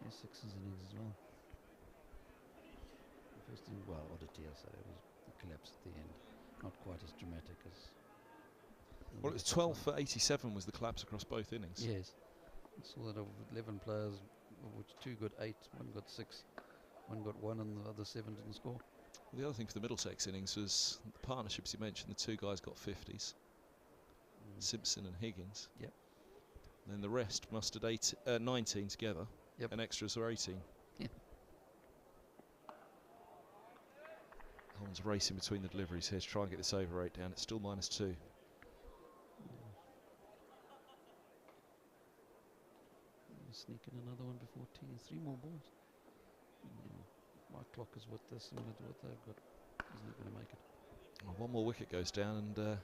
[SPEAKER 10] Essex's innings as well. First thing, well, oddity, I say, it was the collapse at the end. Not quite as dramatic as.
[SPEAKER 1] Well, it was 12 for 87 was the collapse across both innings.
[SPEAKER 10] Yes. I saw that of 11 players, of which 2 got 8, 1 got 6, 1 got 1, and the other 7 didn't score.
[SPEAKER 1] Well, the other thing for the Middlesex innings was the partnerships you mentioned. The 2 guys got 50s, Simpson and Higgins.
[SPEAKER 10] Yep.
[SPEAKER 1] And then the rest mustered 19 together,
[SPEAKER 10] yep.
[SPEAKER 1] and extras were 18.
[SPEAKER 10] Yeah.
[SPEAKER 1] Holden's racing between the deliveries here to try and get this over rate down. It's still -2.
[SPEAKER 10] Sneak in another one before tea. 3 more balls. My clock is with this, similar to what they've got. He's not going to make it.
[SPEAKER 1] Well, 1 more wicket goes down and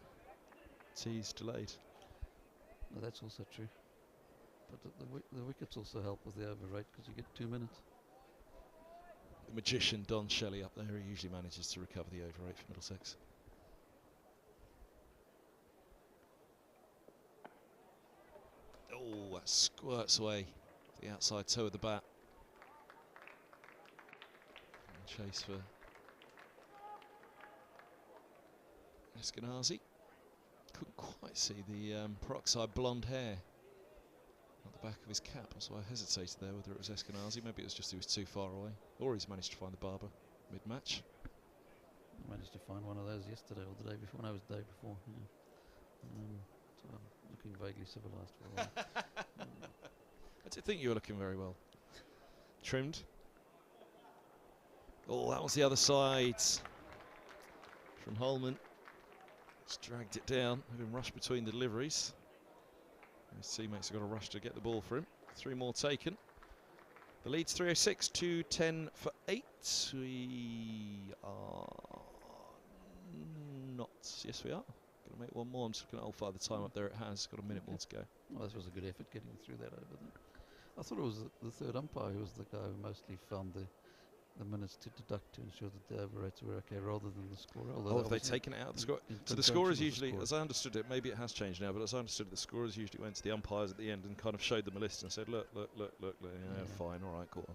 [SPEAKER 1] tea's delayed.
[SPEAKER 10] No, that's also true. But the wickets also help with the over rate because you get 2 minutes.
[SPEAKER 1] The magician Don Shelley up there, he usually manages to recover the over rate for Middlesex. Oh, that squirts away the outside toe of the bat. And chase for Eskenazi. Couldn't quite see the peroxide blonde hair at the back of his cap. That's why I hesitated there whether it was Eskenazi. Maybe it was just he was too far away. Or he's managed to find the barber mid-match.
[SPEAKER 10] I managed to find one of those yesterday or the day before. No, it was the day before. Yeah. So I'm looking vaguely civilised for a while.
[SPEAKER 1] I did think you were looking very well. Trimmed. Oh, that was the other side from Holman. Just dragged it down. Had him rush between the deliveries. His teammates have got a rush to get the ball for him. 3 more taken. The lead's 306 to 10 for 8. We are not. Yes, we are. Going to make 1 more. I'm just going to hold the time up there. It has got a minute more to go.
[SPEAKER 10] Well, this was a good effort getting through that over there. I thought it was the third umpire who was the guy who mostly found the minutes to deduct to ensure that the over rates were okay rather than the score.
[SPEAKER 1] Oh, have they taken it out of the score? So the scorers usually, as I understood it, maybe it has changed now, but as I understood it, the scorers usually went to the umpires at the end and kind of showed them a list and said, look, yeah, fine, all right, go on.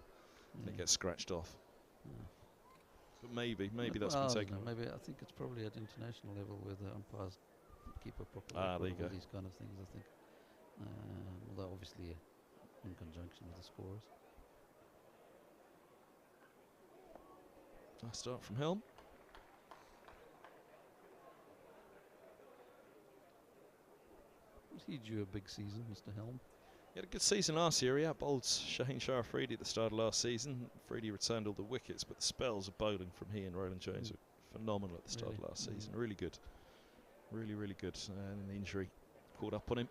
[SPEAKER 1] And it gets scratched off. But maybe that's been taken.
[SPEAKER 10] Maybe I think it's probably at international level where the umpires keep a proper
[SPEAKER 1] there you go.
[SPEAKER 10] These kind of things, I think. Although obviously in conjunction with the scorers.
[SPEAKER 1] Nice start from Helm.
[SPEAKER 10] Was he due a big season, Mr. Helm?
[SPEAKER 1] He had a good season last year. He outbowled Shaheen Shah Afridi at the start of last season. Afridi returned all the wickets, but the spells of bowling from he and Roland Jones were phenomenal at the start of last season. Really good. Really, really good. And the injury caught up on him.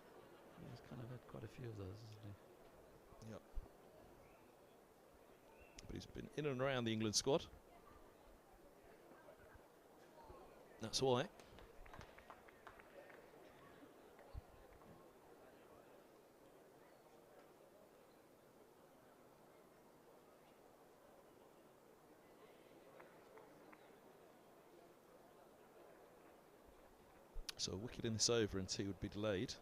[SPEAKER 10] He's kind of had quite a few of those, hasn't he?
[SPEAKER 1] Yep. But he's been in and around the England squad. That's why. So a wicket in this over and tea would be delayed.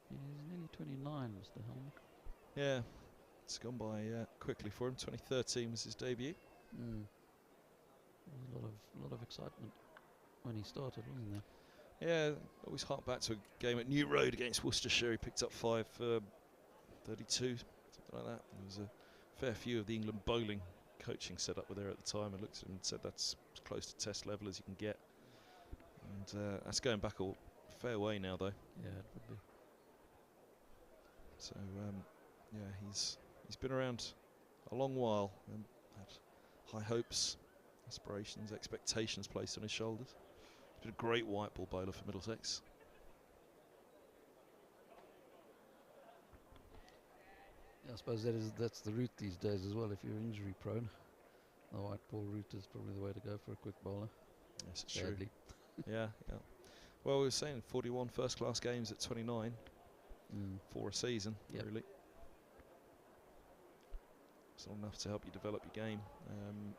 [SPEAKER 10] He's nearly 29, Mr. Helm.
[SPEAKER 1] Yeah, it's gone by quickly for him. 2013 was his debut.
[SPEAKER 10] A lot of excitement when he started, wasn't there?
[SPEAKER 1] Yeah, always hark back to a game at New Road against Worcestershire. He picked up 5 for 32, something like that. There was a fair few of the England bowling coaching set up were there at the time. I looked at him and said that's as close to test level as you can get. And that's going back a fair way now, though.
[SPEAKER 10] Yeah, it would be.
[SPEAKER 1] So yeah, he's been around a long while and had high hopes, aspirations, expectations placed on his shoulders. He's been a great white ball bowler for Middlesex.
[SPEAKER 10] Yeah, I suppose that's the route these days as well. If you're injury prone, the white ball route is probably the way to go for a quick bowler.
[SPEAKER 1] Yes, it's true. Yeah. Well, we were saying 41 first-class games at 29 for a season, really. It's not enough to help you develop your game.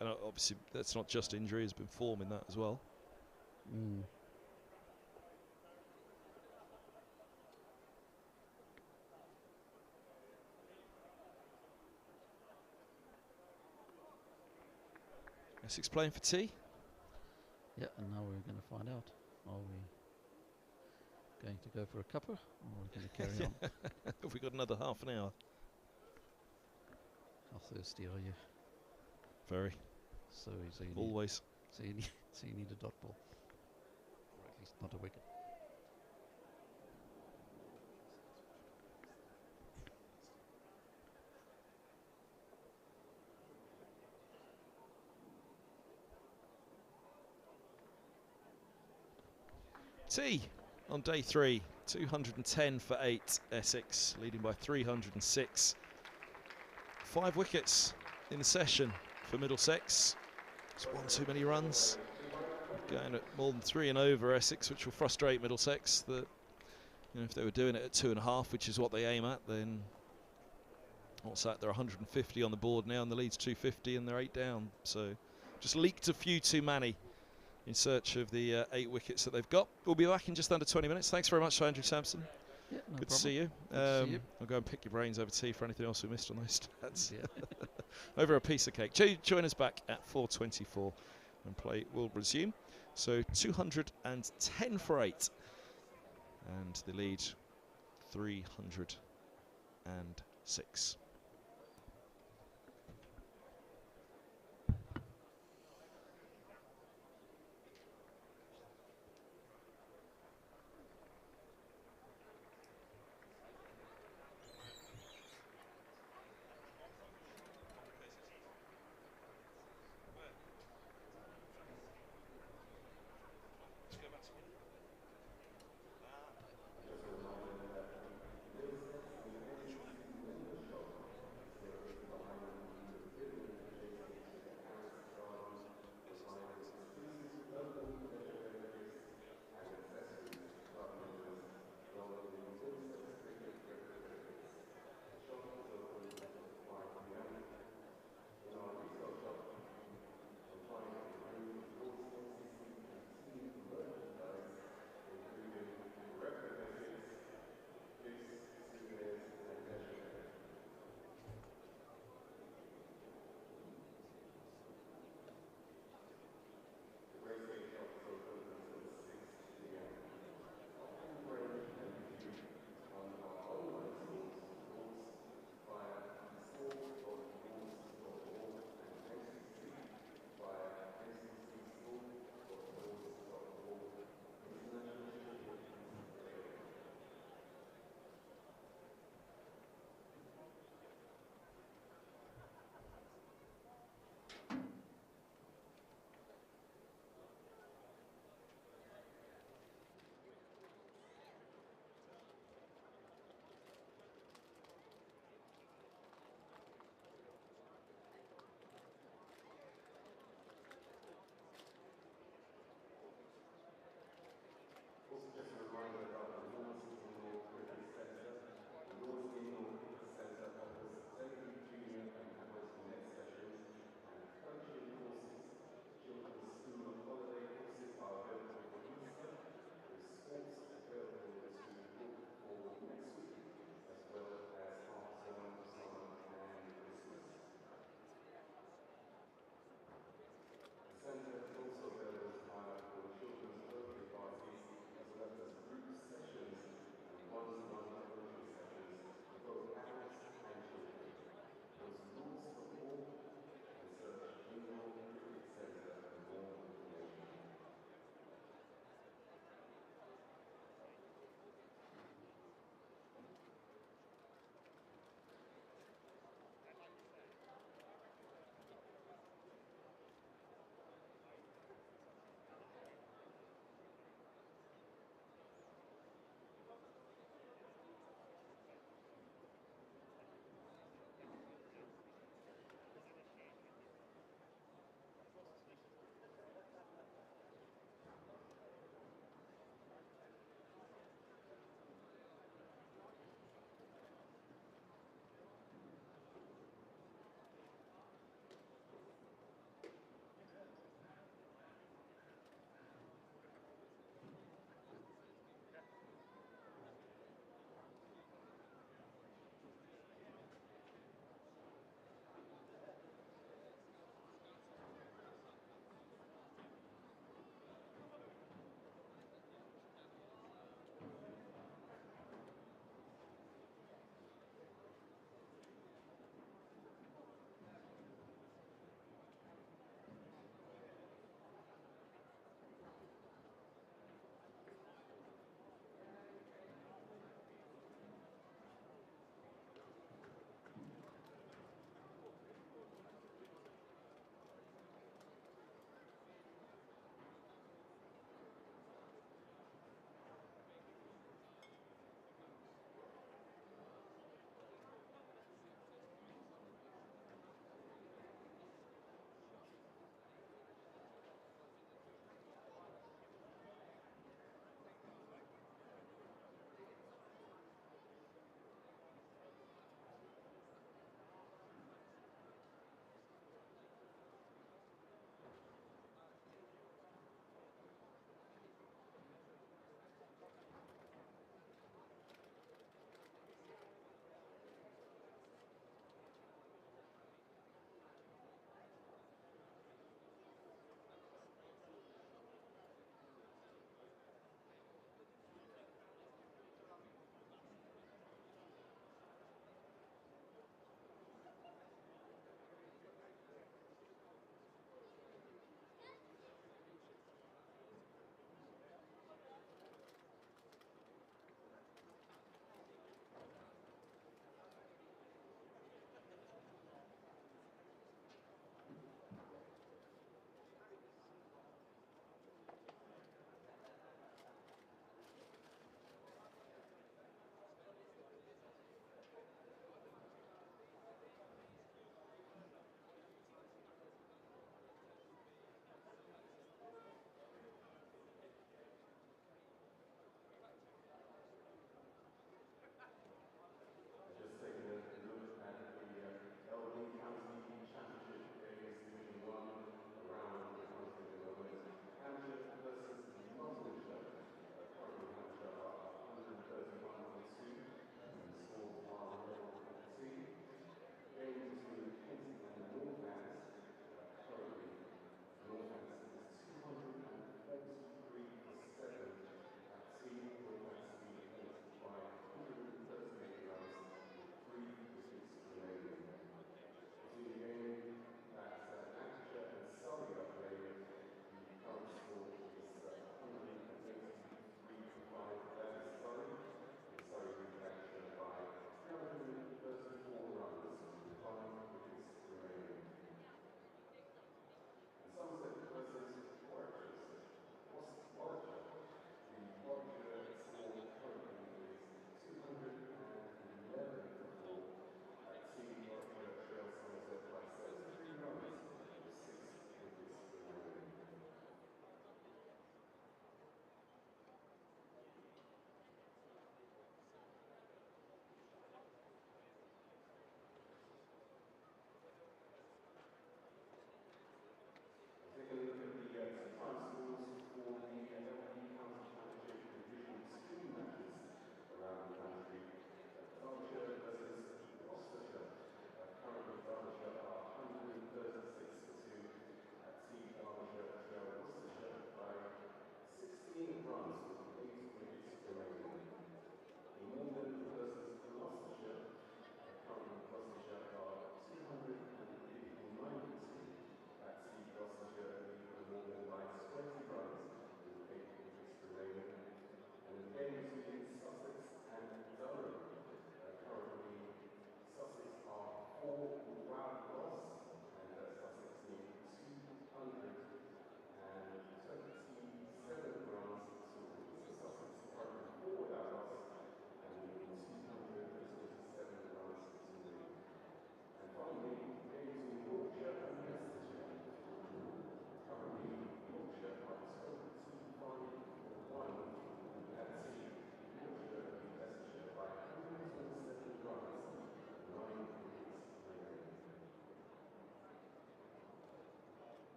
[SPEAKER 1] And obviously, that's not just injury, there's been form in that as well. Essex playing for tea?
[SPEAKER 10] Yeah, and now we're going to find out. Are we going to go for a cuppa, or are we going to carry on?
[SPEAKER 1] Have we got another half an hour?
[SPEAKER 10] How thirsty are you?
[SPEAKER 1] Very.
[SPEAKER 10] So you
[SPEAKER 1] Always.
[SPEAKER 10] so you need a dot ball, or at least not a wicket.
[SPEAKER 1] Tea on day 3, 210 for 8, Essex leading by 306. 5 wickets in the session for Middlesex. It's one too many runs. Going at more than 3 and over Essex, which will frustrate Middlesex. That, you know, if they were doing it at 2.5, which is what they aim at, then what's that? They're 150 on the board now, and the lead's 250, and they're 8 down. So just leaked a few too many in search of the 8 wickets that they've got. We'll be back in just under 20 minutes. Thanks very much, Andrew Sampson.
[SPEAKER 10] Yeah, no
[SPEAKER 1] Good
[SPEAKER 10] problem.
[SPEAKER 1] to see you.
[SPEAKER 10] Good to see you.
[SPEAKER 1] I'll go and pick your brains over tea for anything else we missed on those stats.
[SPEAKER 10] Yeah.
[SPEAKER 1] Over a piece of cake. Join us back at 4:24 and play will resume. So 210 for 8. And the lead 306.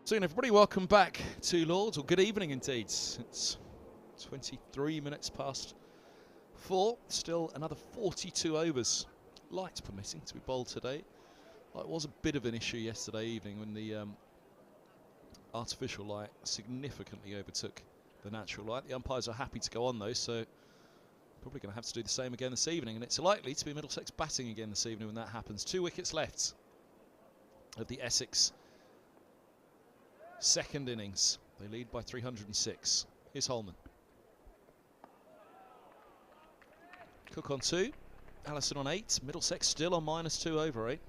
[SPEAKER 1] Soon, everybody, welcome back to Lords, or good evening indeed. It's 23 minutes past 4, still another 42 overs. Light permitting to be bowled today. It was a bit of an issue yesterday evening when the artificial light significantly overtook the natural light. The umpires are happy to go on though, so probably going to have to do the same again this evening, and it's likely to be Middlesex batting again this evening when that happens. 2 wickets left of the Essex second innings. They lead by 306. Here's Holman. Cook on 2, Allison on 8, Middlesex still on -2 over 8.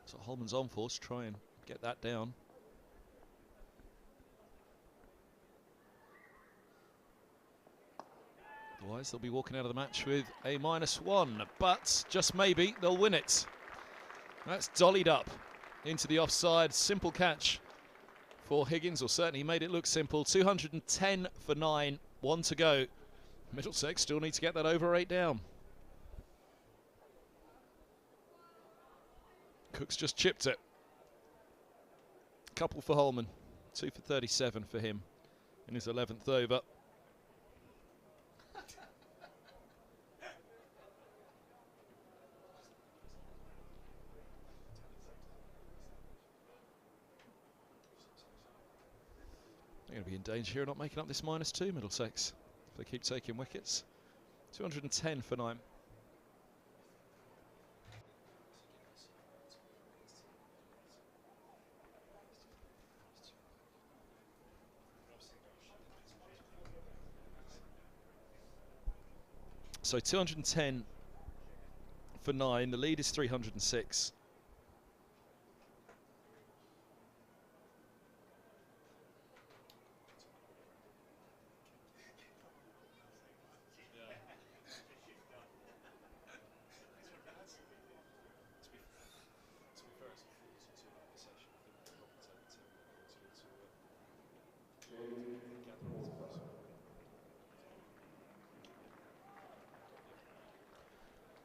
[SPEAKER 1] So Holman's on for to try and get that down. Otherwise, they'll be walking out of the match with a -1, but just maybe they'll win it. That's dollied up into the offside. Simple catch for Higgins, or certainly he made it look simple. 210 for 9, 1 to go. Middlesex still need to get that over 8 down. Cook's just chipped it. Couple for Holman, 2 for 37 for him in his 11th over. They're going to be in danger here of not making up this -2, Middlesex, if they keep taking wickets. 210 for 9. So 210 for 9, the lead is 306.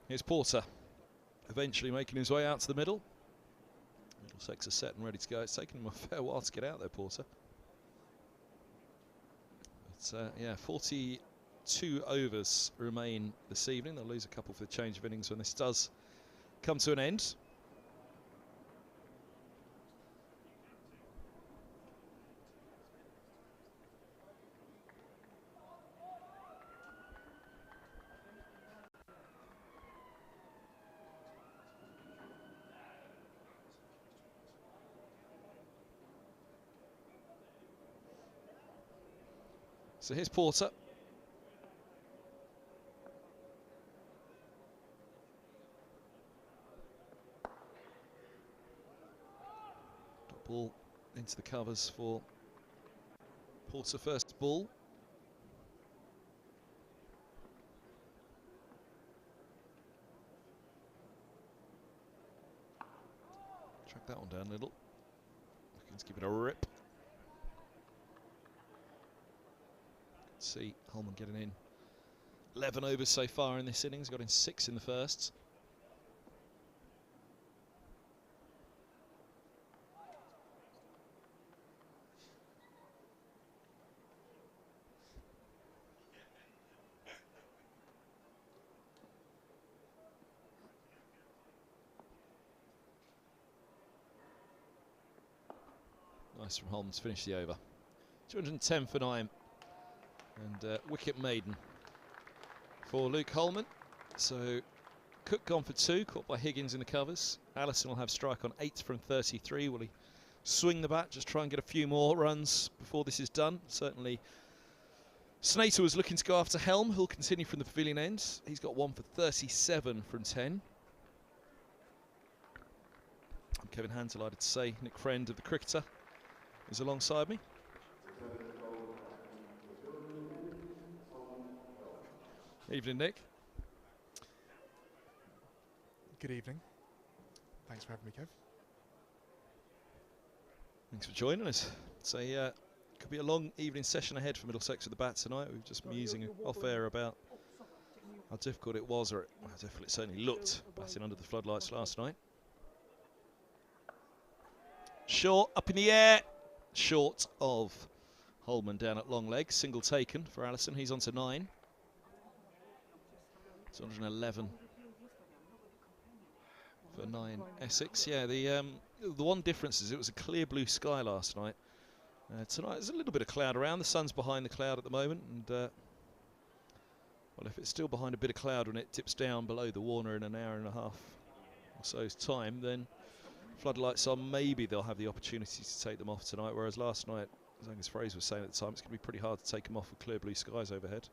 [SPEAKER 1] Here's Porter, eventually making his way out to the middle. Middlesex are set and ready to go. It's taken him a fair while to get out there, Porter. But yeah, 42 overs remain this evening. They'll lose a couple for the change of innings when this does come to an end. So here's Porter. Ball into the covers for Porter, first ball. Track that one down a little. Let's give it a rip. See Holman getting in 11 overs so far in this innings, got in 6 in the first. Nice from Holman to finish the over. 210 for 9. And wicket maiden for Luke Holman. So Cook gone for 2, caught by Higgins in the covers. Allison will have strike on 8 from 33. Will he swing the bat, just try and get a few more runs before this is done? Certainly Snater was looking to go after Helm, who'll continue from the pavilion end. He's got 1 for 37 from 10. Kevin Hand, delighted to say Nick Friend of the Cricketer is alongside me. Evening, Nick.
[SPEAKER 11] Good evening. Thanks for having me, Kev.
[SPEAKER 1] Thanks for joining us. So could be a long evening session ahead for Middlesex with the bat tonight. We've just been musing off air about how difficult it was, or how difficult it certainly looked, batting under the floodlights last night. Short, up in the air. Short of Holden down at long leg. Single taken for Allison. He's on to 9. 211 for 9 Essex. Yeah, the one difference is it was a clear blue sky last night. Tonight there's a little bit of cloud around. The sun's behind the cloud at the moment, and well, if it's still behind a bit of cloud when it tips down below the Warner in an hour and a half or so's time, then floodlights on, maybe they'll have the opportunity to take them off tonight, whereas last night, as Angus Fraser was saying at the time, it's going to be pretty hard to take them off with clear blue skies overhead.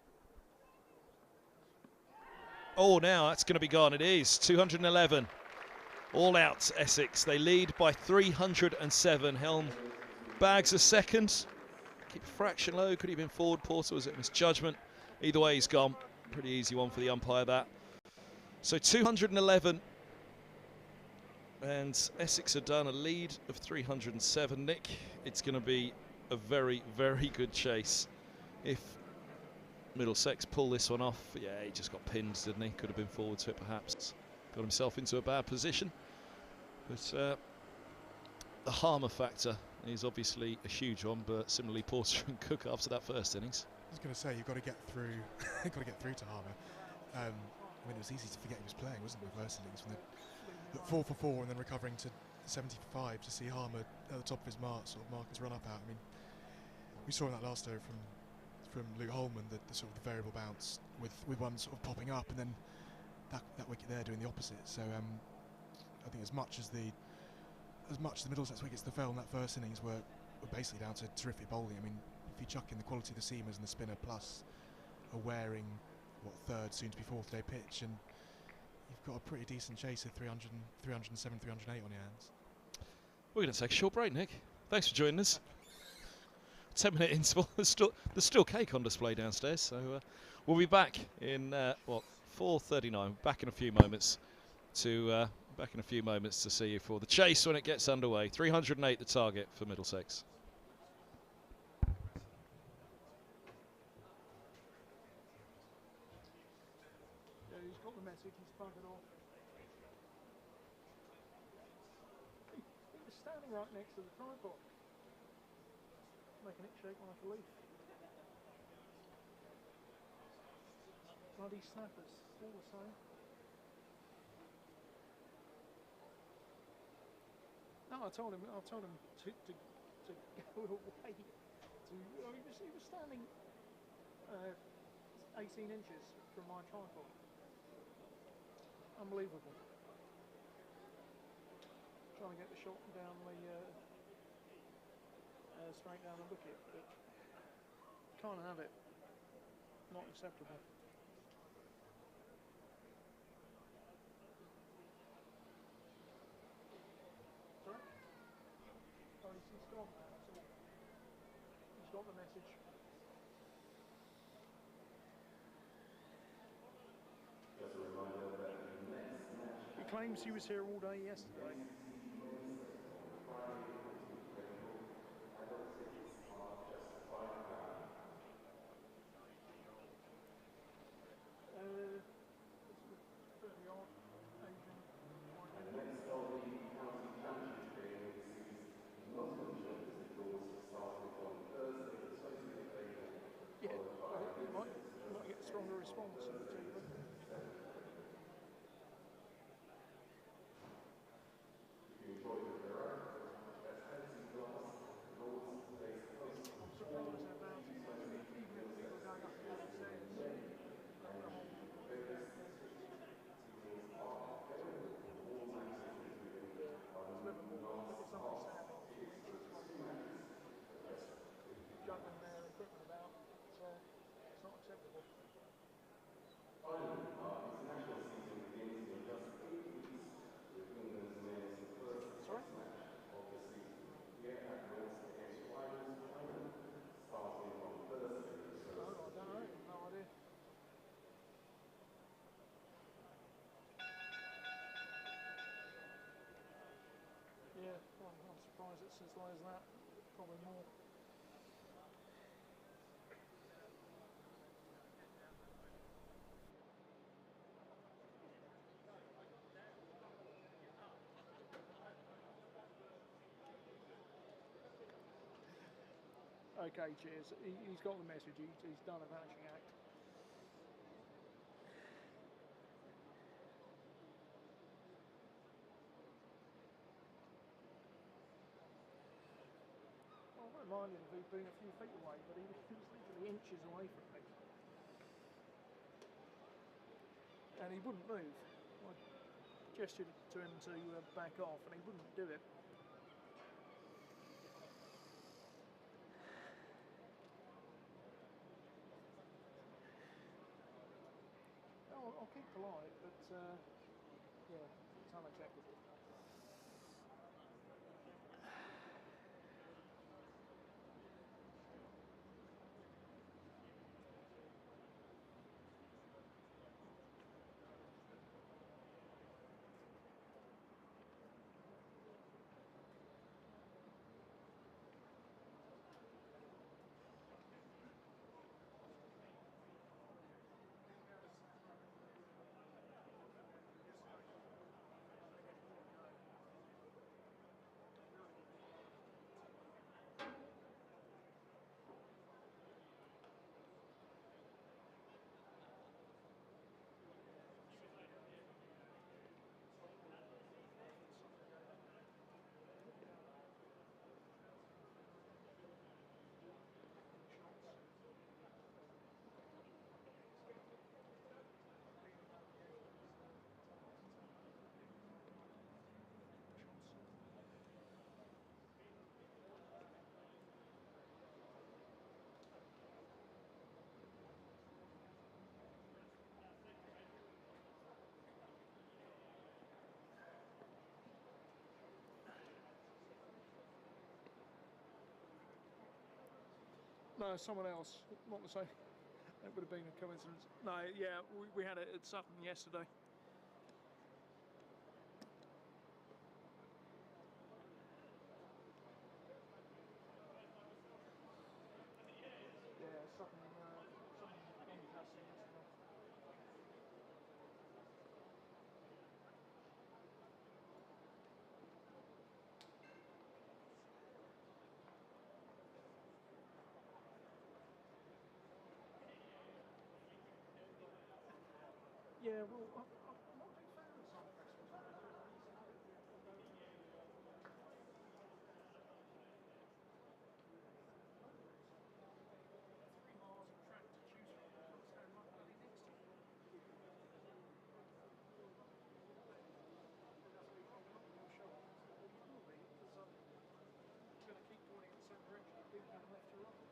[SPEAKER 1] Oh, now that's going to be gone. It is 211. All out Essex. They lead by 307. Helm bags a second. Keep a fraction low. Could he have been forward, Porter? Was it misjudgment? Either way, he's gone. Pretty easy one for the umpire, that. So 211. And Essex are done a lead of 307. Nick, it's going to be a very, very good chase if Middlesex pull this one off. Yeah, he just got pinned, didn't he? Could have been forward to it, perhaps. Got himself into a bad position. But the harmer factor is obviously a huge one, but similarly Porter and Cook after that first innings.
[SPEAKER 11] I was going to say, you've got to get through, you've got to get through to Harmer. I mean, it was easy to forget he was playing, wasn't it, with first innings, when the 4 for 4 and then recovering to 70 for 5 to see Harmer at the top of his mark, sort of mark his run up out. I mean, we saw in that last over from Luke Holden the sort of the variable bounce with one sort of popping up and then that wicket there doing the opposite. So I think as much as the Middlesex wickets that fell in that first innings were basically down to terrific bowling. I mean, if you chuck in the quality of the seamers and the spinner plus a wearing third, soon to be fourth day pitch, and you've got a pretty decent chase of 300, 307, 308 on your hands.
[SPEAKER 1] We're going to take a short break, Nick. Thanks for joining us. 10-minute interval. There's still cake on display downstairs, so we'll be back in 4:39. Back in a few moments to see you for the chase when it gets underway. 308 the target for Middlesex.
[SPEAKER 9] Yeah, he's got the message. He's buggered off. He was standing right next to the tripod, making it shake like a leaf. Bloody snappers, all the same. No, I told him to go away. He was standing 18 inches from my tripod. Unbelievable. Trying to get the shot down the straight down the wicket, but can't have it. Not acceptable. Sorry? Oh, he's gone. He's got the message. He claims he was here all day yesterday. Stronger response in the TV. Juggling their equipment about, so it's not acceptable. Sorry? I don't know, no idea. Yeah, I'm surprised it's as low as that. Probably more. okay, cheers. He's got the message. He's done a vanishing act. Well, I don't mind him if he'd been a few feet away, but he was literally inches away from me. And he wouldn't move. I gestured to him to back off, and he wouldn't do it. I'll keep polite, but yeah, it's unacceptable. No, someone else. Not the same. It would have been a coincidence. No, yeah, we had it at Sutton yesterday. Yeah, Sutton Doncaster yesterday. Yeah, well, I'm not a big fan of some Christmas. Going to keep pointing in the same direction, being going left to right.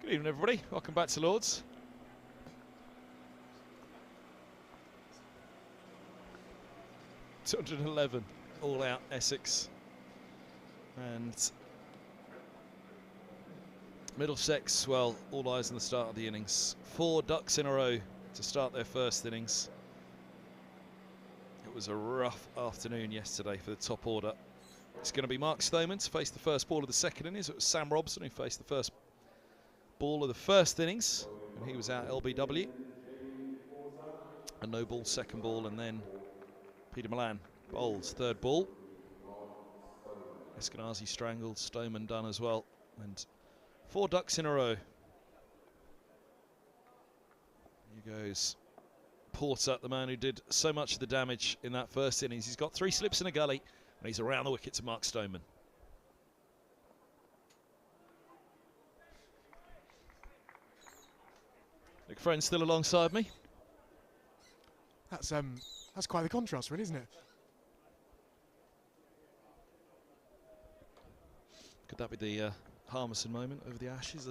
[SPEAKER 1] Good evening, everybody. Welcome back to Lords. .211 all out Essex. And Middlesex, well, all eyes on the start of the innings. 4 ducks in a row to start their first innings. It was a rough afternoon yesterday for the top order. It's going to be Mark Stoneman to face the first ball of the second innings. It was Sam Robson who faced the first ball of the first innings, and he was out LBW. A no ball second ball, and then Peter Milan bowls third ball. Eskenazi strangled, Stoneman done as well, and 4 ducks in a row. Here goes Porter, the man who did so much of the damage in that first innings. He's got 3 slips in a gully, and he's around the wicket to Mark Stoneman. Nick Friend still alongside me.
[SPEAKER 11] That's quite the contrast, really, isn't it?
[SPEAKER 1] Could that be the Harmison moment over the Ashes?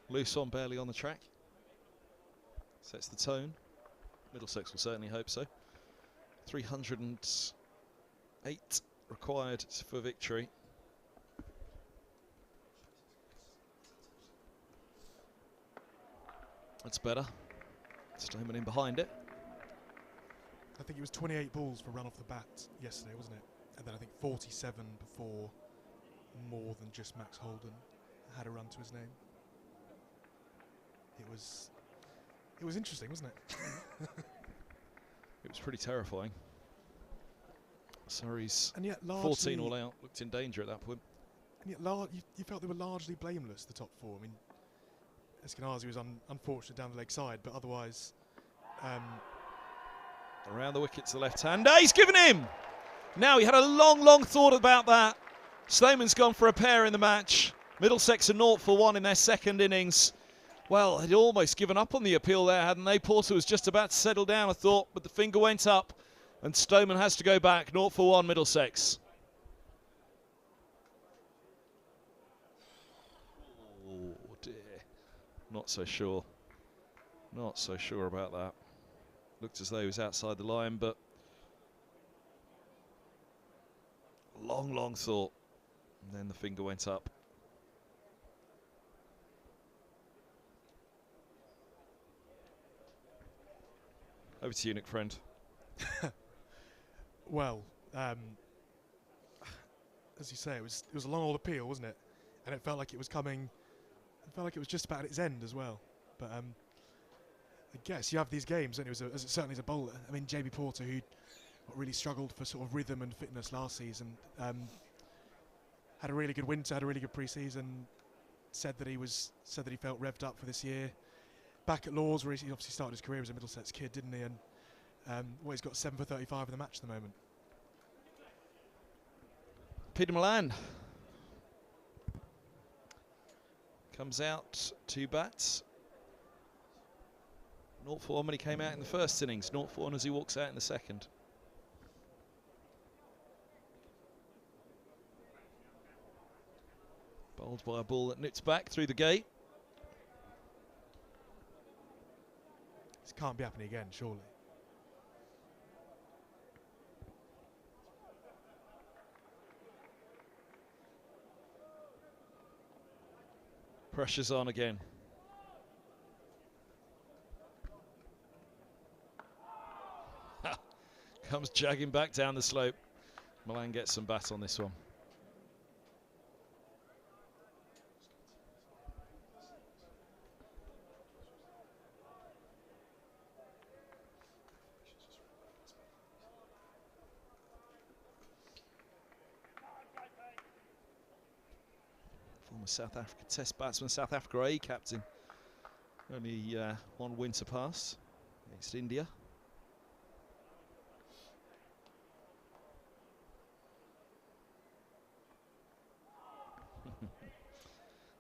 [SPEAKER 1] Loose on, barely on the track. Sets the tone. Middlesex will certainly hope so. 308 required for victory. That's better. Stoneman in behind it.
[SPEAKER 11] I think it was 28 balls for run off the bat yesterday, wasn't it? And then I think 47 before more than just Max Holden had a run to his name. It was interesting, wasn't it?
[SPEAKER 1] It was pretty terrifying. Surrey's
[SPEAKER 11] and yet
[SPEAKER 1] 14 all out, looked in danger at that point.
[SPEAKER 11] And yet you felt they were largely blameless, the top 4. I mean, Eskenazi was unfortunate down the leg side, but otherwise...
[SPEAKER 1] around the wicket to the left-hander, he's given him! Now, he had a long thought about that. Stoneman's gone for a pair in the match. Middlesex are 0 for 1 in their second innings. Well, they'd almost given up on the appeal there, hadn't they? Porter was just about to settle down, I thought, but the finger went up, and Stoneman has to go back. 0 for 1, Middlesex. Oh, dear. Not so sure. Not so sure about that. Looked as though he was outside the line, but long thought. And then the finger went up. Over to you, Nick Friend.
[SPEAKER 11] Well, as you say, it was a long old appeal, wasn't it? And it felt like it was coming. It felt like it was just about at its end as well. But I guess you have these games, and certainly as a bowler. I mean, JB Porter, who really struggled for sort of rhythm and fitness last season, had a really good winter, had a really good pre-season. Said that he felt revved up for this year. Back at Lords, where he obviously started his career as a Middlesex kid, didn't he? And he's got 7 for 35 in the match at the moment.
[SPEAKER 1] Peter Milan comes out 2 bats. 0 for 1 when he came out in the first innings. 0 for 1 as he walks out in the second. Bowled by a ball that nips back through the gate.
[SPEAKER 11] This can't be happening again, surely.
[SPEAKER 1] Pressure's on again. Comes jagging back down the slope. Milan gets some bat on this one. Former South Africa Test batsman, South Africa A captain. Only 1 winter pass against India.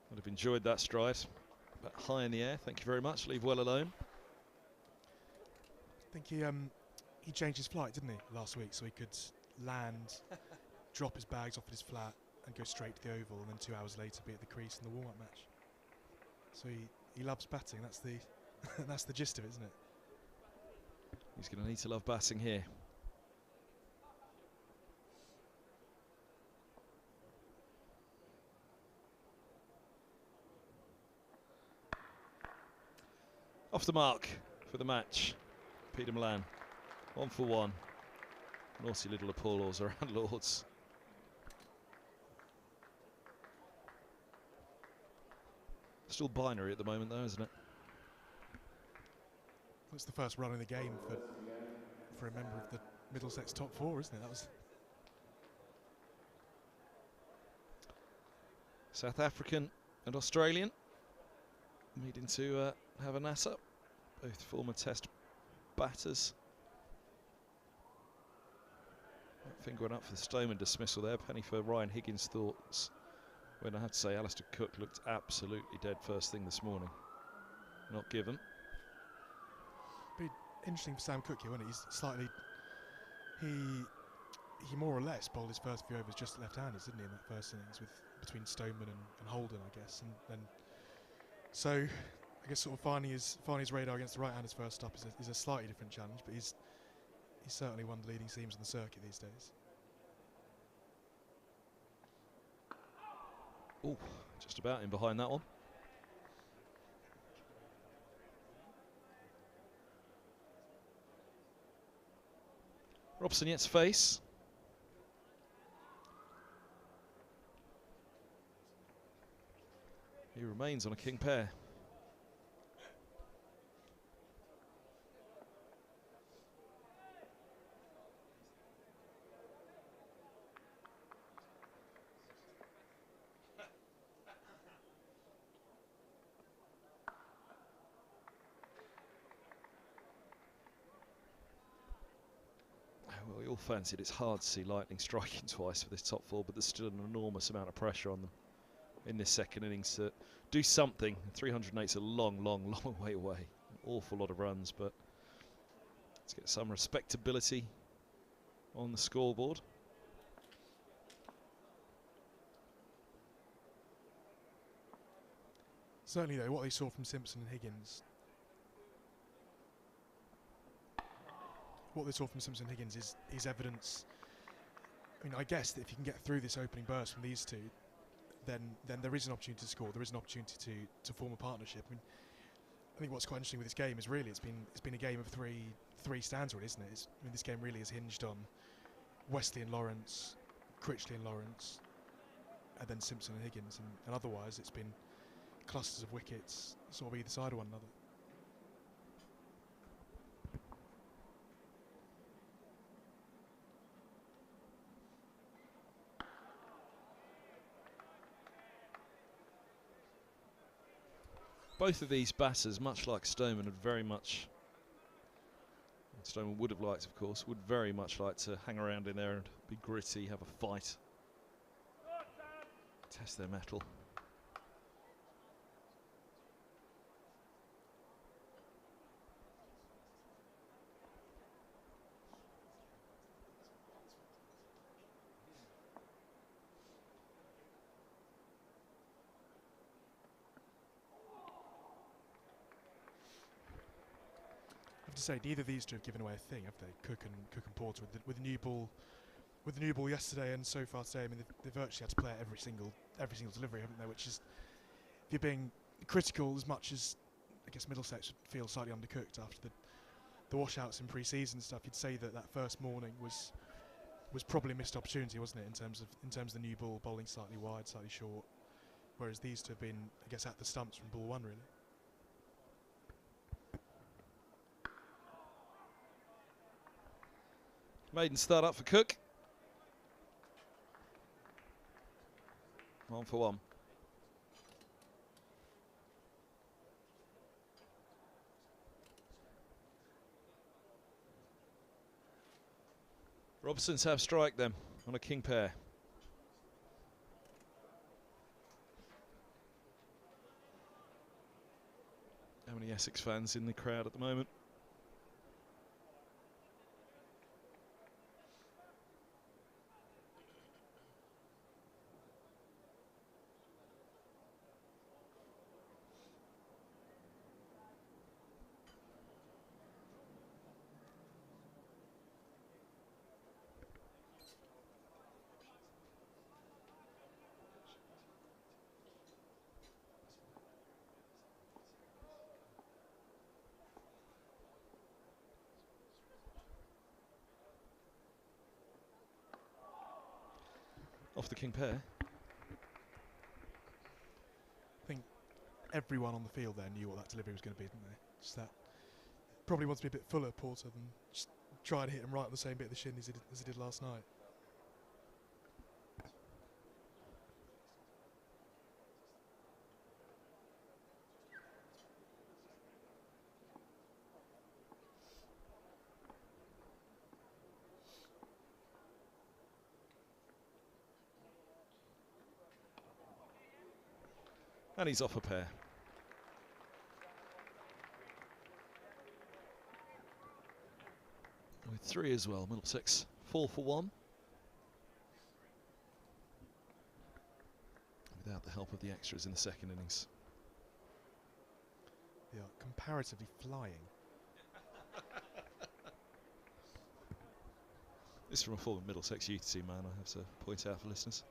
[SPEAKER 1] Would have enjoyed that stride, but high in the air. Thank you very much. Leave well alone.
[SPEAKER 11] I think he changed his flight, didn't he, last week, so he could land, drop his bags off at his flat, and go straight to the Oval, and then 2 hours later be at the crease in the warm-up match. So he loves batting. That's the that's the gist of it, isn't it?
[SPEAKER 1] He's going to need to love batting here. Off the mark for the match, Peter Milan. 1 for 1. Naughty little Apollos around Lords. Still binary at the moment though, isn't it?
[SPEAKER 11] It's the first run in the game for a member of the Middlesex top 4, isn't it? That was
[SPEAKER 1] South African and Australian meeting to have a natter. Both former Test batters. That finger went up for the Stoneman dismissal there. Penny for Ryan Higgins' thoughts. When I have to say, Alistair Cook looked absolutely dead first thing this morning. Not given.
[SPEAKER 11] be interesting for Sam Cook here, wasn't it? He's slightly he more or less bowled his first few overs just left-handers, didn't he, in that first innings between Stoneman and Holden, I guess, and then so I guess sort of finding his radar against the right-handers first up is a slightly different challenge, but he's certainly one of the leading seams on the circuit these days.
[SPEAKER 1] Oh, just about in behind that one. Robson yet to face. He remains on a king pair. Well, we all fancied it's hard to see Lightning striking twice for this top 4, but there's still an enormous amount of pressure on them in this second innings to do something. 308's a long, long, long way away. An awful lot of runs, but let's get some respectability on the scoreboard.
[SPEAKER 11] Certainly, though, what they saw from Simpson and Higgins, is evidence. I mean, I guess that if you can get through this opening burst from these two, then there is an opportunity to score. There is an opportunity to form a partnership. I mean, I think what's quite interesting with this game is really it's been a game of three stands, really, isn't it? I mean, this game really is hinged on Wesley and Lawrence, Critchley and Lawrence, and then Simpson and Higgins, and otherwise it's been clusters of wickets sort of either side of one another.
[SPEAKER 1] Both of these batters, much like Stoneman, Stoneman would have liked, of course, would very much like to hang around in there and be gritty, have a fight, test their mettle.
[SPEAKER 11] I have to say, neither of these two have given away a thing, have they? Cook and Porter with the new ball yesterday, and so far today. I mean, they've virtually had to play every single delivery, haven't they? Which is, if you're being critical, as much as I guess Middlesex feel slightly undercooked after the washouts in pre-season and stuff, you'd say that first morning was probably a missed opportunity, wasn't it? In terms of the new ball bowling slightly wide, slightly short, whereas these two have been, I guess, at the stumps from ball one, really.
[SPEAKER 1] Maiden start up for Cook. 1 for 1. Robson's have strike them on a king pair. How many Essex fans in the crowd at the moment? off the king pair.
[SPEAKER 11] I think everyone on the field there knew what that delivery was going to be, didn't they? Just that probably wants to be a bit fuller, Porter, than just try and hit him right on the same bit of the shin as he did last night.
[SPEAKER 1] And he's off a pair. With 3 as well, Middlesex 4 for 1. Without the help of the extras in the second innings.
[SPEAKER 11] They are comparatively flying.
[SPEAKER 1] This is from a former Middlesex youth team man, I have to point out for listeners.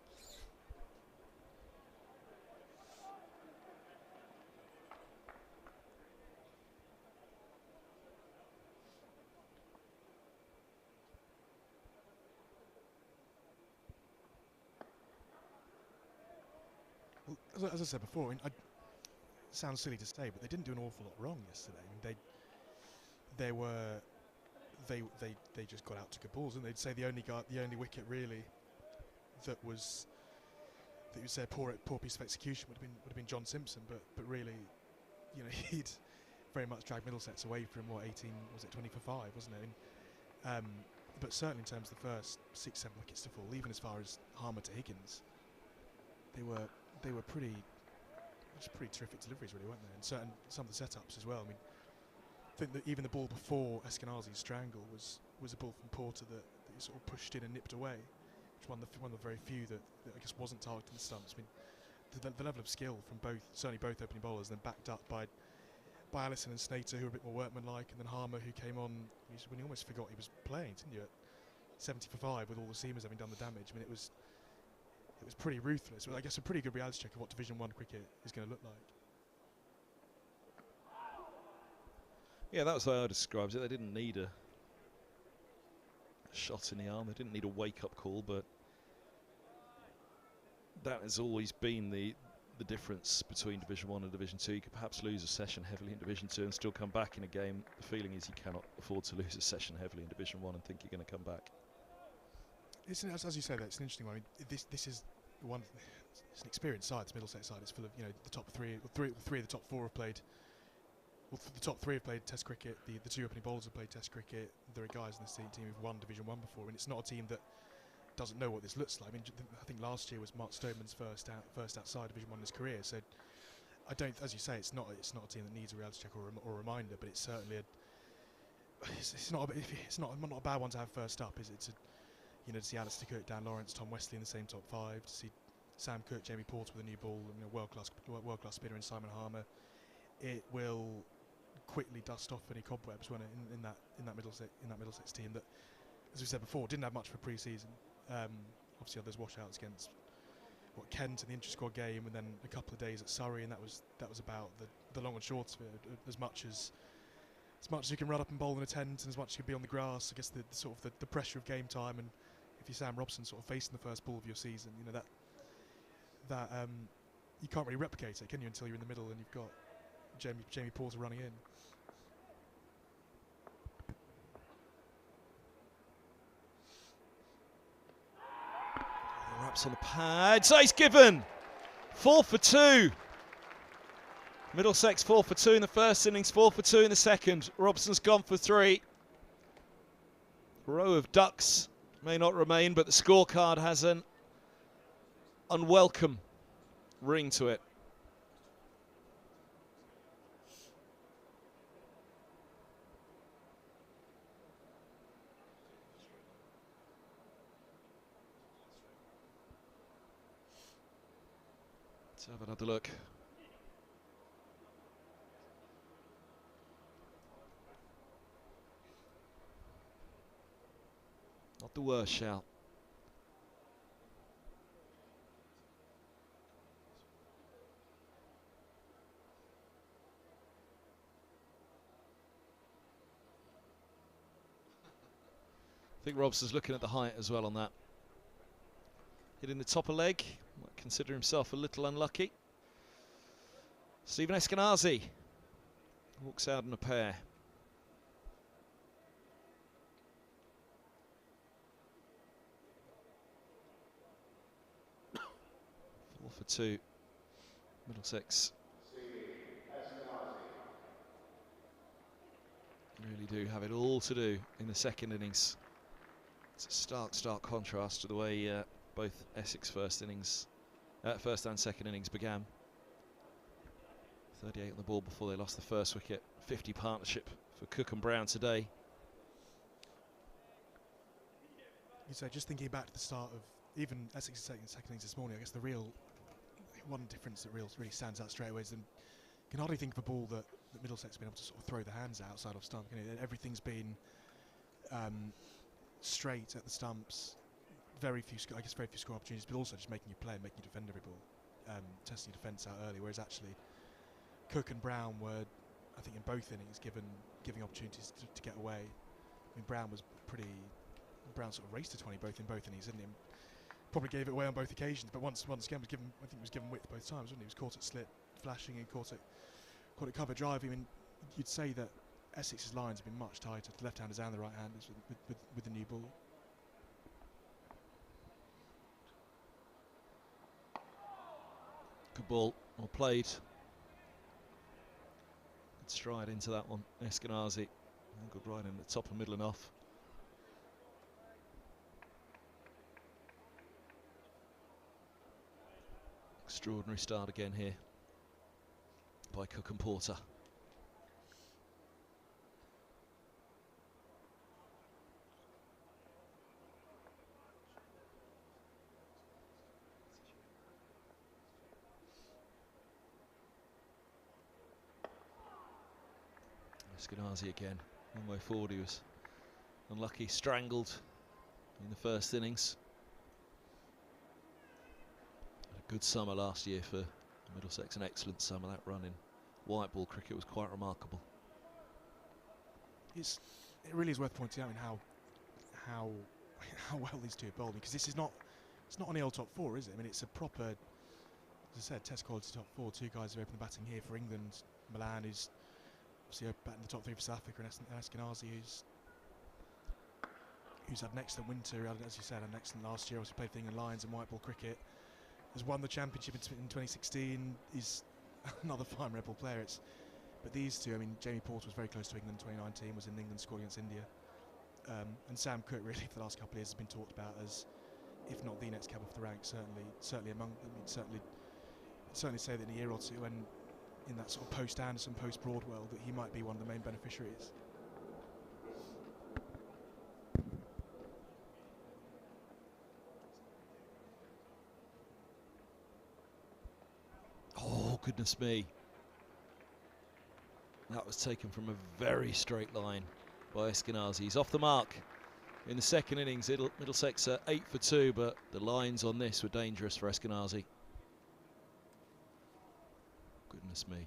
[SPEAKER 11] As I said before, I mean, it sounds silly to say, but they didn't do an awful lot wrong yesterday. I mean, they just got out to good balls, and they'd say the only wicket really that you would say a poor piece of execution would have been John Simpson, but really, you know, he'd very much dragged Middlesex away from 20 for 5, wasn't it? And, but certainly in terms of the first 6-7 wickets to fall, even as far as Harmer to Higgins, they were pretty terrific deliveries, really, weren't they? And some of the setups as well. I mean, I think that even the ball before Eskenazi's strangle was a ball from Porter that he sort of pushed in and nipped away, which one of the very few that I guess wasn't targeting the stumps. I mean, the level of skill from certainly both opening bowlers, then backed up by Allison and Snater, who were a bit more workmanlike, and then Harmer, who came on when he almost forgot he was playing, didn't you? At 70 for 5, with all the seamers having done the damage. I mean, it was pretty ruthless. Well, I guess a pretty good reality check of what Division 1 cricket is going to look like.
[SPEAKER 1] Yeah, that was how I described it. They didn't need a shot in the arm. They didn't need a wake-up call, but that has always been the difference between Division 1 and Division 2. You could perhaps lose a session heavily in Division 2 and still come back in a game. The feeling is you cannot afford to lose a session heavily in Division 1 and think you're going to come back.
[SPEAKER 11] As you say, it's an interesting one. I mean, this is one. It's an experienced side. It's Middlesex side. It's full of, you know, the top three of the top 4 have played. Well, the top 3 have played Test cricket. The 2 opening bowlers have played Test cricket. There are guys in this team who've won Division 1 before, and it's not a team that doesn't know what this looks like. I mean, I think last year was Mark Stoneman's first outside Division 1 in his career. So I don't, as you say, it's not a team that needs a reality check or a reminder, but it's certainly it's not a bad one to have first up, is it? To see Alistair Cook, Dan Lawrence, Tom Wesley in the same top 5, to see Sam Cook, Jamie Porter with a new ball, and a world-class spinner in Simon Harmer. It will quickly dust off any cobwebs when in that Middlesex team that, as we said before, didn't have much for pre-season. Obviously, there's washouts against Kent in the intra-squad game, and then a couple of days at Surrey, and that was about the long and short of it. As much as you can run up and bowl in a tent, and as much as you can be on the grass, I guess the pressure of game time, and if you're Sam Robson sort of facing the first ball of your season, you know that you can't really replicate it, can you, until you're in the middle and you've got Jamie Porter running in.
[SPEAKER 1] Raps on the pad. So he's given 4 for 2. Middlesex 4 for 2 in the first innings, 4 for 2 in the second. Robson's gone for 3. Row of ducks may not remain, but the scorecard has an unwelcome ring to it. Let's have another look. Not the worst shout. I think Robson's looking at the height as well on that. hitting the top of leg. Might consider himself a little unlucky. Stephen Eskenazi walks out in a pair. 4 for 2. Middlesex really do have it all to do in the second innings. It's a stark contrast to the way both Essex first and second innings began. 38 on the ball before they lost the first wicket. 50 partnership for Cook and Brown today.
[SPEAKER 11] So just thinking back to the start of even Essex's second innings this morning, I guess the real one difference that really stands out straight away is that you can hardly think of a ball that Middlesex have been able to sort of throw the hands outside of stump. You know, everything's been straight at the stumps. Very few score opportunities, but also just making you play, making you defend every ball, testing your defence out early. Whereas actually Cook and Brown were, I think, in both innings giving opportunities to get away. I mean, Brown sort of raced to 20 in both innings, didn't he? Probably gave it away on both occasions, but once again was given width both times, wasn't he? He was caught at slit, flashing, and caught it cover drive. I mean, you'd say that Essex's lines have been much tighter to left-handers and the right-handers with the new ball.
[SPEAKER 1] Good ball, well played. Good stride into that one, Eskenazi. Good ride in the top and middle and off. Extraordinary start again here by Cook and Porter. Eskenazi again, long way forward. He was unlucky, strangled in the first innings. Good summer last year for Middlesex, an excellent summer. That run in white ball cricket was quite remarkable.
[SPEAKER 11] It really is worth pointing out in how well these two are bowling, because it's not an old top four, is it? I mean, it's a proper, as I said, test quality top four. Two guys who open the batting here for England. Milan, who's obviously batting the top three for South Africa, and Eskenazi, who's had an excellent winter, as you said, an excellent last year. Obviously played for England Lions in white ball cricket. Has won the championship in 2016. He's another fine red ball player. But these two, I mean, Jamie Porter was very close to England in 2019, was in England, scored against India. And Sam Cook, really, for the last couple of years, has been talked about as, if not the next cab off the rank, certainly among. I mean, certainly say that in a year or two, when in that sort of post-Anderson, post-Broad world, that he might be one of the main beneficiaries.
[SPEAKER 1] Oh, goodness me. That was taken from a very straight line by Eskenazi. He's off the mark in the second innings. Middlesex are 8 for 2, but the lines on this were dangerous for Eskenazi. Goodness me.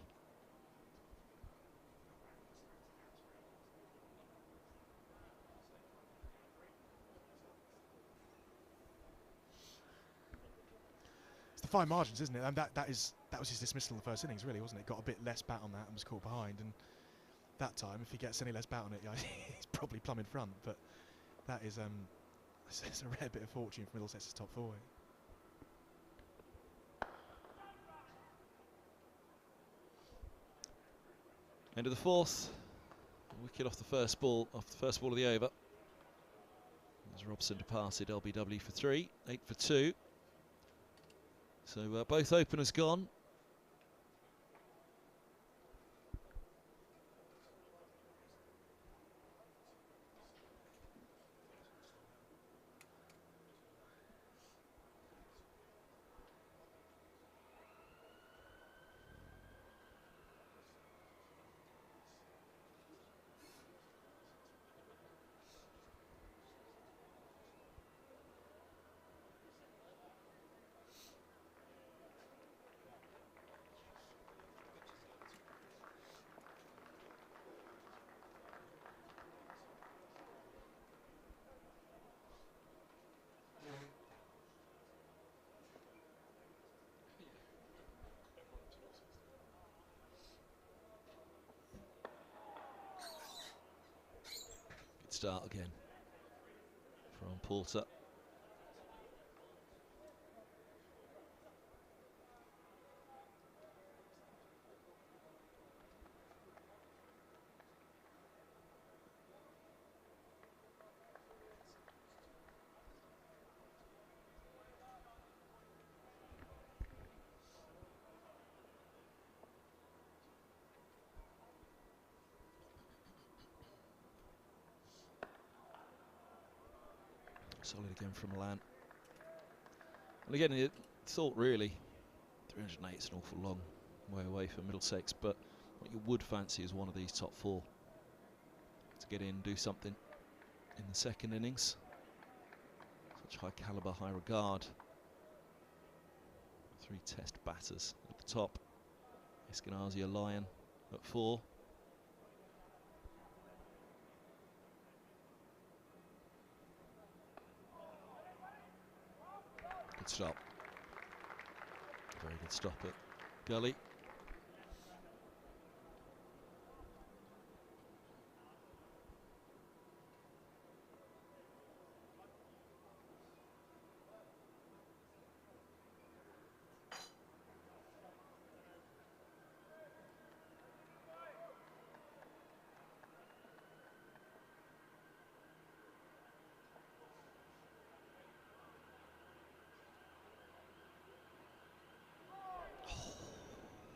[SPEAKER 11] It's the fine margins, isn't it? And that was his dismissal in the first innings, really, wasn't it? Got a bit less bat on that and was caught behind. And that time, if he gets any less bat on it, he's probably plumb in front. But that is it's a rare bit of fortune for Middlesex's top four.
[SPEAKER 1] End of the fourth. Wicket off the first ball of the over. As Robson departed, LBW for 3, 8 for 2. So both openers gone. start again from Porter. Solid again from Milan. And again, it thought really 308 is an awful long way away for Middlesex, but what you would fancy is one of these top four to get in, do something in the second innings. Such high calibre, high regard. 3 test batters at the top. Eskenazi, a lion at 4. Good stop. Very good stop at Gully.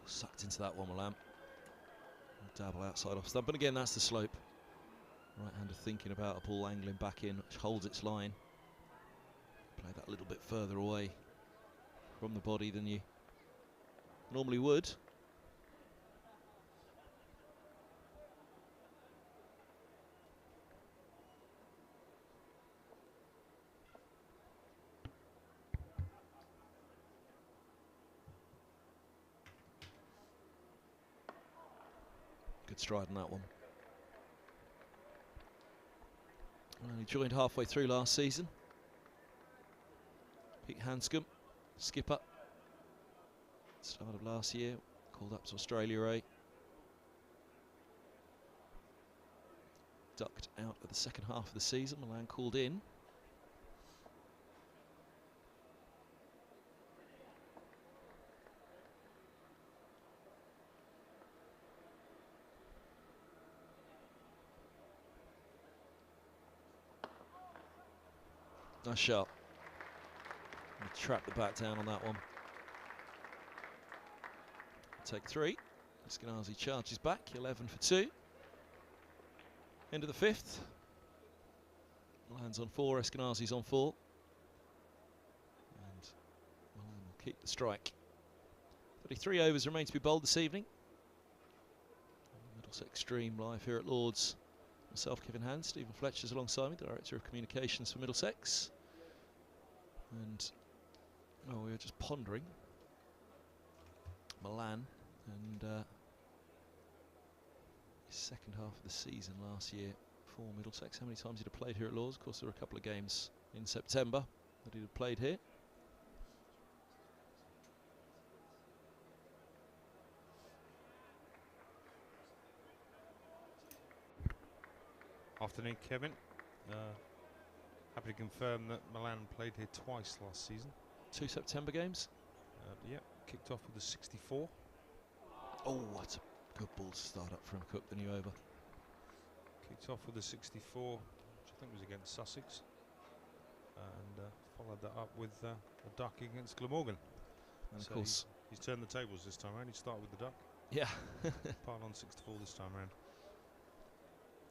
[SPEAKER 1] Sucked into that one, Milan. Dabble outside off stump, but again, that's the slope. Right-hander thinking about a ball angling back in, which holds its line. Play that a little bit further away from the body than you normally would. Good stride on that one. Well, he joined halfway through last season. Pete Hanscom, skipper. Start of last year, called up to Australia A. Ducked out of the second half of the season. Milan called in. Nice shot. Trap the bat down on that one. Take 3. Eskenazi charges back, 11 for 2. End of the 5th. Milan's on 4, Eskenazi's on 4. And Milan will keep the strike. 33 overs remain to be bowled this evening. Middlesex Stream live here at Lord's. Myself, Kevin Hand, Stephen Fletcher's alongside me, Director of Communications for Middlesex. And well, we were just pondering Milan and his second half of the season last year for Middlesex. How many times he'd have played here at Lord's? Of course, there were a couple of games in September that he'd have played here.
[SPEAKER 3] Afternoon, Kevin. Happy to confirm that Milan played here twice last season.
[SPEAKER 1] 2 September games?
[SPEAKER 3] Yep, kicked off with a 64.
[SPEAKER 1] Oh, what a good ball to start up from Cook, the new over.
[SPEAKER 3] Kicked off with a 64, which I think was against Sussex. And followed that up with a duck against Glamorgan.
[SPEAKER 1] And
[SPEAKER 3] so
[SPEAKER 1] of course,
[SPEAKER 3] he's turned the tables this time around. He started with the duck.
[SPEAKER 1] Yeah.
[SPEAKER 3] Piled on 64 this time around.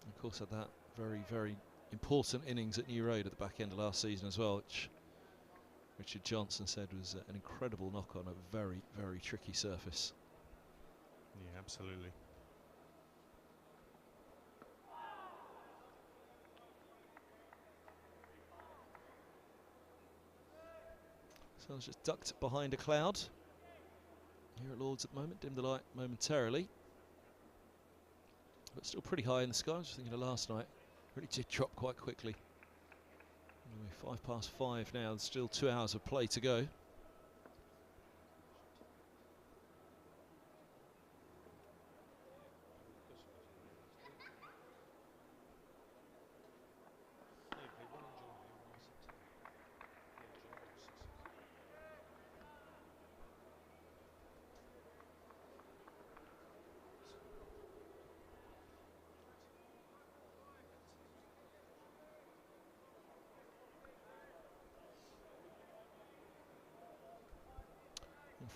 [SPEAKER 1] Of course, had that very, very important innings at New Road at the back end of last season as well, which Richard Johnson said was an incredible knock on a very, very tricky surface.
[SPEAKER 3] Yeah, absolutely.
[SPEAKER 1] So it's just ducked behind a cloud here at Lord's at the moment, dimmed the light momentarily. But still pretty high in the sky. I was just thinking of last night. Really did drop quite quickly. Anyway, 5:05 now. There's still 2 hours of play to go.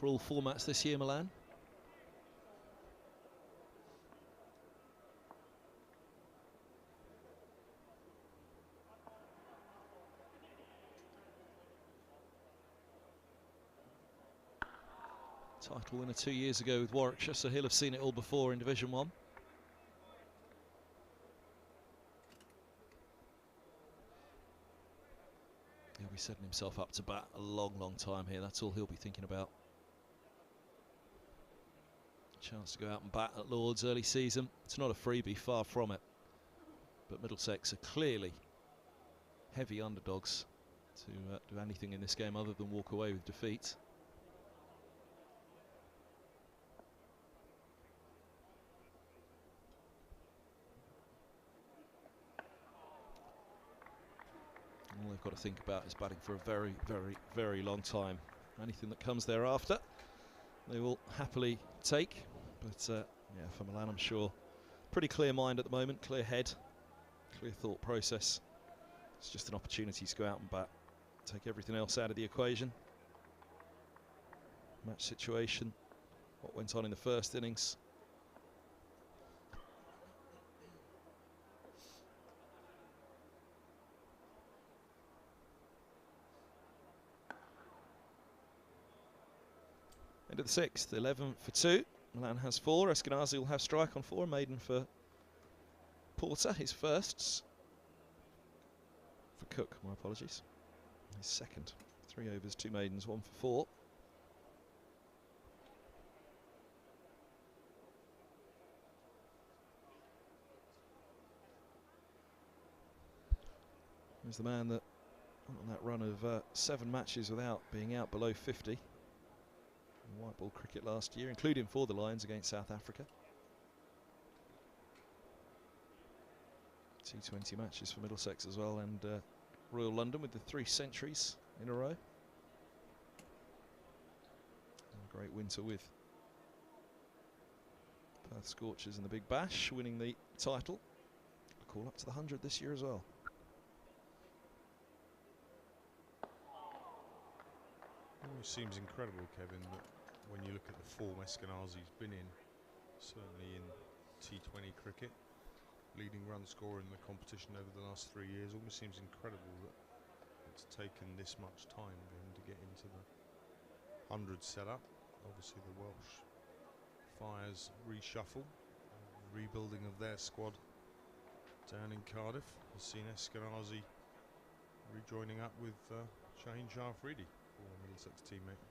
[SPEAKER 1] for all formats this year, Milan. Title winner 2 years ago with Warwickshire, so he'll have seen it all before in Division 1. He'll be setting himself up to bat a long, long time here. That's all he'll be thinking about. Chance to go out and bat at Lord's early season. It's not a freebie, far from it. But Middlesex are clearly heavy underdogs to do anything in this game other than walk away with defeat. All they've got to think about is batting for a very, very, very long time. Anything that comes thereafter, they will happily take. But yeah, for Milan, I'm sure, pretty clear mind at the moment, clear head, clear thought process. It's just an opportunity to go out and bat, take everything else out of the equation. Match situation, what went on in the first innings. End of the sixth, 11 for 2. Milan has 4. Eskenazi will have strike on 4. Maiden for Porter, his firsts. For Cook, my apologies. His second. 3 overs, 2 maidens, 1 for 4. Here's the man that went on that run of 7 matches without being out below 50. White ball cricket last year, including for the Lions against South Africa. T20 matches for Middlesex as well, and Royal London with the 3 centuries in a row. And a great winter with Perth Scorchers in the Big Bash, winning the title. A call up to the 100 this year as well.
[SPEAKER 3] It seems incredible, Kevin, that when you look at the form Eskenazi's been in, certainly in T20 cricket, leading run scorer in the competition over the last 3 years, almost seems incredible that it's taken this much time for him to get into the 100 setup. Obviously the Welsh Fires reshuffle, rebuilding of their squad down in Cardiff has seen Eskenazi rejoining up with Shaheen Shah Afridi, former Middlesex teammate.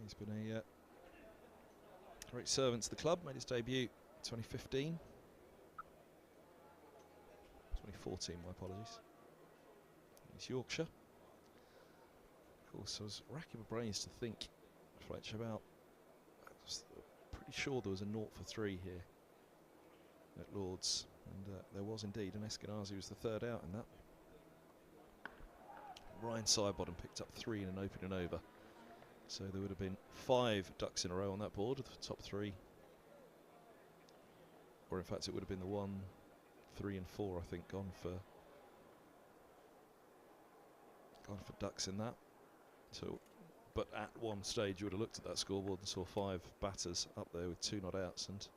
[SPEAKER 1] He's been a great servant to the club, made his debut 2015. 2014, my apologies. He's Yorkshire. Of course, I was racking my brains to think, Fletch, about... I was pretty sure there was a 0 for 3 here at Lord's, and there was indeed, and Eskenazi was the 3rd out in that. Ryan Sidebottom picked up 3 in an opening over. So there would have been 5 ducks in a row on that board, the top 3. Or in fact it would have been the 1, 3 and 4, I think, gone for ducks in that. So, but at one stage you would have looked at that scoreboard and saw 5 batters up there with 2 not outs and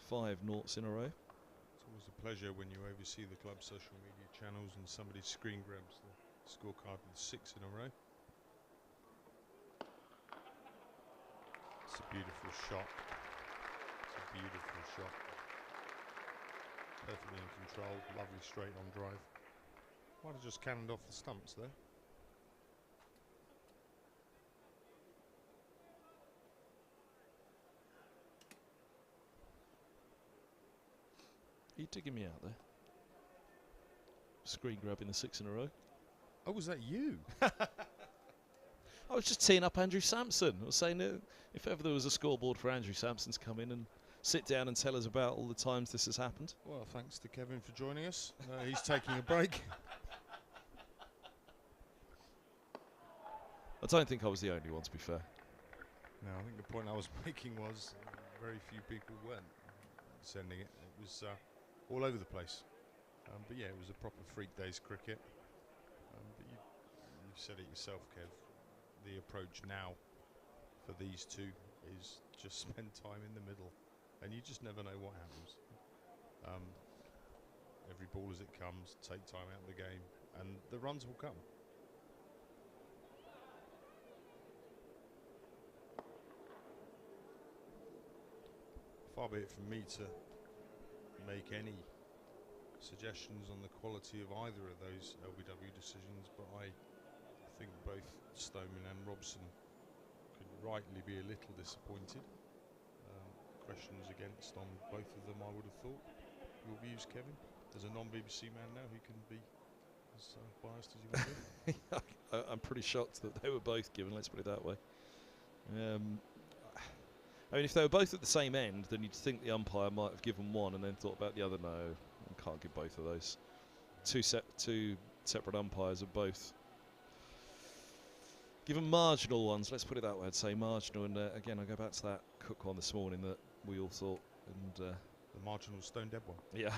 [SPEAKER 1] 5 noughts in a row.
[SPEAKER 3] It's always a pleasure when you oversee the club's social media channels and somebody screen grabs the scorecard with 6 in a row. It's a beautiful shot. It's a beautiful shot. Perfectly in control, lovely straight on drive. Might have just cannoned off the stumps there.
[SPEAKER 1] Are you digging me out there? Screen grabbing the 6 in a row.
[SPEAKER 3] Oh, was that you?
[SPEAKER 1] I was just teeing up Andrew Simpson. I was saying that if ever there was a scoreboard for Andrew Simpson to come in and sit down and tell us about all the times this has happened.
[SPEAKER 3] Well, thanks to Kevin for joining us. He's taking a break.
[SPEAKER 1] I don't think I was the only one, to be fair.
[SPEAKER 3] No, I think the point I was making was very few people went. sending it. It was all over the place. But yeah, it was a proper freak days cricket. But you've said it yourself, Kev. The approach now for these two is just spend time in the middle, and you just never know what happens. Every ball as it comes, take time out of the game, and the runs will come. Far be it from me to make any suggestions on the quality of either of those LBW decisions, but I think both Stoneman and Robson could rightly be a little disappointed. Questions against on both of them, I would have thought. Your views, Kevin? As a non-BBC man now, who can be as biased as you want to be?
[SPEAKER 1] I'm pretty shocked that they were both given, let's put it that way. I mean, if they were both at the same end, then you'd think the umpire might have given one and then thought about the other. No, I can't give both of those. Two separate umpires have both given marginal ones, let's put it that way. I'd say marginal, and again, I go back to that Cook one this morning that we all thought, and
[SPEAKER 3] the marginal stone dead one.
[SPEAKER 1] Yeah,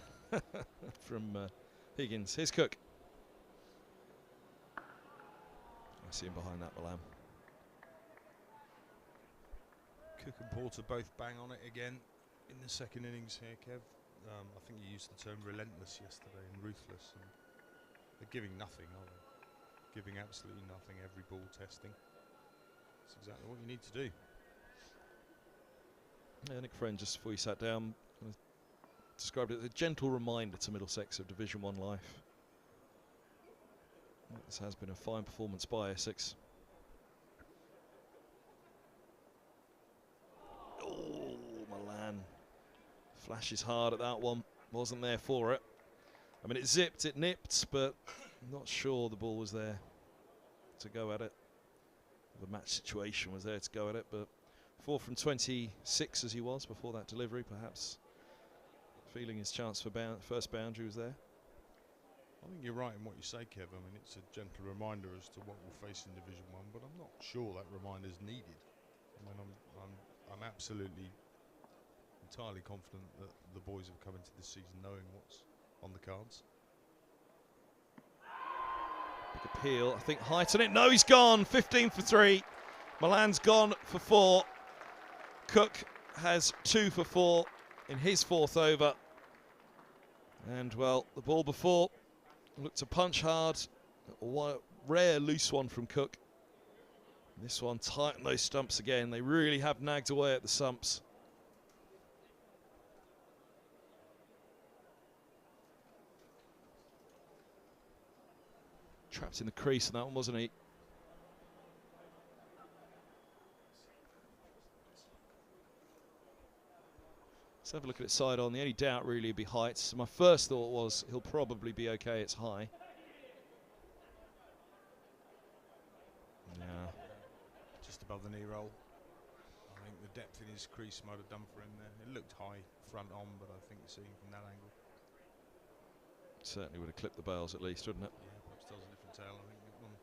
[SPEAKER 1] from Higgins. Here's Cook. I see him behind that, Milan.
[SPEAKER 3] Cook and Porter both bang on it again in the second innings here, Kev. I think you used the term relentless yesterday and ruthless. And they're giving nothing, are they? Giving absolutely nothing, every ball testing. That's exactly what you need to do.
[SPEAKER 1] Yeah, Nick Friend, just before he sat down, described it as a gentle reminder to Middlesex of Division 1 life. This has been a fine performance by Essex. Oh, Milan flashes hard at that one. Wasn't there for it. I mean, it zipped, it nipped, but I'm not sure the ball was there to go at it. The match situation was there to go at it, but 4 from 26 as he was before that delivery, perhaps feeling his chance for first boundary was there.
[SPEAKER 3] I think you're right in what you say, Kev. I mean, it's a gentle reminder as to what we'll face in Division 1, but I'm not sure that reminder is needed. I mean, I'm absolutely entirely confident that the boys have come into this season knowing what's on the cards.
[SPEAKER 1] Big appeal, I think height on it. No, he's gone. 15 for 3. Milan's gone for 4. Cook has 2 for 4 in his 4th over. And, well, the ball before looked to punch hard. A rare loose one from Cook. This one tightened those stumps again. They really have nagged away at the stumps. Trapped in the crease on that one, wasn't he? Let's have a look at it side on. The only doubt really would be height. So my first thought was he'll probably be okay, it's high. Yeah.
[SPEAKER 3] Just above the knee roll. I think the depth in his crease might have done for him there. It looked high front on, but I think seeing from that angle.
[SPEAKER 1] Certainly would have clipped the bails at least, wouldn't it?
[SPEAKER 3] Yeah, perhaps tells a different tale. I think that one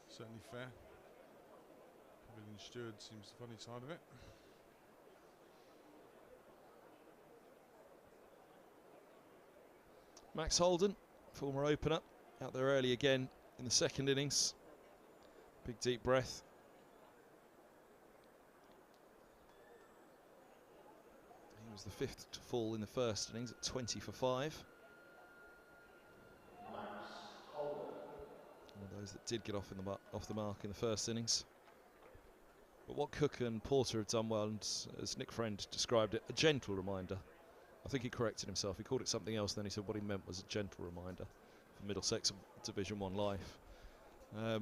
[SPEAKER 3] certainly fair. Pavilion Steward seems the funny side of it.
[SPEAKER 1] Max Holden, former opener, out there early again in the second innings. Big deep breath. He was the 5th to fall in the first innings at 20 for 5. One of those that did get off the mark in the first innings. But what Cook and Porter have done well, and as Nick Friend described it, a gentle reminder. I think he corrected himself. He called it something else, and then he said what he meant was a gentle reminder for Middlesex Division 1 life,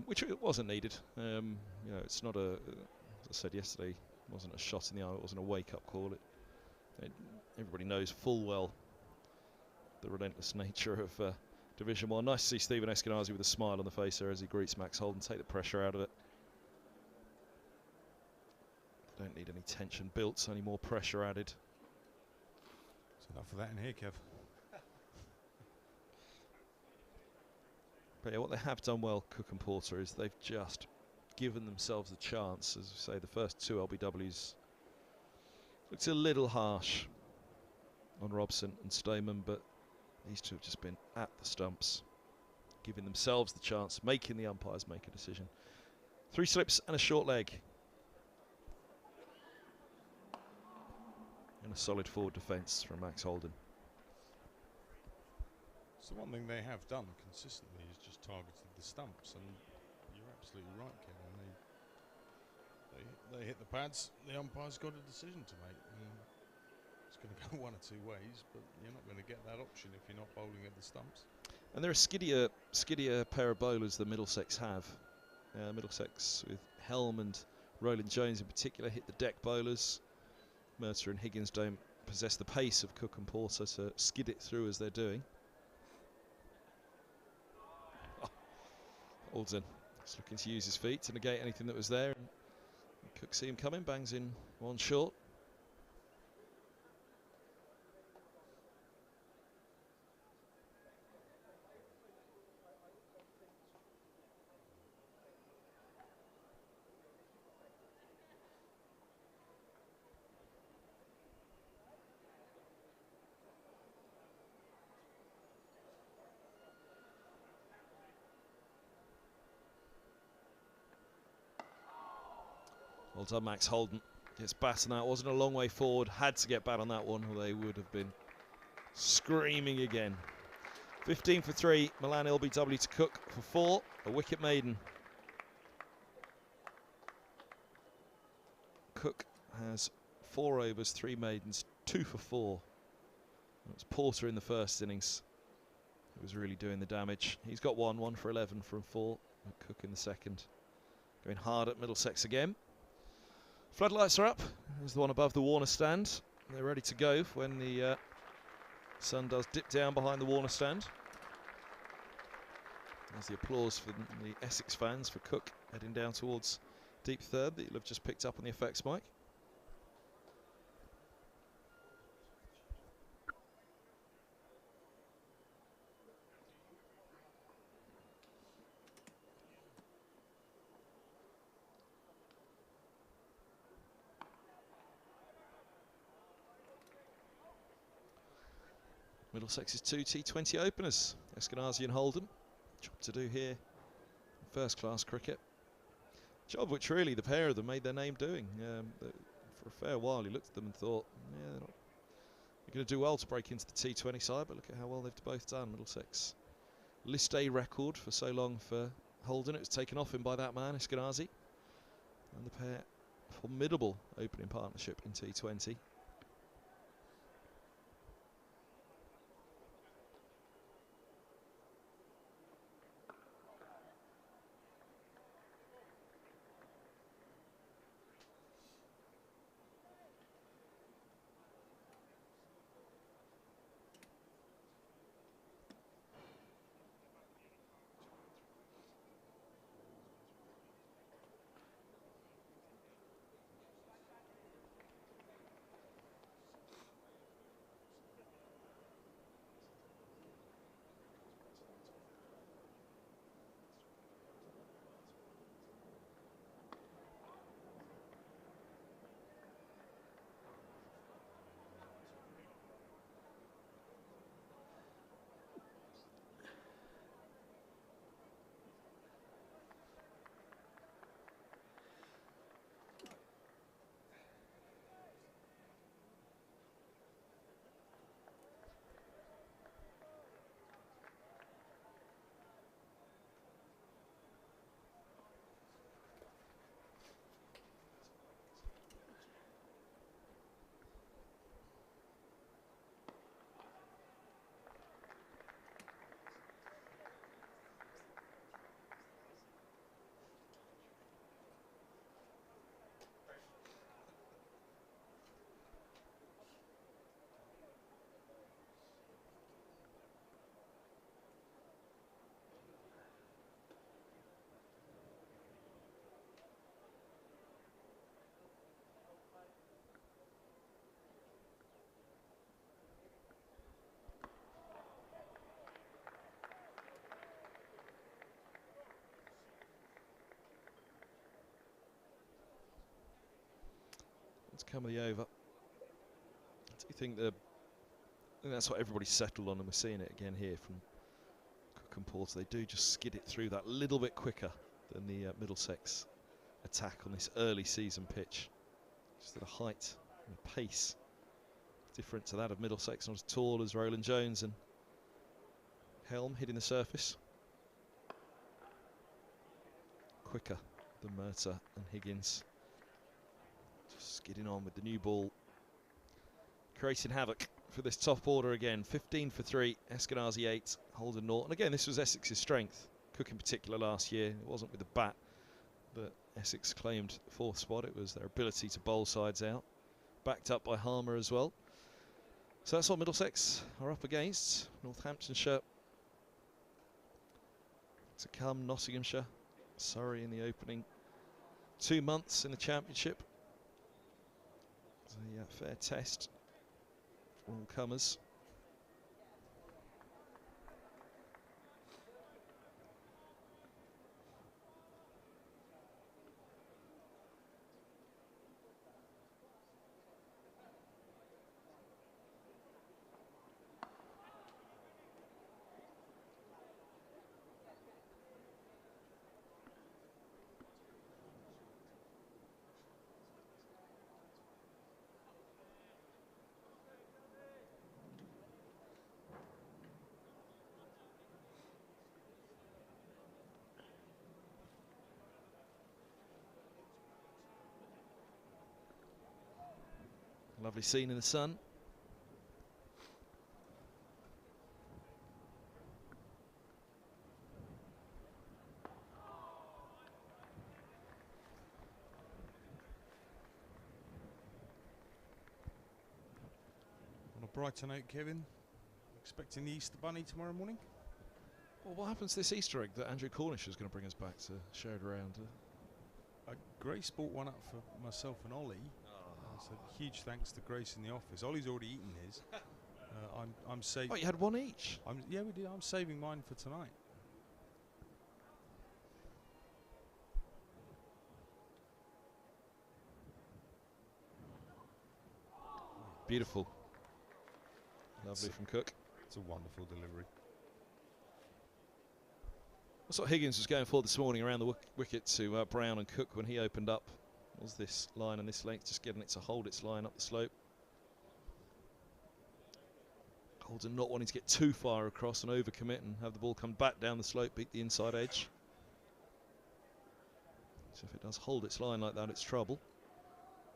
[SPEAKER 1] which it wasn't needed. You know, it's not a, as I said yesterday, it wasn't a shot in the eye. It wasn't a wake-up call. Everybody knows full well the relentless nature of Division 1. Nice to see Stephen Eskenazi with a smile on the face there as he greets Max Holden. Take the pressure out of it. They don't need any tension built, only more pressure added.
[SPEAKER 3] Enough of that in here, Kev.
[SPEAKER 1] But yeah, what they have done well, Cook and Porter, is they've just given themselves a chance. As I say, the first 2 LBWs looked a little harsh. on Robson and Stoneman, but these two have just been at the stumps, giving themselves the chance, making the umpires make a decision. 3 slips and a short leg. And a solid forward defence from Max Holden.
[SPEAKER 3] So one thing they have done consistently is just targeted the stumps, and you're absolutely right, Kevin. They hit the pads. The umpire's got a decision to make. It's going to go one or two ways, but you're not going to get that option if you're not bowling at the stumps.
[SPEAKER 1] And they're a skiddier pair of bowlers than Middlesex have. Middlesex with Helm and Roland Jones in particular hit the deck bowlers. Murtagh and Higgins don't possess the pace of Cook and Porter to skid it through as they're doing. Holden just looking to use his feet to negate anything that was there. And Cook see him coming, bangs in one short. Well done, Max Holden. Gets bat on that. Wasn't a long way forward. Had to get bat on that one, or they would have been screaming again. 15 for 3. Milan LBW to Cook for 4. A wicket maiden. Cook has 4 overs, 3 maidens, 2 for 4. It was Porter in the first innings who was really doing the damage. He's got 1 for 11 from 4. And Cook in the second. Going hard at Middlesex again. Floodlights are up. There's the one above the Warner stand. They're ready to go when the sun does dip down behind the Warner stand. There's the applause for the Essex fans for Cook heading down towards deep third that you'll have just picked up on the effects mic. Middlesex's 2 T20 openers, Eskenazi and Holden. Job to do here in first-class cricket. Job which really the pair of them made their name doing. For a fair while, he looked at them and thought, yeah, they're going to do well to break into the T20 side, but look at how well they've both done. Middlesex List A record for so long for Holden. It was taken off him by that man, Eskenazi. And the pair, formidable opening partnership in T20. Come of the over. Do you think the think that's what everybody's settled on, and we're seeing it again here from Cook and Porter. They do just skid it through that little bit quicker than the Middlesex attack on this early season pitch. Just at a height and a pace different to that of Middlesex, not as tall as Roland Jones and Helm hitting the surface. Quicker than Murtagh and Higgins. Just skidding on with the new ball, creating havoc for this top order again. 15 for 3, Eskenazi 8, Holden 0. And again, this was Essex's strength. Cook in particular last year, it wasn't with the bat that Essex claimed 4th spot, it was their ability to bowl sides out, backed up by Harmer as well. So that's what Middlesex are up against. Northamptonshire to come, Nottinghamshire, Surrey in the opening 2 months in the Championship. So yeah, fair test for all comers. Lovely scene in the sun.
[SPEAKER 3] On a brighter note, Kevin, expecting the Easter Bunny tomorrow morning?
[SPEAKER 1] Well, what happens to this Easter egg that Andrew Cornish is going to bring us back to share it around?
[SPEAKER 3] Grace bought one up for myself and Ollie. So huge thanks to Grace in the office. Ollie's already eaten his. I'm saving.
[SPEAKER 1] Oh, you had one each?
[SPEAKER 3] Yeah, we did. I'm saving mine for tonight.
[SPEAKER 1] Beautiful. Lovely from Cook.
[SPEAKER 3] It's a wonderful delivery.
[SPEAKER 1] That's what Higgins was going for this morning around the wicket to Brown and Cook when he opened up. Was this line and this length, just getting it to hold its line up the slope. Holden not wanting to get too far across and overcommit and have the ball come back down the slope, beat the inside edge. So if it does hold its line like that, it's trouble.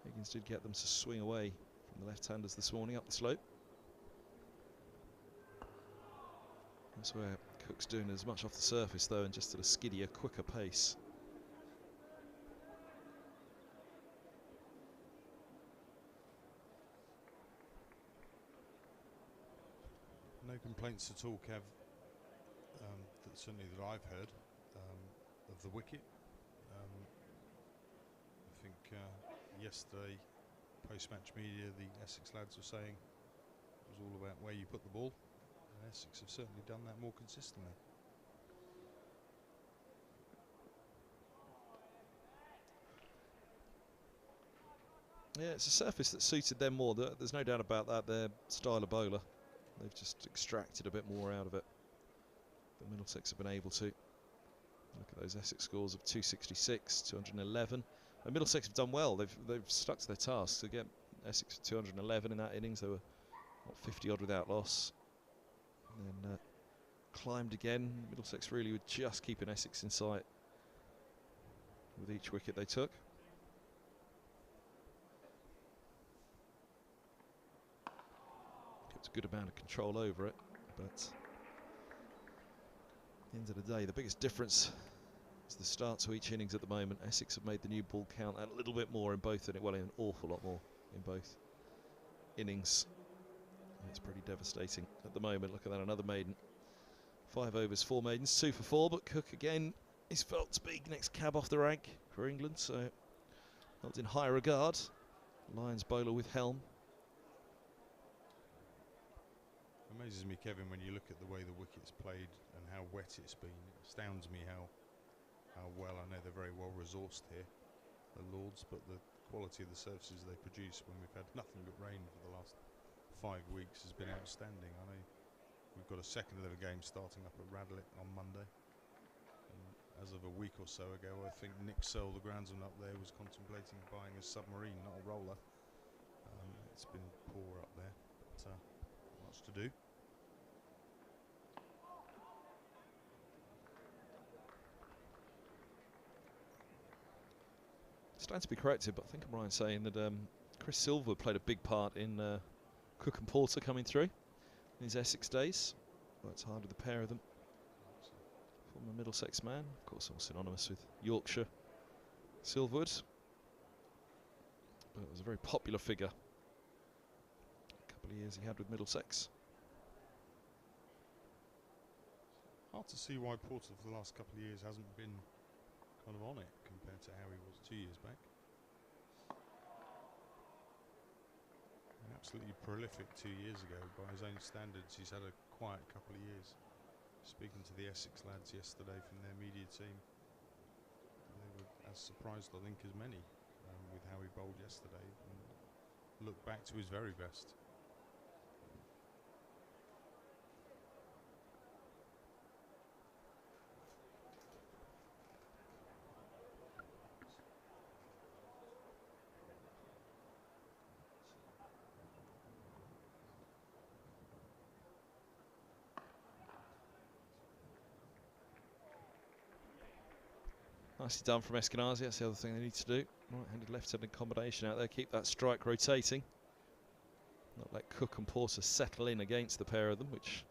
[SPEAKER 1] Higgins did get them to swing away from the left-handers this morning up the slope. That's where Cook's doing as much off the surface though, and just at a skiddier, quicker pace.
[SPEAKER 3] No complaints at all, Kev, certainly that I've heard, of the wicket. I think yesterday, post-match media, the Essex lads were saying it was all about where you put the ball, and Essex have certainly done that more consistently.
[SPEAKER 1] Yeah, it's a surface that suited them more. There's no doubt about that. Their style of bowler, they've just extracted a bit more out of it than Middlesex have been able to. Look at those Essex scores of 266, 211. And Middlesex have done well. They've stuck to their task to get Essex 211 in that innings. They were 50 odd without loss, and then climbed again. Middlesex really were just keeping Essex in sight with each wicket they took. Kept a good amount of control over it, but at the end of the day, the biggest difference is the start to each innings at the moment. Essex have made the new ball count a little bit more in both, well, an awful lot more in both innings. It's pretty devastating at the moment. Look at that, another maiden. 5 overs, 4 maidens, 2 for 4, but Cook again is felt to be next cab off the rank for England, so held in high regard. Lions bowler with Helm.
[SPEAKER 3] Amazes me, Kevin, when you look at the way the wicket's played and how wet it's been. It astounds me how well, I know they're very well resourced here, the Lords, but the quality of the services they produce when we've had nothing but rain for the last 5 weeks has been outstanding. I know we've got a second little game starting up at Radlett on Monday. And as of a week or so ago, I think Nick Searle, the groundsman up there, was contemplating buying a submarine, not a roller. It's been poor up there, but much to do.
[SPEAKER 1] Stand to be corrected, but I think I'm right in saying that Chris Silver played a big part in Cook and Porter coming through in his Essex days. Worked hard with the pair of them. Former Middlesex man, of course, all synonymous with Yorkshire Silverwood. But it was a very popular figure. A couple of years he had with Middlesex.
[SPEAKER 3] Hard to see why Porter for the last couple of years hasn't been kind of on it compared to how he was 2 years back. And absolutely prolific 2 years ago by his own standards. He's had a quiet couple of years. Speaking to the Essex lads yesterday from their media team, they were as surprised, I think, as many with how he bowled yesterday, and looked back to his very best.
[SPEAKER 1] Nicely done from Eskenazi. That's the other thing they need to do. Right-handed, left-handed combination out there. Keep that strike rotating. Not let Cook and Porter settle in against the pair of them, which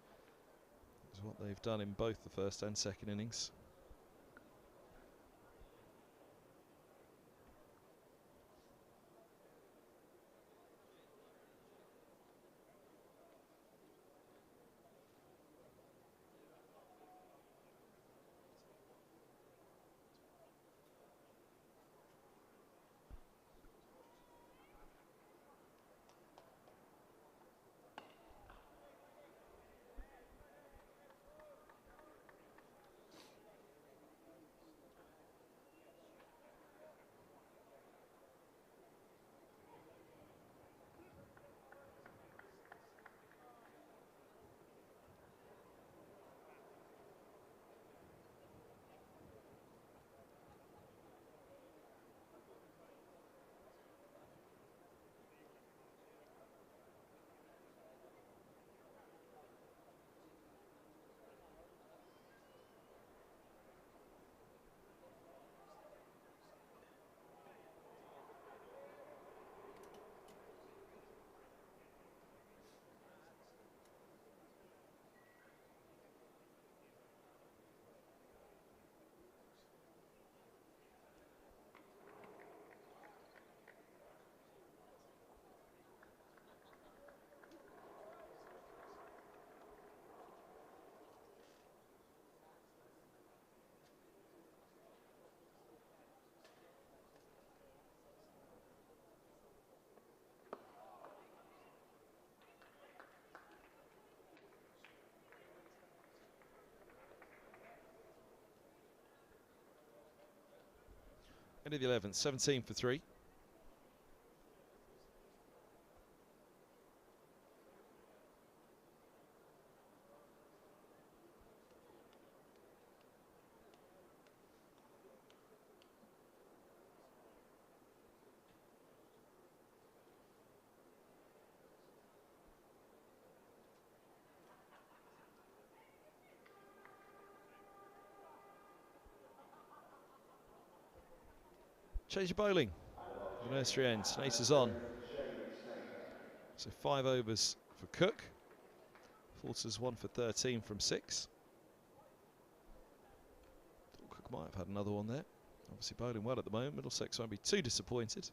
[SPEAKER 1] is what they've done in both the first and second innings. End of the 11th, 17 for 3. Change of bowling. The nursery end. Snater's on. So 5 overs for Cook. Porter's 1 for 13 from 6. Cook might have had another one there. Obviously bowling well at the moment. Middlesex won't be too disappointed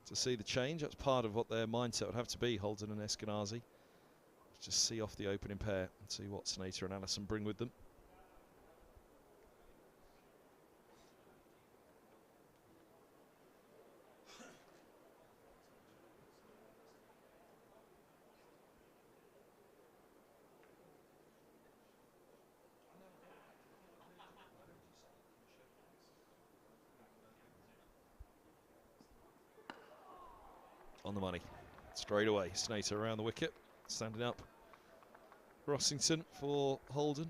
[SPEAKER 1] to see the change. That's part of what their mindset would have to be, Holden and Eskenazi. Just see off the opening pair and see what Snater and Allison bring with them. On the money, straight away. Snater around the wicket. Standing up, Rossington for Holden.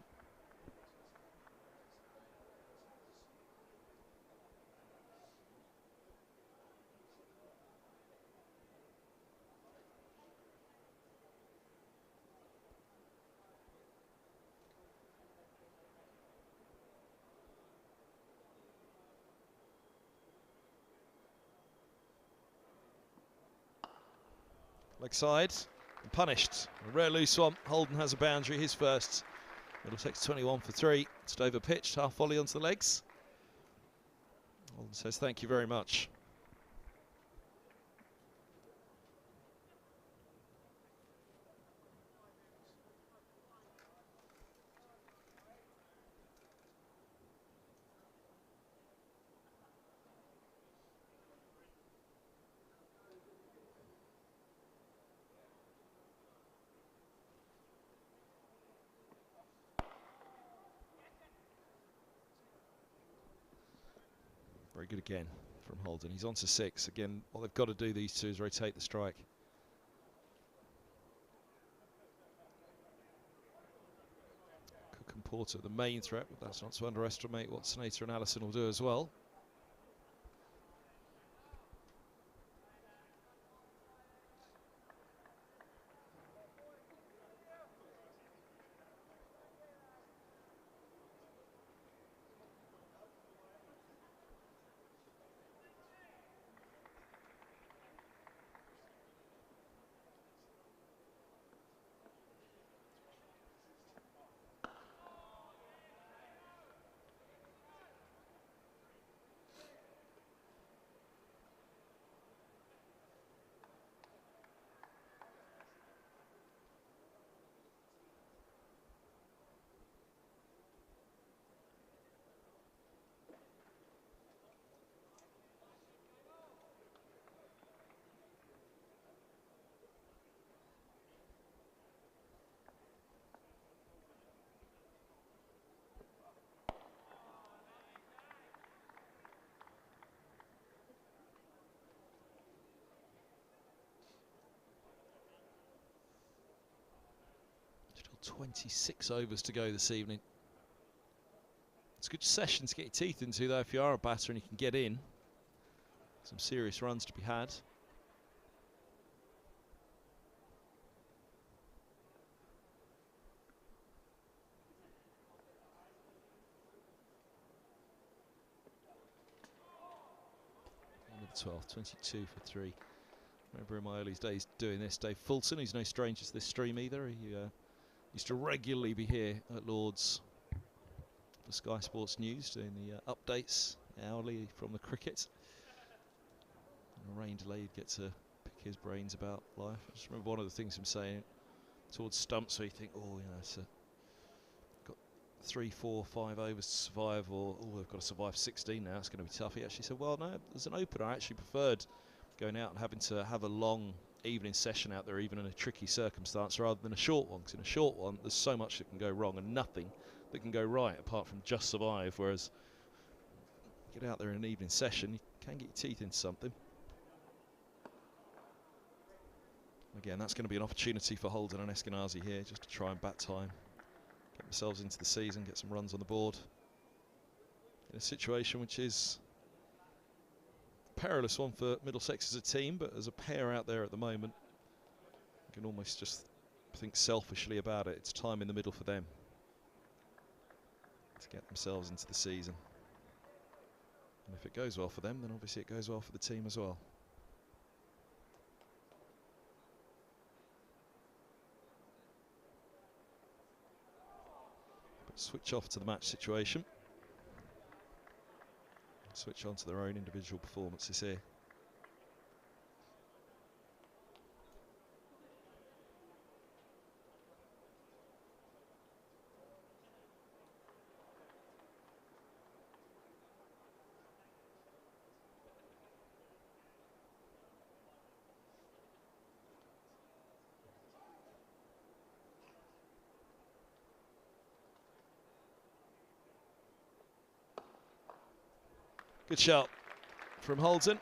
[SPEAKER 1] Leg side, and punished. A rare loose one. Holden has a boundary, his first. Middlesex 21 for 3. Just over pitched, half volley onto the legs. Holden says thank you very much. Very good again from Holden. He's on to 6. Again, what they've got to do, these two, is rotate the strike. Cook and Porter, the main threat, but that's not to underestimate what Snater and Allison will do as well. Still 26 overs to go this evening. It's a good session to get your teeth into, though, if you are a batter and you can get in. Some serious runs to be had. End of the 12th, 22 for 3. Remember in my early days doing this, Dave Fulton, who's no stranger to this stream either. He used to regularly be here at Lord's for Sky Sports News, doing the updates hourly from the cricket. And a rain delay, you'd get to pick his brains about life. I just remember one of the things him saying towards stumps, where you think, oh, you know, it's got 3, 4, 5 overs to survive, or oh, they've got to survive 16 now, it's going to be tough. He actually said, well, no, as an opener, I actually preferred going out and having to have a long evening session out there, even in a tricky circumstance, rather than a short one, because in a short one there's so much that can go wrong and nothing that can go right apart from just survive, whereas get out there in an evening session, you can get your teeth into something. Again, that's going to be an opportunity for Holden and Eskenazi here, just to try and bat time, get themselves into the season, get some runs on the board in a situation which is perilous one for Middlesex as a team, but as a pair out there at the moment, you can almost just think selfishly about it. It's time in the middle for them to get themselves into the season. And if it goes well for them, then obviously it goes well for the team as well. But switch off to the match situation. Switch on to their own individual performances here. Good shot from Holden.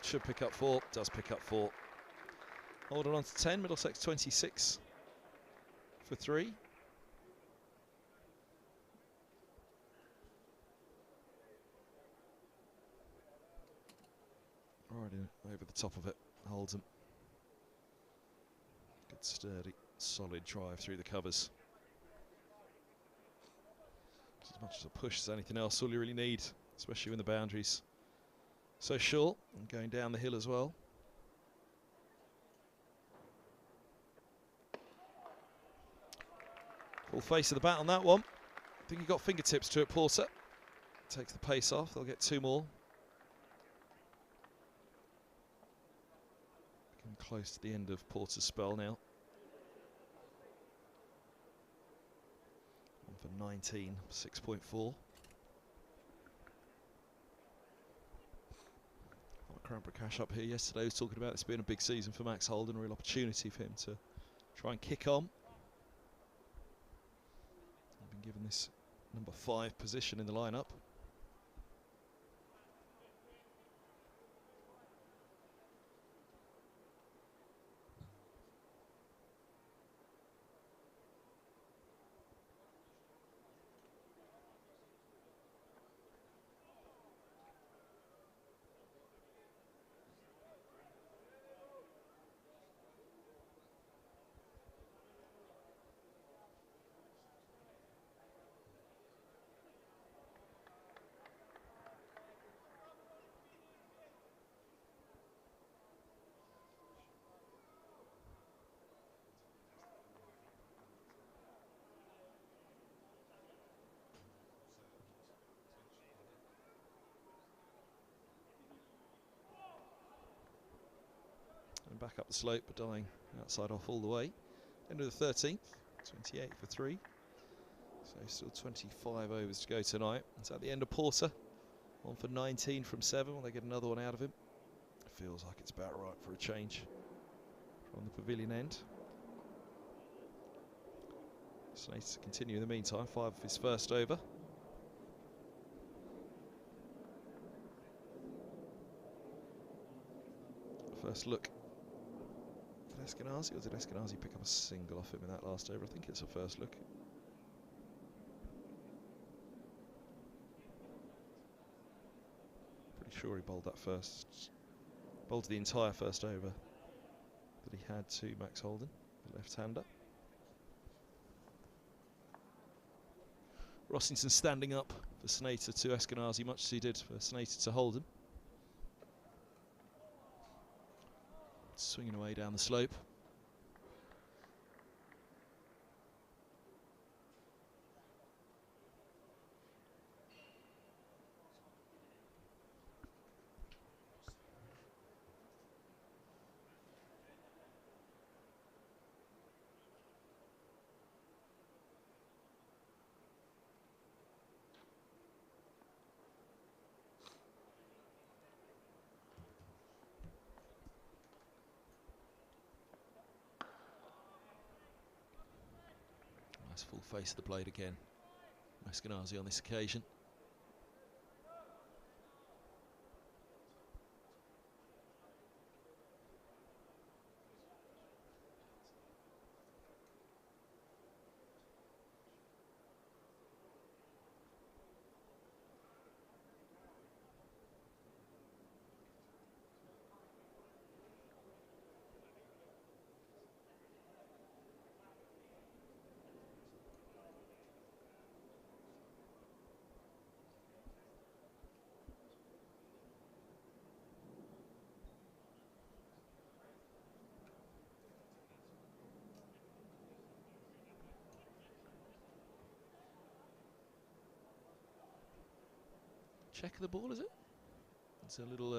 [SPEAKER 1] Should pick up 4, does pick up 4. Holden on to 10, Middlesex 26 for 3. Right over the top of it, Holden. Good sturdy, solid drive through the covers. As much as a push as anything else, all you really need, especially when the boundaries so short and going down the hill as well. Full face of the bat on that one. I think he got fingertips to it, Porter. Takes the pace off, they'll get 2 more. Getting close to the end of Porter's spell now. 1 for 19, 6.4. Prakash up here yesterday was talking about this being a big season for Max Holden, a real opportunity for him to try and kick on. He's been given this number 5 position in the lineup. And back up the slope, but dying outside off all the way. End of the 13th, 28 for 3. So still 25 overs to go tonight. It's at the end of Porter. 1 for 19 from 7. Will they get another one out of him? Feels like it's about right for a change from the pavilion end. Snaith to continue in the meantime. 5 of his first over. First look at Eskenazi, or did Eskenazi pick up a single off him in that last over? I think it's a first look. Pretty sure he bowled that first, bowled the entire first over that he had to Max Holden, the left-hander. Rossington standing up for Snater to Eskenazi, much as he did for Snater to Holden. Swinging away down the slope. Full face of the blade again. Eskenazi on this occasion. Check of the ball, is it? It's a little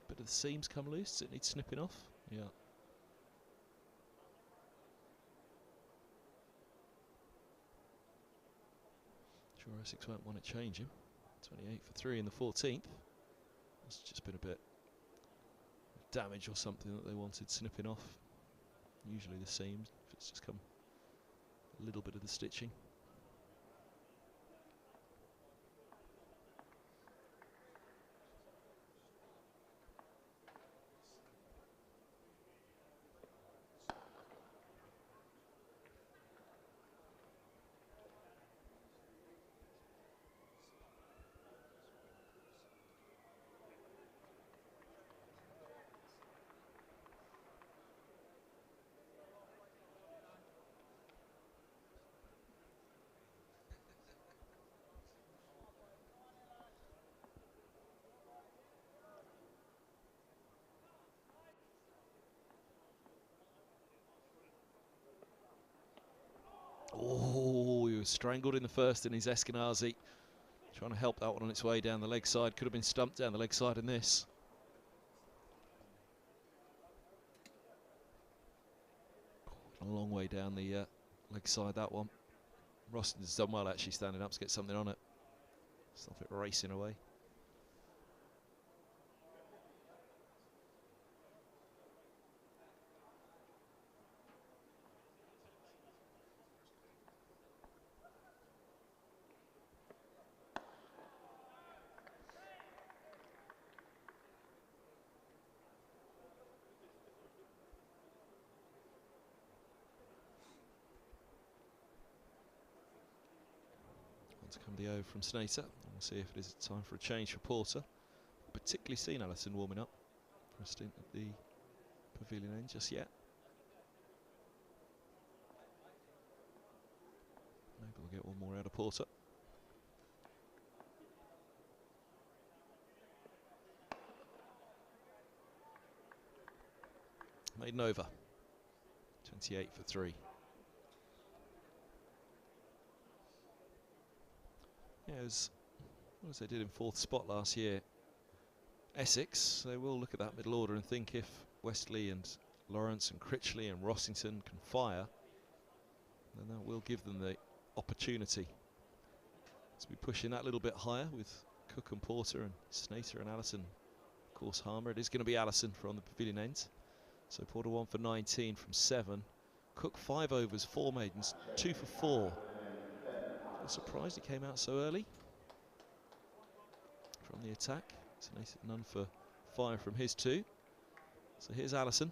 [SPEAKER 1] bit of the seams come loose. It needs snipping off. Yeah. Sure, Essex won't want to change him. 28 for 3 in the 14th. It's just been a bit of damage or something that they wanted snipping off. Usually the seams. If it's just come a little bit of the stitching. was strangled in the first in his Eskenazi. Trying to help that one on its way down the leg side. Could have been stumped down the leg side in this. A long way down the leg side, that one. Rossington's done well actually standing up to get something on it. Stop it racing away. To come the O from Snater. We'll see if it is time for a change for Porter. Particularly seen Allison warming up for a stint at the pavilion end just yet. Maybe we'll get one more out of Porter. Maiden over. 28 for 3. Yeah, as they did in 4th spot last year, Essex, they will look at that middle order and think if Westley and Lawrence and Critchley and Rossington can fire, then that will give them the opportunity to be pushing that little bit higher with Cook and Porter and Snater and Allison. Of course, Harmer. It is going to be Allison from the pavilion end. So Porter 1 for 19 from 7. Cook 5 overs, 4 maidens, 2 for 4. I'm surprised he came out so early from the attack. Snater none for 5 from his 2. So here's Allison.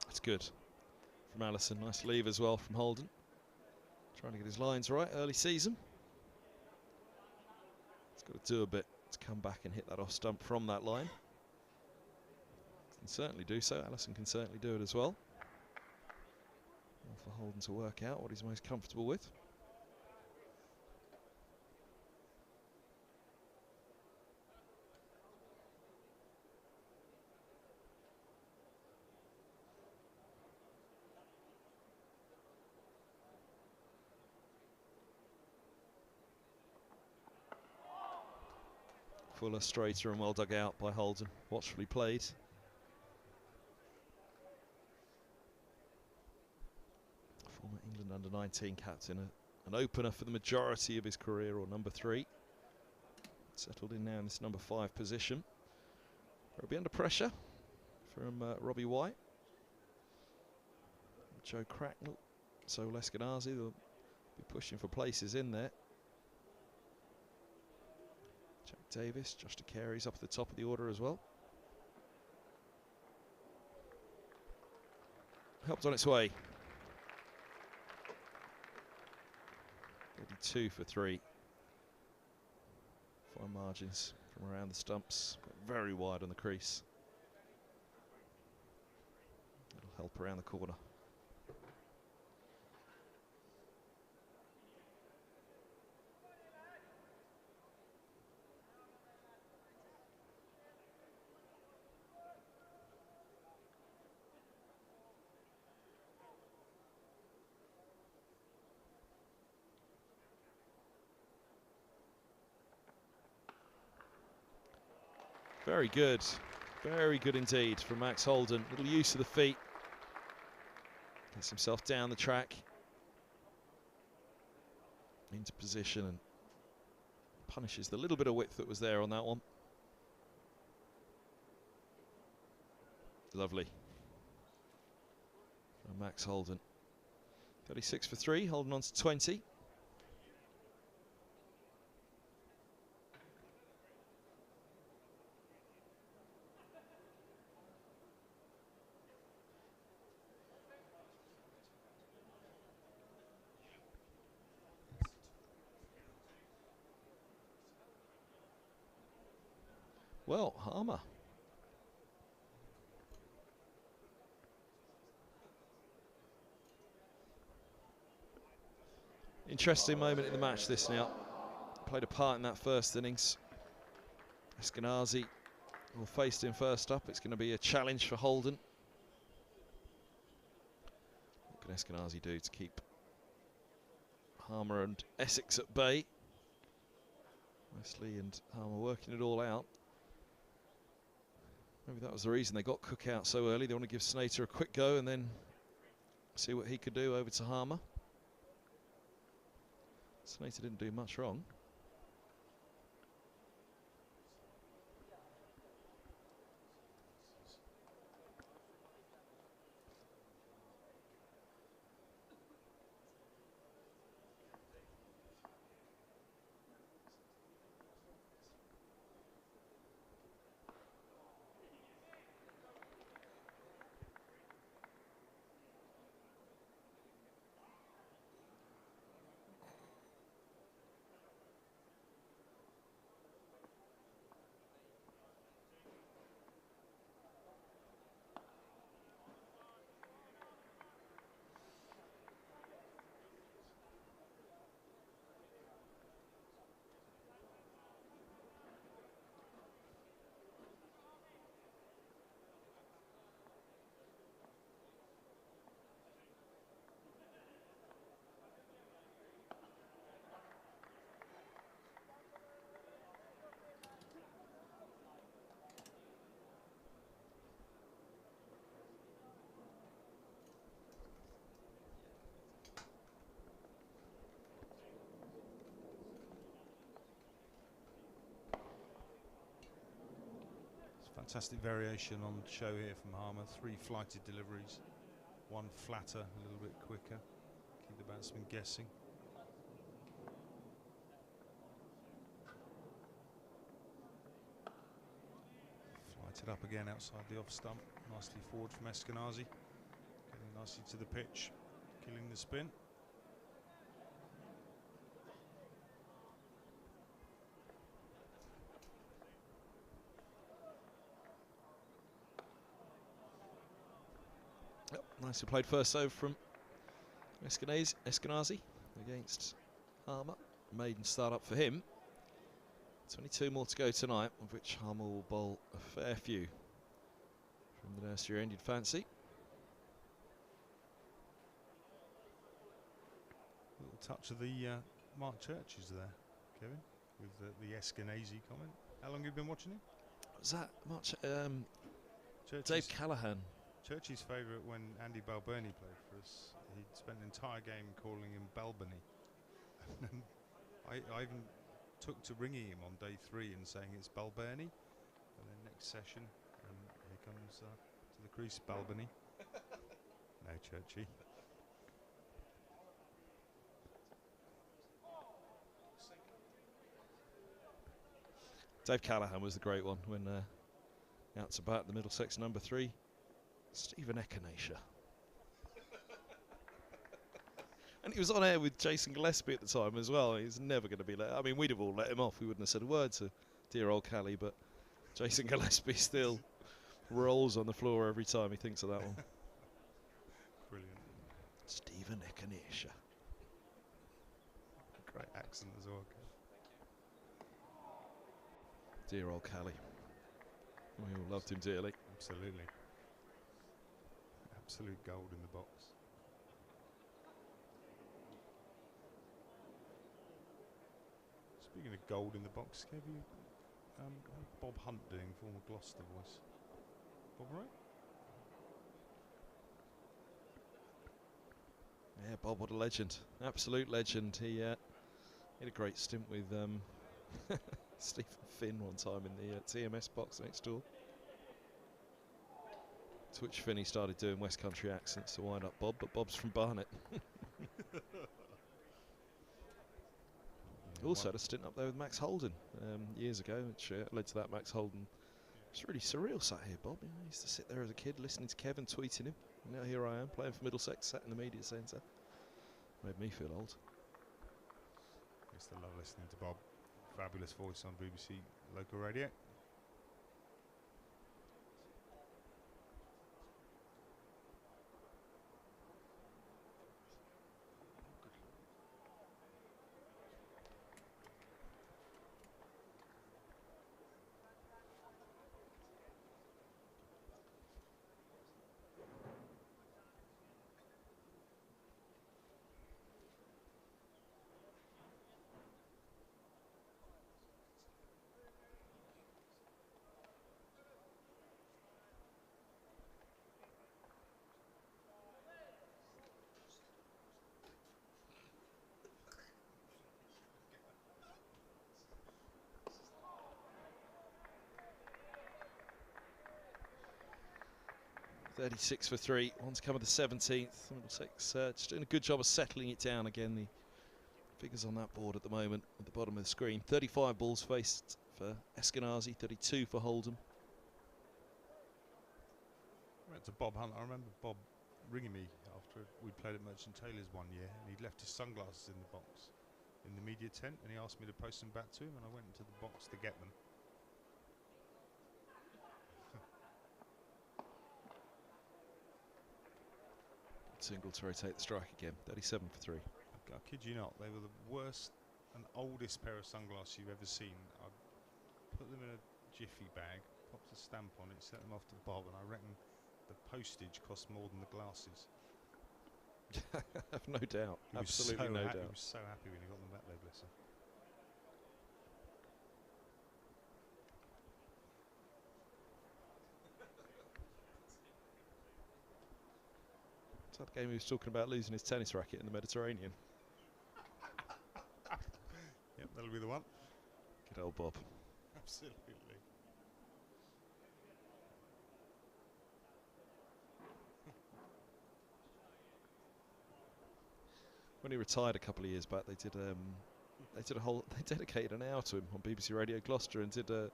[SPEAKER 1] That's good from Allison. Nice leave as well from Holden. Trying to get his lines right early season. He's got to do a bit to come back and hit that off stump from that line. Can certainly do so. Allison can certainly do it as well. For Holden to work out what he's most comfortable with. Fuller, straighter and well dug out by Holden. Watchfully played. Former England under-19 captain, an opener for the majority of his career, or number 3. Settled in now in this number 5 position. He'll be under pressure from Robbie White. Joe Cracknell, so Eskenazi, they'll be pushing for places in there. Jack Davis, Josh DeCary's up at the top of the order as well. helped on its way. 32 for 3. Fine margins from around the stumps, but very wide on the crease. That'll help around the corner. Very good indeed from Max Holden. Little use of the feet. Gets himself down the track. Into position and punishes the little bit of width that was there on that one. Lovely. From Max Holden. 36 for 3, holding on to 20. Well, Harmer. Interesting moment in the match this now. Played a part in that first innings. Eskenazi will face him first up. It's going to be a challenge for Holden. What can Eskenazi do to keep Harmer and Essex at bay? Wesley and Harmer working it all out. Maybe that was the reason they got Cook out so early. They want to give Snater a quick go and then see what he could do over to Harmer. Snater didn't do much wrong.
[SPEAKER 3] Fantastic variation on show here from Harmer. 3 flighted deliveries, 1 flatter, a little bit quicker. Keep the batsman guessing. Flighted up again outside the off stump. Nicely forward from Eskenazi. Getting nicely to the pitch, killing the spin.
[SPEAKER 1] Yep, nicely played first over from Eskenazi against Harmer. Maiden start up for him. 22 more to go tonight, of which Harmer will bowl a fair few from the nursery ended fancy.
[SPEAKER 3] Little touch of the Mark Churches there, Kevin, with the Eskenazi comment. How long have you been watching him?
[SPEAKER 1] Was that much? Dave Callaghan.
[SPEAKER 3] Churchy's favourite when Andy Balbirnie played for us. He spent an entire game calling him Balbirnie. I even took to ringing him on day 3 and saying it's Balbirnie. And then next session, here comes to the crease Balbirnie. No, Churchy.
[SPEAKER 1] Dave Callaghan was the great one when out to bat the Middlesex number 3. Stephen Eckenasha. And he was on air with Jason Gillespie at the time as well. He's never going to be let. I mean, we'd have all let him off. We wouldn't have said a word to dear old Callie, but Jason Gillespie still rolls on the floor every time he thinks of that one.
[SPEAKER 3] Brilliant.
[SPEAKER 1] Stephen Eskenazi.
[SPEAKER 3] Great accent as well.
[SPEAKER 1] Dear old Callie. We all loved him dearly.
[SPEAKER 3] Absolutely. Absolute gold in the box. Speaking of gold in the box, have you Bob Hunt doing, former Gloucester voice? Bob, right?
[SPEAKER 1] Yeah, Bob, what a legend. Absolute legend. He had a great stint with Stephen Finn one time in the TMS box next door. To which Finney started doing West Country accents to wind up Bob, but Bob's from Barnet. Also had a stint up there with Max Holden years ago, which led to that Max Holden. It's really surreal sat here, Bob. You know, I used to sit there as a kid listening to Kevin tweeting him. And now here I am playing for Middlesex, sat in the media centre. Made me feel old.
[SPEAKER 3] I used to love listening to Bob. Fabulous voice on BBC local radio.
[SPEAKER 1] .36 for 3. On to come with the 17th. Middlesex just doing a good job of settling it down again. The figures on that board at the moment at the bottom of the screen. 35 balls faced for Eskenazi, 32 for Holden.
[SPEAKER 3] Went to Bob Hunt. I remember Bob ringing me after we played at Merchant Taylor's one year, and he'd left his sunglasses in the box in the media tent, and he asked me to post them back to him, and I went into the box to get them.
[SPEAKER 1] Single to rotate the strike again. 37 for 3.
[SPEAKER 3] I kid you not, they were the worst and oldest pair of sunglasses you've ever seen. I put them in a jiffy bag, popped a stamp on it, sent them off to Bob, and I reckon the postage cost more than the glasses.
[SPEAKER 1] No doubt. Absolutely no doubt.
[SPEAKER 3] He was so happy when he got them back there, bless him.
[SPEAKER 1] That game he was talking about losing his tennis racket in the Mediterranean.
[SPEAKER 3] Yep, that'll be the one.
[SPEAKER 1] Good old Bob.
[SPEAKER 3] Absolutely.
[SPEAKER 1] When he retired a couple of years back, they dedicated an hour to him on BBC Radio Gloucester and did a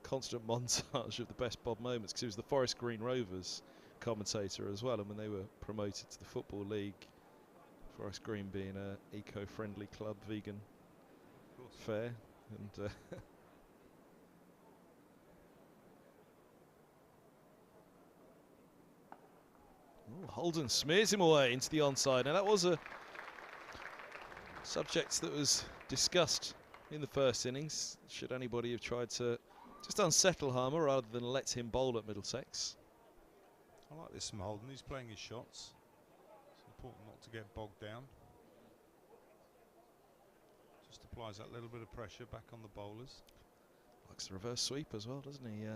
[SPEAKER 1] constant montage of the best Bob moments, because he was the Forest Green Rovers commentator as well, and when they were promoted to the Football League, Forest Green being a eco-friendly club, vegan, fair, and Holden smears him away into the onside. Now that was a subject that was discussed in the first innings. Should anybody have tried to just unsettle Harmer rather than let him bowl at Middlesex?
[SPEAKER 3] I like this from Holden. He's playing his shots. It's important not to get bogged down. Just applies that little bit of pressure back on the bowlers.
[SPEAKER 1] Likes the reverse sweep as well, doesn't he,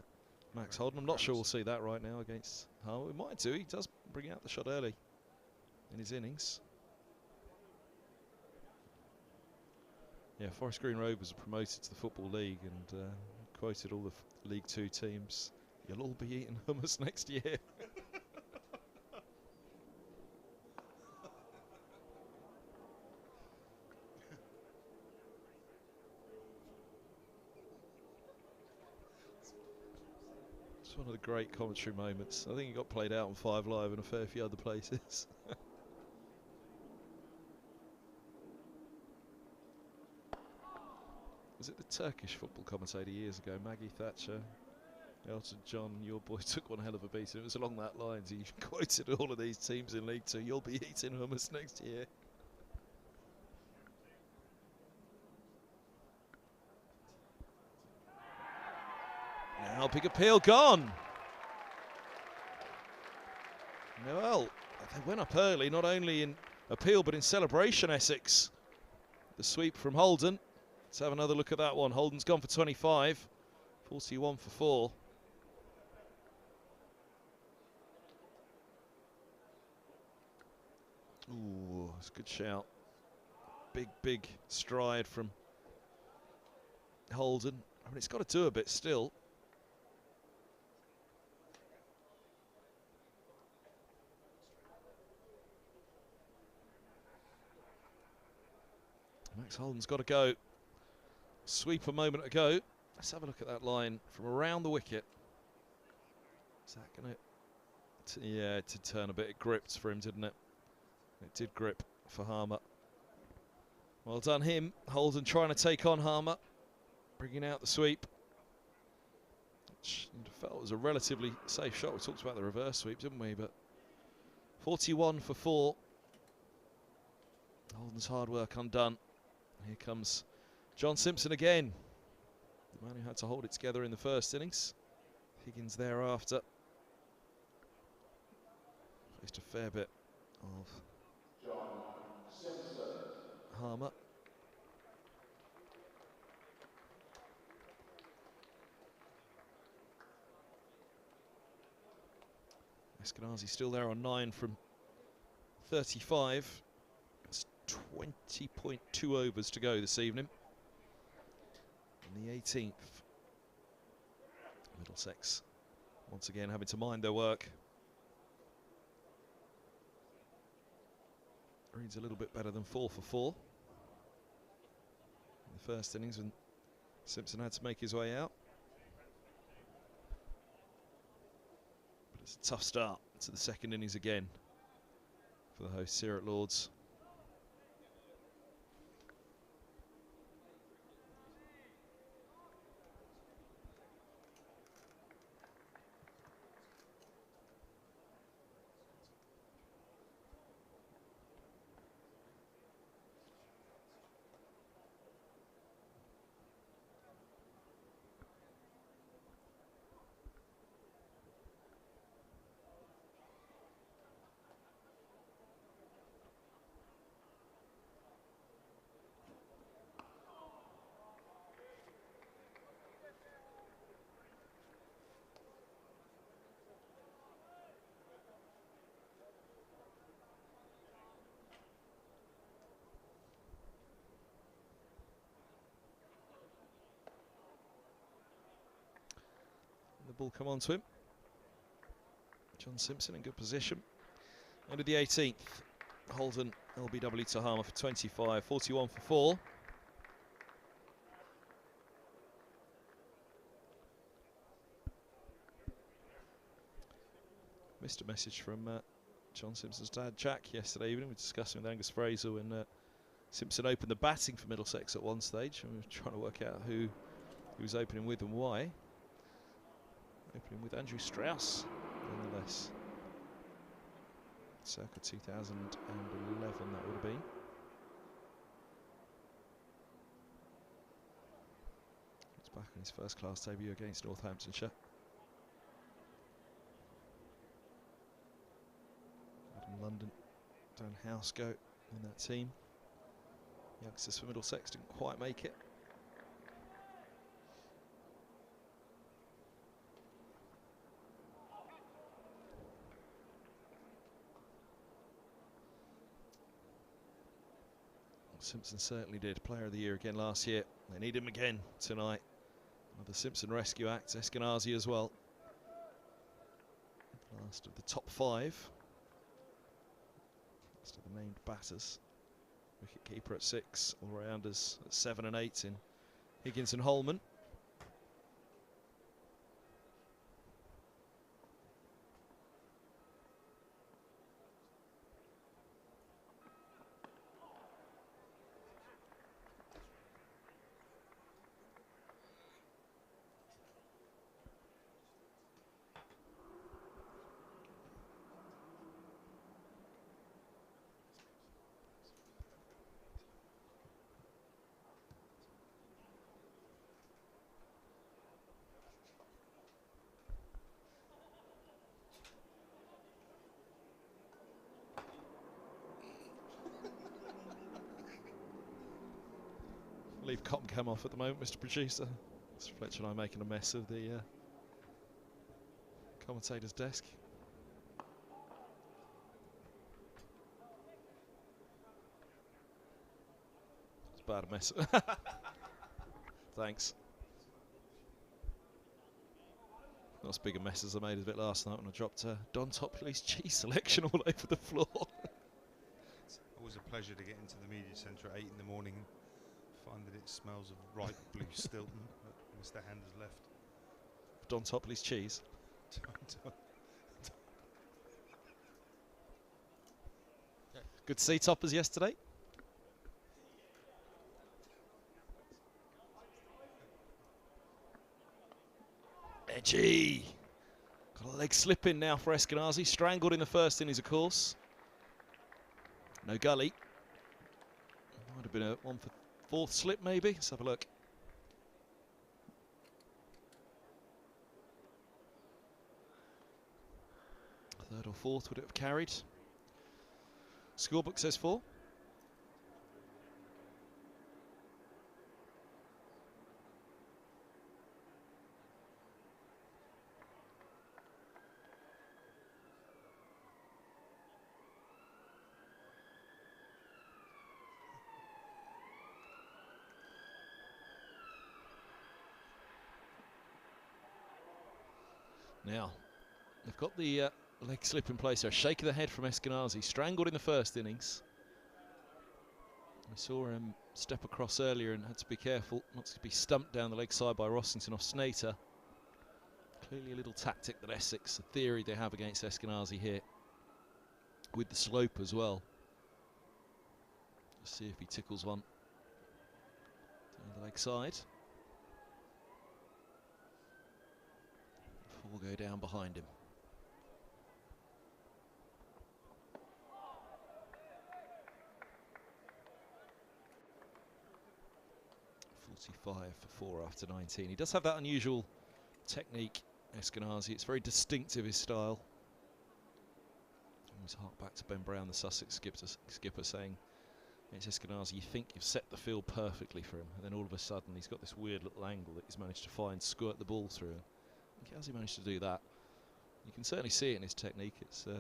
[SPEAKER 1] Max Holden? I'm not sure we'll see that right now against Harmer. We might do. He does bring out the shot early in his innings. Yeah, Forest Green Rovers are promoted to the Football League, and quoted all the League 2 teams. You'll all be eating hummus next year. It's one of the great commentary moments. I think it got played out on 5 Live and a fair few other places. was it the Turkish football commentator years ago, Maggie Thatcher, Elton John, your boy took one hell of a beating. It was along that lines. He quoted all of these teams in League Two. You'll be eating hummus next year. Now big appeal gone. Well, they went up early, not only in appeal but in celebration, Essex. The sweep from Holden. Let's have another look at that one. Holden's gone for 25, 41 for 4. Ooh, that's a good shout. Big stride from Holden. I mean, it's got to do a bit still. Max Holden's got to go. Sweep a moment ago. Let's have a look at that line from around the wicket. Is that going to... Yeah, it did turn a bit. It gripped for him, didn't it? It did grip for Harmer. Well done him. Holden trying to take on Harmer. Bringing out the sweep. Which felt was a relatively safe shot. We talked about the reverse sweep, didn't we? But 41 for 4. Holden's hard work undone. Here comes John Simpson again. The man who had to hold it together in the first innings. Higgins thereafter. Faced a fair bit of Harmer. Eskenazi still there on 9 from 35. That's 20.2 overs to go this evening. In the 18th. Middlesex once again having to mind their work. Reads a little bit better than 4 for 4. In the first innings when Simpson had to make his way out. But it's a tough start to the second innings again for the hosts here at Lord's. The ball come on to him. John Simpson in good position. End of the 18th. Holden, LBW to Harmer for 25, 41 for 4. Missed a message from John Simpson's dad, Jack, yesterday evening. We were discussing with Angus Fraser when Simpson opened the batting for Middlesex at one stage. And we were trying to work out who he was opening with and why. Opening with Andrew Strauss, nonetheless. Circa 2011, that would have been. He's back in his first class debut against Northamptonshire. Adam London, Dan House go in that team. Youngsters for Middlesex didn't quite make it. Simpson certainly did. Player of the year again last year. They need him again tonight. Another Simpson rescue act. Eskenazi as well. Last of the top 5. Last of the named batters. Wicket keeper at 6. All-rounders at 7 and 8 in Higgins and Holman. Leave cotton cam off at the moment, Mr. Producer. It's Fletcher and I making a mess of the commentator's desk. It's bad a mess. Thanks. Not as big a mess as I made of it last night when I dropped Don Topley's cheese selection all over the floor.
[SPEAKER 3] It's always a pleasure to get into the media centre at 8 in the morning and find that it smells of ripe blue Stilton that Mr. Hand has left.
[SPEAKER 1] Don Topley's cheese. Good to see toppers yesterday. Edgy. Got a leg slip in now for Eskenazi. Strangled in the first innings, of course. No gully. Might have been a one for fourth slip, maybe. Let's have a look. Third or fourth would it have carried? Scorebook says 4. Now, they've got the leg slip in place. So a shake of the head from Eskenazi. Strangled in the first innings. We saw him step across earlier and had to be careful not to be stumped down the leg side by Rossington off Snater. Clearly a little tactic that Essex, a theory they have against Eskenazi here. With the slope as well. Let's see if he tickles one down the leg side. 4 go down behind him. .45 for 4 after 19. He does have that unusual technique, Eskenazi. It's very distinctive, his style. Always hark back to Ben Brown, the Sussex skipper saying, it's Eskenazi, you think you've set the field perfectly for him, and then all of a sudden he's got this weird little angle that he's managed to find, squirt the ball through. I think, has he managed to do that? You can certainly see it in his technique. It's yeah,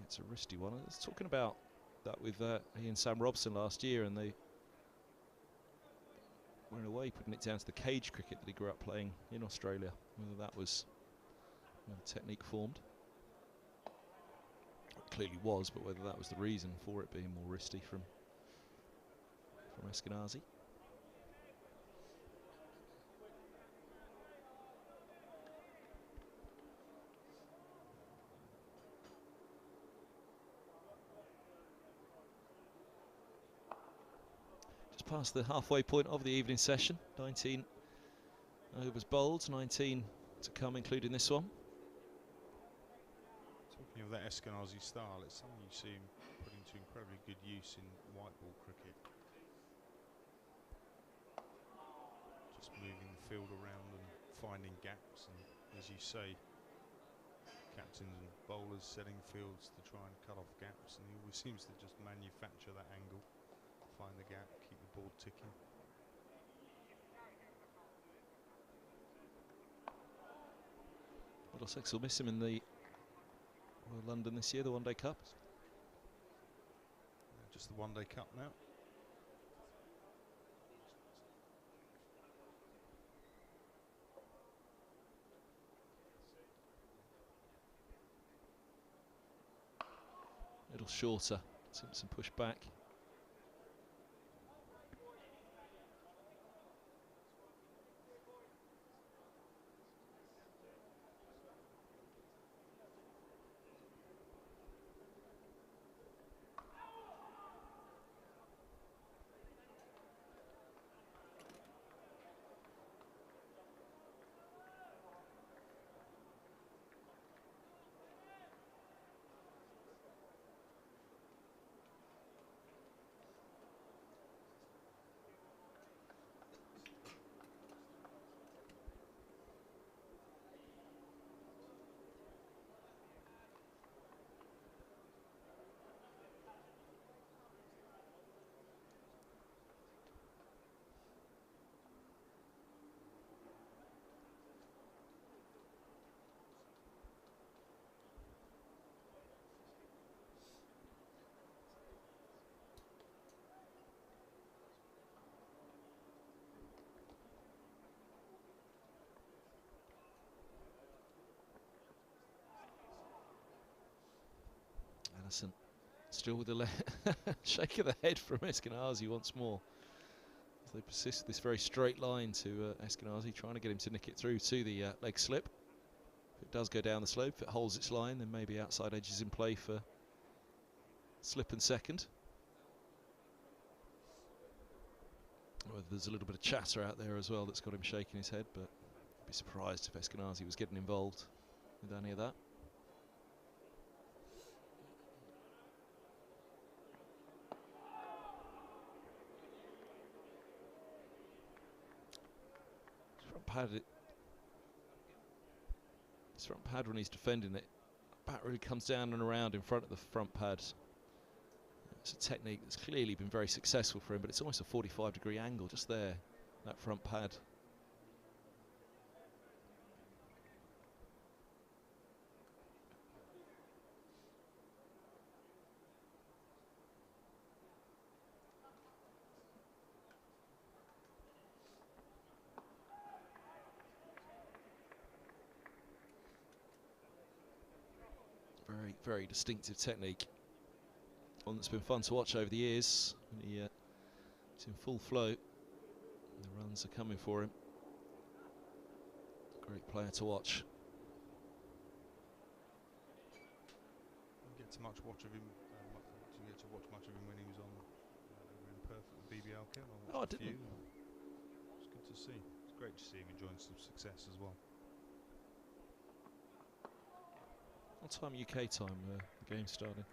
[SPEAKER 1] it's a wristy one. I was talking about that with he and Sam Robson last year, and they were in a way putting it down to the cage cricket that he grew up playing in Australia. Whether that was the technique formed, it clearly was, but whether that was the reason for it being more wristy from Eskenazi. Past the halfway point of the evening session. 19 overs bowled, 19 to come, including this one.
[SPEAKER 3] Talking of that Eskenazi style, it's something you see him put into incredibly good use in white ball cricket. Just moving the field around and finding gaps, and as you say, captains and bowlers setting fields to try and cut off gaps, and he always seems to just manufacture that angle, find the gap, keep the ball ticking.
[SPEAKER 1] Middlesex will miss him in the Royal London this year, the One Day Cup.
[SPEAKER 3] Just the One Day Cup now.
[SPEAKER 1] A little shorter. Simpson pushed back. Allison still with the shake of the head from Eskenazi once more. As they persist this very straight line to Eskenazi, trying to get him to nick it through to the leg slip. If it does go down the slope, if it holds its line, then maybe outside edge is in play for slip and second. Well, there's a little bit of chatter out there as well that's got him shaking his head, but I'd be surprised if Eskenazi was getting involved with any of that. His front pad when he's defending it, bat really comes down and around in front of the front pad. It's a technique that's clearly been very successful for him, but it's almost a 45-degree angle just there, that front pad. Very, very distinctive technique. One that's been fun to watch over the years. He's in full flow. The runs are coming for him. Great player to watch.
[SPEAKER 3] Didn't get to watch much of him when he was on in Perth at the BBL.
[SPEAKER 1] Oh, I didn't.
[SPEAKER 3] It's good to see. It's great to see him enjoying some success as well.
[SPEAKER 1] What time UK time the game started?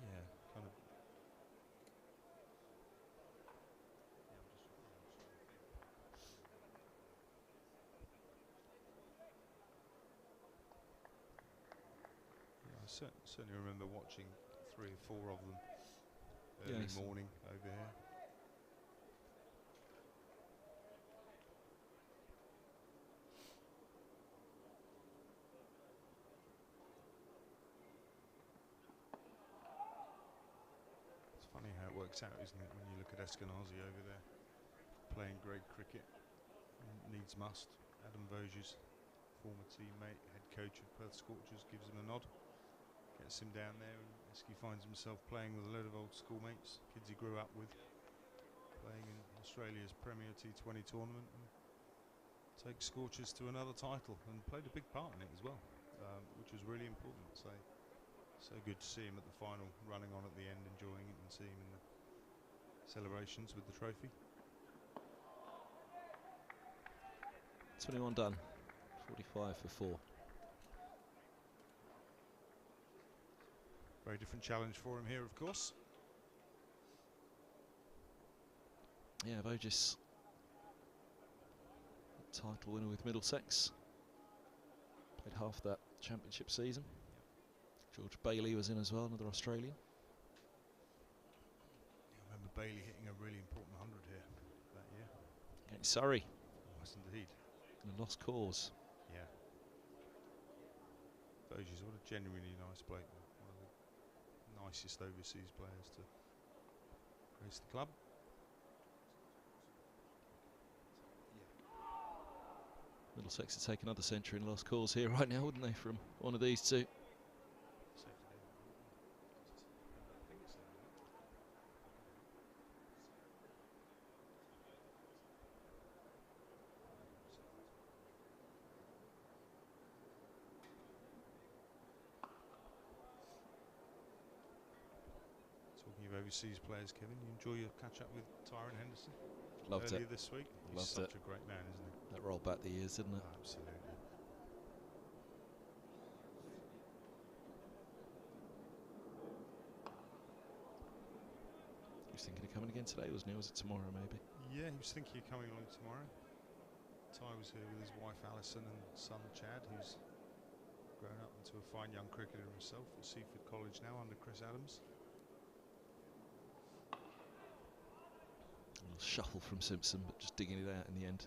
[SPEAKER 3] Yeah, kind of. Yeah, I certainly remember watching 3 or 4 of them early morning over here. Funny how it works out, isn't it, when you look at Eskenazi over there playing great cricket. Needs must. Adam Voges, former teammate, head coach of Perth Scorchers, gives him a nod, gets him down there, and Esky finds himself playing with a load of old schoolmates, kids he grew up with, playing in Australia's Premier T20 tournament, and takes Scorchers to another title, and played a big part in it as well, which was really important. So good to see him at the final, running on at the end, enjoying it, and see him in the celebrations with the trophy.
[SPEAKER 1] 21 done, 45 for 4.
[SPEAKER 3] Very different challenge for him here, of course.
[SPEAKER 1] Yeah, Voges, title winner with Middlesex. Played half that championship season. George Bailey was in as well, another Australian.
[SPEAKER 3] I remember Bailey hitting a really important 100 here that year.
[SPEAKER 1] Against Surrey.
[SPEAKER 3] Yes, indeed.
[SPEAKER 1] And a lost cause.
[SPEAKER 3] Yeah. Voges, what a genuinely nice bloke. One of the nicest overseas players to grace the club.
[SPEAKER 1] Middlesex to take another century in lost cause here right now, wouldn't they, from one of these two?
[SPEAKER 3] Overseas players, Kevin, you enjoy your catch up with Tyrone Henderson?
[SPEAKER 1] Loved
[SPEAKER 3] earlier
[SPEAKER 1] it
[SPEAKER 3] this week. He's
[SPEAKER 1] Loved
[SPEAKER 3] such
[SPEAKER 1] it.
[SPEAKER 3] a great man, isn't he?
[SPEAKER 1] That rolled back the years, didn't it?
[SPEAKER 3] Oh, absolutely.
[SPEAKER 1] He was thinking of coming again today, wasn't he? Or was it tomorrow, maybe?
[SPEAKER 3] Yeah, he was thinking of coming along tomorrow. Ty was here with his wife Alison and son Chad, who's grown up into a fine young cricketer himself at Seaford College now under Chris Adams.
[SPEAKER 1] A little shuffle from Simpson, but just digging it out in the end.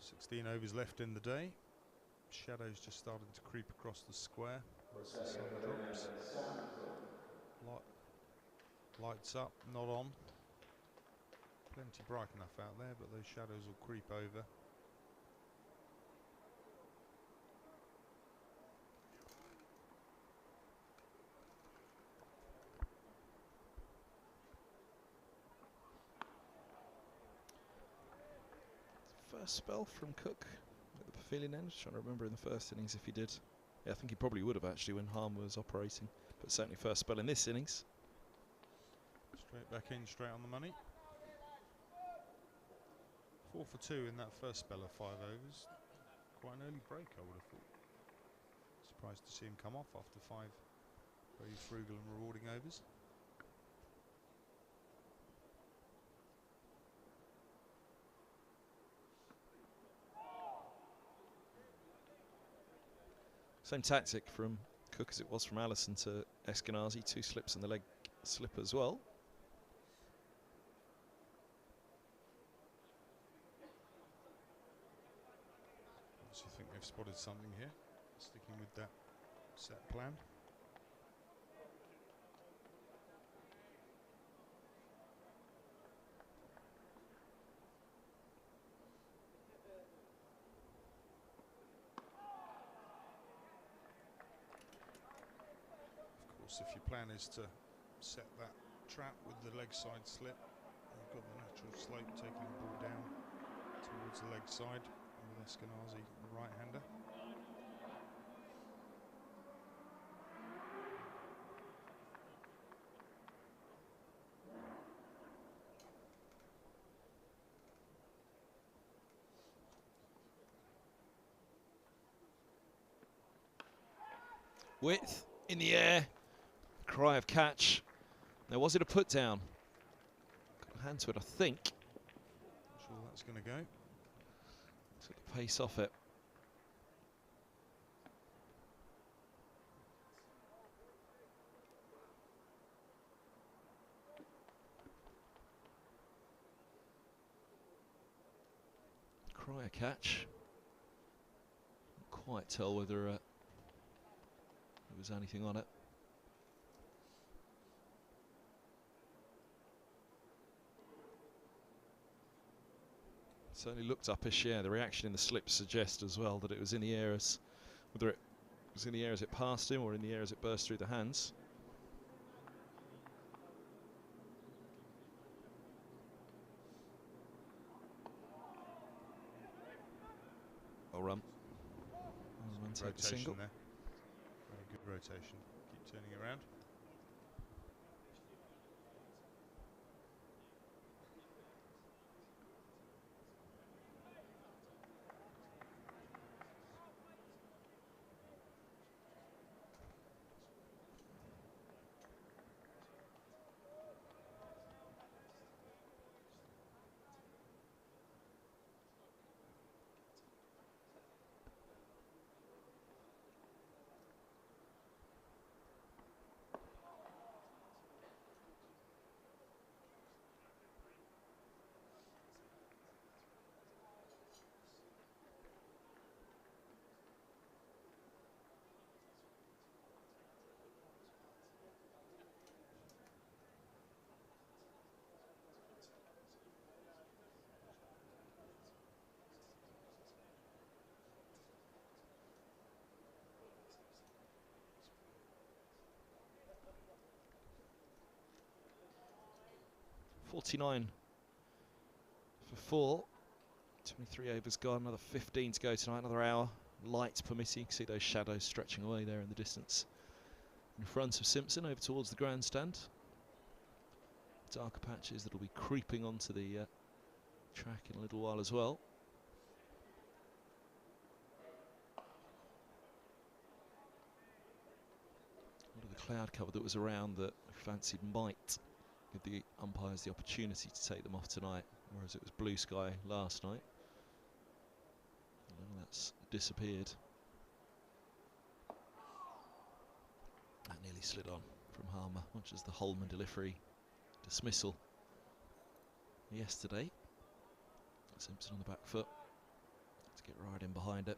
[SPEAKER 3] 16 overs left in the day. Shadows just starting to creep across the square as the sun drops. Lights up, not on. Plenty bright enough out there, but those shadows will creep over.
[SPEAKER 1] First spell from Cook at the pavilion end. Trying to remember in the first innings if he did. Yeah, I think he probably would have actually when Helm was operating. But certainly first spell in this innings.
[SPEAKER 3] Straight back in, straight on the money. 4 for 2 in that first spell of 5 overs. Quite an early break, I would have thought. Surprised to see him come off after 5 very frugal and rewarding overs.
[SPEAKER 1] Same tactic from Cook as it was from Allison to Eskenazi. 2 slips and the leg slip as well.
[SPEAKER 3] Obviously think they've spotted something here, sticking with that set plan. If your plan is to set that trap with the leg side slip, you've got the natural slope taking the ball down towards the leg side with Eskenazi, the right-hander.
[SPEAKER 1] Width in the air. Cry of catch. Now, was it a put down? Got a hand to it, I think.
[SPEAKER 3] Not sure that's going to go.
[SPEAKER 1] Took the pace off it. Cry a catch. Can't quite tell whether there was anything on it. Certainly looked uppish, yeah. The reaction in the slip suggests as well that it was in the air as, whether it was in the air as it passed him or in the air as it burst through the hands. Well run. Well run, take the single.
[SPEAKER 3] There. Very good rotation. Keep turning around.
[SPEAKER 1] .49 for 4. 23 overs gone, another 15 to go tonight, another hour. Light permitting, you can see those shadows stretching away there in the distance. In front of Simpson, over towards the grandstand. Darker patches that will be creeping onto the track in a little while as well. A lot of the cloud cover that was around that I fancied might give the umpires the opportunity to take them off tonight, whereas it was blue sky last night. And that's disappeared. That nearly slid on from Harmer, much as the Holden delivery dismissal yesterday. Simpson on the back foot. Get right in behind it.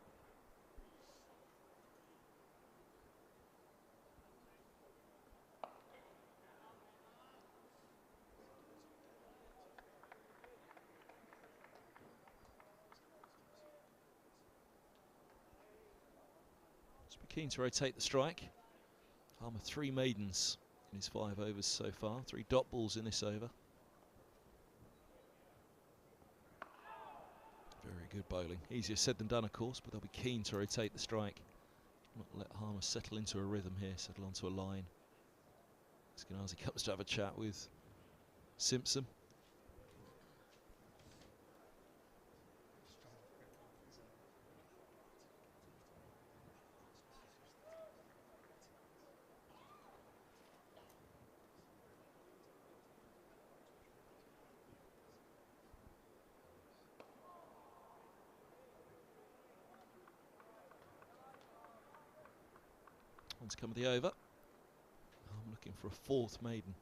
[SPEAKER 1] Just be keen to rotate the strike. Harmer 3 maidens in his 5 overs so far. 3 dot balls in this over. Very good bowling. Easier said than done, of course, but they'll be keen to rotate the strike. Not let Harmer settle into a rhythm here, settle onto a line. Eskenazi comes to have a chat with Simpson. One's come with the over. I'm looking for a 4th maiden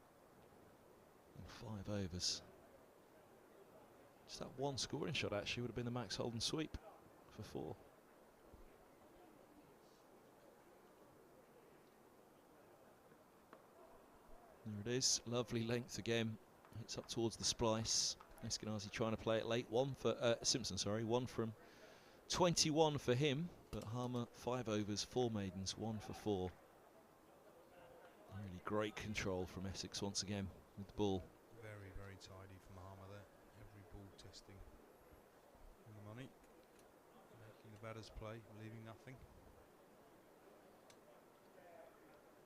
[SPEAKER 1] in 5 overs. Just that one scoring shot actually would have been the Max Holden sweep for 4. There it is, lovely length again. It's up towards the splice. Eskenazi trying to play it late. 1 for Simpson, sorry. 1 from 21 for him, but Harmer 5 overs, 4 maidens, 1 for 4. Really great control from Essex once again with the ball.
[SPEAKER 3] Very, very tidy from Harmer there. Every ball testing in the money. Making the batters play, leaving nothing.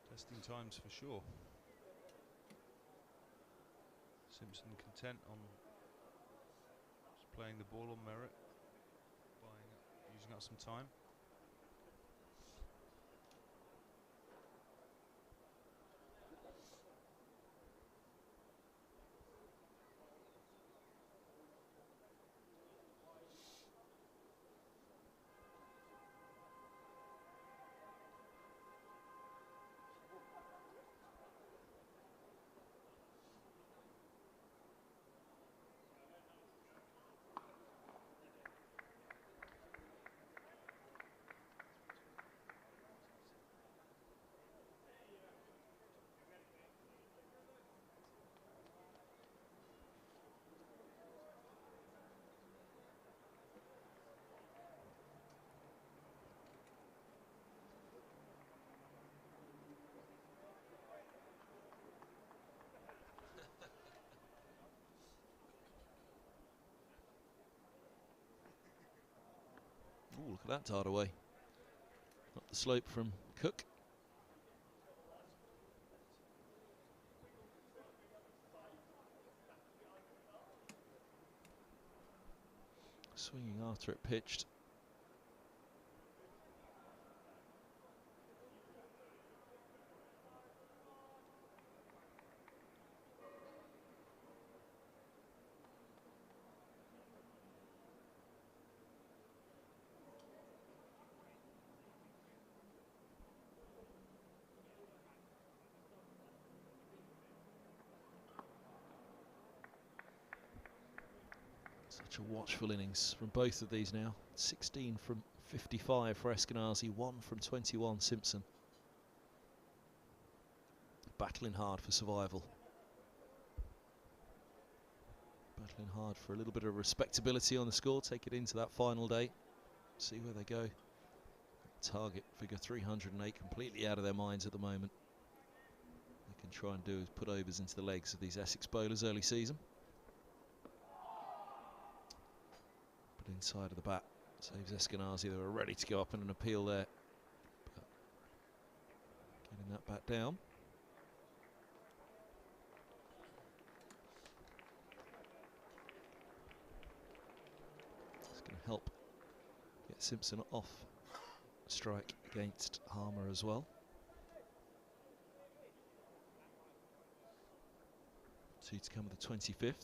[SPEAKER 3] Testing times for sure. Simpson content on just playing the ball on merit, using up some time.
[SPEAKER 1] Ooh, look at that dart away. Up the slope from Cook. Swinging after it pitched. Such a watchful innings from both of these now. 16 from 55 for Eskenazi, 1 from 21 Simpson. Battling hard for survival. Battling hard for a little bit of respectability on the score, take it into that final day, see where they go. Target figure 308 completely out of their minds at the moment. What they can try and do is put overs into the legs of these Essex bowlers early season. But inside of the bat saves Eskenazi. They were ready to go up in an appeal there. But getting that bat down. It's going to help get Simpson off strike against Harmer as well. 2 to come with the 25th.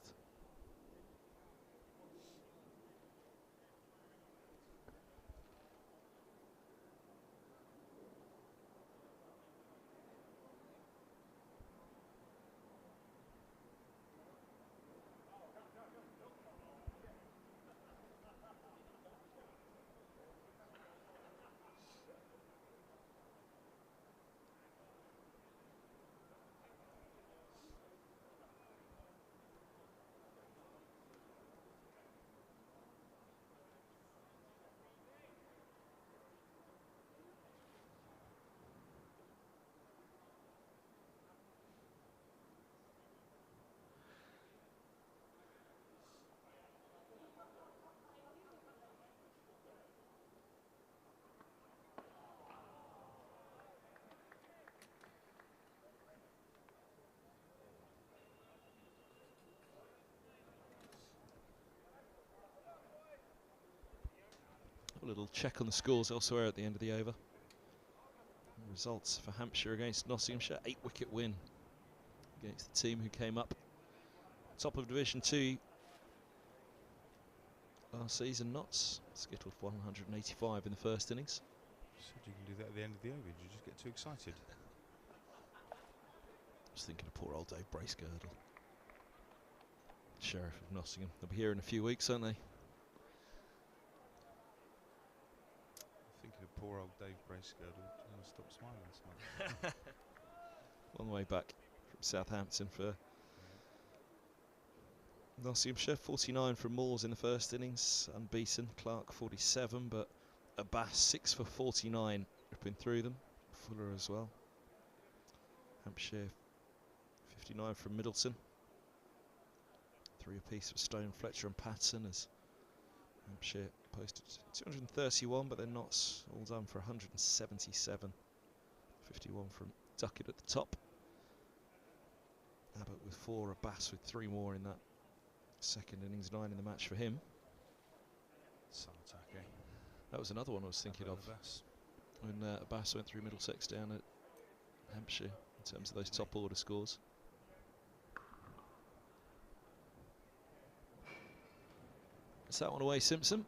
[SPEAKER 1] A little check on the scores elsewhere at the end of the over. The results for Hampshire against Nottinghamshire, 8-wicket win against the team who came up top of Division 2 last season. Notts skittled for 185 in the first innings.
[SPEAKER 3] Said you can do that at the end of the over. Did you just get too excited?
[SPEAKER 1] I was thinking of poor old Dave Bracegirdle, Sheriff of Nottingham. They'll be here in a few weeks, aren't they?
[SPEAKER 3] Thinking of poor old Dave Bracegirdle. Do you want to stop smiling, Smart?
[SPEAKER 1] On the way back from Southampton for Nottinghamshire. 49 from Moores in the first innings, unbeaten. Clark 47, but Abbas 6 for 49, ripping through them. Fuller as well. Hampshire 59 from Middleton. 3 apiece for Stone, Fletcher and Patson, as Hampshire posted 231, but they're not all done for 177. 51 from Duckett at the top. Abbott with 4, Abbas with 3 more in that second innings, 9 in the match for him.
[SPEAKER 3] Sartake.
[SPEAKER 1] That was another one I was thinking of when Abbas went through Middlesex down at Hampshire in terms of those top order scores. It's that one away, Simpson.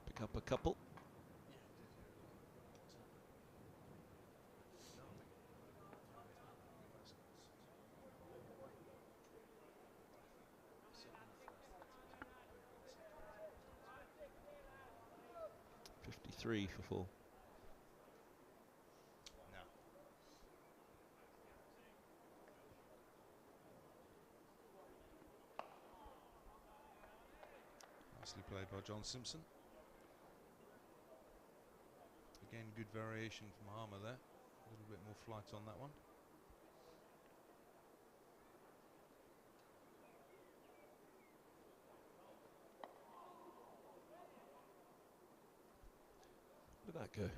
[SPEAKER 1] Pick up a couple. Three for 4.
[SPEAKER 3] No. Nicely played by John Simpson. Again, good variation from Harmer there. A little bit more flight on that one.
[SPEAKER 1] Where did that go?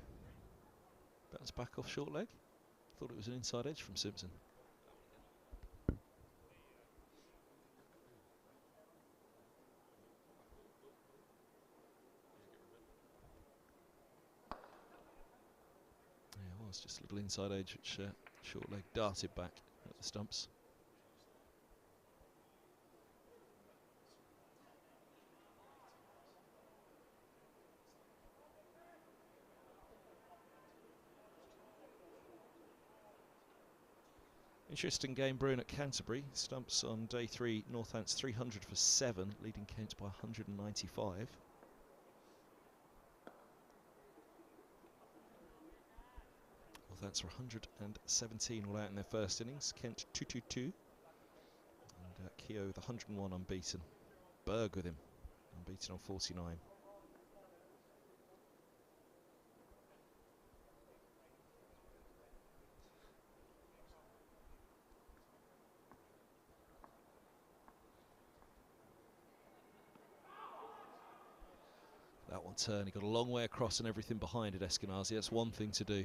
[SPEAKER 1] Bounce back off short leg. Thought it was an inside edge from Simpson. Yeah, it was just a little inside edge, which short leg darted back at the stumps. Interesting game brewing at Canterbury. Stumps on day 3, Northants 300 for 7, leading Kent by 195. Northants were 117 all out in their first innings. Kent 222. And Keogh with 101 unbeaten. Berg with him, unbeaten on 49. That one turn, he got a long way across and everything behind it, Eskenazi. That's one thing to do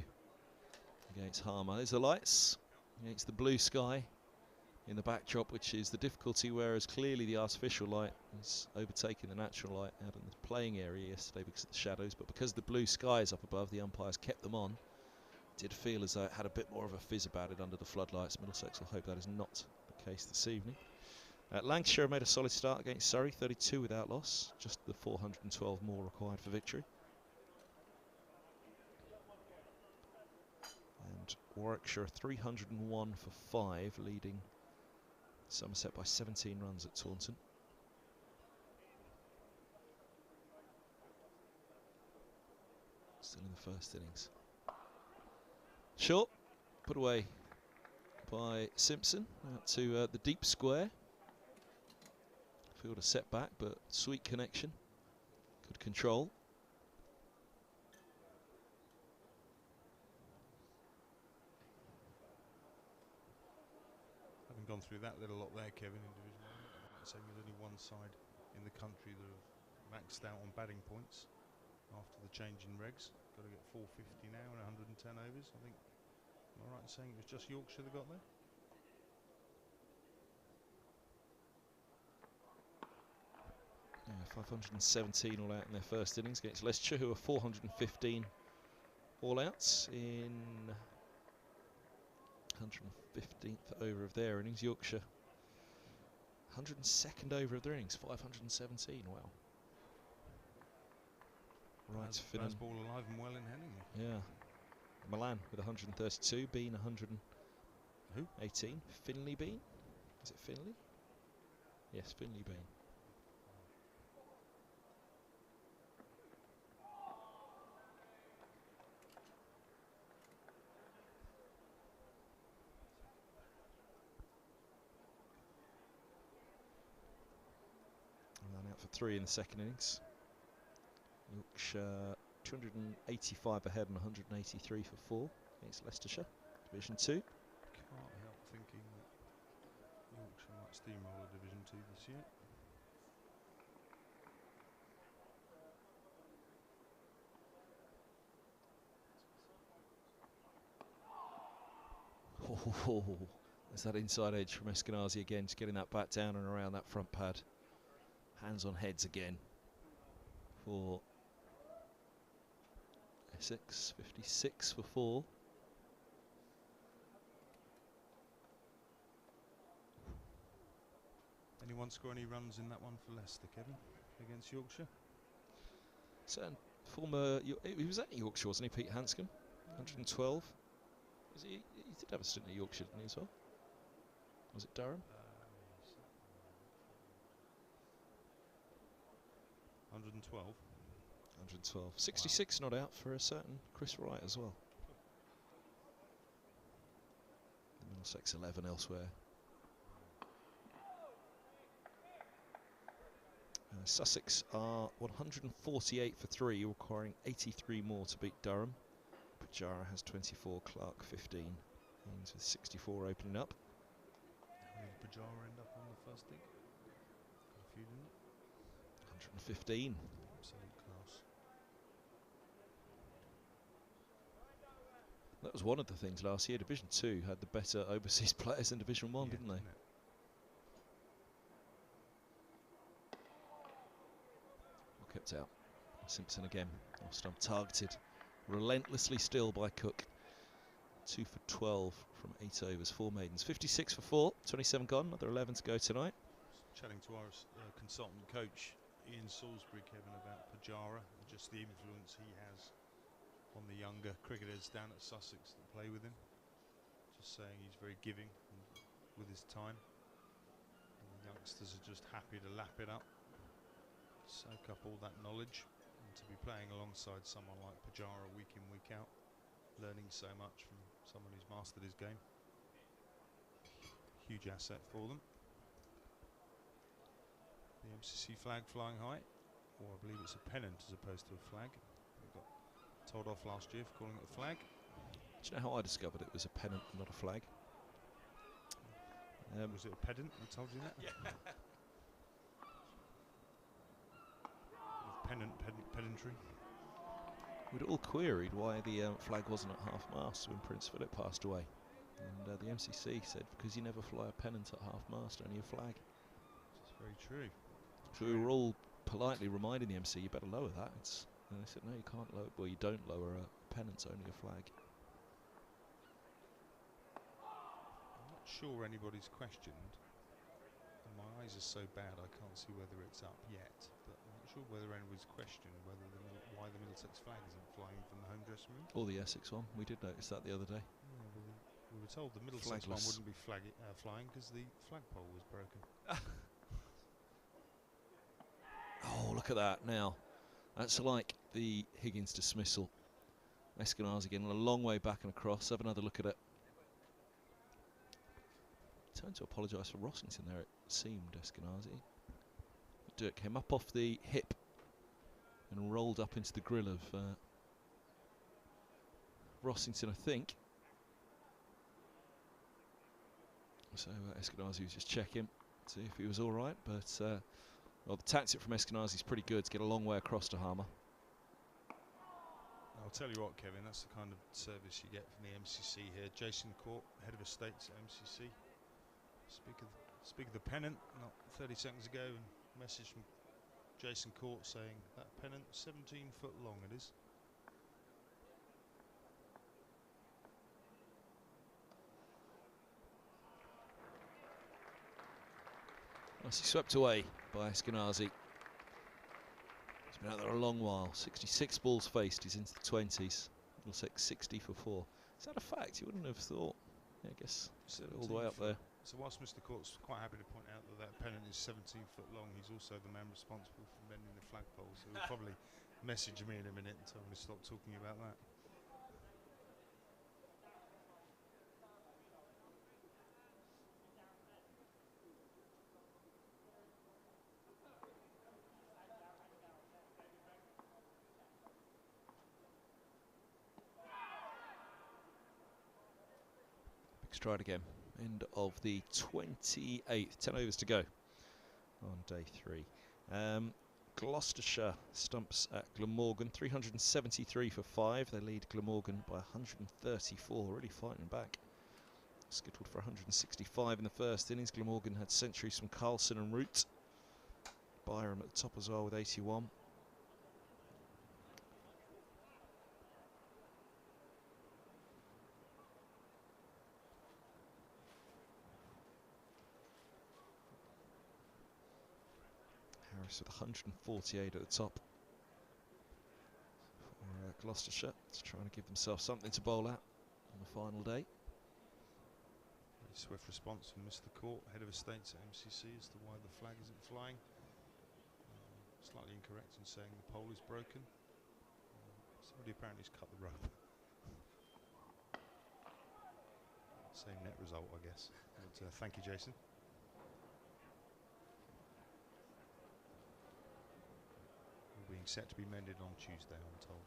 [SPEAKER 1] against Harmer. There's the lights against the blue sky in the backdrop, which is the difficulty, whereas clearly the artificial light has overtaken the natural light out in the playing area yesterday because of the shadows, but because the blue sky is up above, the umpires kept them on. It did feel as though it had a bit more of a fizz about it under the floodlights. Middlesex will hope that is not the case this evening. Lancashire made a solid start against Surrey, 32 without loss, just the 412 more required for victory. And Warwickshire 301 for 5, leading Somerset by 17 runs at Taunton. Still in the first innings. Short, put away by Simpson, out to the deep square. Fielder set back, but sweet connection. Good control.
[SPEAKER 3] Having gone through that little lot there, Kevin, in Division 1, I'd say there's only one side in the country that have maxed out on batting points after the change in regs. Got to get 450 now and 110 overs. I think, am I right in saying it was just Yorkshire that got there?
[SPEAKER 1] Yeah, 517 all out in their first innings against Leicestershire, who are 415 all outs in 115th over of their innings. Yorkshire 102nd over of their innings, 517. Wow. Right,
[SPEAKER 3] Baz ball alive and well in Henning.
[SPEAKER 1] Yeah. Milan with 132, Bean 118. Finley Bean? Is it Finley? Yes, Finley Bean. Milan out for 3 in the second innings. Yorkshire 285 ahead and 183 for 4 against Leicestershire, Division 2.
[SPEAKER 3] Can't help thinking that Yorkshire might steamroll Division 2 this year.
[SPEAKER 1] Oh, there's that inside edge from Eskenazi again, just getting that bat down and around that front pad. Hands on heads again for Essex, 56 for 4.
[SPEAKER 3] Anyone score any runs in that one for Leicester, Kevin, against Yorkshire?
[SPEAKER 1] Certain former, he was at Yorkshire, wasn't he, Pete Hanscom? 112. He did have a stint at Yorkshire, didn't he, as well? Was it Durham?
[SPEAKER 3] 112.
[SPEAKER 1] 112. 66 not out for a certain Chris Wright as well. The Middlesex 11 elsewhere. Sussex are 148 for 3, requiring 83 more to beat Durham. Pujara has 24, Clark 15. Higgins with 64 opening up.
[SPEAKER 3] How did Pujara end up on the first dig? A few, didn't it?
[SPEAKER 1] 115.
[SPEAKER 3] Absolute class.
[SPEAKER 1] That was one of the things last year. Division 2 had the better overseas players than Division 1, didn't they? Well kept out. Simpson again. Off stump targeted relentlessly still by Cook. 2 for 12 from 8 overs, 4 maidens. 56 for 4, 27 gone, another 11 to go tonight.
[SPEAKER 3] Chatting to our consultant coach Ian Salisbury, Kevin, about Pujara and just the influence he has on the younger cricketers down at Sussex that play with him. Just saying he's very giving with his time. And the youngsters are just happy to lap it up, soak up all that knowledge, and to be playing alongside someone like Pujara week in, week out, learning so much from someone who's mastered his game. Huge asset for them. The MCC flag flying high, or I believe it's a pennant as opposed to a flag. We got told off last year for calling it a flag.
[SPEAKER 1] Do you know how I discovered it was a pennant, not a flag?
[SPEAKER 3] Was it a pedant? I told you that.
[SPEAKER 1] Yeah.
[SPEAKER 3] Pedantry.
[SPEAKER 1] We'd all queried why the flag wasn't at half-mast when Prince Philip passed away. And the MCC said, because you never fly a pennant at half-mast, only a flag.
[SPEAKER 3] It's very true.
[SPEAKER 1] So we were all politely reminding the MC, you better lower that. And they said, no, you can't lower, well, you don't lower a pennant, only a flag.
[SPEAKER 3] I'm not sure anybody's questioned, and my eyes are so bad I can't see whether it's up yet, but I'm not sure whether anybody's questioned whether why the Middlesex flag isn't flying from the home dressing room.
[SPEAKER 1] Or the Essex one, we did notice that the other day.
[SPEAKER 3] Yeah, we were told the Middlesex one wouldn't be flying because the flagpole was broken.
[SPEAKER 1] Oh, look at that now. That's like the Higgins dismissal. Eskenazi getting a long way back and across. Have another look at it. Turned to apologise for Rossington there, it seemed, Eskenazi. It came up off the hip and rolled up into the grill of Rossington, I think. So Eskenazi was just checking, see if he was all right, but well, the tactic from Eskenazi is pretty good to get a long way across to Harmer.
[SPEAKER 3] I'll tell you what, Kevin, that's the kind of service you get from the MCC here. Jason Court, head of estates at MCC. Speak of the pennant, not 30 seconds ago, and message from Jason Court saying that pennant 17 foot long it is.
[SPEAKER 1] Nicely swept away by Eskenazi. He's been out there a long while. 66 balls faced, he's into the 20s. Middlesex 60 for 4. Is that a fact? You wouldn't have thought. Yeah, I guess all the way up there.
[SPEAKER 3] So whilst Mr. Court's quite happy to point out that that pennant is 17 foot long, he's also the man responsible for mending the flagpole, so he'll probably message me in a minute and tell me to stop talking about that.
[SPEAKER 1] Big stride again. End of the 28th. 10 overs to go on day 3. Gloucestershire stumps at Glamorgan. 373 for 5. They lead Glamorgan by 134. Really fighting back. Skittled for 165 in the first innings. Glamorgan had centuries from Carlson and Root. Byram at the top as well with 81. With 148 at the top for Gloucestershire. It's trying to give themselves something to bowl at on the final day.
[SPEAKER 3] Very swift response from Mr. Court, head of estates at MCC, as to why the flag isn't flying. Slightly incorrect in saying the pole is broken. Somebody apparently has cut the rope. Same net result, I guess. But, thank you, Jason. Being set to be mended on Tuesday, I'm told.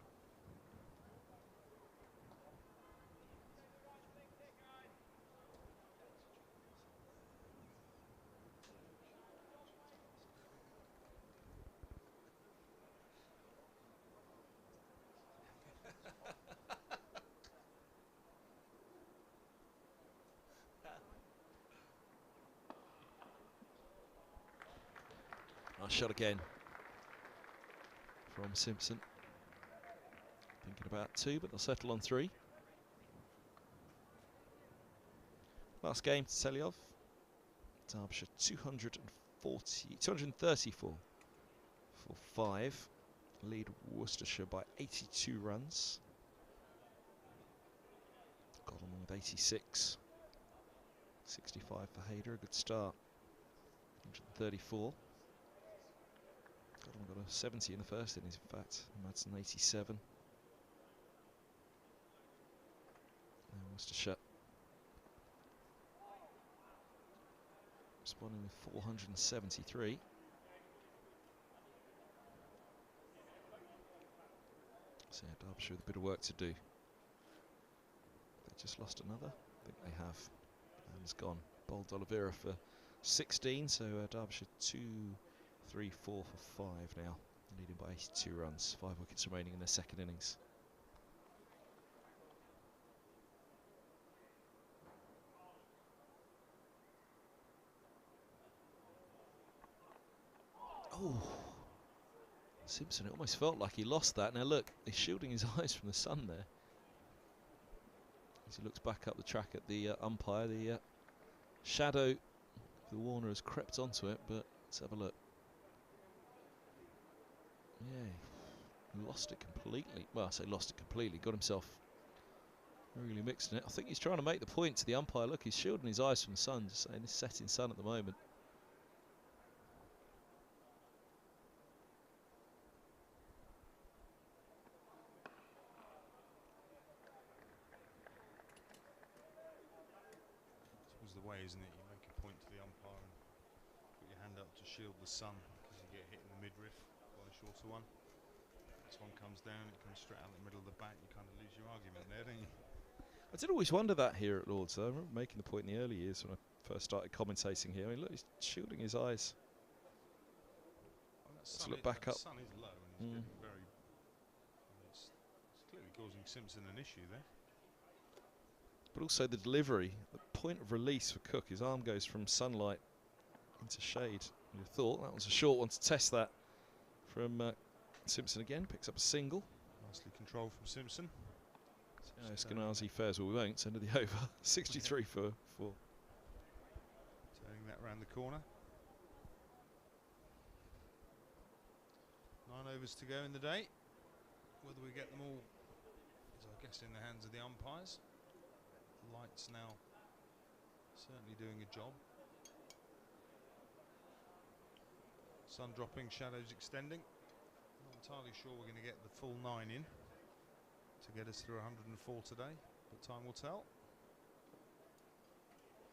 [SPEAKER 1] Nice shot again from Simpson. Thinking about 2, but they'll settle on 3. Last game to tell you of. Derbyshire 234 for 5. Lead Worcestershire by 82 runs. Got them with 86. 65 for Hayder, a good start. 134. Got a 70 in the first innings, in fact. Madsen 87. And Worcestershire responding with 473. So yeah, Derbyshire with a bit of work to do. They just lost another. I think they have. And it's gone. Bold Oliveira for 16. So Derbyshire 2, 3, 4 for 5 now, leading by 82 runs. 5 wickets remaining in their second innings. Oh, Simpson, it almost felt like he lost that. Now look, he's shielding his eyes from the sun there. As he looks back up the track at the umpire, the shadow of the Warner has crept onto it, but let's have a look. Yeah, lost it completely. Well, I say lost it completely. Got himself really mixed in it. I think he's trying to make the point to the umpire. Look, he's shielding his eyes from the sun, just saying it's setting sun at the moment.
[SPEAKER 3] It's always the way, isn't it? You make a point to the umpire and put your hand up to shield the sun because you get hit in the midriff by a shorter one. This one comes down, it comes straight out the middle of the bat, you kind of lose your argument there, don't you?
[SPEAKER 1] I did always wonder that here at Lord's. I remember making the point in the early years when I first started commentating here. I mean, look, he's shielding his eyes.
[SPEAKER 3] Well,
[SPEAKER 1] let's look back up.
[SPEAKER 3] The sun is low and he's getting very... It's clearly causing Simpson an issue there.
[SPEAKER 1] But also the delivery, the point of release for Cook. His arm goes from sunlight into shade. You'd have thought that was a short one to test that. from Simpson again, picks up a single.
[SPEAKER 3] Nicely controlled from Simpson.
[SPEAKER 1] Eskenazi fares well, we won't send the over. 63 for 4.
[SPEAKER 3] Turning that round the corner. 9 overs to go in the day. Whether we get them all is, I guess, in the hands of the umpires. The lights now certainly doing a job. Sun dropping, shadows extending. Not entirely sure we're going to get the full 9 in to get us through 104 today, but time will tell.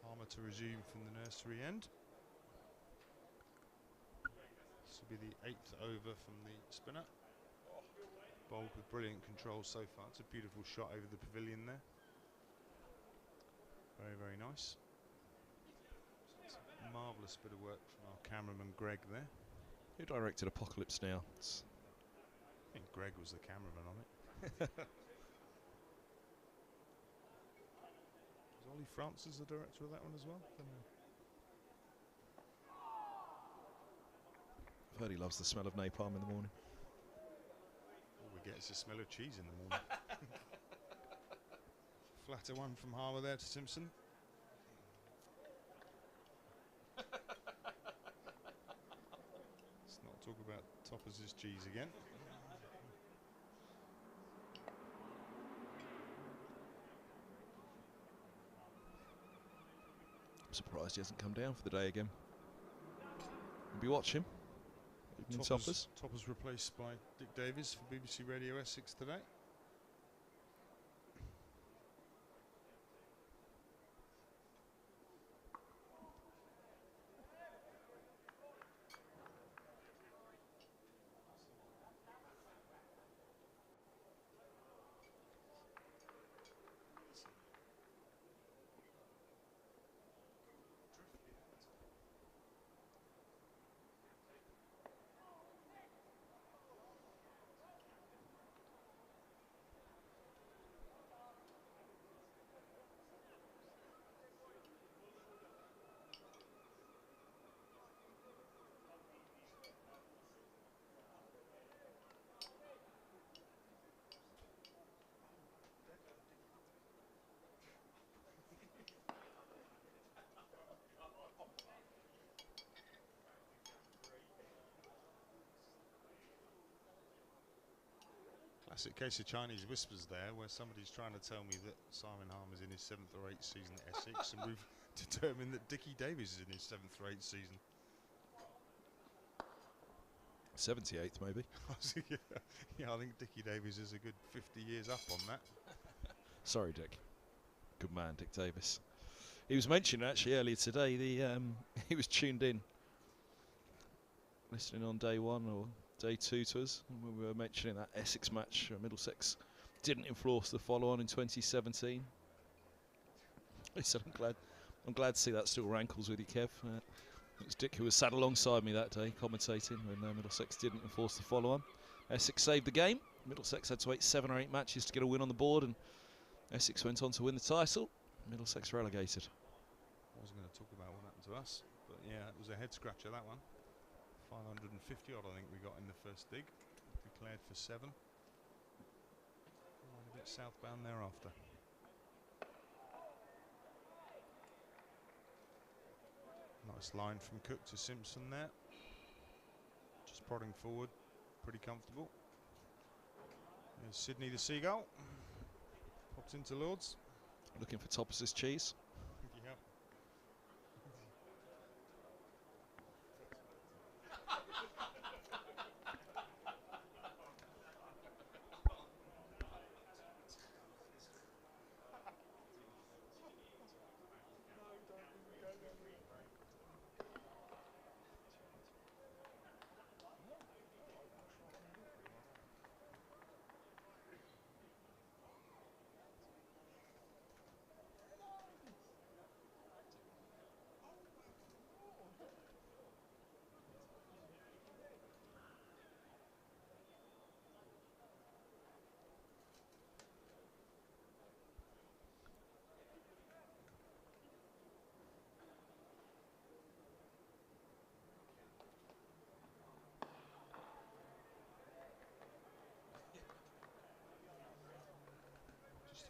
[SPEAKER 3] Harmer to resume from the nursery end. This will be the 8th over from the spinner. Bowled with brilliant control so far. It's a beautiful shot over the pavilion there. Very, very nice. It's a marvellous bit of work from our cameraman Greg there.
[SPEAKER 1] Who directed Apocalypse Now?
[SPEAKER 3] I think Greg was the cameraman on it. Was Ollie Francis the director of that one as well?
[SPEAKER 1] I've heard he loves the smell of napalm in the morning.
[SPEAKER 3] All we get is the smell of cheese in the morning. Flatter one from Harmer there to Simpson. Let's not talk about Toppers' cheese again.
[SPEAKER 1] I'm surprised he hasn't come down for the day again. Maybe watch him. Toppers.
[SPEAKER 3] Toppers replaced by Dick Davies for BBC Radio Essex today. Classic case of Chinese whispers there, where somebody's trying to tell me that Simon Harmer's in his 7th or 8th season at Essex, and we've determined that Dickie Davies is in his 7th or 8th season.
[SPEAKER 1] 78th, maybe.
[SPEAKER 3] Yeah, I think Dickie Davies is a good 50 years up on that.
[SPEAKER 1] Sorry, Dick. Good man, Dick Davis. He was mentioned actually earlier today. He was tuned in, listening on day 1 or day 2 to us when we were mentioning that Essex match. Middlesex didn't enforce the follow-on in 2017. He said, I'm glad to see that still rankles with you, Kev. It was Dick who was sat alongside me that day commentating when Middlesex didn't enforce the follow-on. Essex saved the game. Middlesex had to wait 7 or 8 matches to get a win on the board, and Essex went on to win the title. Middlesex relegated.
[SPEAKER 3] I wasn't going to talk about what happened to us, but yeah, it was a head scratcher, that one. 550 odd I think we got in the first dig, declared for 7. And a bit southbound thereafter. Nice line from Cook to Simpson there. Just prodding forward, pretty comfortable. There's Sydney the Seagull. Popped into Lords.
[SPEAKER 1] Looking for Toppers' cheese.
[SPEAKER 3] Yep.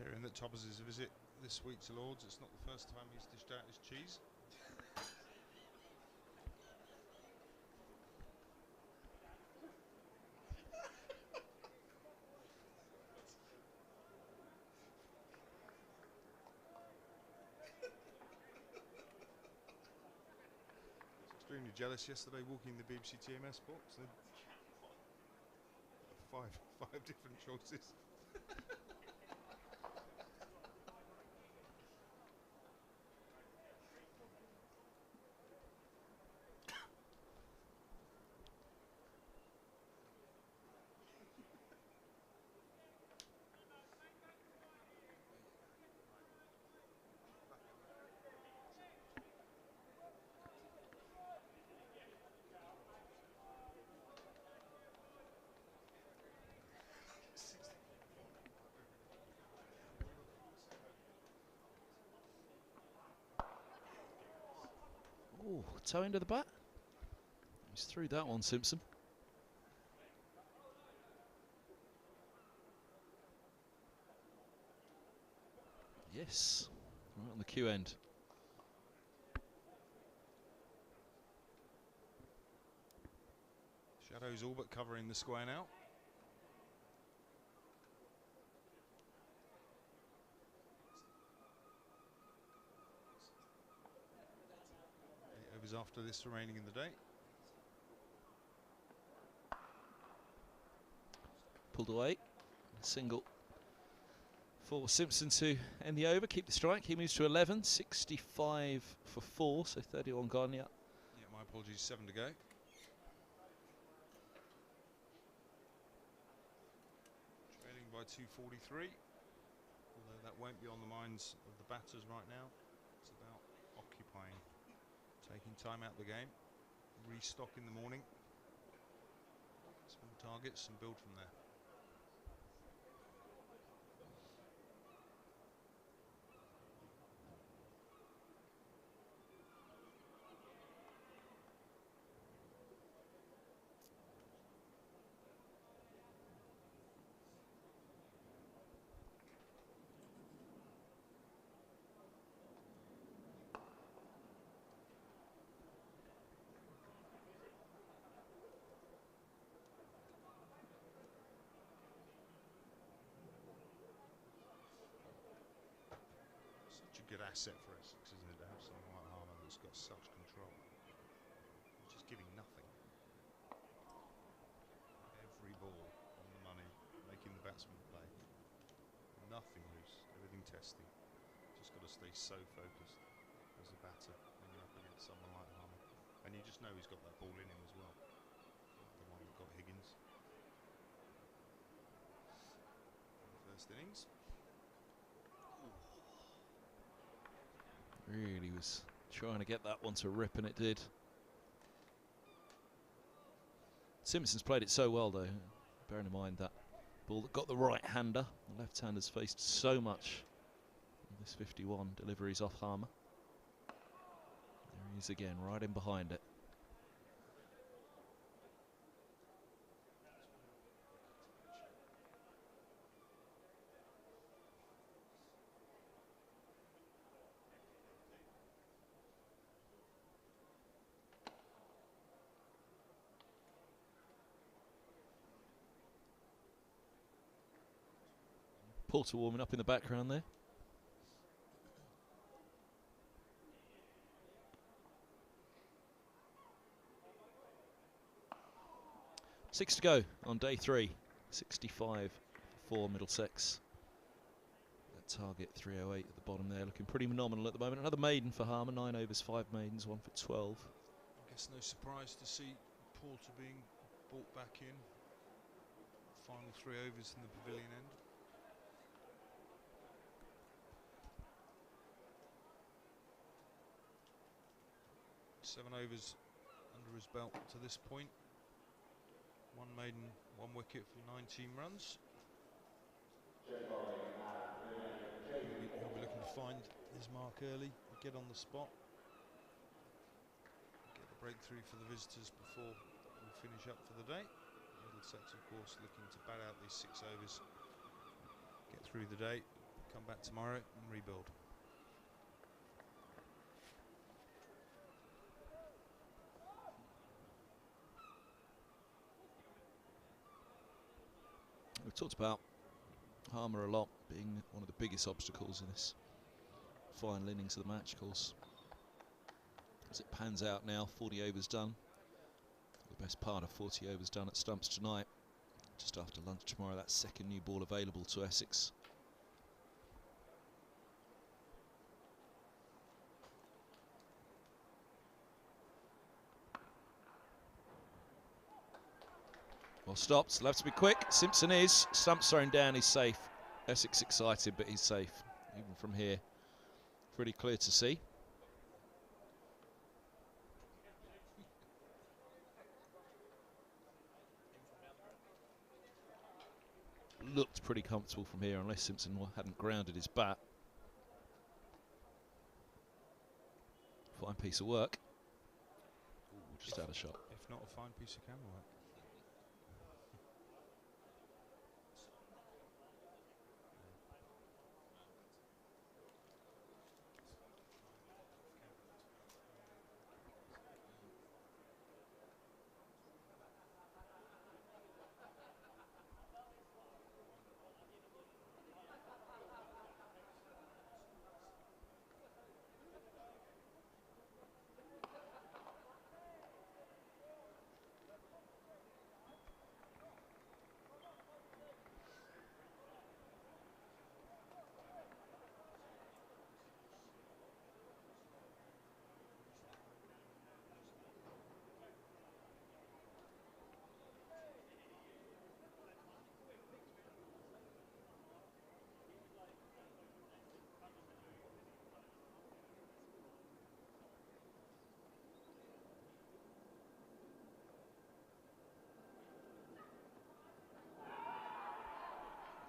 [SPEAKER 3] Hearing that Toppers is a visit this week to Lords, it's not the first time he's dished out his cheese. Extremely jealous yesterday walking the BBC TMS box. Five different choices.
[SPEAKER 1] Oh, toe into the bat. He's through that one, Simpson. Yes, right on the cue end.
[SPEAKER 3] Shadows all but covering the square now. Overs after this remaining in the day.
[SPEAKER 1] Pulled away. Single for Simpson to end the over, keep the strike. He moves to 11, 65 for 4, so 31 gone, yeah.
[SPEAKER 3] Yeah, my apologies, 7 to go. Trailing by 243. Although that won't be on the minds of the batters right now. It's about occupying, taking time out of the game, restock in the morning, small targets and build from there. Good asset for Essex, isn't it, to have someone like Harmer that's got such control. He's just giving nothing. Every ball on the money, making the batsman play. Nothing loose, everything testing. Just got to stay so focused as a batter when you're up against someone like Harmer. And you just know he's got that ball in him as well. The one that got Higgins. First innings.
[SPEAKER 1] Really was trying to get that one to rip, and it did. Simpson's played it so well, though, bearing in mind that ball that got the right-hander. The left-hander's faced so much in this 51. Deliveries off Harmer. There he is again, right in behind it. Porter warming up in the background there. Six to go on day 3. 65 for Middlesex. That target 308 at the bottom there, looking pretty nominal at the moment. Another maiden for Harmer, 9 overs, 5 maidens, 1 for 12.
[SPEAKER 3] I guess no surprise to see Porter being brought back in. Final 3 overs in the pavilion end. Seven overs under his belt to this point. 1 maiden, 1 wicket for 19 runs. He'll be looking to find his mark early, get on the spot, get the breakthrough for the visitors before we finish up for the day. Middlesex, of course, looking to bat out these 6 overs, get through the day, come back tomorrow and rebuild.
[SPEAKER 1] We've talked about Harmer a lot being one of the biggest obstacles in this final innings of the match, of course. As it pans out now, 40 overs done. The best part of 40 overs done at stumps tonight. Just after lunch tomorrow, that second new ball available to Essex. Well stopped, he'll have to be quick. Simpson is. Stumps thrown down, he's safe. Essex excited, but he's safe. Even from here, pretty clear to see. Looked pretty comfortable from here, unless Simpson hadn't grounded his bat. Fine piece of work. Ooh, just out of shot.
[SPEAKER 3] If not a fine piece of camera work.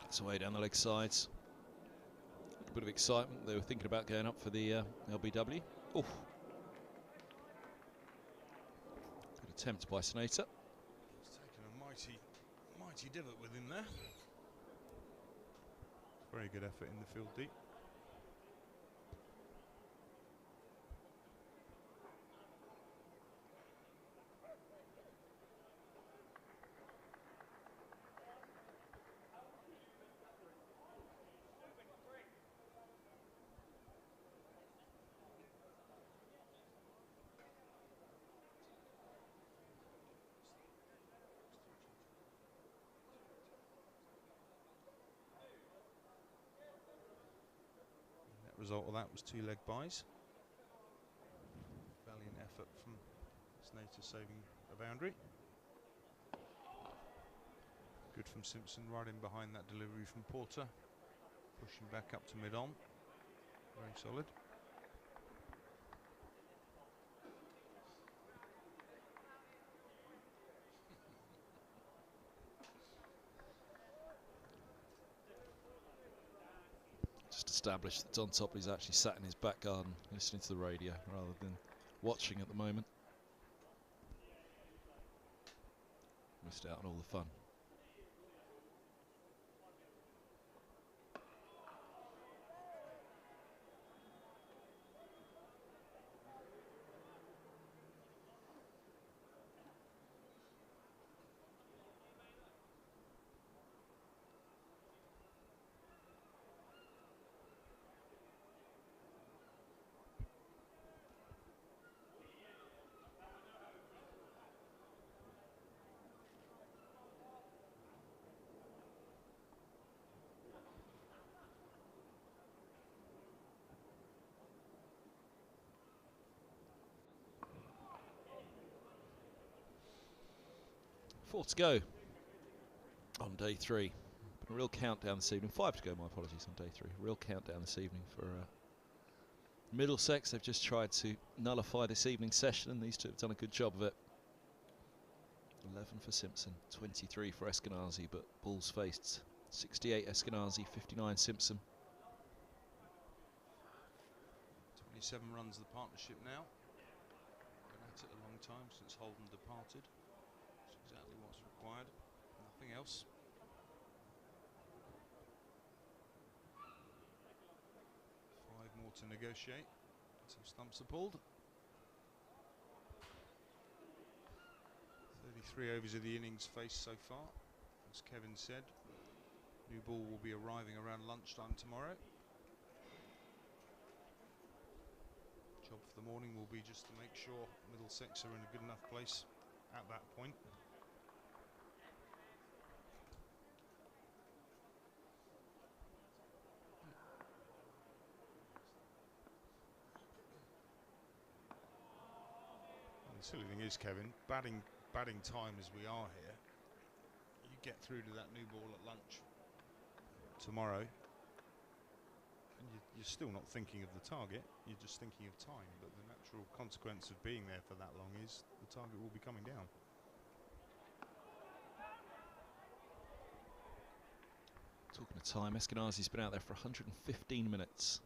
[SPEAKER 1] It's away down the leg sides. A bit of excitement. They were thinking about going up for the LBW. Oof. Good attempt by Snater.
[SPEAKER 3] He's taken a mighty divot with him there. Very good effort in the field deep. Result of that was 2 leg byes. Valiant effort from Snater saving a boundary. Good from Simpson, right in behind that delivery from Porter. Pushing back up to mid-on. Very solid.
[SPEAKER 1] Established that Don Topley's actually sat in his back garden listening to the radio rather than watching at the moment. Missed out on all the fun. Four to go on day 3. A real countdown this evening. 5 to go, my apologies, on day 3. Real countdown this evening for Middlesex. They've just tried to nullify this evening's session, and these two have done a good job of it. 11 for Simpson, 23 for Eskenazi, but balls faced. 68 Eskenazi, 59 Simpson.
[SPEAKER 3] 27 runs of the partnership now. Been at it a long time since Holden departed. That's exactly what's required, nothing else. to negotiate. Some stumps are pulled. 33 overs of the innings faced so far. As Kevin said, new ball will be arriving around lunchtime tomorrow. Job for the morning will be just to make sure Middlesex are in a good enough place at that point. And the silly thing is, Kevin, batting time as we are here, you get through to that new ball at lunch tomorrow, and you're still not thinking of the target, you're just thinking of time. But the natural consequence of being there for that long is the target will be coming down.
[SPEAKER 1] Talking of time, Eskenazi's been out there for 115 minutes.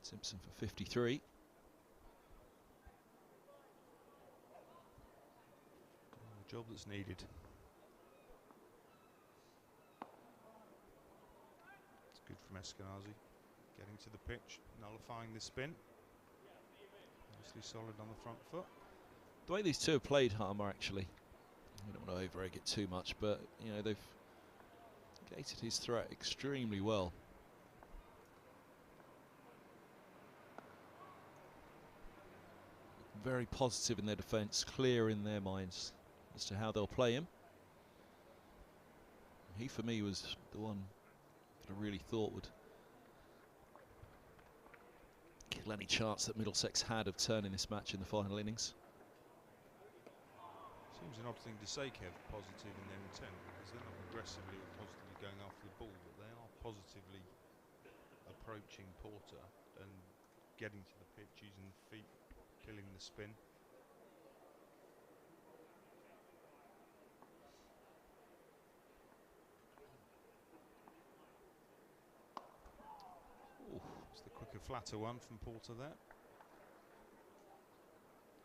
[SPEAKER 1] Simpson for 53.
[SPEAKER 3] A job that's needed. It's good from Eskenazi. Getting to the pitch, nullifying the spin. Nicely solid on the front foot.
[SPEAKER 1] The way these two have played, Harmer, actually, we don't want to over-egg it too much, but you know, they've gated his threat extremely well. Very positive in their defence, clear in their minds as to how they'll play him. He, for me, was the one that I really thought would kill any chance that Middlesex had of turning this match in the final innings.
[SPEAKER 3] Seems an odd thing to say, Kev, positive in their intent, because they're not aggressively or positively going after the ball, but they are positively approaching Porter and getting to the pitch using the feet, killing the spin. It's the quicker, flatter one from Porter there.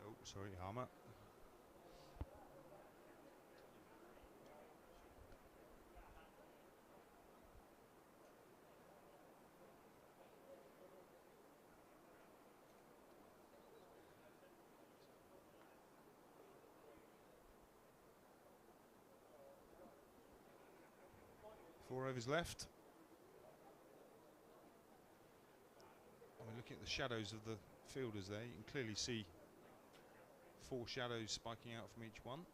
[SPEAKER 3] Oh, sorry, Harmer. Four overs left. And we're looking at the shadows of the fielders there. You can clearly see four shadows spiking out from each one.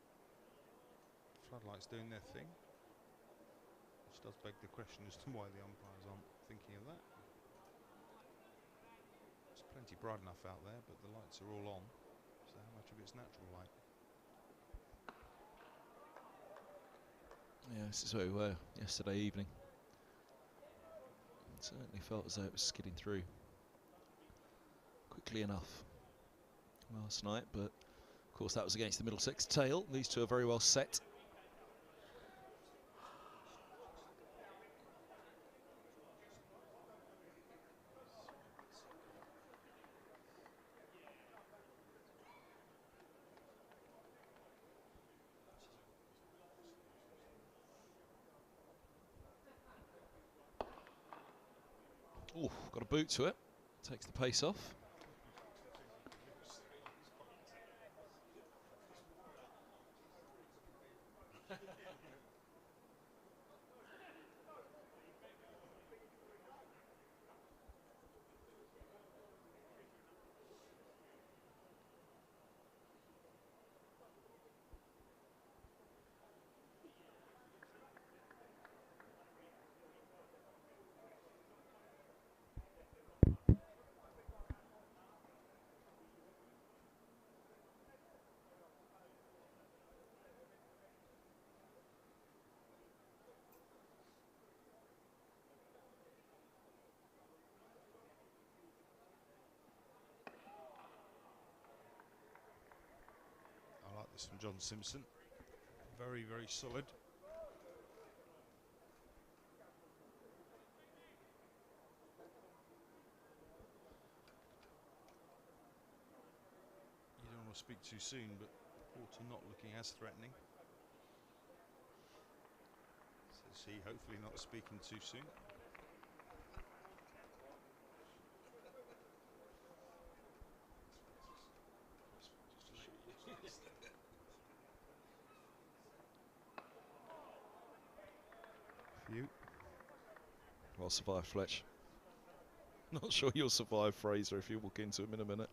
[SPEAKER 3] Floodlights doing their thing. Which does beg the question as to why the umpires aren't thinking of that. It's plenty bright enough out there, but the lights are all on. So how much of it's natural light?
[SPEAKER 1] Yeah, this is where we were yesterday evening. It certainly felt as though it was skidding through quickly enough last night, but of course that was against the Middlesex tail. These two are very well set. Oh, got a boot to it. Takes the pace off.
[SPEAKER 3] This from John Simpson. Very, very solid. You don't want to speak too soon, but Porter not looking as threatening. Says he, hopefully not speaking too soon. few.
[SPEAKER 1] Well survived, Fletch. Not sure you'll survive, Fraser, if you walk into him in a minute.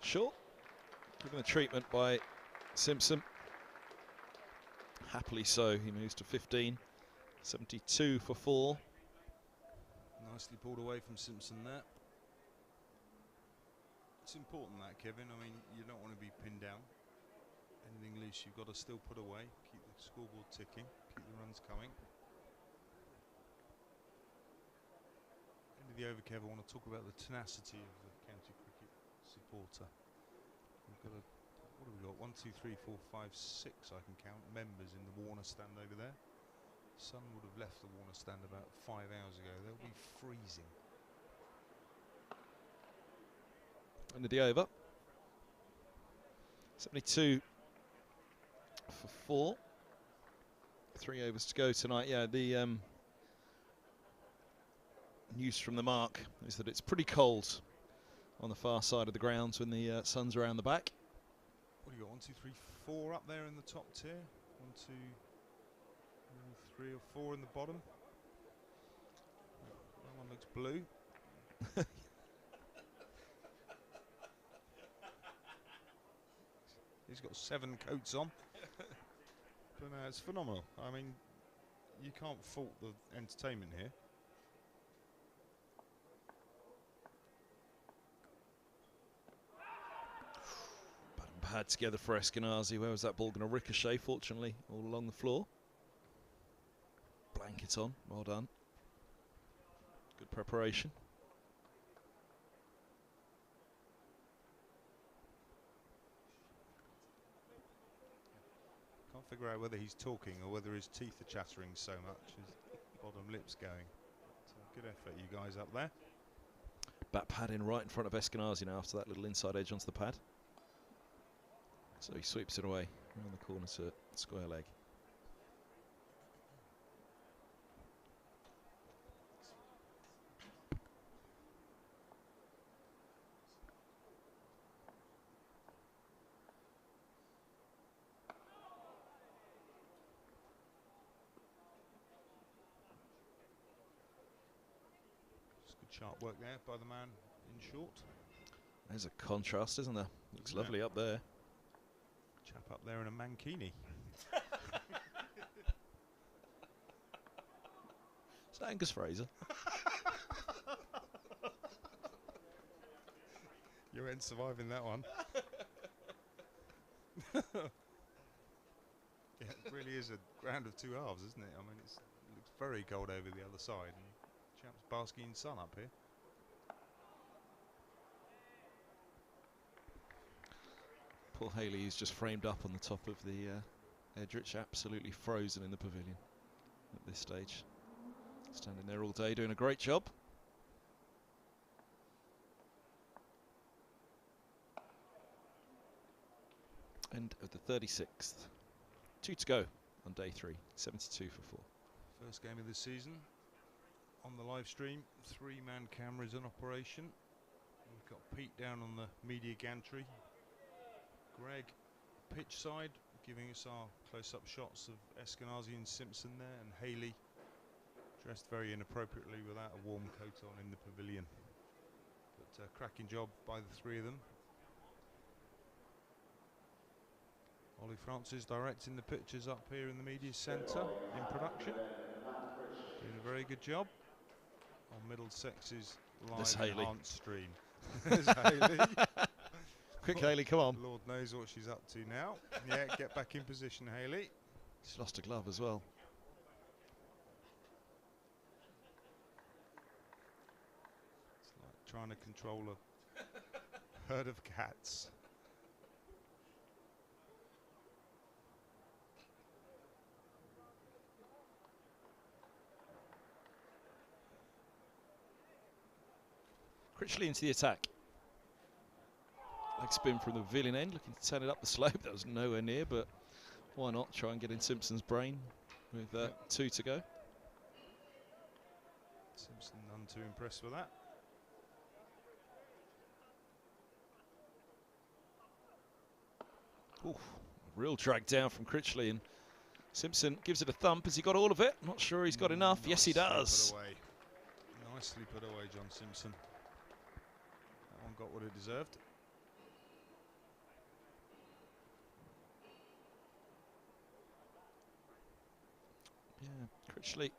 [SPEAKER 1] Short, given the treatment by Simpson. Happily so, he moves to 15, 72 for 4.
[SPEAKER 3] Nicely pulled away from Simpson there. It's important that, Kevin. I mean, you don't want to be pinned down. Anything loose, you've got to still put away. Keep the scoreboard ticking, keep the runs coming. End of the over, Kev, I want to talk about the tenacity of the county cricket supporter. We've got what have we got? 1, 2, 3, 4, 5, 6, I can count, members in the Warner stand over there. Sun would have left the Warner stand about 5 hours ago. They'll be freezing.
[SPEAKER 1] End of the over. 72 for 4. 3 overs to go tonight. Yeah, the news from the mark is that it's pretty cold on the far side of the grounds when the sun's around the back.
[SPEAKER 3] What do you got? 1, 2, 3, 4 up there in the top tier. 1, 2, 3 or 4 in the bottom. That one looks blue. He's got 7 coats on. But no, it's phenomenal. I mean, you can't fault the entertainment here.
[SPEAKER 1] Pad together for Eskenazi. Where was that ball going to ricochet? Fortunately, all along the floor. Blanket on. Well done. Good preparation.
[SPEAKER 3] Can't figure out whether he's talking or whether his teeth are chattering so much. His bottom lip's going. So good effort, you guys up there.
[SPEAKER 1] Bat pad in right in front of Eskenazi now after that little inside edge onto the pad. So he sweeps it away around the corner to square leg.
[SPEAKER 3] Just good sharp work there by the man in short.
[SPEAKER 1] There's a contrast, isn't there? Looks lovely up there.
[SPEAKER 3] Chap up there in a mankini.
[SPEAKER 1] Is that Angus Fraser?
[SPEAKER 3] You ain't surviving that one. Yeah, it really is a ground of two halves, isn't it? I mean, it looks very cold over the other side, and chaps basking in sun up here.
[SPEAKER 1] Paul Haley is just framed up on the top of the Edrich, absolutely frozen in the pavilion at this stage. Standing there all day, doing a great job. End of the 36th. 2 to go on day 3, 72 for 4.
[SPEAKER 3] First game of the season. On the live stream, 3-man cameras in operation. We've got Pete down on the media gantry. Greg pitch side, giving us our close-up shots of Eskenazi and Simpson there, and Haley dressed very inappropriately without a warm coat on in the pavilion. But cracking job by the 3 of them. Ollie Francis directing the pictures up here in the media centre in production. Doing a very good job on Middlesex's live enhanced stream. There's Haley.
[SPEAKER 1] Quick, Haley, come on.
[SPEAKER 3] Lord knows what she's up to now. Yeah, get back in position, Haley.
[SPEAKER 1] She's lost a glove as well.
[SPEAKER 3] It's like trying to control a herd of cats.
[SPEAKER 1] Critchley into the attack. Leg spin from the pavilion end, looking to turn it up the slope. That was nowhere near, but why not try and get in Simpson's brain with 2 to go.
[SPEAKER 3] Simpson none too impressed with that.
[SPEAKER 1] Ooh, real drag down from Critchley, and Simpson gives it a thump. Has he got all of it? Not sure he's got enough. Yes, he does.
[SPEAKER 3] Put away. Nicely put away, John Simpson. That one got what it deserved.
[SPEAKER 1] Yeah, Critchley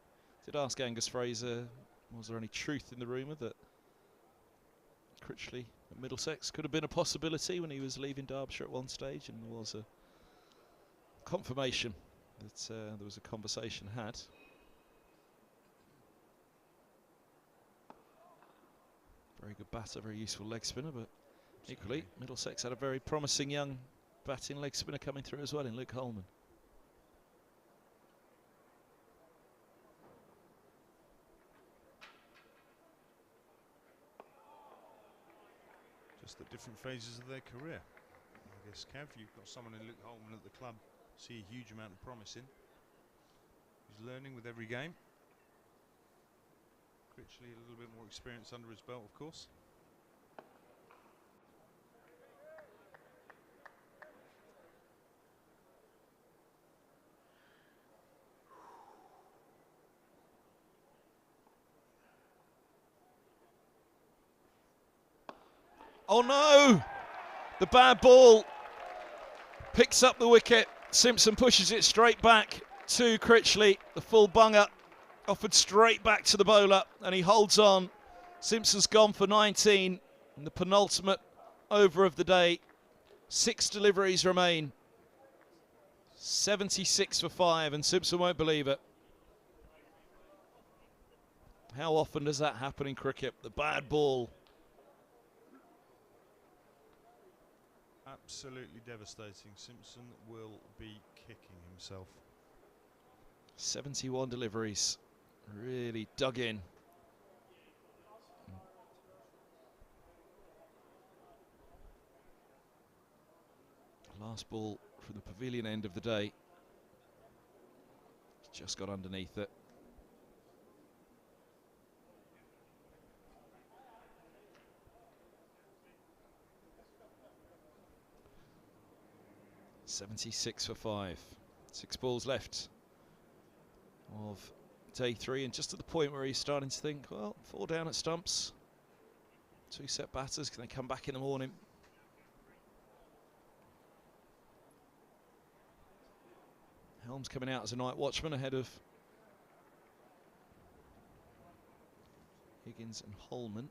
[SPEAKER 1] did ask Angus Fraser, was there any truth in the rumour that Critchley at Middlesex could have been a possibility when he was leaving Derbyshire at one stage, and there was a confirmation that there was a conversation had. Very good batter, very useful leg spinner, but equally Middlesex had a very promising young batting leg spinner coming through as well in Luke Holden.
[SPEAKER 3] Just at different phases of their career. I guess, Kev, you've got someone in Luke Holden at the club, see a huge amount of promise in. He's learning with every game. Critchley a little bit more experience under his belt, of course.
[SPEAKER 1] Oh no! The bad ball picks up the wicket. Simpson pushes it straight back to Critchley. The full bunger offered straight back to the bowler, and he holds on. Simpson's gone for 19 in the penultimate over of the day. 6 deliveries remain. 76 for 5, and Simpson won't believe it. How often does that happen in cricket? The bad ball.
[SPEAKER 3] Absolutely devastating. Simpson will be kicking himself.
[SPEAKER 1] 71 deliveries. Really dug in. Last ball from the pavilion end of the day. Just got underneath it. .76 for 5. 6 balls left of day 3, and just at the point where he's starting to think, well, 4 down at stumps. 2 set batters, can they come back in the morning? Helm's coming out as a night watchman ahead of Higgins and Holden,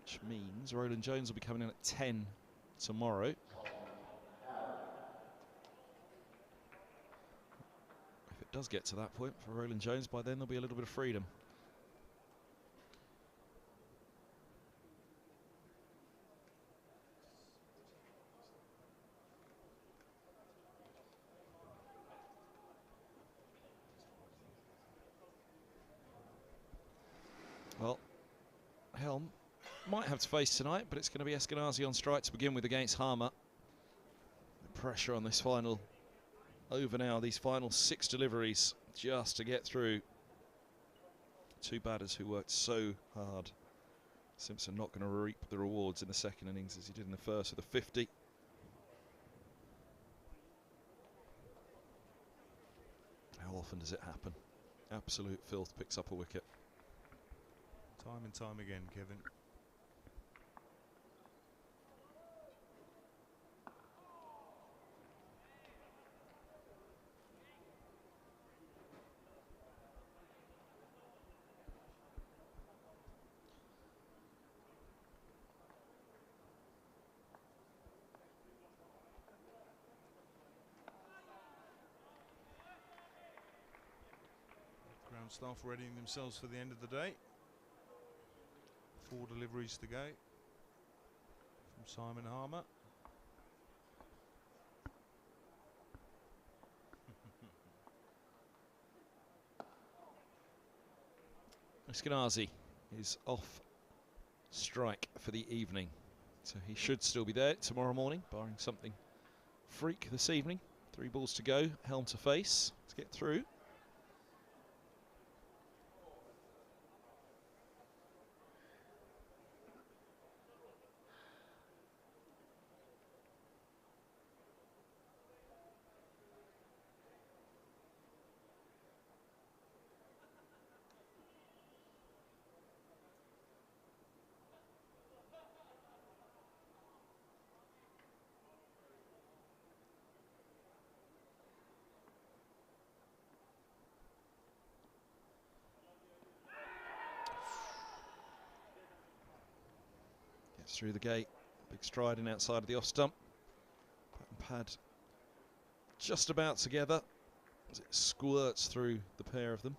[SPEAKER 1] which means Roland Jones will be coming in at 10 tomorrow. If it does get to that point for Roland Jones, by then there'll be a little bit of freedom. Well, Helm might have to face tonight, but it's going to be Eskenazi on strike to begin with against Harmer. The pressure on this final over now, these final 6 deliveries just to get through. 2 batters who worked so hard. Simpson not going to reap the rewards in the second innings as he did in the first with a 50. How often does it happen? Absolute filth picks up a wicket.
[SPEAKER 3] Time and time again, Kevin. Ground staff readying themselves for the end of the day. 4 deliveries to go from Simon Harmer.
[SPEAKER 1] Eskenazi is off strike for the evening. So he should still be there tomorrow morning, barring something freak this evening. 3 balls to go, Helm to face, to get through. Through the gate, big striding outside of the off stump. Bat and pad just about together as it squirts through the pair of them.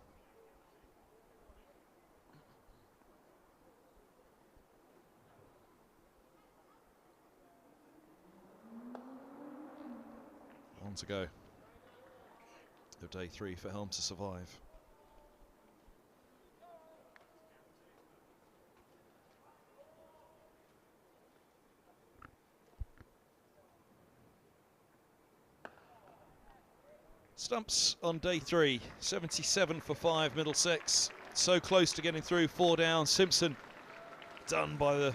[SPEAKER 1] On to go. Of day 3 for Helm to survive. Stumps on day 3, 77 for 5 Middlesex. So close to getting through, 4 down. Simpson done by the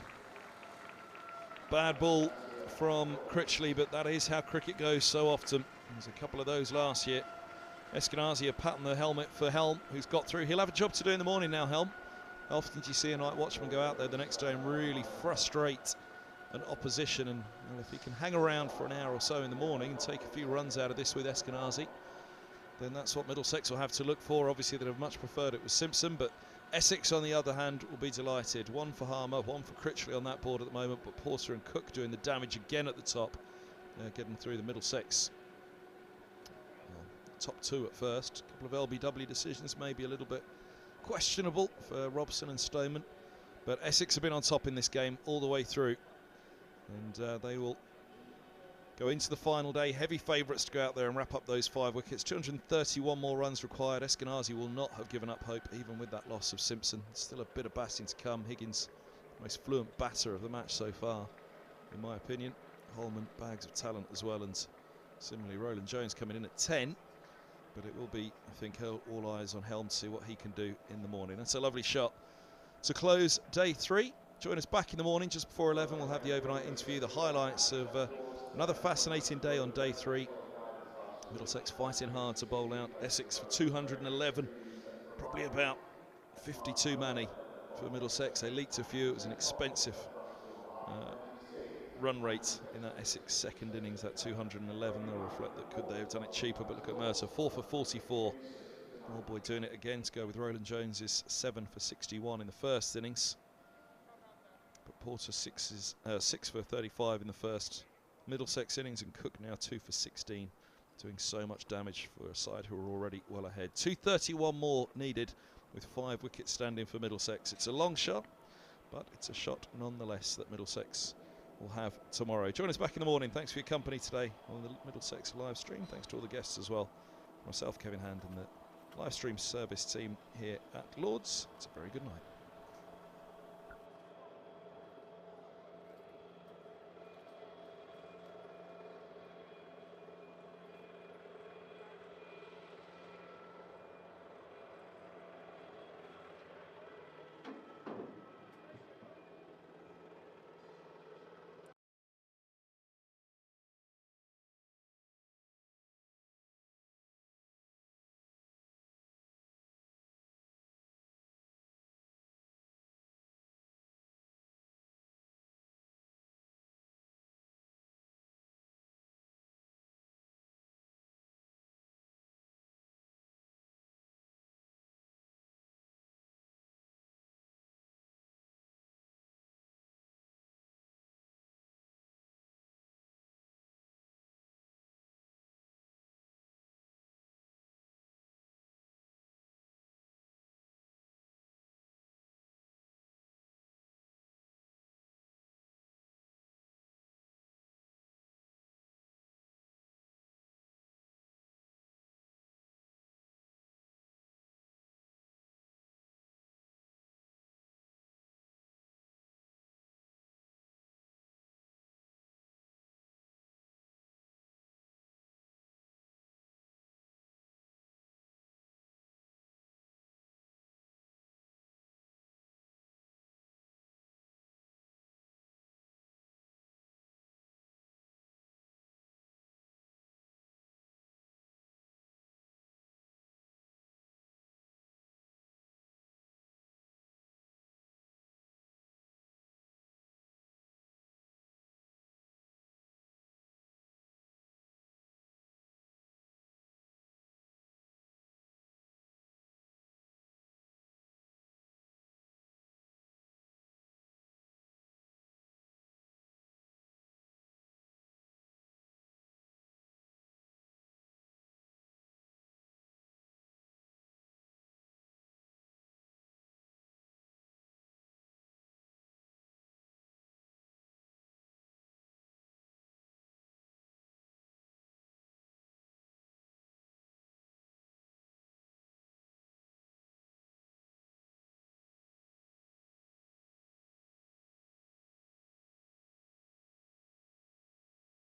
[SPEAKER 1] bad ball from Critchley, but that is how cricket goes so often. There's a couple of those last year. Eskenazi a pat on the helmet for Helm, who's got through. He'll have a job to do in the morning now, Helm. How often do you see a night watchman go out there the next day and really frustrate an opposition? And well, if he can hang around for an hour or so in the morning and take a few runs out of this with Eskenazi, then that's what Middlesex will have to look for. Obviously, they'd have much preferred it was Simpson, but Essex, on the other hand, will be delighted. 1 for Harmer, 1 for Critchley on that board at the moment, but Porter and Cook doing the damage again at the top, getting through the Middlesex. Top 2 at first. A couple of LBW decisions, maybe a little bit questionable for Robson and Stoneman, but Essex have been on top in this game all the way through, and they will go into the final day, heavy favourites to go out there and wrap up those 5 wickets. 231 more runs required. Eskenazi will not have given up hope, even with that loss of Simpson. Still a bit of batting to come. Higgins, most fluent batter of the match so far, in my opinion. Holden, bags of talent as well, and similarly Roland Jones coming in at 10. But it will be, I think, all eyes on Helm to see what he can do in the morning. That's a lovely shot to close day 3. Join us back in the morning just before 11. We'll have the overnight interview, the highlights of another fascinating day on day 3. Middlesex fighting hard to bowl out Essex for 211. Probably about 52 mani for Middlesex. They leaked a few. It was an expensive run rate in that Essex second innings, that 211. They'll reflect that could they have done it cheaper, but look at Murtagh, 4 for 44. Old boy doing it again to go with Roland Jones's 7 for 61 in the first innings. But Porter 6 for 35 in the first Middlesex innings, and Cook now 2 for 16, doing so much damage for a side who are already well ahead. 231 more needed with 5 wickets standing for Middlesex. It's a long shot, but it's a shot nonetheless that Middlesex will have tomorrow. Join us back in the morning. Thanks for your company today on the Middlesex live stream. Thanks to all the guests as well. Myself, Kevin Hand, and the live stream service team here at Lord's. It's a very good night.